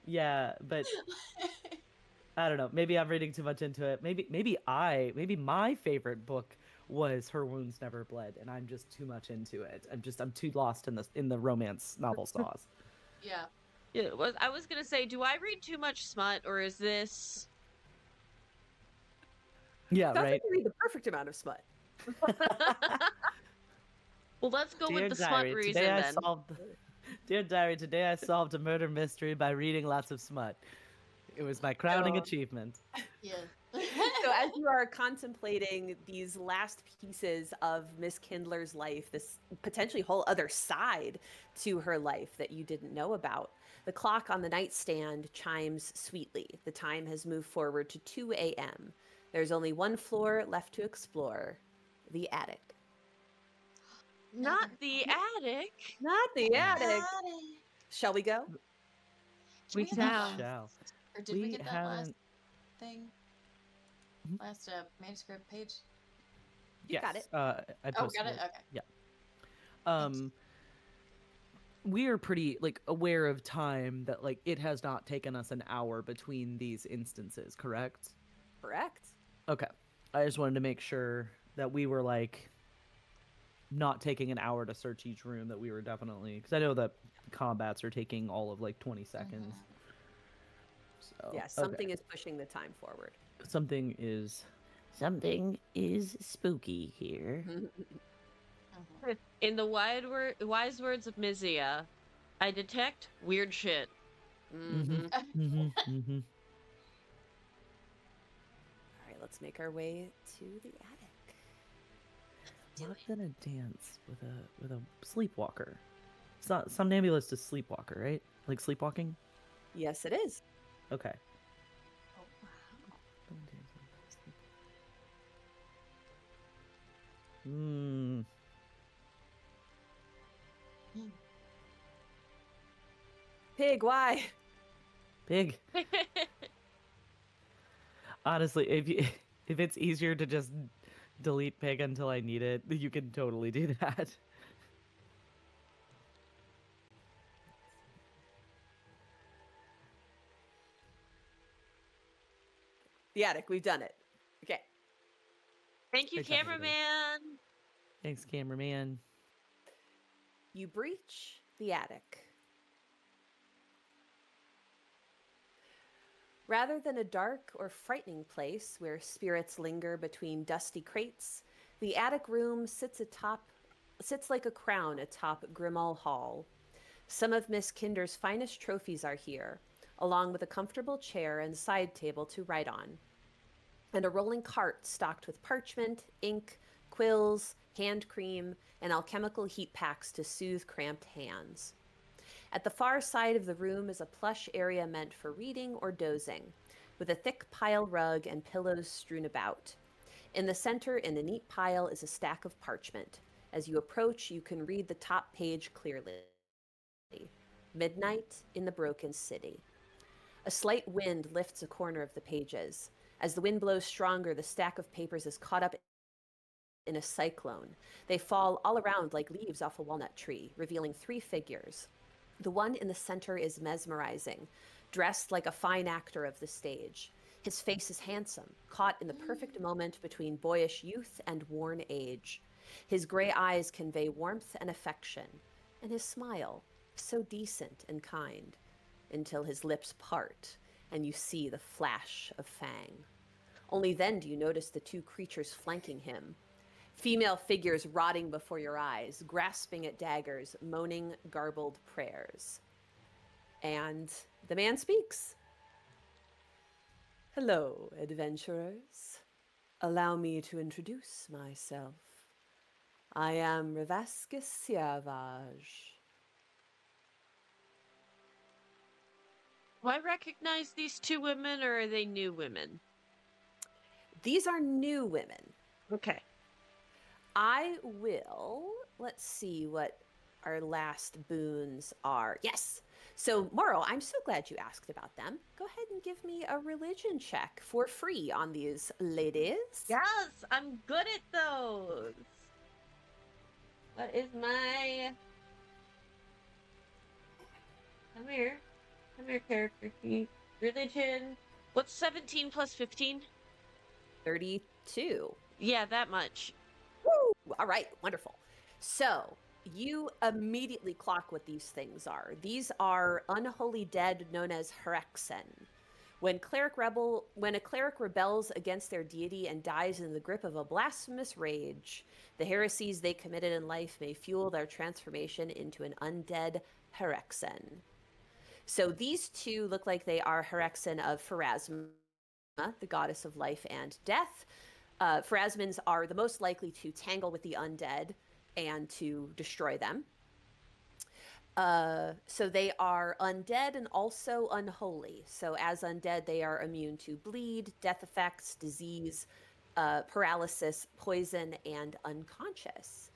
yeah, but I don't know. Maybe I'm reading too much into it. Maybe my favorite book was Her Wounds Never Bled, and I'm just too much into it. I'm too lost in the romance novel sauce. Yeah. Yeah, I was gonna say, do I read too much smut, or is this? Yeah, Sounds right. like you read the perfect amount of smut. Well, let's go Dear with the smut diary, reason today then. Dear diary, today I solved a murder mystery by reading lots of smut. It was my crowning Oh. achievement. Yeah. So as you are contemplating these last pieces of Miss Kindler's life, this potentially whole other side to her life that you didn't know about, the clock on the nightstand chimes sweetly. The time has moved forward to 2 a.m. There's only one floor left to explore, the attic. Not the attic. Not the attic. Shall we go? Did We get that Now. last- shall. Or did we get that last haven't. thing? Mhm. Last manuscript page? You got it. I Oh, posted got it? Okay. Yeah. We are pretty like aware of time that like it has not taken us an hour between these instances, correct? Correct. Okay. I just wanted to make sure that we were like not taking an hour to search each room, that we were definitely, because I know that combats are taking all of like 20 seconds. So Yeah, something is pushing the time forward. Something is Something is spooky here. In the wise words of Mizia, I detect weird shit. Mhm. mm-hmm. All right, let's make our way to the attic. What than a dance with a sleepwalker? It's not somnambulist is sleepwalker, right? Like sleepwalking? Yes, it is. Okay. Oh, wow. Hmm. Pig, why? Pig. Honestly, if it's easier to just delete pig until I need it, you can totally do that. The attic, we've done it. Okay. Thank you, Great job, everybody. cameraman. Thanks, cameraman. You breach the attic. Rather than a dark or frightening place where spirits linger between dusty crates, the attic room sits like a crown atop Grimol Hall. Some of Miss Kinder's finest trophies are here, along with a comfortable chair and side table to write on, and a rolling cart stocked with parchment, ink, quills, hand cream, and alchemical heat packs to soothe cramped hands. At the far side of the room is a plush area meant for reading or dozing, with a thick pile rug and pillows strewn about. In the center, in a neat pile, is a stack of parchment. As you approach, you can read the top page clearly. Midnight in the Broken City. A slight wind lifts a corner of the pages. As the wind blows stronger, the stack of papers is caught up in a cyclone. They fall all around like leaves off a walnut tree, revealing 3 figures. The one in the center is mesmerizing, dressed like a fine actor of the stage. His face is handsome, caught in the perfect moment between boyish youth and worn age. His gray eyes convey warmth and affection, and his smile, so decent and kind, until his lips part and you see the flash of fang. Only then do you notice the 2 creatures flanking him. Female figures rotting before your eyes, grasping at daggers, moaning garbled prayers. And the man speaks. Hello, adventurers. Allow me to introduce myself. I am Revaskis Siavaj. Do I recognize these 2 women, or are they new women? These are new women. Okay. I will, let's see what our last boons are. Yes. So, Morrow, I'm so glad you asked about them. Go ahead and give me a religion check for free on these ladies. Yes, I'm good at those. What is my... Come here, character sheet. Religion. What's 17 plus 15? 32. Yeah, that much. Woo! All right, wonderful. So, you immediately clock what these things are. These are unholy dead known as Herexen. When a cleric rebels against their deity and dies in the grip of a blasphemous rage, the heresies they committed in life may fuel their transformation into an undead Herexen. So these 2 look like they are Herexen of Pharasma, the goddess of life and death. Phrasmins are the most likely to tangle with the undead and to destroy them. So they are undead and also unholy. So as undead, they are immune to bleed, death effects, disease, paralysis, poison, and unconscious.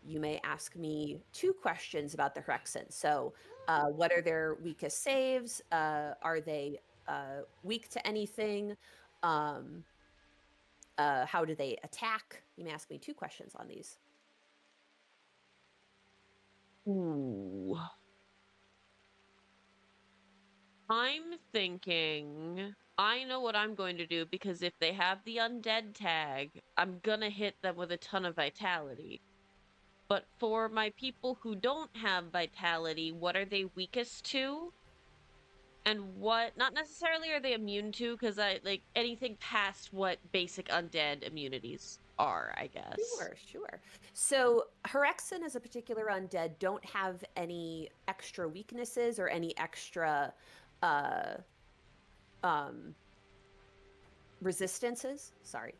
You may ask me 2 questions about the Hrexen. So what are their weakest saves? Are they weak to anything? How do they attack? You may ask me 2 questions on these. Ooh. I'm thinking I know what I'm going to do because if they have the undead tag, I'm gonna hit them with a ton of vitality. But for my people who don't have vitality, what are they weakest to? And what not necessarily are they immune to, because I like anything past what basic undead immunities are, I guess. Sure. So Herexen as a particular undead don't have any extra weaknesses or any extra resistances. Sorry.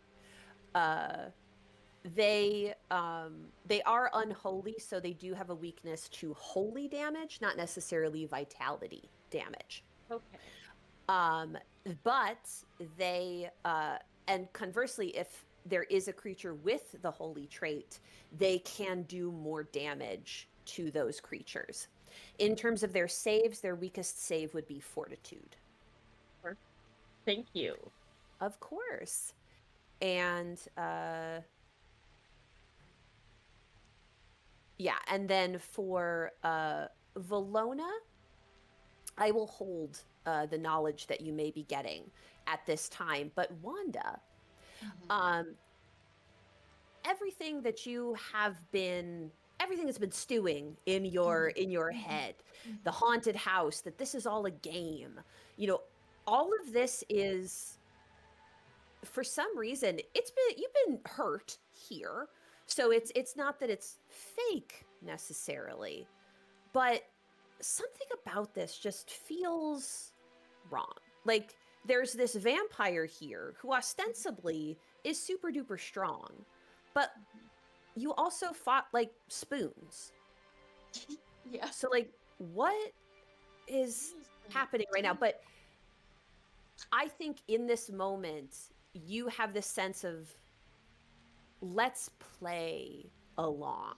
They are unholy, so they do have a weakness to holy damage, not necessarily vitality damage. Okay. But they and conversely, if there is a creature with the holy trait, they can do more damage to those creatures. In terms of their saves, their weakest save would be fortitude. Thank you. Of course. And yeah, and then for Valona, I will hold the knowledge that you may be getting at this time. But Wanda, everything that you have been, everything has been stewing in your head. The haunted house, that this is all a game. You know, all of this is, for some reason, you've been hurt here. So it's not that it's fake necessarily, but something about this just feels wrong. Like there's this vampire here who ostensibly is super duper strong, but you also fought like spoons. Yeah. So like what is happening right now? But I think in this moment you have this sense of let's play along.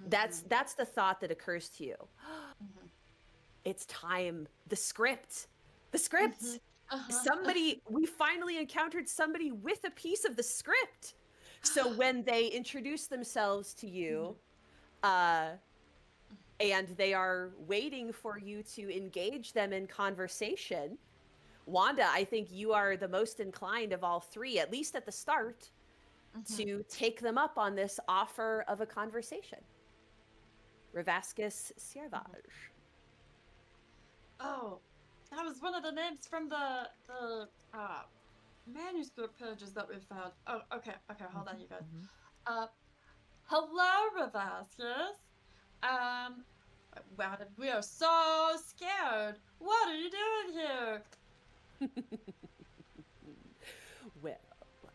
That's the thought that occurs to you. It's time. The script. Somebody, we finally encountered somebody with a piece of the script. So when they introduce themselves to you, and they are waiting for you to engage them in conversation, Wanda, I think you are the most inclined of all 3, at least at the start, to take them up on this offer of a conversation. Revascus Siervage. Oh, that was one of the names from the manuscript pages that we found. Oh, okay, hold on, you guys. Hello, Revascus. Wow, we are so scared. What are you doing here? Well,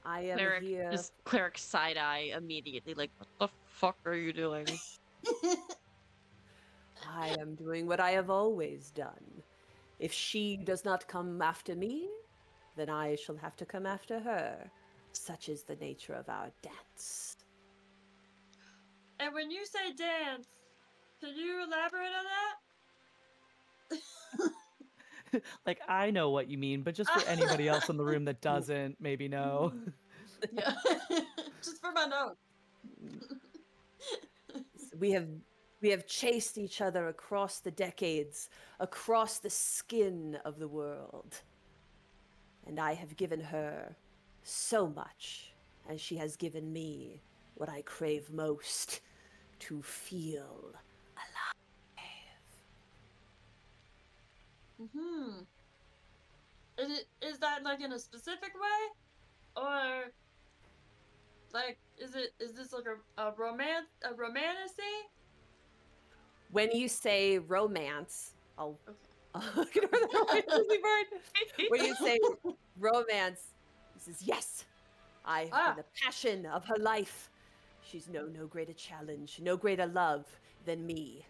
I am here. Just cleric side eye immediately, like, what the fuck are you doing? I am doing what I have always done. If she does not come after me, then I shall have to come after her. Such is the nature of our debts. And when you say dance, can you elaborate on that? Like, I know what you mean, but just for anybody else in the room that doesn't, maybe know. Yeah, just for my notes. We have chased each other across the decades, across the skin of the world. And I have given her so much, and she has given me what I crave most, to feel alive. Is that like in a specific way? Or like is this like a romantasy? When you say romance, I'll Ignore the noise, Lizzie Bird. When you say romance, he says, yes, I've been the passion of her life. She's known no greater challenge, no greater love than me.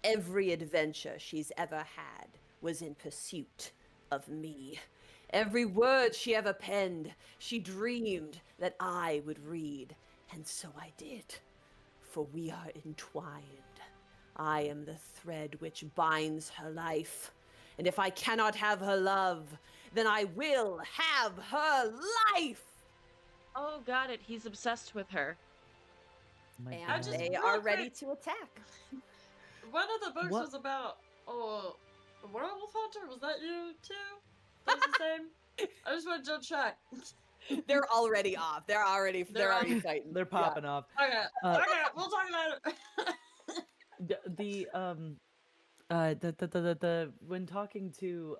Every adventure she's ever had was in pursuit of me. Every word she ever penned, she dreamed that I would read, and so I did. For we are entwined. I am the thread which binds her life. And if I cannot have her love, then I will have her life. Oh, got it. He's obsessed with her. My And I just they real are ready quick- to attack. One of the books What- was about a werewolf hunter. Was that you too? That's the same. I just want to check. They're already off. They're already They're fighting. They're popping off. Okay, Uh, okay, we'll talk later. The when talking to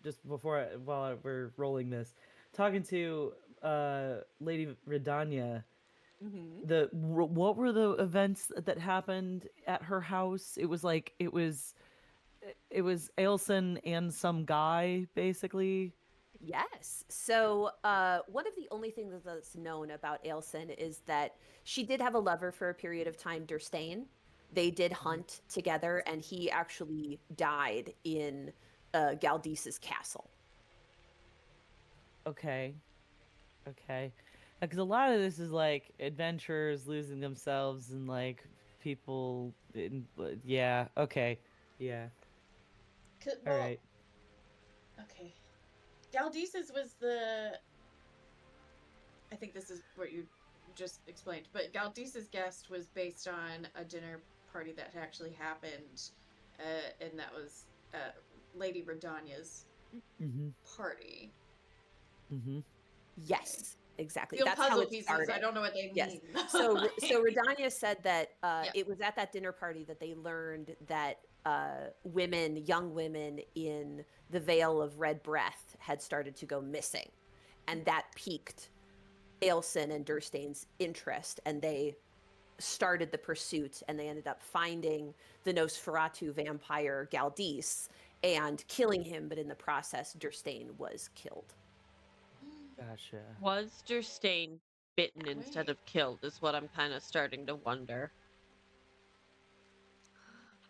just while we're rolling this, talking to Lady Redania, Mhm. what were the events that happened at her house? It was like it was Ailson and some guy basically. Yes. So, one of the only things that's known about Ailson is that she did have a lover for a period of time, Durstane. They did hunt together, and he actually died in Galdice's castle. Okay. Because a lot of this is like adventurers losing themselves and like people yeah, okay. Yeah. All right. Okay. Galdice's was the. I think this is what you just explained, but Galdice's guest was based on a dinner party that had actually happened, and that was Lady Redania's Mhm. party. Mhm. Yes, exactly. Feel That's how puzzle it pieces. started. I don't know what they Yes. mean. So Redania said that Yeah. it was at that dinner party that they learned that young women in the Vale of Red Breath had started to go missing, and that piqued Ailson and Durstane's interest, and they started the pursuit, and they ended up finding the Nosferatu vampire Galdice and killing him, but in the process, Durstane was killed. Gotcha. Was Durstane bitten instead Wait. of killed is what I'm kind of starting to wonder.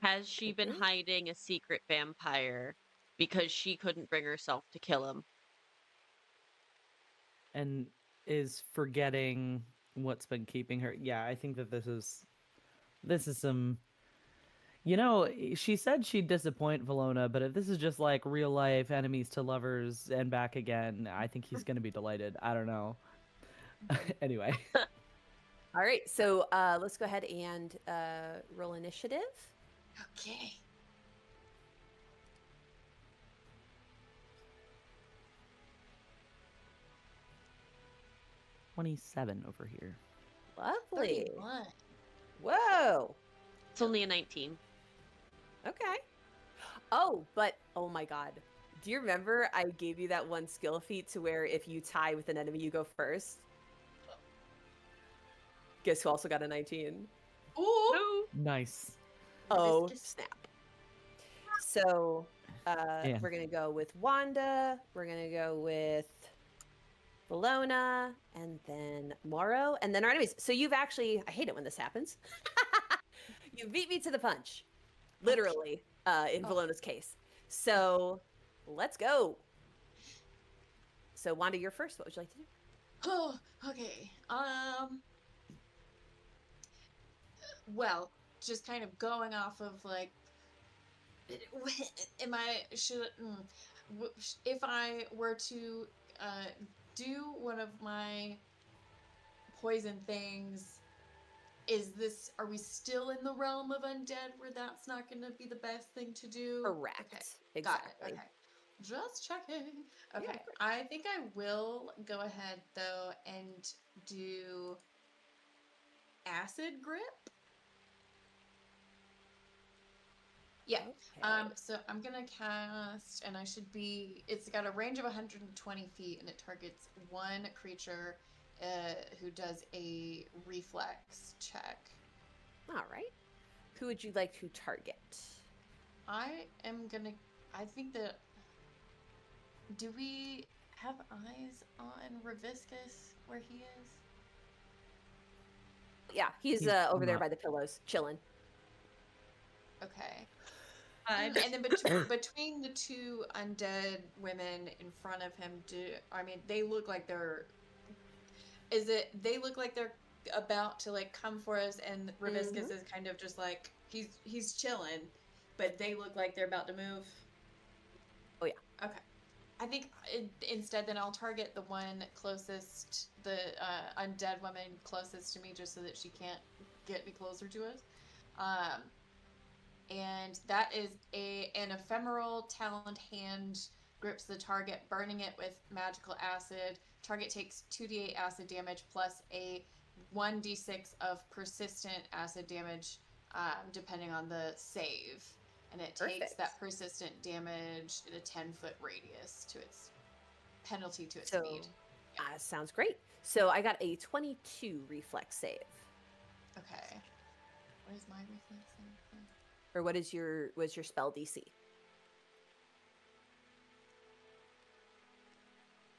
Has she been Mhm. hiding a secret vampire because she couldn't bring herself to kill him? And is forgetting what's been keeping her. Yeah, I think that this is some. She said she'd disappoint Valona, but if this is just like real life enemies to lovers and back again, I think he's gonna be delighted. I don't know. Anyway. All right, so let's go ahead and roll initiative. Okay. $27 over here. Lovely. 31. Whoa. It's only a 19. Okay. Oh, but oh my god. Do you remember I gave you that one skill feat to where if you tie with an enemy, you go first? Guess who also got a 19? Ooh. Nice. Oh, Viscous. snap. So, Yeah. we're going to go with Wanda. We're going to go with Bologna, and then Morrow, and then our enemies. So you've actually, I hate it when this happens. You beat me to the punch, literally, in Oh. Bologna's case. So let's go. So Wanda, you're first. What would you like to do? Oh, okay. Well, just kind of going off of like, am I should if I were to do one of my poison things, are we still in the realm of undead where that's not going to be the best thing to do? Correct. Okay. Got Exactly. it. Okay. Just checking. Yeah, Okay. of course. I think I will go ahead though and do acid grip. Yeah. Okay. So I'm gonna cast, and it's got a range of 120 feet, and it targets one creature who does a reflex check. All right. Who would you like to target? I am gonna, I think that. Do we have eyes on Reviscus where he is? Yeah, he's He's over there not- by the pillows, chilling. Okay. Fine. And then between the two undead women in front of him, they look like they're. They look like they're about to like come for us, and Reviscus is kind of just like he's chilling, but they look like they're about to move. Oh, yeah. Okay. I think instead, then I'll target the one closest, the undead woman closest to me, just so that she can't get any closer to us. And that is an ephemeral taloned hand grips the target, burning it with magical acid. Target takes 2d8 acid damage plus a 1d6 of persistent acid damage, depending on the save. And it takes Perfect. that persistent damage in a 10-foot radius to its penalty to its So, speed. sounds great. So I got a 22 reflex save. Okay. What is my reflex save? Or was your spell DC?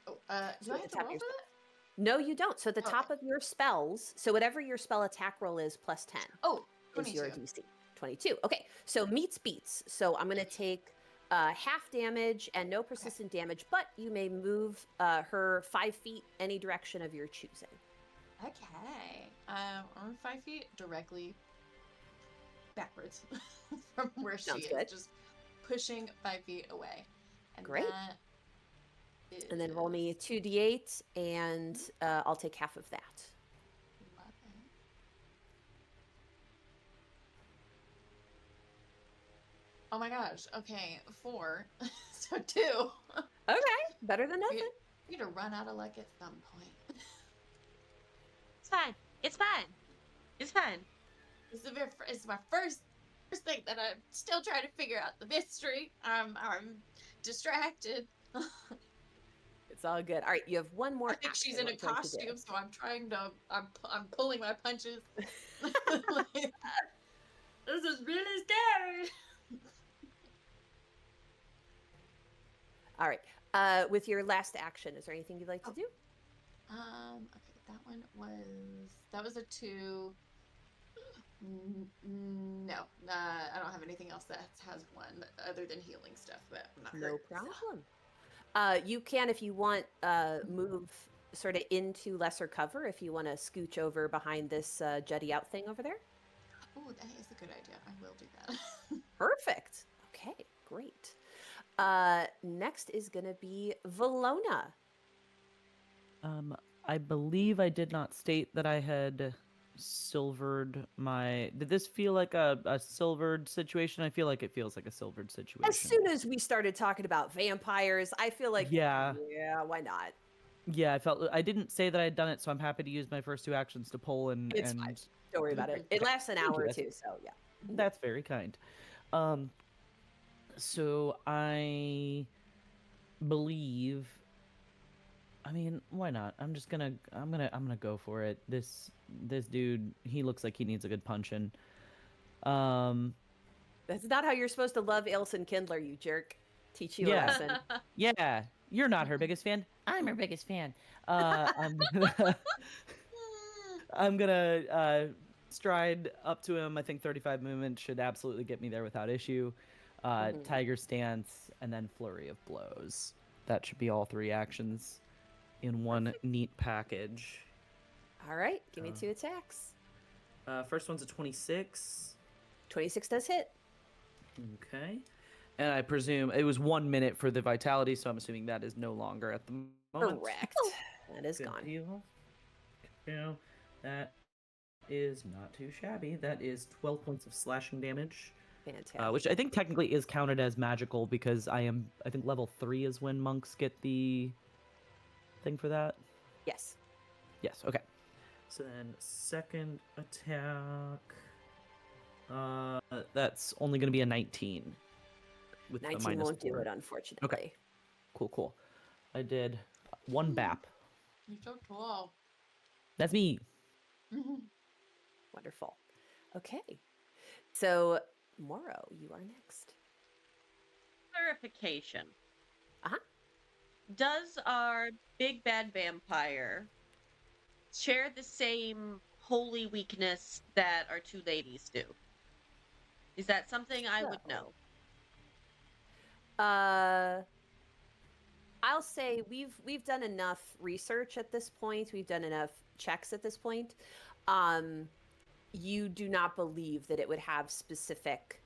Oh, do So I at have the to top roll of for your that? No, you don't. So at the Okay. top of your spells, so whatever your spell attack roll is plus 10 Oh, is your 22. DC. 22. Okay, so meets beats. So I'm going to take half damage and no persistent damage, but you may move her 5 feet any direction of your choosing. Okay. I'm 5 feet directly backwards from where she Sounds is, good. just pushing 5 feet away. And Great. that is And then roll me 2d8, and I'll take half of that. 11. Oh my gosh. Okay, 4. So 2. Okay, better than nothing. We need to run out of luck at some point. It's fine. It's fine. It's fine. It's my first thing that I'm still trying to figure out the mystery. I'm distracted. It's all good. All right, you have one more. I think she's action in a we're going to do. costume, so I'm trying to. I'm pulling my punches. This is really scary. All right. With your last action, is there anything you'd like to do? Okay, that was a 2. No, I don't have anything else that has 1 other than healing stuff, but I'm not No hurt, so. problem. You can, if you want, move sort of into lesser cover if you want to scooch over behind this jetty out thing over there. Oh, that is a good idea. I will do that. Perfect. Okay, great. Next is going to be Valona. I believe I did not state that I had silvered my. Did this feel like a silvered situation? I feel like it feels like a silvered situation. As soon as we started talking about vampires, I feel like, Yeah, why not? yeah, I didn't say that I had done it, so I'm happy to use my first 2 actions to pull It's fine. Don't worry about it. It lasts an Thank hour you, or that's- 2, so yeah. That's very kind. So I believe. I mean, why not? I'm gonna go for it. This dude, he looks like he needs a good punching. That's not how you're supposed to love Ailson Kindler, you jerk. Teach you a Yeah. lesson. Yeah, you're not her biggest fan. I'm her biggest fan. I'm gonna stride up to him. I think 35 movement should absolutely get me there without issue. Mhm. Tiger stance and then flurry of blows. That should be all 3 actions in one neat package. All right, give me 2 attacks. First one's a 26. 26 does hit. Okay. And I presume it was 1 minute for the vitality, so I'm assuming that is no longer at the moment. Correct. That is Good gone. deal. That is not too shabby. That is 12 points of slashing damage. Fantastic. Which I think technically is counted as magical because I think level 3 is when monks get the thing for that. Yes. Yes, okay. So then second attack, that's only going to be a 19. With the 19 won't do -4. it, unfortunately. Cool. I did 1 BAP. You're so cool. That's me. Wonderful. Okay. So, Moro, you are next. clarification. Uh-huh. Does our big bad vampire share the same holy weakness that our two ladies do? Is that something I would know? I'll say we've done enough research at this point. We've done enough checks at this point. You do not believe that it would have specific.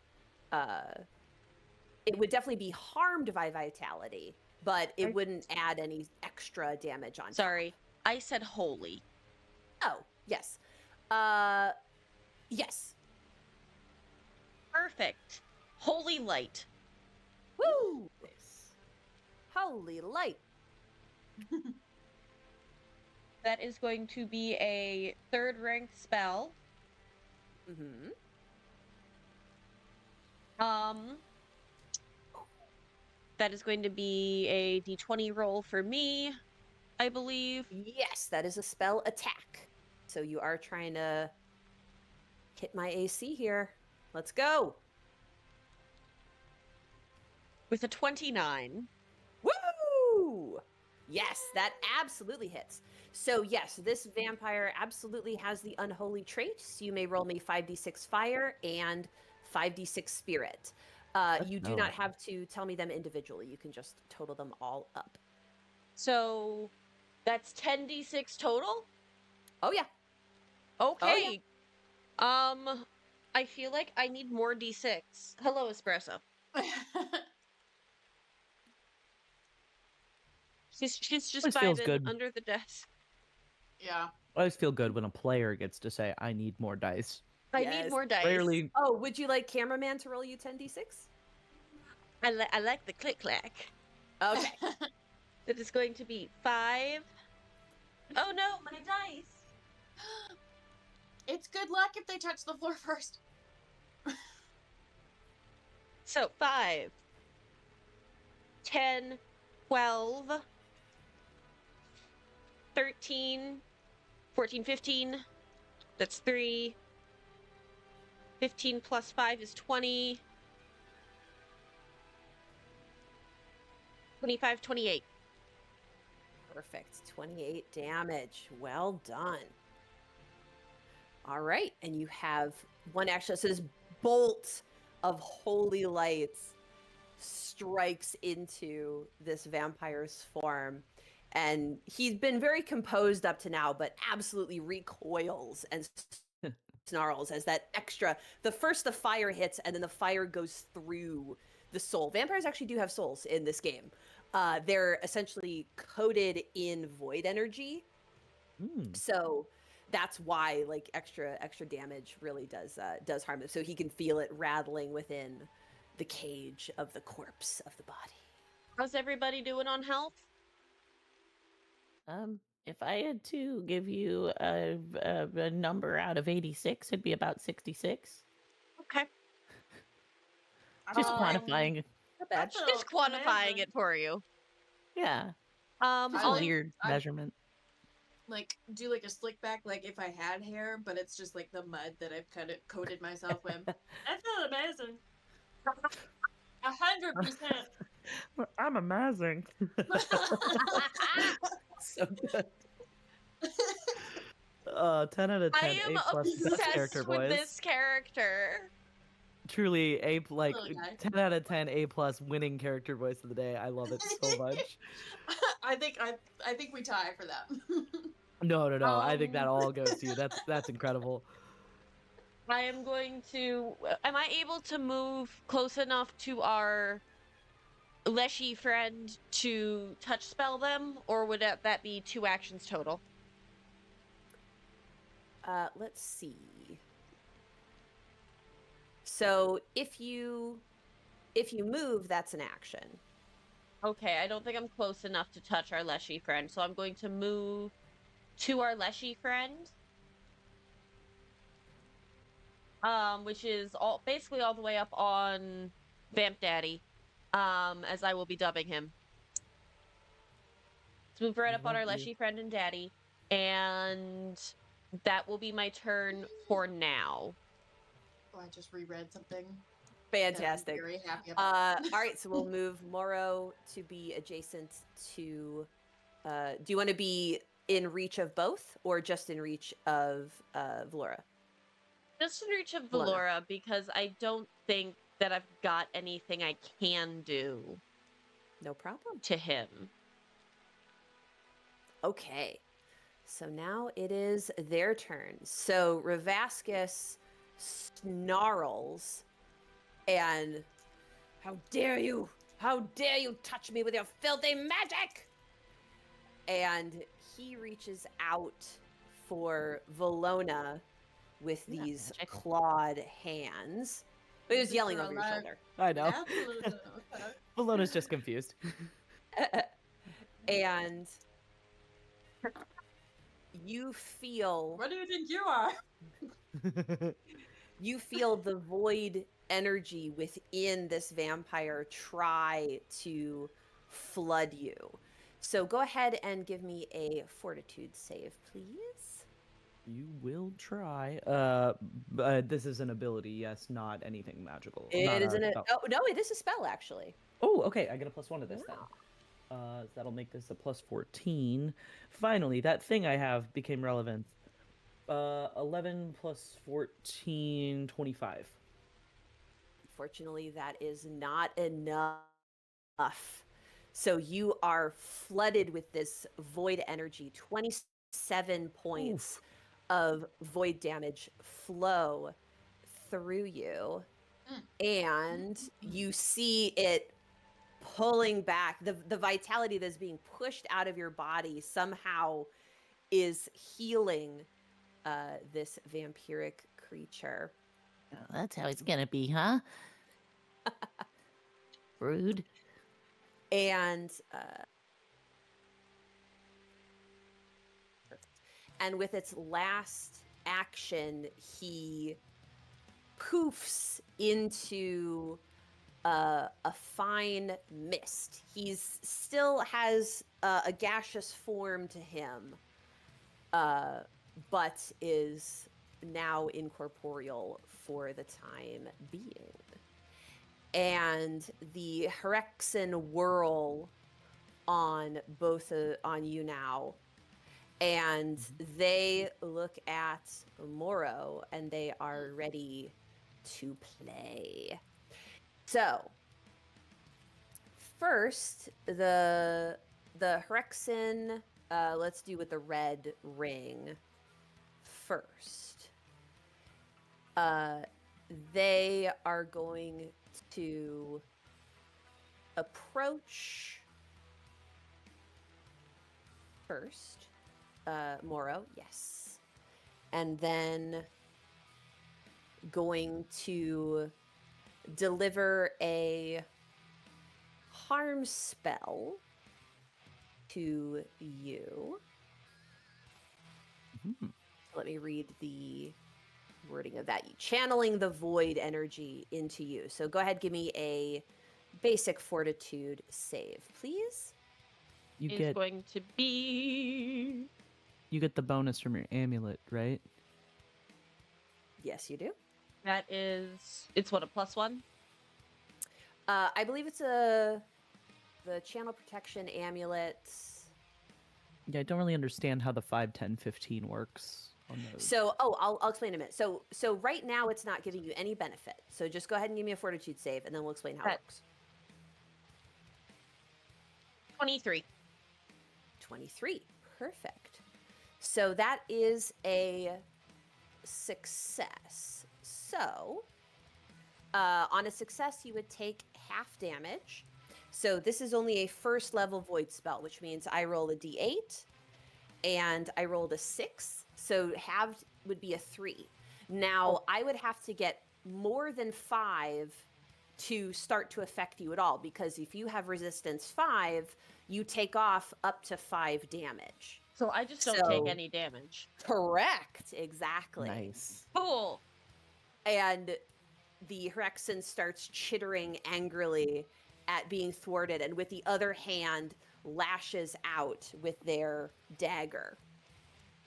It would definitely be harmed by vitality, but it wouldn't add any extra damage on. Sorry, I said holy. Oh, yes. Yes. Perfect. Holy light. Woo! Holy light. That is going to be a 3rd rank spell. Mm-hmm. That is going to be a d20 roll for me, I believe. Yes, that is a spell attack. So you are trying to hit my AC here. Let's go. With a 29. Woo! Yes, that absolutely hits. So yes, this vampire absolutely has the unholy traits. You may roll me 5d6 fire and 5d6 spirit. You do not have to tell me them individually. You can just total them all up. So that's 10d6 total? Oh yeah. Okay. I feel like I need more d6. Hello, espresso. She's just Always feels vibing good. under the desk. Yeah. I always feel good when a player gets to say, I need more dice. I need more dice. Rarely. Oh, would you like cameraman to roll you 10d6? I like the click clack. Okay. That is going to be 5. Oh no, my dice. It's good luck if they touch the floor first. So 5, 10, 12, 13, 14, 15. That's 3. 15 plus 5 is 20. 25, 28. Perfect. 28 damage. Well done. All right. And you have one action. So this bolt of holy lights strikes into this vampire's form. And he's been very composed up to now, but absolutely recoils and snarls as that extra. The fire hits, and then the fire goes through the soul. Vampires actually do have souls in this game. They're essentially coated in void energy. So that's why like extra damage really does harm him. So he can feel it rattling within the cage of the corpse of the body. How's everybody doing on health? If I had to give you a number out of 86, it'd be about 66. Okay. Just quantifying. Not bad. Just quantifying it for you. Yeah. It's a I'll- weird measurement. Like, do like a slick back, like if I had hair, but it's just like the mud that I've kind of coated myself with. I feel amazing. 100%. I'm amazing. So good. 10 out of 10. I am A plus best character obsessed with voice. this character. Truly like Really nice. 10 out of 10 A plus winning character voice of the day. I love it so much. I think we tie for that. No. I think that all goes to you. That's incredible. I am going to. Am I able to move close enough to our Leshy friend to touch spell them, or would that be 2 actions total? Let's see. So if you move, that's an action. Okay, I don't think I'm close enough to touch our Leshy friend, so I'm going to move to our Leshy friend. Which is basically all the way up on Vamp Daddy, as I will be dubbing him. Let's move right up on our Leshy friend and Daddy, and that will be my turn for now. Oh, I just reread something. Fantastic. Very happy about All right, so we'll move Moro to be adjacent to. Do you want to be in reach of both, or just in reach of Vlora? Just in reach of Valona. Valora, because I don't think that I've got anything I can do No problem. to him. Okay, so now it is their turn. So Ravascus snarls and, how dare you! How dare you touch me with your filthy magic! And he reaches out for Valona with these magic. clawed hands. But he was Is yelling there over a your lot- shoulder. I know. Absolutely. Okay. Balona's just confused. And you feel What do you think you are? the void energy within this vampire try to flood you. So go ahead and give me a fortitude save, please. You will try. But this is an ability, yes, not anything magical. It not is a an spell. oh no, it is a spell actually. Oh, okay. I get a +1 to this then. That'll make this a +14. Finally, that thing I have became relevant. 11 plus 14, 25. Fortunately, that is not enough. So you are flooded with this void energy. 27 points of void damage flow through you. And you see it pulling back. The vitality that's being pushed out of your body somehow is healing this vampiric creature. Oh, that's how it's gonna be, huh? Rude. And with its last action, he poofs into a fine mist. He's still has a gaseous form to him, but is now incorporeal for the time being. And the Hyrexan whirl on both on you now, and they look at Moro and they are ready to play. So first, the Hyrexan, let's do with the red ring first. They are going to approach first. Moro, yes. And then going to deliver a harm spell to you. Let me read the wording of that. Channeling the void energy into you. So go ahead, give me a basic fortitude save, please. You Is get going to be the bonus from your amulet, right? Yes, you do. that is it's what, a +1? I believe it's the channel protection amulet. Yeah, I don't really understand how the 5, 10, 15 works on those. So, I'll explain in a minute. So right now it's not giving you any benefit. So just go ahead and give me a fortitude save, and then we'll explain how it works. 23. 23. Perfect. So that is a success. So on a success, you would take half damage. So this is only a first level void spell, which means I roll a d8 and I rolled a 6. So halved would be a 3. Now I would have to get more than 5 to start to affect you at all, because if you have resistance 5, you take off up to 5 damage. So I just don't So- take any damage. Correct, exactly. Nice. Cool. And the Hyrexan starts chittering angrily at being thwarted, and with the other hand lashes out with their dagger.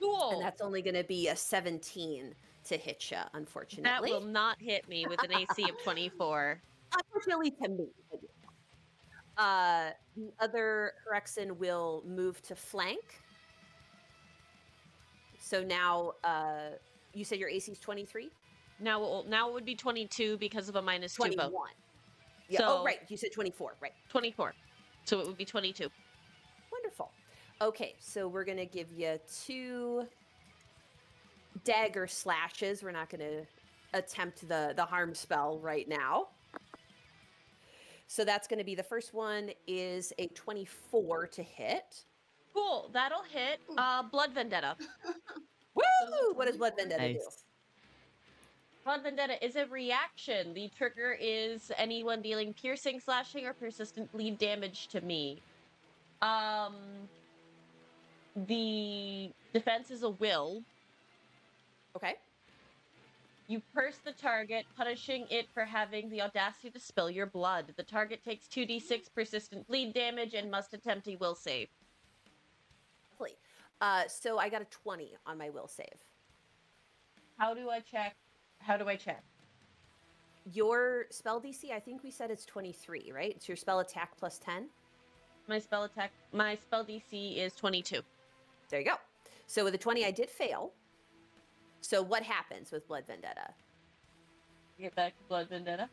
Cool. And that's only going to be a 17 to hit you, That unfortunately. will not hit me with an AC of 24. Unfortunately to me. The other Hyrexin will move to flank. So now, you said your AC is 23? Now it would be 22 because of a -2 21. bonus. Yeah. So Oh, right. You said 24. Right. 24. So it would be 22. Wonderful. Okay, so we're going to give you 2 dagger slashes. We're not going to attempt the harm spell right now. So that's going to be the first one is a 24 to hit. Cool. That'll hit. Blood Vendetta. Woo! Does a What does Blood 24 Vendetta do? Nice. Blood Vendetta is a reaction. The trigger is anyone dealing piercing, slashing, or persistent bleed damage to me. The defense is a will. Okay. You curse the target, punishing it for having the audacity to spill your blood. The target takes 2d6 persistent bleed damage and must attempt a will save. Lovely. So I got a 20 on my will save. How do I check? Your spell DC, I think we said it's 23, right? It's your spell attack plus 10. My spell DC is 22. There you go. So with a 20, I did fail. So what happens with Blood Vendetta? Get back to Blood Vendetta.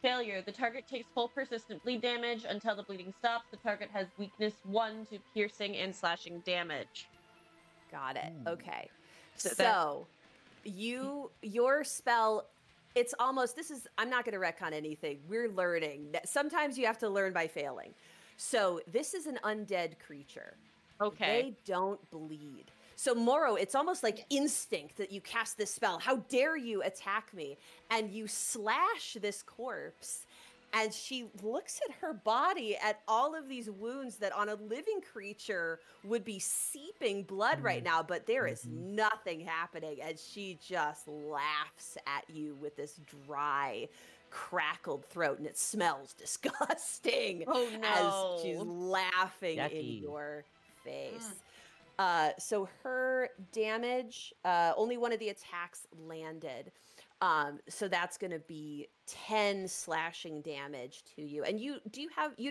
Failure. The target takes full persistent bleed damage until the bleeding stops. The target has weakness 1 to piercing and slashing damage. Got it. Okay. So So your spell, it's almost, I'm not going to retcon anything. We're learning. Sometimes you have to learn by failing. So this is an undead creature. Okay. They don't bleed. So Moro, it's almost like instinct that you cast this spell. How dare you attack me? And you slash this corpse, and she looks at her body at all of these wounds that on a living creature would be seeping blood right now, but there is nothing happening, and she just laughs at you with this dry, crackled throat, and it smells disgusting. Oh, no. As she's laughing in Yucky. your face. So her damage, only one of the attacks landed. So that's going to be 10 slashing damage to you. And you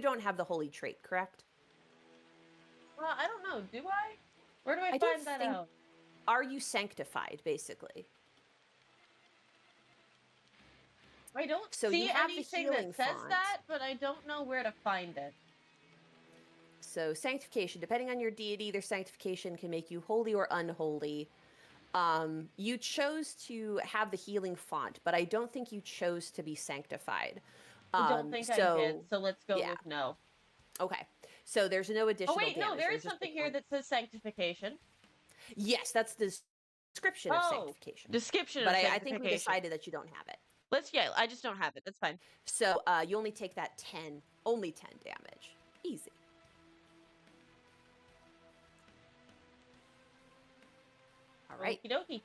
don't have the holy trait, correct? Well, I don't know. Do I? Where do I don't find that think- out? Are you sanctified, basically? I don't So see you have the anything healing that says font. that, but I don't know where to find it. So sanctification, depending on your deity, their sanctification can make you holy or unholy. You chose to have the healing font, but I don't think you chose to be sanctified. I don't think I did, so let's go with no. Okay. So there's no additional Oh, wait, no, damage. there There's is just something the here font. that says sanctification. Yes, that's the description of Oh, sanctification. Description But of I sanctification. think we decided that you don't have it. I just don't have it. That's fine. So you only take that only 10 damage. Easy. All right. Okie dokie.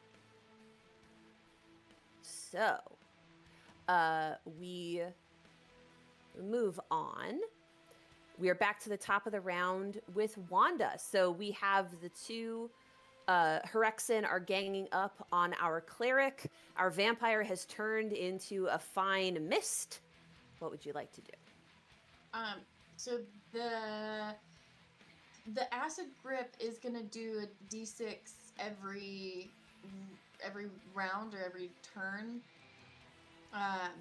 So we move on. We are back to the top of the round with Wanda. So we have the two Hyrexin are ganging up on our cleric. Our vampire has turned into a fine mist. What would you like to do? So the acid grip is gonna do a d6 every round or every turn.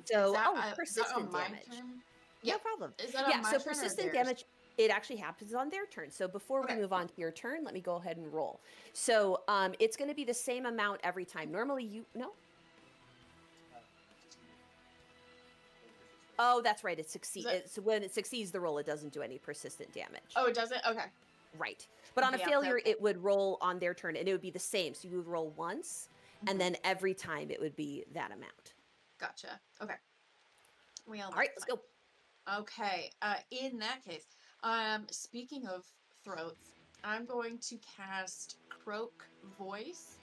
So, is that, is persistent that on my damage. turn? No problem. Is that on my so turn or persistent theirs? damage, it actually happens on their turn. So before we move on to your turn, let me go ahead and roll. So it's going to be the same amount every time. Normally Oh, that's right. It succeeds. So when it succeeds the roll, it doesn't do any persistent damage. Oh, it doesn't? Okay. Right. But on a Yeah, failure, okay. it would roll on their turn, and it would be the same. So you would roll once, and then every time it would be that amount. Gotcha. Okay. All right, let's go. Okay. In that case, speaking of throats, I'm going to cast Croak Voice.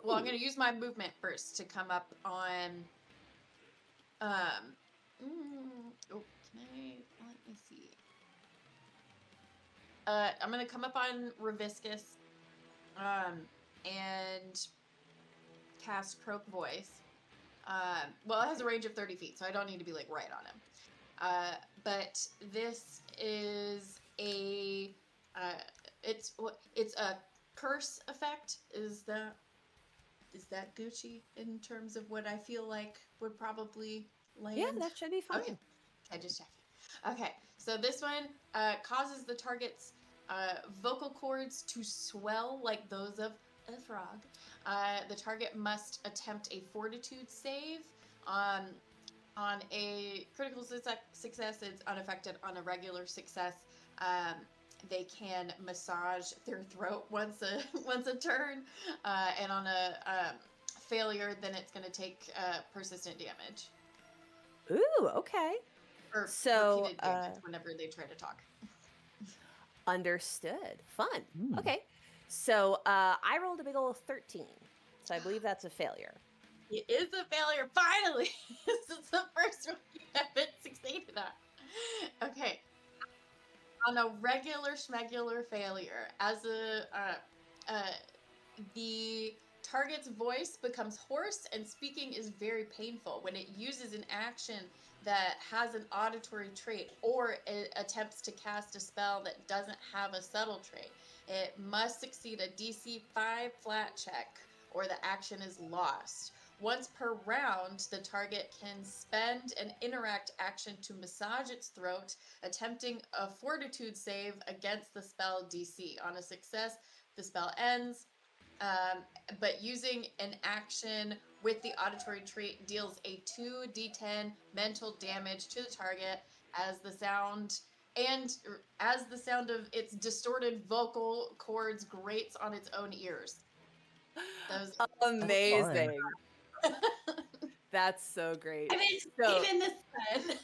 Well, I'm going to use my movement first to come up on. Let me see. I'm going to come up on Reviscus, and cast Croak Voice. Well, it has a range of 30 feet, so I don't need to be like right on him. But this is a it's a curse effect. Is that Gucci in terms of what I feel like would probably land? Yeah, that should be fine. Okay. I just checked. Okay, so this one causes the target's vocal cords to swell like those of a frog. The target must attempt a fortitude save. On a critical success, it's unaffected. On a regular success, they can massage their throat once a turn, and on a failure, then it's going to take persistent damage. Ooh, okay. Or So, repeated damage whenever they try to talk. Understood. Fun. Okay. So I rolled a big old 13. So I believe that's a failure. It is a failure. Finally, this is the first one you haven't succeeded at. Okay. On a regular schmegular failure, as the target's voice becomes hoarse and speaking is very painful. When it uses an action that has an auditory trait or it attempts to cast a spell that doesn't have a subtle trait, it must succeed a DC 5 flat check or the action is lost. Once per round, the target can spend an interact action to massage its throat, attempting a fortitude save against the spell DC. On a success, the spell ends. But using an action with the auditory trait deals a 2d10 mental damage to the target as the sound of its distorted vocal cords grates on its own ears. Amazing. That's so great. I mean, So- even this one.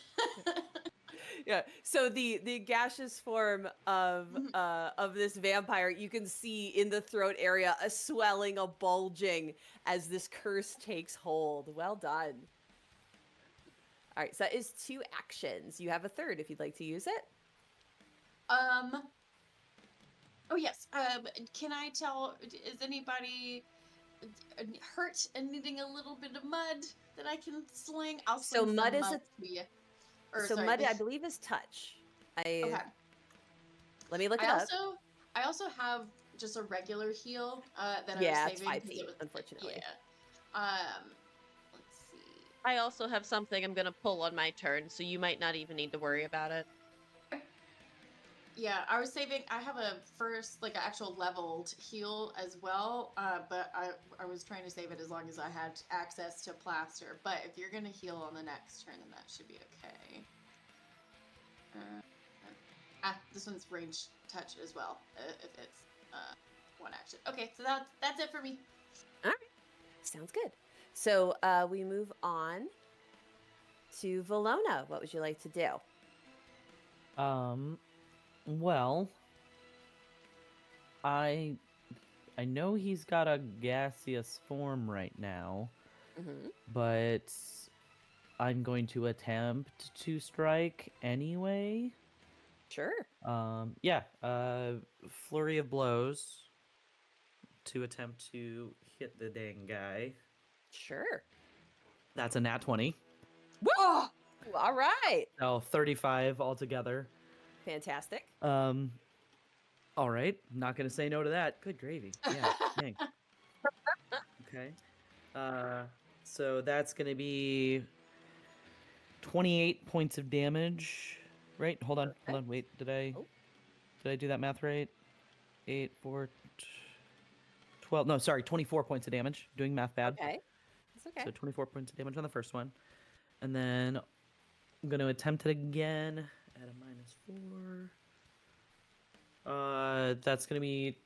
Yeah. So the gaseous form of this vampire, you can see in the throat area a swelling, a bulging as this curse takes hold. Well done. All right, so that is 2 actions. You have a third if you'd like to use it. Oh yes. Can I tell? Is anybody hurt and needing a little bit of mud that I can sling? I'll So sling mud some is mud to you. Or, so sorry, mud, I believe, is touch. Okay. Let me look it I up. also have just a regular heal that Yeah, I it's was saving 5 because feet, it was unfortunately. Yeah. Let's see. I also have something I'm gonna pull on my turn, so you might not even need to worry about it. Yeah, I was saving. I have a first, like, an actual leveled heal as well, but I was trying to save it as long as I had access to plaster. But if you're gonna heal on the next turn, then that should be okay. This one's range touch as well, if it's one action. Okay, so that's it for me. All right. Sounds good. So we move on to Valona. What would you like to do? Well, I know he's got a gaseous form right now, Mm-hmm. but I'm going to attempt to strike anyway. Sure. Yeah, flurry of blows to attempt to hit the dang guy. Sure. That's a nat 20. Whoa! All right. So 35 altogether. Fantastic. All right, not gonna say no to that. Good gravy. Yeah, dang. Okay. So that's gonna be 28 points of damage. Right? Hold on. Okay. Wait, did Oh. I do that math right? 8, 4, 12. No, sorry, 24 points of damage. Doing math bad. Okay. That's okay. So 24 points of damage on the first one. And then I'm going to attempt it again at a -4. That's going to be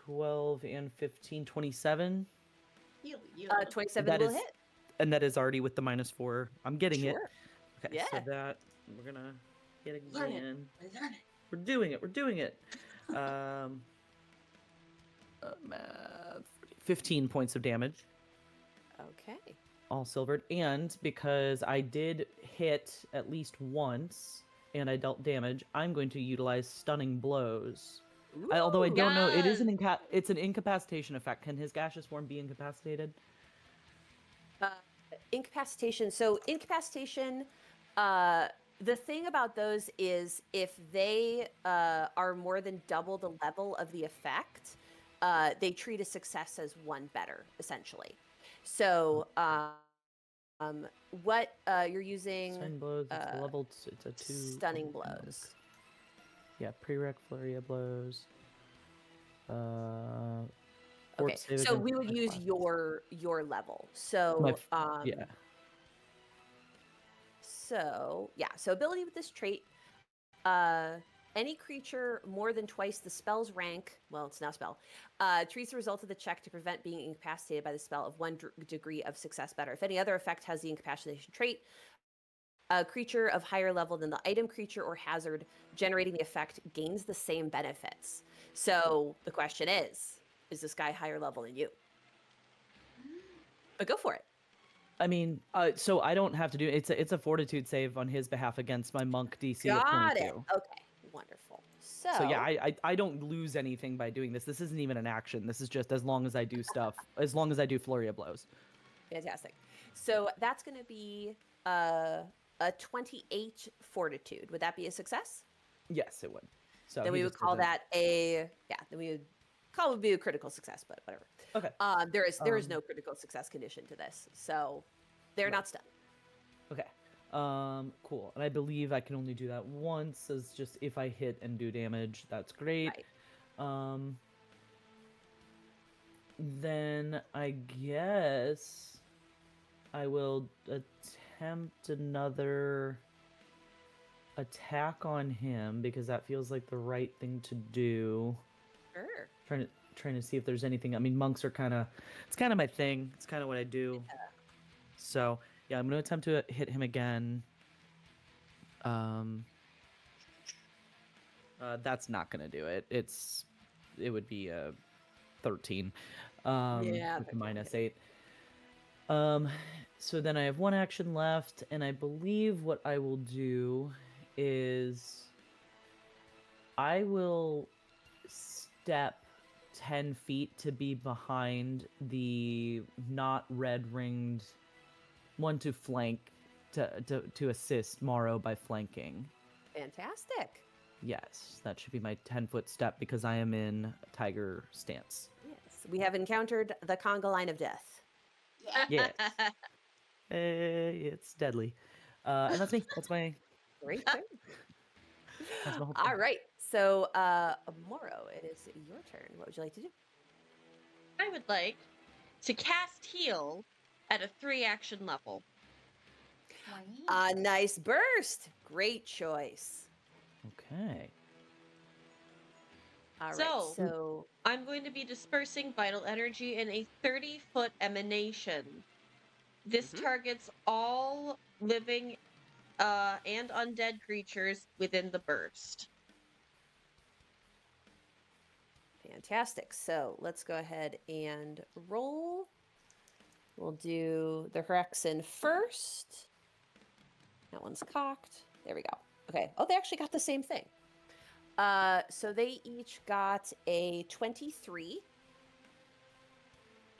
12 and 15, 27. Heal. 27 That will is- hit. And that is already with the -4. I'm getting it. Sure. Okay, so Yeah. that we're going to hit Learn it. again. Learn it. We're doing it. Math, 15 points of damage, Okay. all silvered. And because I did hit at least once and I dealt damage, I'm going to utilize stunning blows. Although I don't know, it is Yes. it's an incapacitation effect. Can his gaseous form be incapacitated? Incapacitation. So incapacitation, the thing about those is if they are more than double the level of the effect, they treat a success as one better, essentially. So what you're using Stunning blows. It's a level. It's a 2. stunning blows. Yeah, prereq flurry of blows. Okay, Fort save so against we would use classes. your level. So Yeah. So yeah, so ability with this trait, any creature more than twice the spell's rank, well, it's now spell, treats the result of the check to prevent being incapacitated by the spell of 1 degree of success better. If any other effect has the incapacitation trait, a creature of higher level than the item, creature, or hazard generating the effect gains the same benefits. So the question is this guy higher level than you? But go for it. I mean, so I don't have to do it's a fortitude save on his behalf against my monk DC of Got 22. it. Okay, wonderful. So yeah, I don't lose anything by doing this. This isn't even an action. This is just as long as I do stuff, as long as I do flurry of blows. Fantastic. So that's going to be a 28 fortitude. Would that be a success? Yes, it would. So then we would call that then we would call it would be a critical success, but whatever. Okay. There is no critical success condition to this, so they're not stunned. Okay. Cool. And I believe I can only do that once, as just if I hit and do damage. That's great. Right. Then I guess I will attempt another attack on him because that feels like the right thing to do. Sure. Trying to see if there's anything. I mean, monks are it's kind of my thing. It's kind of what I do. Yeah. So yeah, I'm gonna attempt to hit him again. That's not gonna do it. It would be a 13. Yeah, with a -8. So then I have one action left, and I believe what I will do is I will step 10 feet to be behind the not red ringed one to flank to assist Morrow by flanking. Fantastic. Yes, that should be my 10-foot step because I am in tiger stance. Yes, we have encountered the conga line of death. Yes. It's deadly. And that's me. That's my Great turn. that's my whole All right. So, Morrow, it is your turn. What would you like to do? I would like to cast heal at a 3-action level. A nice burst. Great choice. Okay. All right. So I'm going to be dispersing vital energy in a 30-foot emanation. This targets all living and undead creatures within the burst. Fantastic. So let's go ahead and roll. We'll do the Hyrexin first. That one's cocked. There we go. Okay. Oh, they actually got the same thing. So they each got a 23.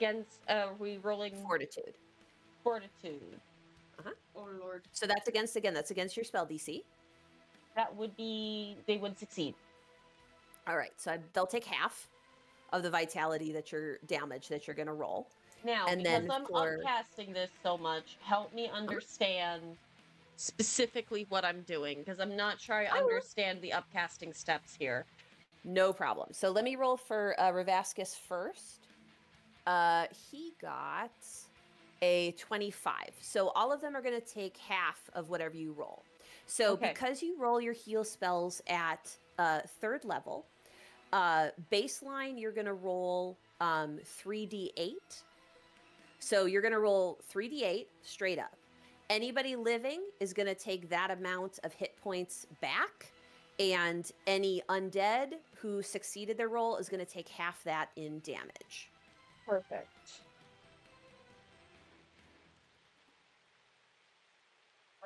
Against, we rolling Fortitude. Fortitude. Oh lord. So that's against your spell DC. That would be, they would succeed. All right. So they'll take half of the vitality that you're damage that you're going to roll. Now, and because then I'm upcasting this so much, help me understand specifically what I'm doing, because I'm not sure I understand the upcasting steps here. No problem. So let me roll for Ravascus first. He got a 25. So all of them are going to take half of whatever you roll. So because you roll your heal spells at 3rd level, baseline you're going to roll 3d8. So you're going to roll 3d8 straight up. Anybody living is going to take that amount of hit points back, and any undead who succeeded their roll is going to take half that in damage. Perfect.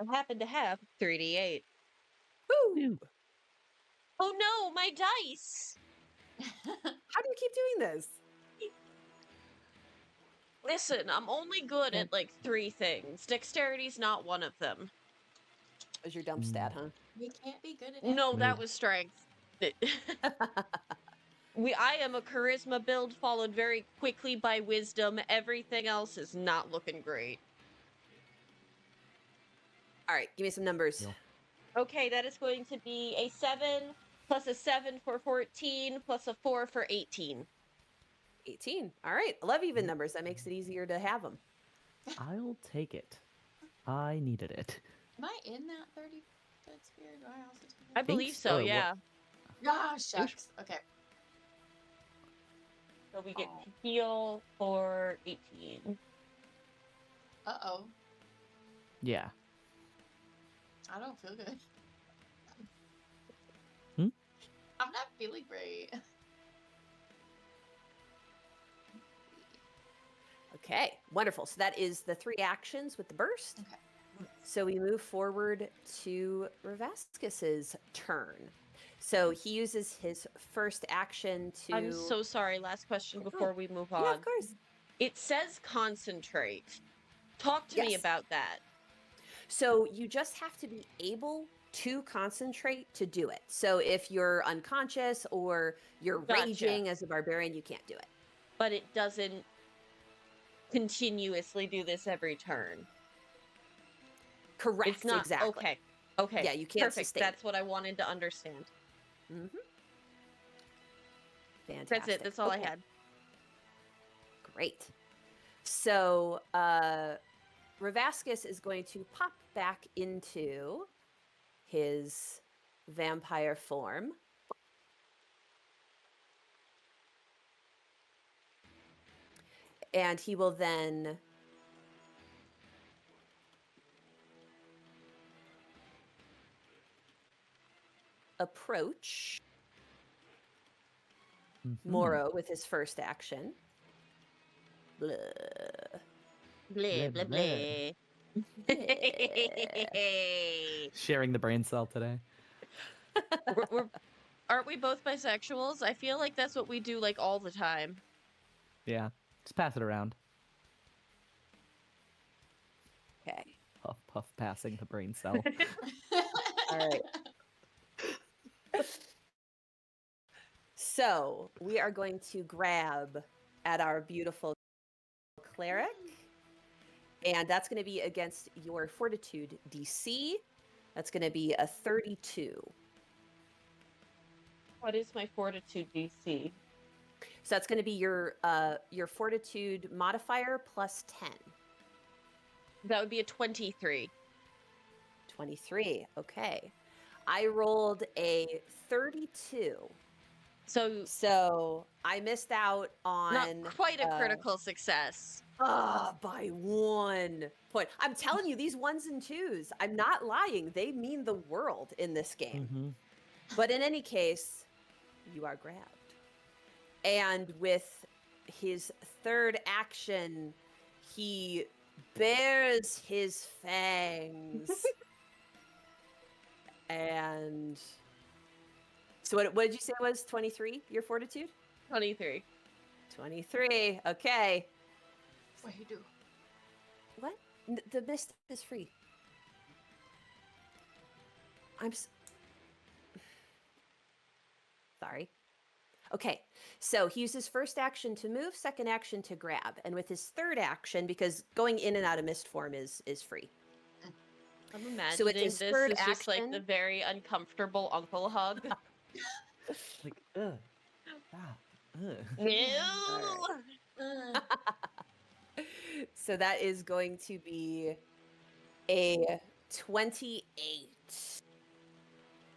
I happen to have 3d8. Woo! Oh no, my dice! How do you keep doing this? Listen, I'm only good at like 3 things. Dexterity's not one of them. Was your dump stat, huh? We can't be good at No, that Mood. was strength. I am a charisma build followed very quickly by wisdom. Everything else is not looking great. All right, give me some numbers. Deal. Okay, that is going to be a 7 plus a 7 for 14 plus a 4 for 18. 18. All right, I love even numbers. That makes it easier to have them. I'll take it. I needed it. Am I in that 30-foot sphere? Do I also take I it? believe so. so, What- yeah. Ah, shucks. Okay. So we get to heal for 18. Uh-oh. Yeah. I don't feel good. Hmm? I'm not feeling great. Okay, wonderful. So that is the 3 actions with the burst. Okay. So we move forward to Revascus's turn. So he uses his first action to. I'm so sorry. Last question before we move on. Yeah, of course. It says concentrate. Talk to me Yes. about that. So you just have to be able to concentrate to do it. So if you're unconscious or you're Gotcha. raging as a barbarian, you can't do it. But it doesn't continuously do this every turn. Correct. It's not exactly. okay. Okay. Yeah, you can't Perfect. sustain. That's what I wanted to understand. Mm-hmm. Fantastic. That's it. That's all I Okay, had. Great. So Revascus is going to pop back into his vampire form. And he will then approach Mhm. Moro with his first action. Blah. Blah, Blah, blah, blah. blah. Sharing the brain cell today. Aren't we both bisexuals? I feel like that's what we do like all the time. Yeah. Just pass it around. Okay. Puff, puff, passing the brain cell. All right. So we are going to grab at our beautiful cleric, and that's going to be against your fortitude DC. That's going to be a 32. What is my fortitude DC? So that's going to be your fortitude modifier plus 10. That would be a 23. 23. Okay. I rolled a 32. So I missed out on Not quite a critical success. by 1 point. I'm telling you, these 1s and 2s, I'm not lying. They mean the world in this game. Mhm. But in any case, you are grabbed. And with his third action, he bares his fangs. And so what did you say it was 23, your fortitude? 23. 23. Okay. What do you do? What? The mist is free. Sorry. Okay, so he uses first action to move, second action to grab, and with his third action, because going in and out of mist form is free. I'm imagining So with his this third is just like the action- very uncomfortable uncle hug. Like, ugh. Ah, ugh. Ew. So that is going to be a 28,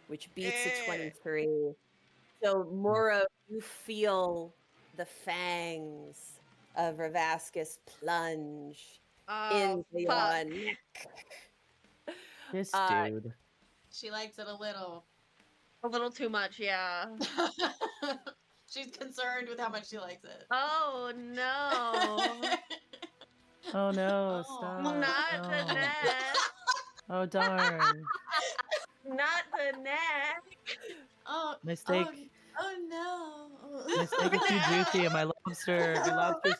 which beats a 23. So Moro, you feel the fangs of Revascus plunge into your fuck. neck. This Uh, dude. She likes it a little. A little too much, yeah. She's concerned with how much she likes it. Oh no. Oh no, Oh. stop. Not the no. neck. Oh darn. Not the neck. Oh, My steak. oh no. My steak is too juicy and my lobster's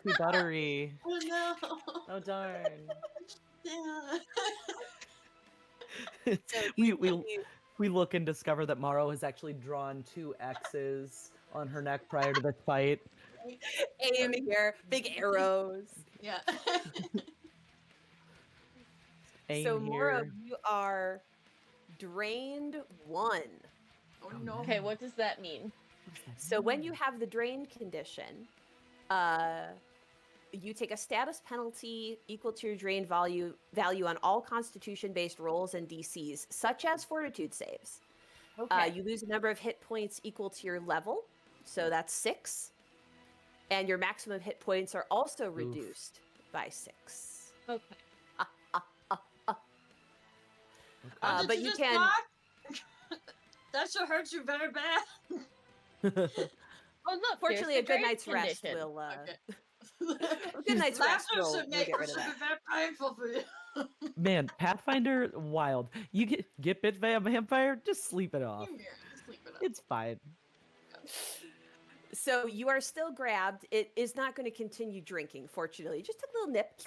too buttery. Oh no. no. Oh darn. Yeah. So we, you, we you we look and discover that Maro has actually drawn 2 X's on her neck prior to the fight. aim here, big arrows. Yeah. Aim So Moro, here. you are drained 1. Oh Oh, no. no. Okay, what does that mean? What does that So when you mean? have the drained condition, you take a status penalty equal to your drained value on all Constitution-based rolls and DCs, such as Fortitude saves. Okay. You lose a number of hit points equal to your level, so that's 6, and your maximum hit points are also reduced by 6. Okay. How did but you you just can. block? That should hurt you very bad. Oh look, Fortunately, there's a the good drain night's rest condition. will. Okay. A good night's rest Laughter will should make get rid of should that. be very painful for you. Man, Pathfinder, wild. You get bit by a vampire, just sleep it off. Yeah, just sleep it up. It's fine. So you are still grabbed. It is not going to continue drinking, fortunately. Just a little nip,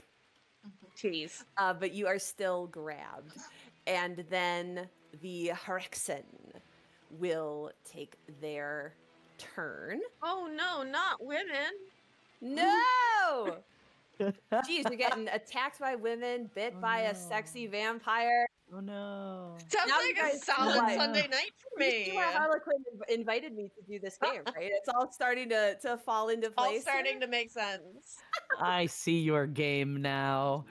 Jeez. but you are still grabbed. And then the Harlequin will take their turn. Oh no, not women. No! Jeez, you're getting attacked by women, bit Oh, by a no. sexy vampire. Oh no. Sounds Now like you a guys see solid why- Sunday night for You see me. why Harlequin invited me to do this game, right? It's all starting to fall into place. All starting to make sense. I see your game now.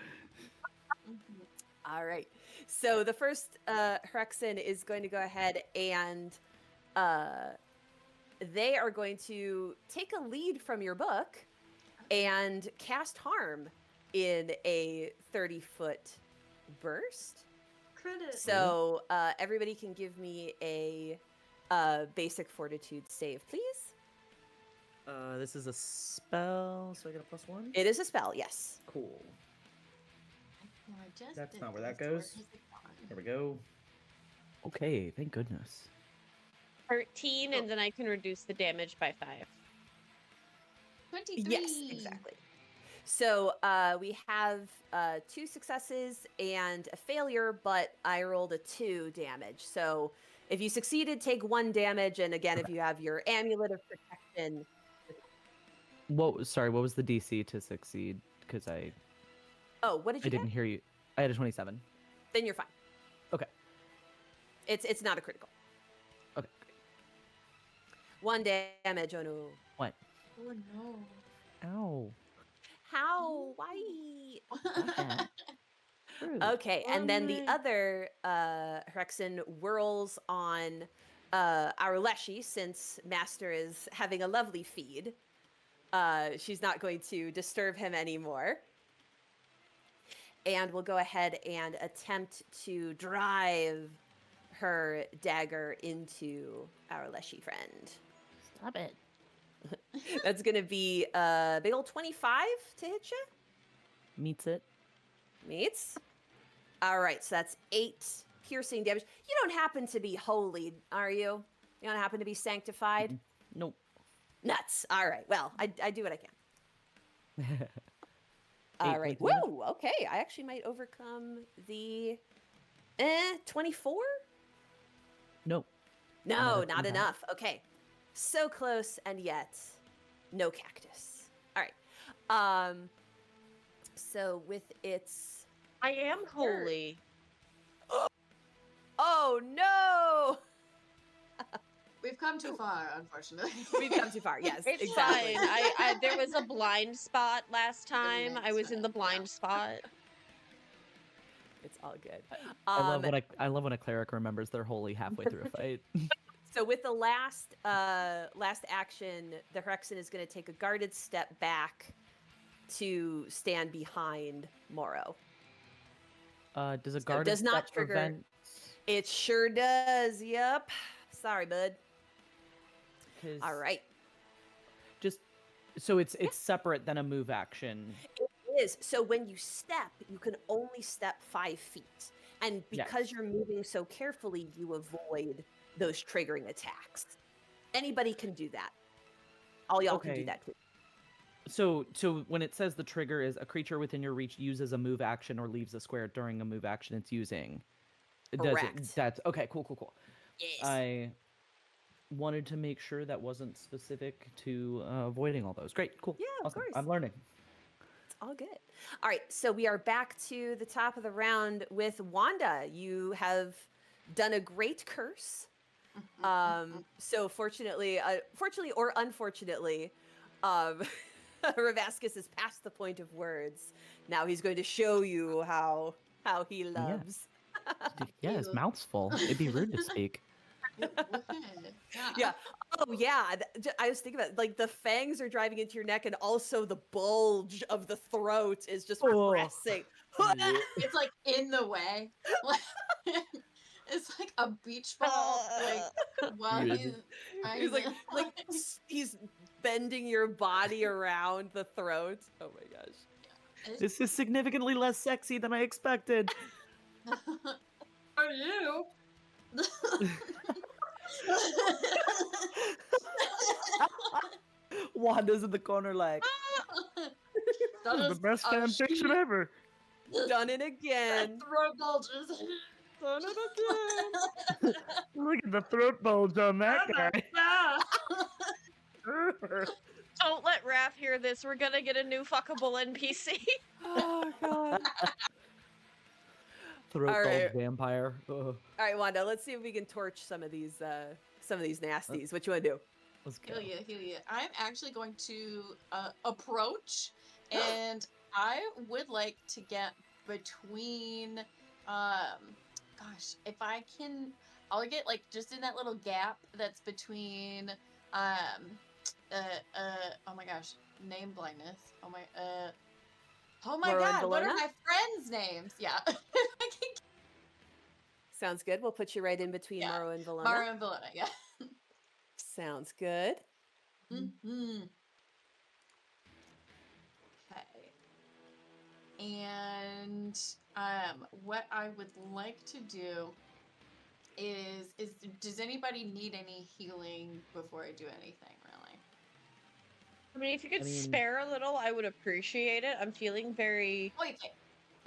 All right. So the first Harlequin is going to go ahead and they are going to take a lead from your book and cast harm in a 30-foot burst. Credit. So everybody can give me a basic fortitude save, please. This is a spell, so I get a +1? It is a spell, yes. Cool. Well, I just That's did not where that this. goes. Where is it gone? There we go. Okay, thank goodness. 13, and then I can reduce the damage by 5. 23. Yes, exactly. So we have 2 successes and a failure, but I rolled a 2 damage. So if you succeeded, take 1 damage, and again, if you have your amulet of protection. Sorry, what was the DC to succeed? Because I Oh, what did you didn't get? hear you. I had a 27. Then you're fine. Okay. It's not a critical. Okay. 1 damage. Oh no. What? Oh no. Ow. How? Why? that. Rude. Okay, and then the my. other Harlequin whirls on our Leshy, since Master is having a lovely feed. She's not going to disturb him anymore. And we'll go ahead and attempt to drive her dagger into our Leshy friend. Stop it. That's going to be a big old 25 to hit you. Meets it. Meets. All right, so that's 8 piercing damage. You don't happen to be holy, are you? You don't happen to be sanctified? Nope. Nuts. All right, well, I do what I can. All 8 right. points of damage. Woo, okay. I actually might overcome the 24? Nope. No, Another not 25. enough. Okay. So close, and yet no cactus. All right. So with its... I am holy. Oh, no! We've come too far, unfortunately. We've come too far. Yes, It's exactly. fine. There was a blind spot last time. I was in the blind spot. It's all good. I love when a cleric remembers they're holy halfway through a fight. So with the last action, the Harlequin is going to take a guarded step back to stand behind Moro. Does a So it guard does not trigger- prevent? It sure does. Yep. Sorry, bud. 'Cause All right. Just so it's separate than a move action. It is. So when you step, you can only step 5 feet. And because you're moving so carefully, you avoid those triggering attacks. Anybody can do that. All y'all can do Okay. that too. So when it says the trigger is a creature within your reach uses a move action or leaves a square during a move action it's using. Does it? Correct. That's okay. Cool. Yes. I wanted to make sure that wasn't specific to avoiding all those. Great, cool. Yeah, of Awesome. course. I'm learning. It's all good. All right, so we are back to the top of the round with Wanda. You have done a great curse. So fortunately or unfortunately, Ravascus is past the point of words. Now he's going to show you how he loves. Yeah, his mouth's full. It'd be rude to speak. Yeah. Oh, yeah. I was thinking about like the fangs are driving into your neck, and also the bulge of the throat is just pressing. It's like in the way. It's like a beach ball. Like while He's like he's bending your body around the throat. Oh my gosh. This is significantly less sexy than I expected. Are you? Wanda's in the corner like, That this is is the best a fan fiction ever. Done it again. throat bulges. Done it again. Look at the throat bulge on that guy. Don't let Raph hear this. We're gonna get a new fuckable NPC. Oh god. Throat All bulge right. vampire. Ugh. All right, Wanda, let's see if we can torch some of these nasties. What you want to do? Let's go. Heal you. I'm actually going to approach, and I would like to get between, gosh, if I can, I'll get like just in that little gap that's between, oh my gosh, name blindness. Oh my Laura and god, what are Valona? my friends' names? Yeah. Sounds good. We'll put you right in between Yeah. Maro and Valona. Mara and Valona, yeah. Sounds good. Mm-hmm. Okay. And what I would like to do is does anybody need any healing before I do anything, really? I mean, if you could I mean- spare a little, I would appreciate it. I'm feeling very Oh,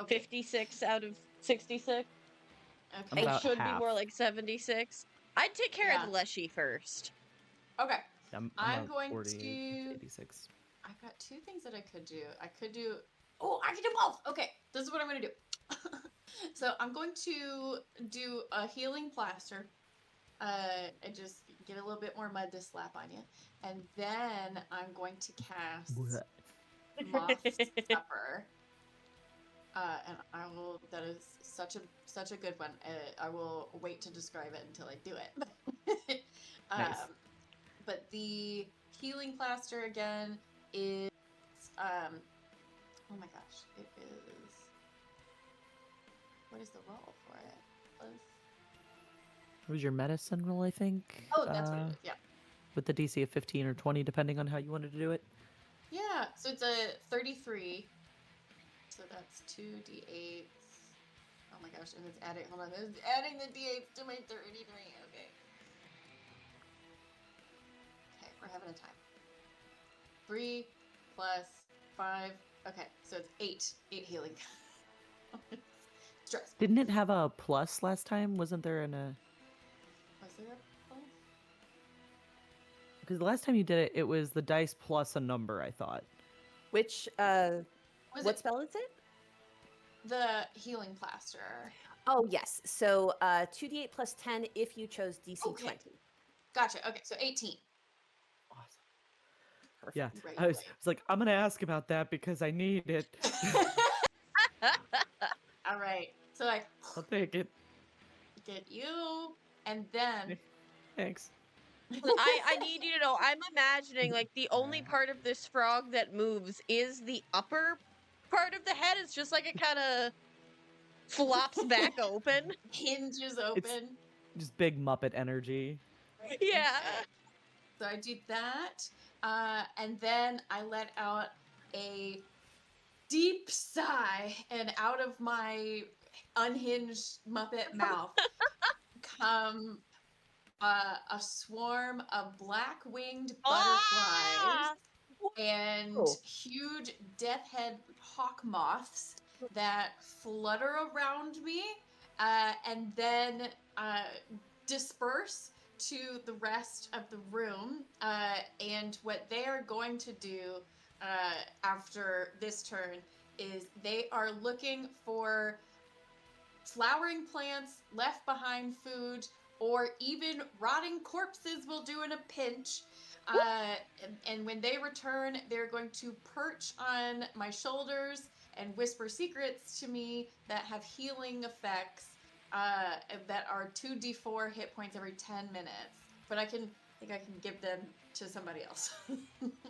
okay. 56 out of 66. I'm Okay. It about should be half. more like 76. I'd take care of the Leshy first. Okay. I'm about going 48 to- 86. I've got two things that I could do. I could do both. Okay, this is what I'm gonna do. So I'm going to do a healing plaster. And just get a little bit more mud to slap on you. And then I'm going to cast Moth Supper. And I will, that is such a good one. I will wait to describe it until I do it. Nice. But the healing plaster again is, oh my gosh, it is, what is the roll for it? It was your medicine roll, I think. Oh, that's what it is, yeah. With the DC of 15 or 20, depending on how you wanted to do it. Yeah, so it's a 33. So that's 2d8s. Oh my gosh, and it's adding, hold on, it's adding the d8s to my 33, okay. Okay, we're having a time. 3 plus 5, okay, so it's 8 healing. Stress. Didn't it have a plus last time? Wasn't there an a? Was there a plus? Because the last time you did it, it was the dice plus a number, I thought. Which Was what it spell is it? the healing plaster? Oh yes. So 2d8 plus 10 if you chose DC Okay. 20. Gotcha, okay, so 18. Awesome. Perfect. Yeah, Right, I was like, I'm gonna ask about that because I need it. All right, so I I'll take it. get you, and then Thanks. I need you to know, I'm imagining like the only part of this frog that moves is the upper part of the head. It's just like it kind of flops back open. hinges open. Just big Muppet energy. Yeah. So I do that, and then I let out a deep sigh, and out of my unhinged Muppet mouth come a swarm of black-winged butterflies, Ah! and huge death head hawk moths that flutter around me and then disperse to the rest of the room. And what they are going to do after this turn is they are looking for flowering plants, left behind food, or even rotting corpses will do in a pinch. And when they return, they're going to perch on my shoulders and whisper secrets to me that have healing effects that are 2d4 hit points every 10 minutes. But I think I can give them to somebody else.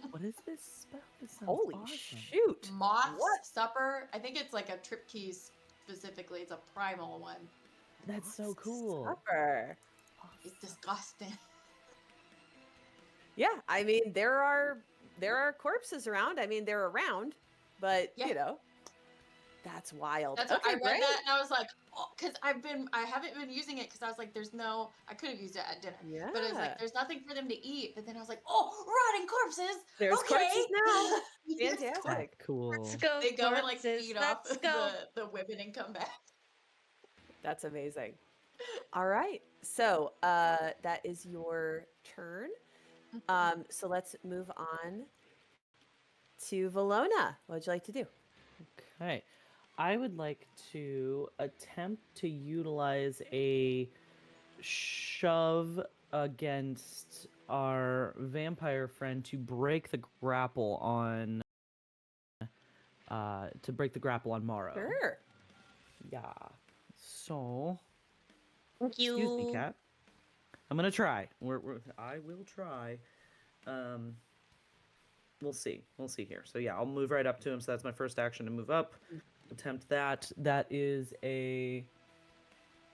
What is this spell? This sounds Holy awesome. shoot! Moth's What? Supper. I think it's like a trip keys specifically. It's a primal one. That's so cool. Supper. It's disgusting. Yeah, I mean there are corpses around. I mean they're around, but Yeah. you know, that's wild. That's what I read great. that and I was like, oh, because I haven't been using it because I was like, I could have used it at dinner, but it's Yeah. like there's nothing for them to eat. But then I was like, oh, rotting corpses. There's okay. corpses now. Yes, Fantastic. That's cool. Let's go. They go and like corpses, feed off let's go. the women and come back. That's amazing. All right, so that is your turn. So let's move on to Valona. What would you like to do? Okay. I would like to attempt to utilize a shove against our vampire friend to break the grapple on Morrow. Sure. Yeah. So Thank you. excuse me, cat. I'm gonna try. I will try. We'll see. We'll see here. So yeah, I'll move right up to him. So that's my first action to move up. Attempt that. That is a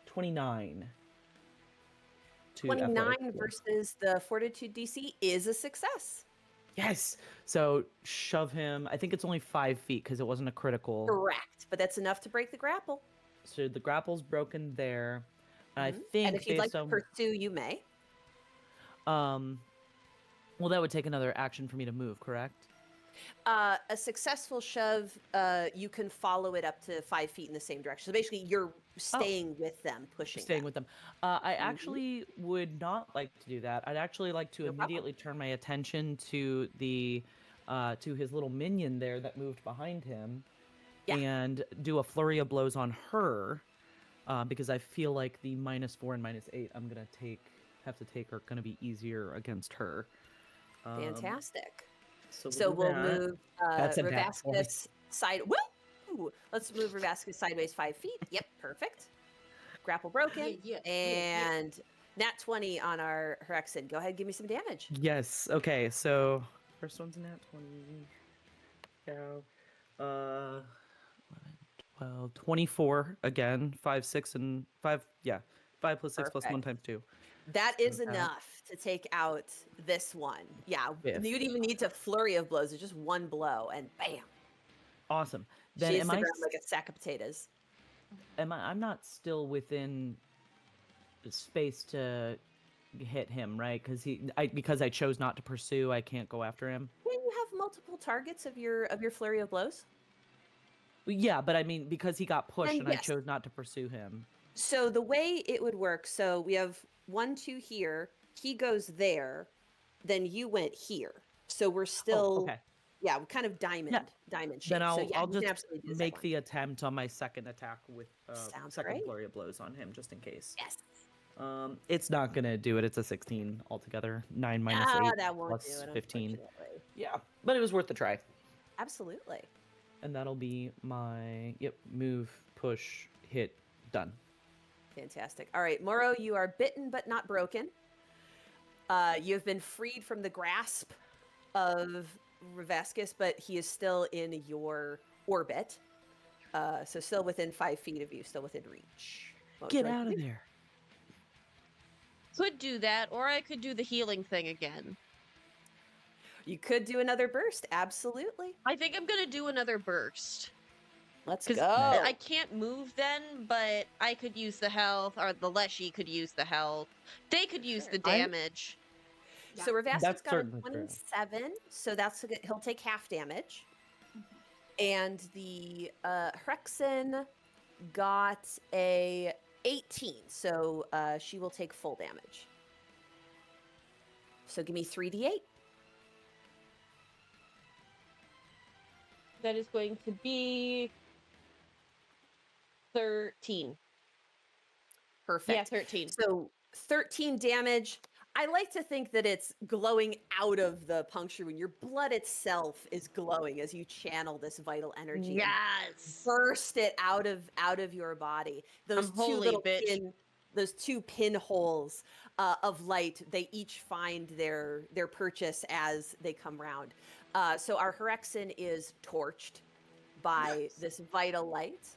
29. to 29 athletics. versus the Fortitude DC is a success. Yes. So shove him. I think it's only 5 feet because it wasn't a critical. Correct, but that's enough to break the grapple. So the grapple's broken there. I think. And if you'd like based to on- pursue, you may. Well, that would take another action for me to move, correct? A successful shove, you can follow it up to 5 feet in the same direction. So basically, you're staying with them, pushing. Staying with them. I actually would not like to do that. I'd actually like to No problem. immediately turn my attention to the to his little minion there that moved behind him, and do a flurry of blows on her, because I feel like the -4 and -8 I'm gonna have to take are gonna be easier against her. Fantastic. So So we'll that. move That's a nat 20. Revascus side. Woo! Let's move Revascus sideways 5 feet. Yep, perfect. Grapple broken. And nat 20 on our Hyrexid. Go ahead, give me some damage. Yes. Okay. So first one's a nat 20. Go. 11, 12, 24 again. 5, 6, and 5. Yeah. 5 plus 6 plus 1 times 2. That is Okay. enough to take out this one. Yeah, Yes. you'd even need to flurry of blows. It's just one blow, and bam. Awesome. Then She's am the I? ground like a sack of potatoes. I'm not still within space to hit him, right? Because I chose not to pursue, I can't go after him. Can you have multiple targets of your flurry of blows? Yeah, but I mean because he got pushed Then and I yes. chose not to pursue him. So the way it would work, so we have 1, 2 here. He goes there, then you went here. So we're still, okay. yeah, we're kind of diamond shape. Then so I'll yeah, I'll you can just absolutely do the make second the attempt on my second attack with Sounds second great. flurry of blows on him just in case. one. Yes. It's not gonna do it. It's a 16 altogether. 9 minus 8 that won't plus do it, 15. unfortunately. Yeah, but it was worth the try. Absolutely. And that'll be my move, push, hit, done. Fantastic. All right, Moro, you are bitten but not broken. You have been freed from the grasp of Revascus, but he is still in your orbit. So still within 5 feet of you, still within reach. What would Get you like out to of do? there. Could do that, or I could do the healing thing again. You could do another burst. Absolutely. I think I'm gonna do another burst. Let's 'Cause go. I can't move then, but I could use the health, or the Leshy could use the health. They could use the damage. So Ravasti's That's got a certainly true. 27, so he'll take half damage. And the Hrexin got a 18, so she will take full damage. So give me 3d8. That is going to be 13. Perfect. Yeah, 13. So 13 damage. I like to think that it's glowing out of the puncture when your blood itself is glowing as you channel this vital energy. and Yes. burst it out of your body. Those I'm two holy, little bitch. those two pinholes of light. They each find their purchase as they come round. So our Hyrexin is torched by this vital light,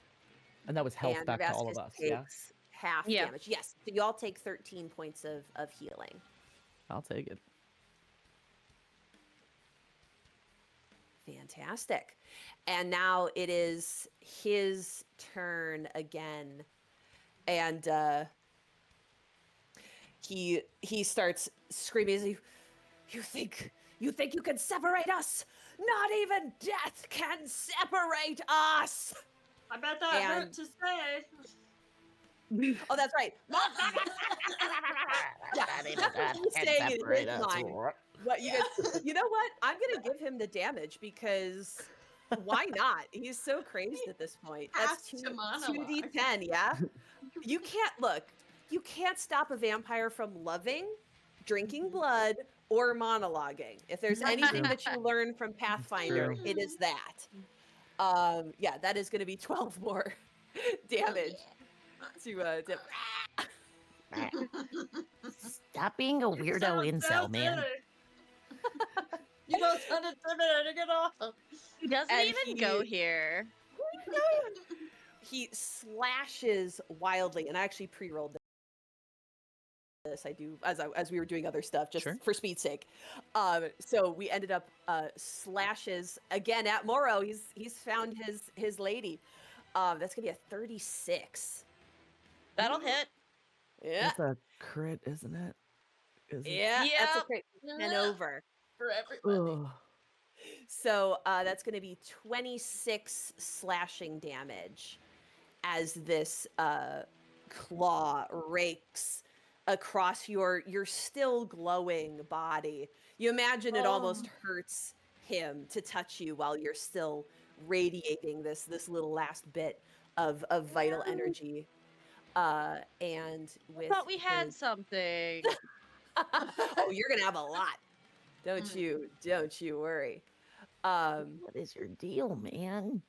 And that was health and back to all of Ravascus us, yeah? takes half Yeah. damage. Yes, so you all take 13 points of healing. I'll take it. Fantastic. And now it is his turn again. And he starts screaming, you think you can separate us? Not even death can separate us. I bet that And- hurt to say. Oh, that's right. Yeah, that's what he's saying in his mind. What you guys? You know what? I'm gonna give him the damage because why not? He's so crazed at this point. That's Has to monologue. 2d10. Yeah. You can't stop a vampire from loving, drinking blood, or monologuing. If there's anything that you learn from Pathfinder, true. it is that. Yeah, that is going to be 12 more damage to Stop being a weirdo Sounds so incel, man. silly. You don't sound intimidating at all. He doesn't And even go he- here. he slashes wildly, and I actually pre-rolled this. I do as we were doing other stuff just Sure. for speed's sake. So we ended up slashes again at Moro. He's found his lady. That's gonna be a 36. That'll hit. Yeah, That's a crit, isn't it? Is it? yeah, that's a Yep. crit. 10 over. For everybody. Ugh. So that's going to be 26 slashing damage as this claw rakes across your still glowing body. You imagine it almost hurts him to touch you while you're still radiating this little last bit of vital energy. And I with thought we had his- something. oh, you're gonna have a lot. Don't you worry. What is your deal, man?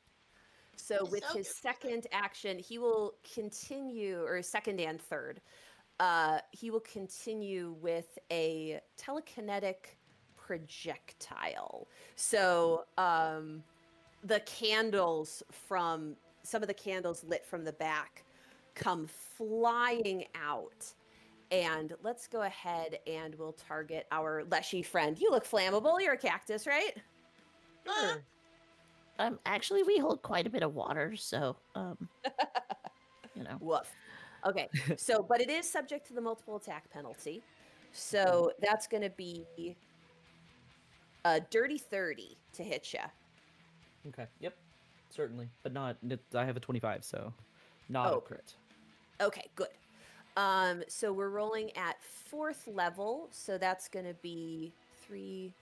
So with So his good. second action, he will continue, or second and third, he will continue with a telekinetic projectile. So the candles from some of the candles lit from the back come flying out. And let's go ahead and we'll target our Leshy friend. You look flammable. You're a cactus, right? Sure. Actually, we hold quite a bit of water, so, you know. Woof. Okay. So, but it is subject to the multiple attack penalty. So that's going to be a dirty 30 to hit you. Okay. Yep. Certainly, but not. I have a 25, so not Oh. a crit. Okay, good. So we're rolling at 4th level. So that's going to be 3.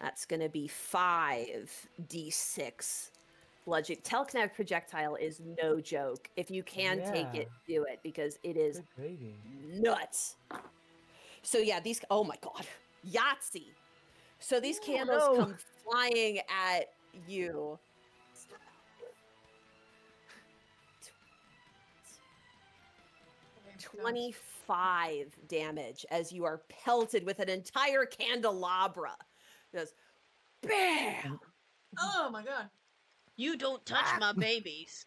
That's going to be 5d6 bludgeon. Telekinetic projectile is no joke. If you can take it, do it because it is Good gravy. nuts. So yeah, these. Oh my god, Yahtzee. So these candles no. come flying at you. 25 damage as you are pelted with an entire candelabra. It goes, bam! Oh my god. You don't touch my babies.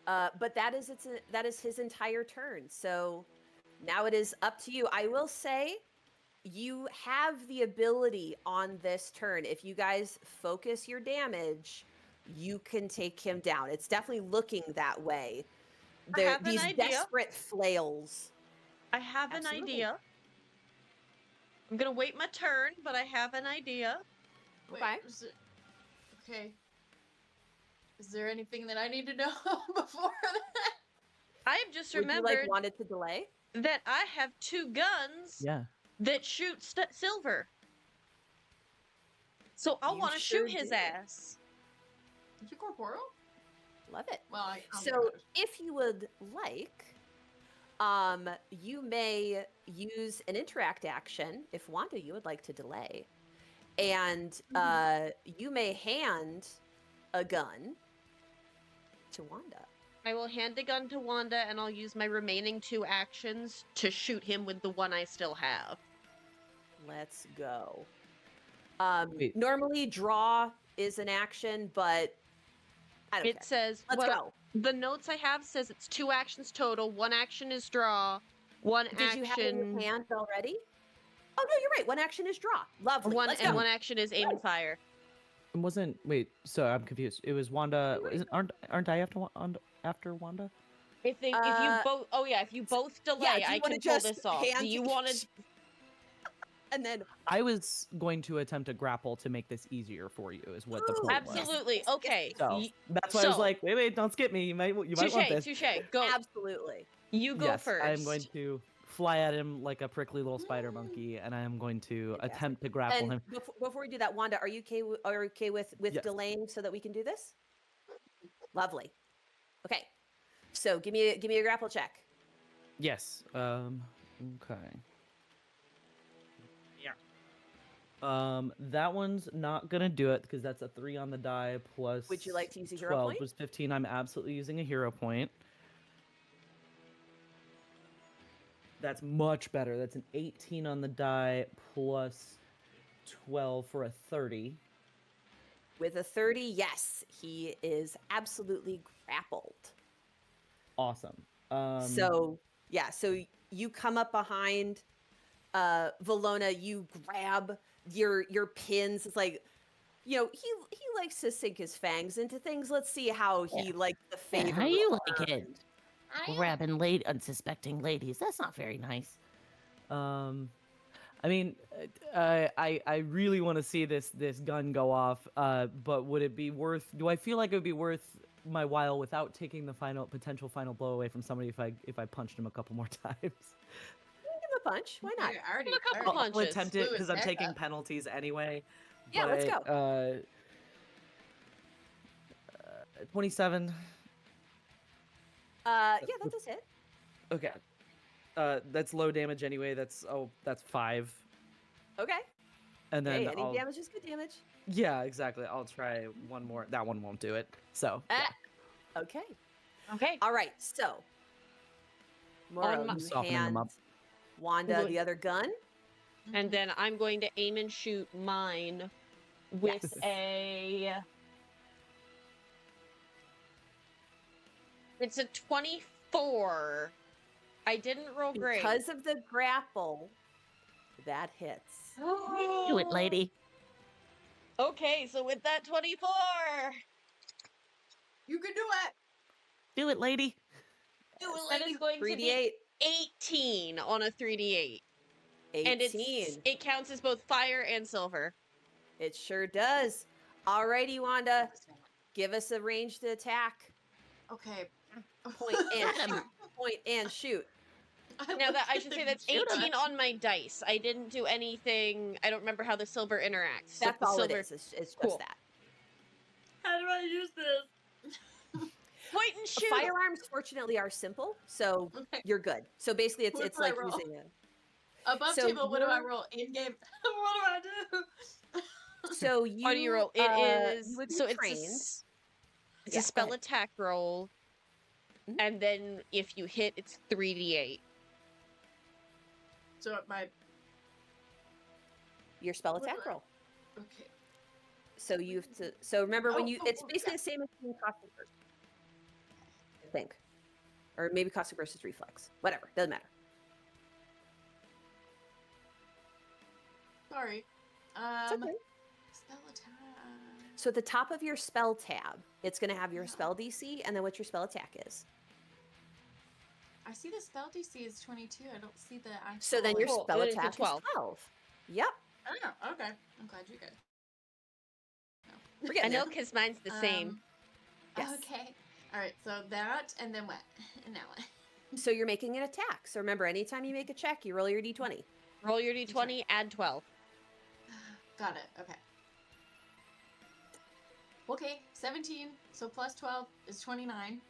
But that is his entire turn. So now it is up to you. I will say you have the ability on this turn. If you guys focus your damage, you can take him down. It's definitely looking that way. I have an These idea. desperate flails. I have an Absolutely. idea. I'm gonna wait my turn, but I have an idea. Wait, Okay. okay. Is there anything that I need to know before that? I have just Would you remembered like wanted to delay? that I have 2 guns Yeah. that shoot silver. So I You want to sure shoot his do. ass. Is it corporeal? Love it. Well, I'll So, think about it. if you would like, you may use an interact action if Wanda, you would like to delay, and you may hand a gun to Wanda. I will hand a gun to Wanda, and I'll use my remaining 2 actions to shoot him with the one I still have. Let's go. Wait. Normally, draw is an action, but I don't It care. says, Let's well, go. the notes I have says it's 2 actions total. 1 action is draw. 1 Did you have it in action. your hand already? Oh no, you're right. 1 action is draw. Lovely. Let's go. 1 action is aim and fire. It wasn't. Wait. So I'm confused. It was Wanda. Aren't I after Wanda? If you both, oh yeah, if you both delay, Yeah, do you I wanna can pull just this off. hand Do you to want each- to? And then I was going to attempt to grapple to make this easier for you. Is what the point was. Absolutely. Yes, yes, Okay. So that's why I was so- like, wait, don't skip me. You might want this. Touche. Go. absolutely. You go Yes, first. I'm going to fly at him like a prickly little spider monkey, and I am going to Fantastic. attempt to grapple And him. before we do that, Wanda, are you okay with Yes. delaying so that we can do this? Lovely. Okay. So give me a grapple check. Yes. Okay. Yeah. That one's not gonna do it because that's a 3 on the die plus. Would you like to use a hero 12 point? was 15. I'm absolutely using a hero point. That's much better. That's an 18 on the die plus 12 for a 30. With a 30, yes, he is absolutely grappled. Awesome. So you come up behind Valona, you grab your pins. It's like, he likes to sink his fangs into things. Let's see how he likes the Yeah, favor. how you like returned. it? Grabbing unsuspecting ladies. That's not very nice. I mean, I really want to see this gun go off. But would it be worth? Do I feel like it would be worth my while without taking the potential final blow away from somebody if I punched him a couple more times? Give him a punch. Why not? Yeah, I already, a couple I already punches. I'll attempt it blew his because I'm neck taking up. penalties anyway. Yeah, let's but, go. 27. Yeah, that does hit. Okay. That's low damage anyway. That's 5. Okay. And then Hey, any I'll, damage is good damage. yeah, exactly. I'll try one more. That one won't do it. So yeah. Okay. Okay. All right. So, Moro, my- you Softening them hand up. Wanda the other gun. And then I'm going to aim and shoot mine with Yes. It's a 24. I didn't roll great. Because of the grapple, that hits. Do it, lady. Okay, so with that 24, You can do it. Do it, lady. Do it, that lady. is going to be 3d8. 18 on a 3d8. 18. And it counts as both fire and silver. It sure does. Alrighty, Wanda. Give us a ranged attack. Okay. Point and shoot. Point and shoot. Now that I should say that's Shoot 18 on my dice. I didn't do anything. I don't remember how the silver interacts. So That's the all silver... it is. It's just Cool. that. How do I use this? Point and shoot. Firearms, fortunately, are simple, so Okay. you're good. So basically, it's What it's do I like roll? using a. Above So table, what do I you're- roll? In game, what do I do? So you. How do you roll? It is You would be so it's trained. it's Yeah, a go spell ahead. attack roll, Mhm. and then if you hit, it's 3d8. So my Your spell What do attack I- roll. okay. So you have to. So remember when Oh, you. oh, It's oh, basically yeah. the same as doing caustic burst. I think, or maybe caustic burst is reflex. Whatever, doesn't matter. Sorry. It's okay. Spell attack. So at the top of your spell tab, it's going to have your spell DC and then what your spell attack is. I see the spell DC is 22. I don't see the actual. So then your Cool, spell then it's a attack 12. is 12. Yep. Oh, okay. I'm glad you're good. We're I getting know there. because mine's the same. Yes. Okay. All right. So that, and then what? And now what? So you're making an attack. So remember, anytime you make a check, you roll your d20. Roll your d20, add 12. Got it. Okay. Okay. 17. So plus 12 is 29.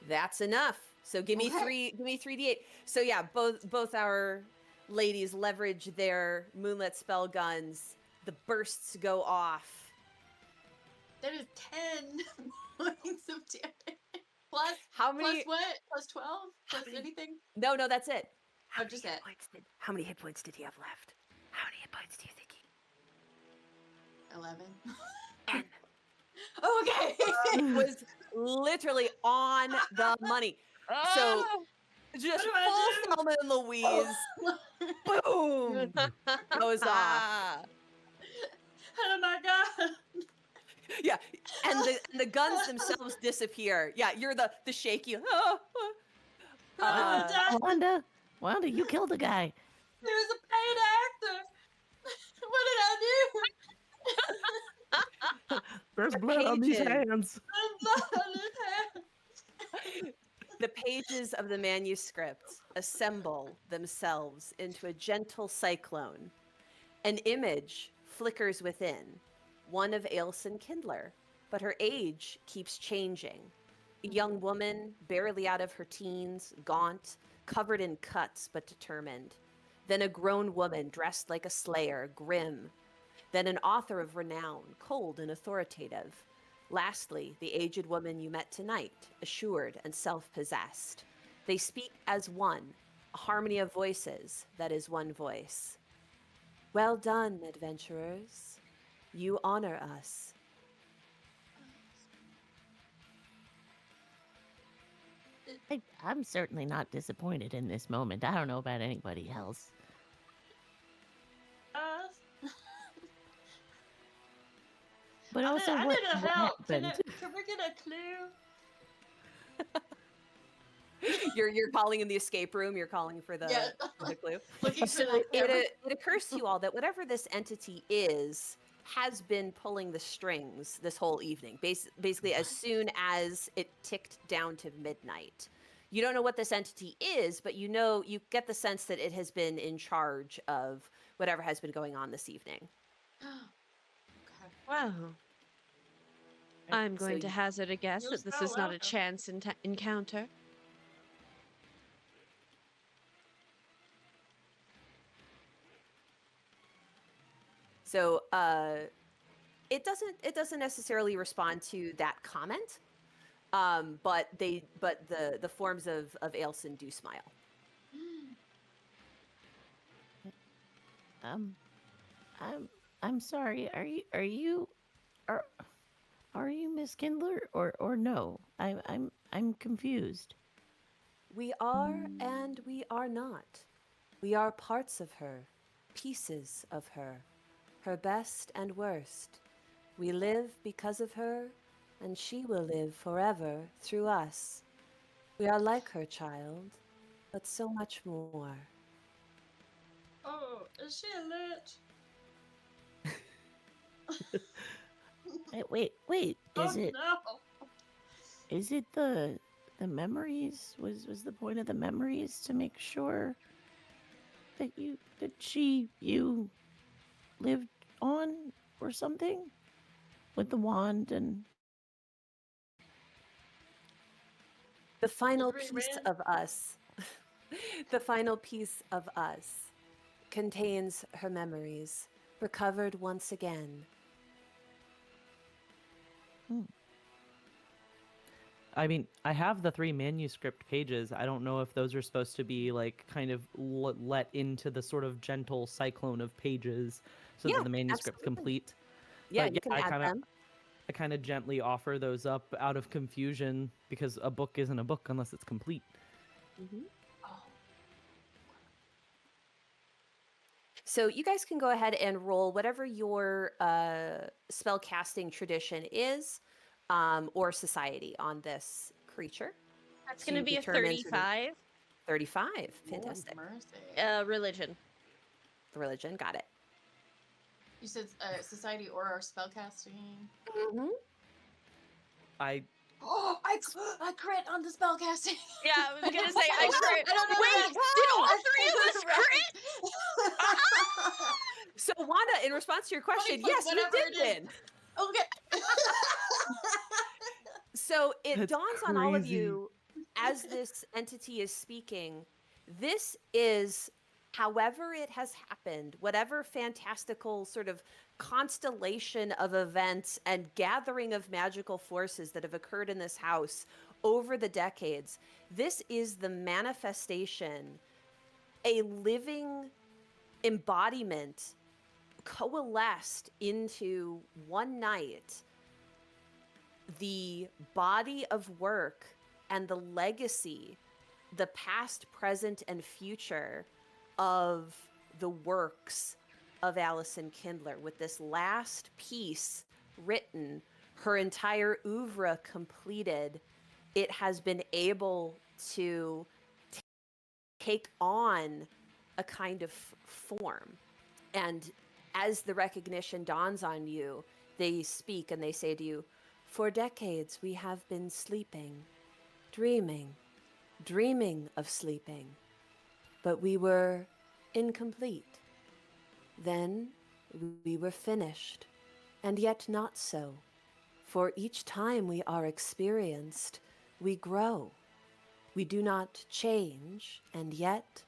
That's enough. So give me Okay. three. Give me 3d8. So yeah, both our ladies leverage their moonlit spell guns. The bursts go off. That is 10 points of damage. Plus, How many? plus what? Plus 12? How Plus many- anything? No, that's it. Oh, just that. How many hit points did he have left? How many hit points do you think he? 11. 10. Okay. It was literally on the money. So Oh! just What do I full Thelma and Louise. Boom. Goes off. Ah. Oh my god. Yeah, and the guns themselves disappear. Yeah, you're the shaky. Wanda, you killed a guy. He was a paid actor. What did I do? There's blood on these pages. hands. There's blood on his hand. The pages of the manuscript assemble themselves into a gentle cyclone. An image flickers within, one of Ailson Kindler, but her age keeps changing. A young woman, barely out of her teens, gaunt, covered in cuts but determined. Then a grown woman dressed like a slayer, grim. Then an author of renown, cold and authoritative. Lastly, the aged woman you met tonight, assured and self-possessed. They speak as one, a harmony of voices that is one voice. Well done, adventurers. You honor us. I'm certainly not disappointed in this moment. I don't know about anybody else. But also, I what need a help. happened? Can we get a clue? You're calling in the escape room. You're calling for the, Yeah. for the clue. Looking for So the camera. it occurs to you all that whatever this entity is has been pulling the strings this whole evening. Basically, as soon as it ticked down to midnight. You don't know what this entity is, but you get the sense that it has been in charge of whatever has been going on this evening. Okay. Wow. I'm going to hazard a guess You're that this so is not a welcome. chance encounter. So it doesn't necessarily respond to that comment, but the forms of Ailson do smile. I'm sorry. Are you Miss Kindler or no? I'm confused. We are and we are not. We are parts of her, pieces of her, her best and worst. We live because of her, and she will live forever through us. We are like her, child, but so much more. Oh, is she a lich? Wait. Oh Is it no. the memories? Was the point of the memories to make sure that you lived on or something with the wand and The final Every piece man- of us, the final piece of us contains her memories, recovered once again. I mean, I have the 3 manuscript pages. I don't know if those are supposed to be like kind of let into the sort of gentle cyclone of pages so Yeah, that the manuscript's absolutely. complete. Yeah, But you can add them. I kind of gently offer those up out of confusion because a book isn't a book unless it's complete. Oh. So you guys can go ahead and roll whatever your spell casting tradition is, or society on this creature. That's So going to you be a determine sort of- 35. 35. Fantastic. Mercy. Religion. Religion, got it. You said society or our spellcasting. Mm-hmm. Oh, I crit on the spellcasting. Yeah, I was gonna say I crit. I don't know Wait, did all three of us crit? So, Wanda, in response to your question, Plus yes, you whatever did it is. win. Okay. So it That's dawns on all of crazy. you as this entity is speaking. This is, however it has happened, whatever fantastical sort of constellation of events and gathering of magical forces that have occurred in this house over the decades, this is the manifestation, a living embodiment coalesced into one night, the body of work and the legacy, the past, present, and future of the works of Ailson Kindler, with this last piece written, her entire oeuvre completed. It has been able to take on a kind of form. And as the recognition dawns on you, they speak and they say to you, "For decades we have been sleeping, dreaming, dreaming of sleeping, but we were incomplete. Then we were finished, and yet not so. For each time we are experienced, we grow. We do not change, and yet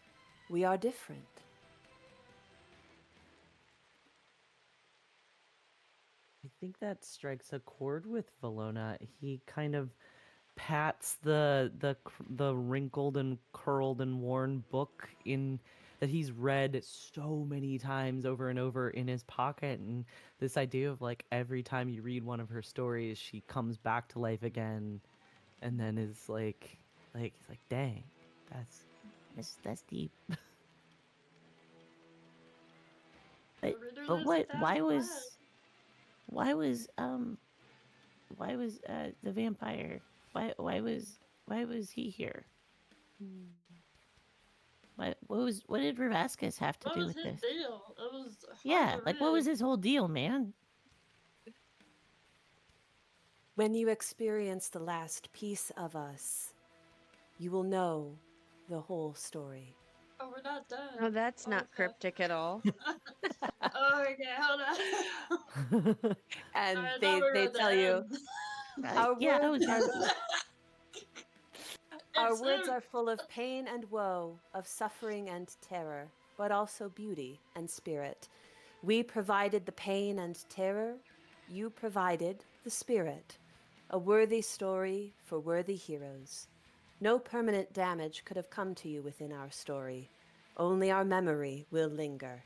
we are different." I think that strikes a chord with Valona. He kind of pats the wrinkled and curled and worn book in that he's read so many times over and over in his pocket, and this idea of like every time you read one of her stories, she comes back to life again, and then is like he's like, dang, That's deep. But Reader but lives what? 1,000 lives. Why was the vampire? Why was he here? What did Ravascus have to What do was with his this? deal? It was hard Yeah, to like what was read. his whole deal, man? When you experience the last piece of us, you will know the whole story. Oh, we're not done. No, that's Oh, not okay. cryptic at all. Oh, okay, hold on. And I thought they we were they at the tell you end. our Yeah, I words was. are our It's words are full of pain and woe, of suffering and terror, but also beauty and spirit. We provided the pain and terror, you provided the spirit. A worthy story for worthy heroes. No permanent damage could have come to you within our story. Only our memory will linger.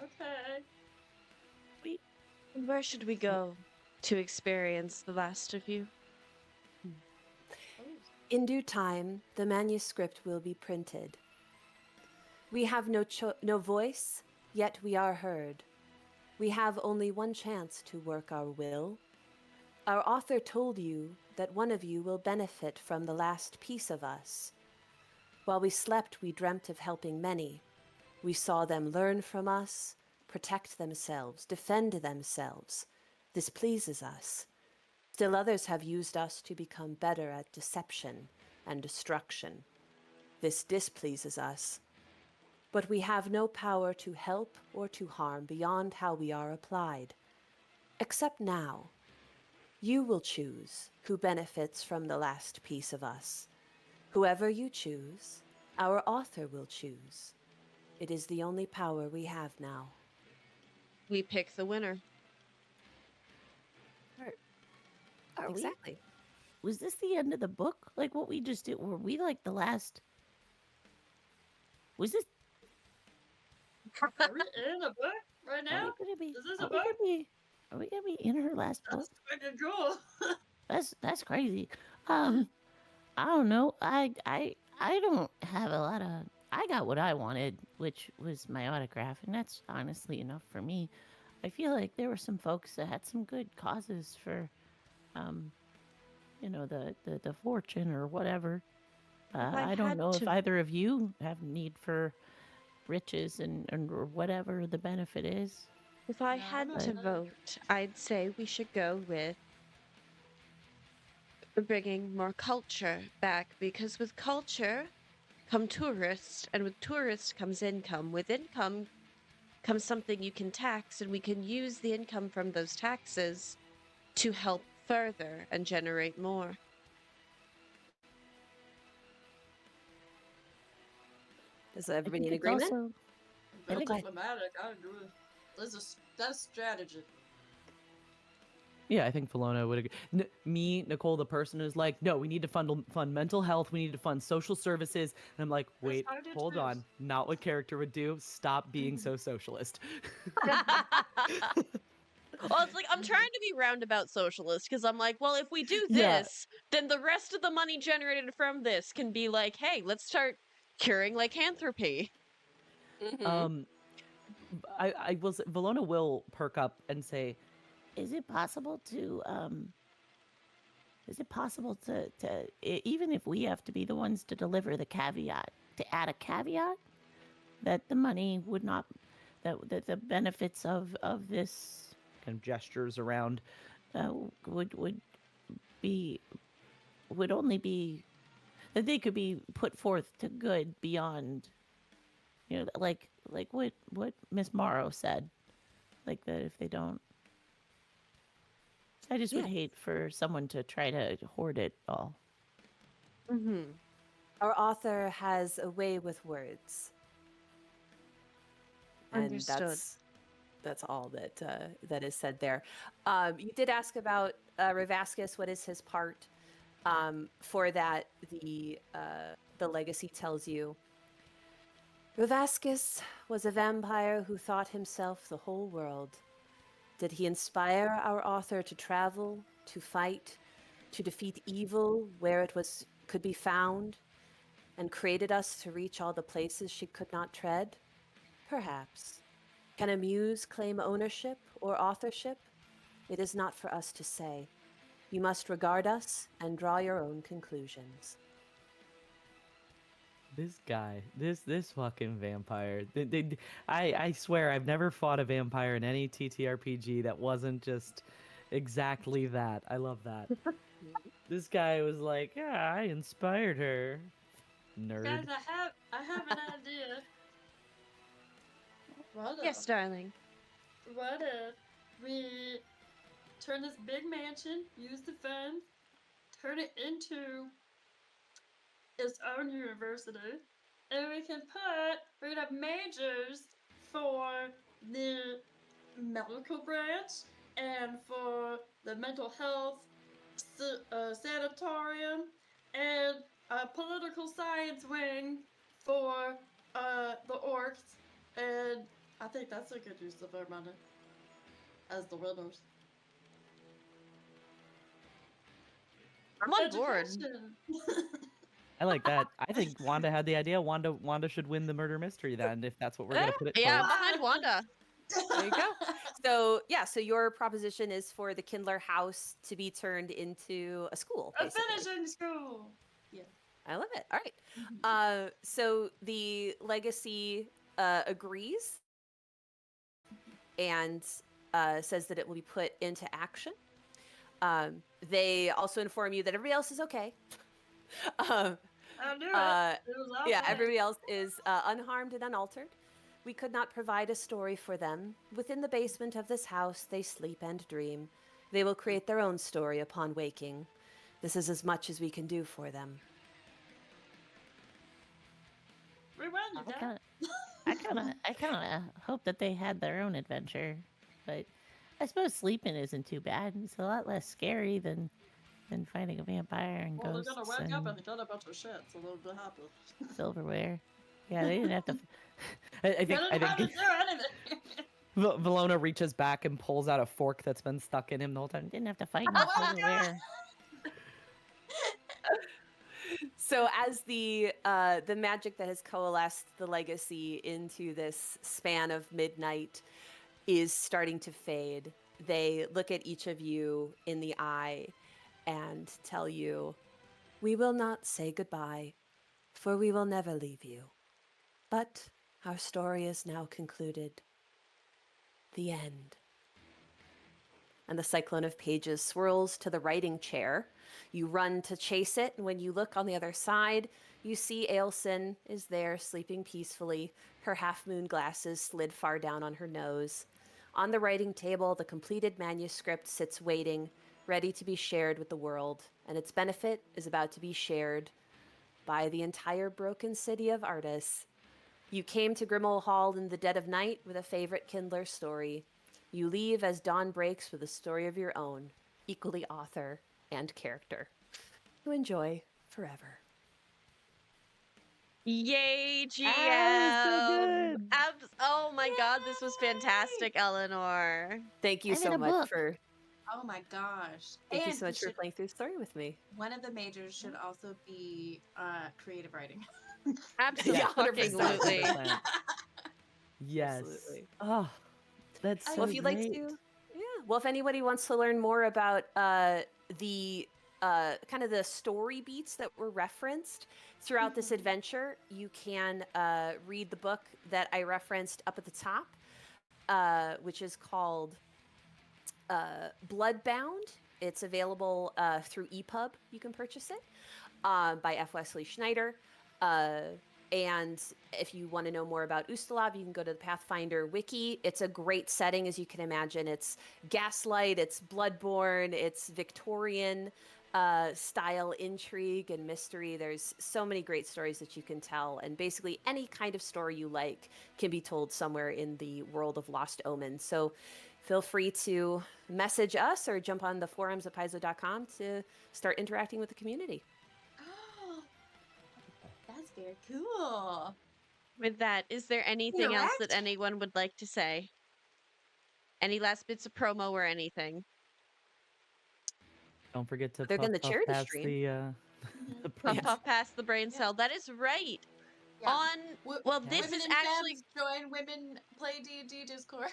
okay. And where should we go to experience the last of you? In due time, the manuscript will be printed. We have no voice, yet we are heard. We have only one chance to work our will. Our author told you that one of you will benefit from the last piece of us. While we slept, we dreamt of helping many. We saw them learn from us, protect themselves, defend themselves. This pleases us. Still others have used us to become better at deception and destruction. This displeases us. But we have no power to help or to harm beyond how we are applied. Except now. You will choose who benefits from the last piece of us. Whoever you choose, our author will choose. It is the only power we have now. We pick the winner. Are we? Exactly. Was this the end of the book? Like what we just did? Were we like the last? Was this? Are we in a book right Are now? we gonna be? Is this Are a we book? gonna be? Are we gonna be in her last book? That's fucking cool. That's crazy. I don't know. I don't have a lot of. I got what I wanted, which was my autograph, and that's honestly enough for me. I feel like there were some folks that had some good causes for, um, the fortune or whatever. If I I don't had know if to either of you have need for riches and or whatever the benefit is. If I No, had no, to no. vote, I'd say we should go with bringing more culture back because with culture come tourists, and with tourists comes income. With income comes something you can tax, and we can use the income from those taxes to help further and generate more. Is I everybody think in it's agreement? also I Very think I- diplomatic. I agree. That's strategy. Yeah, I think Felona would agree. Me, Nicole, the person who's like, no, we need to fund mental health. We need to fund social services. And I'm like, wait, I do hold too. on. Not what character would do. Stop being so socialist. Well, it's like I'm trying to be roundabout socialist because I'm like, well, if we do Yeah. this, then the rest of the money generated from this can be like, hey, let's start curing lycanthropy. Um, I will say, Valona will perk up and say, is it possible to even if we have to be the ones to deliver the caveat, to add a caveat that the money would not that the benefits of this kind of gestures around. would only be that they could be put forth to good beyond, like what Miss Morrow said, like that if they don't. I just would Yeah. hate for someone to try to hoard it all. Mm-hmm. Our author has a way with words. And Understood. that's all that is said there. You did ask about Ravascus. What is his part? For that, the legacy tells you Ravascus was a vampire who thought himself the whole world. Did he inspire our author to travel, to fight, to defeat evil where it could be found, and created us to reach all the places she could not tread? Perhaps. Can a muse claim ownership or authorship? It is not for us to say. You must regard us and draw your own conclusions. This guy, this fucking vampire. I swear I've never fought a vampire in any TTRPG that wasn't just exactly that. I love that. This guy was like, yeah, I inspired her. Nerd. Guys, I have an idea. Yes, darling. What if we turn this big mansion, use the funds, turn it into its own university, and we can have majors for the medical branch and for the mental health sanatorium and a political science wing for the orcs, and I think that's a good use of our money as the winners. I'm on board. Education. I like that. I think Wanda had the idea. Wanda should win the murder mystery then, if that's what we're gonna put it Yeah, I'm towards. behind Wanda. There you go. So yeah, so your proposition is for the Kindler house to be turned into a school. A Basically. finishing school. I love it. All right. So the legacy agrees and says that it will be put into action. They also inform you that everybody else is okay. I knew it. It was all Yeah, planned. everybody else is unharmed and unaltered. We could not provide a story for them. Within the basement of this house, they sleep and dream. They will create their own story upon waking. This is as much as we can do for them. We won, you guys. I kind of hope that they had their own adventure, but I suppose sleeping isn't too bad. It's a lot less scary than fighting a vampire and Well, they're ghosts gonna wake up and and get a bunch of shit, so they'll be happy. silverware. Yeah, they didn't have to. I They think don't have to do anything. Valona reaches back and pulls out a fork that's been stuck in him the whole time. Didn't have to fight in Oh my silverware. So as the magic that has coalesced the legacy into this span of midnight is starting to fade, they look at each of you in the eye and tell you, "We will not say goodbye, for we will never leave you. But Our story is now concluded. The end. And the cyclone of pages swirls to the writing chair. You run to chase it, and when you look on the other side, you see Ailson is there sleeping peacefully, her half-moon glasses slid far down on her nose. On the writing table, the completed manuscript sits waiting, ready to be shared with the world, and its benefit is about to be shared by the entire broken city of Ardis. You came to Grimol Hall in the dead of night with a favorite Kindler story. You leave as dawn breaks with a story of your own, equally author and character. To enjoy forever. Yay, GM! so good. Oh my god, this was fantastic, Eleanor. Thank you I'm so in a much book. for Oh my gosh. thank you And so much for should, playing through the story with me. one of the majors should also be creative writing. Yeah, 100%. Absolutely. 100%. Yes. Absolutely. Oh, that's so Well, if you'd like great. to, yeah. Well, if anybody wants to learn more about the kind of the story beats that were referenced throughout this adventure, you can read the book that I referenced up at the top, which is called Bloodbound. It's available through EPUB. You can purchase it by F. Wesley Schneider. And if you want to know more about Ustalav, you can go to the Pathfinder wiki. It's a great setting, as you can imagine. It's gaslight, it's bloodborne, it's Victorian style intrigue and mystery. There's so many great stories that you can tell. And basically any kind of story you like can be told somewhere in the world of Lost Omens. So feel free to message us or jump on the forums at paizo.com to start interacting with the community. Oh, that's very cool. With that, is there anything else that Correct. anyone would like to say? Any last bits of promo or anything? Don't forget to Other than the puff charity past stream. the Mhm. the Puff brain. puff past the brain Yeah. cell. That is right. Yeah. On well, this Women is and actually femmes join women play D&D Discord.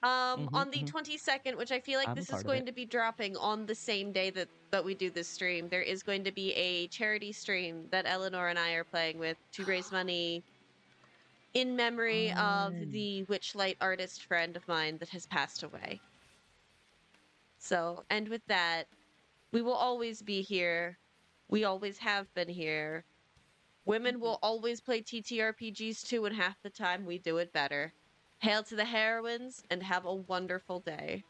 on the Mhm. 22nd, which I feel like I'm a this is part of going it. to be dropping on the same day that we do this stream. There is going to be a charity stream that Eleanor and I are playing with to raise money in memory of Fun. the witchlight artist friend of mine that has passed away. So, and with that, we will always be here. We always have been here. Women will always play TTRPGs too, and half the time we do it better. Hail to the heroines, and have a wonderful day.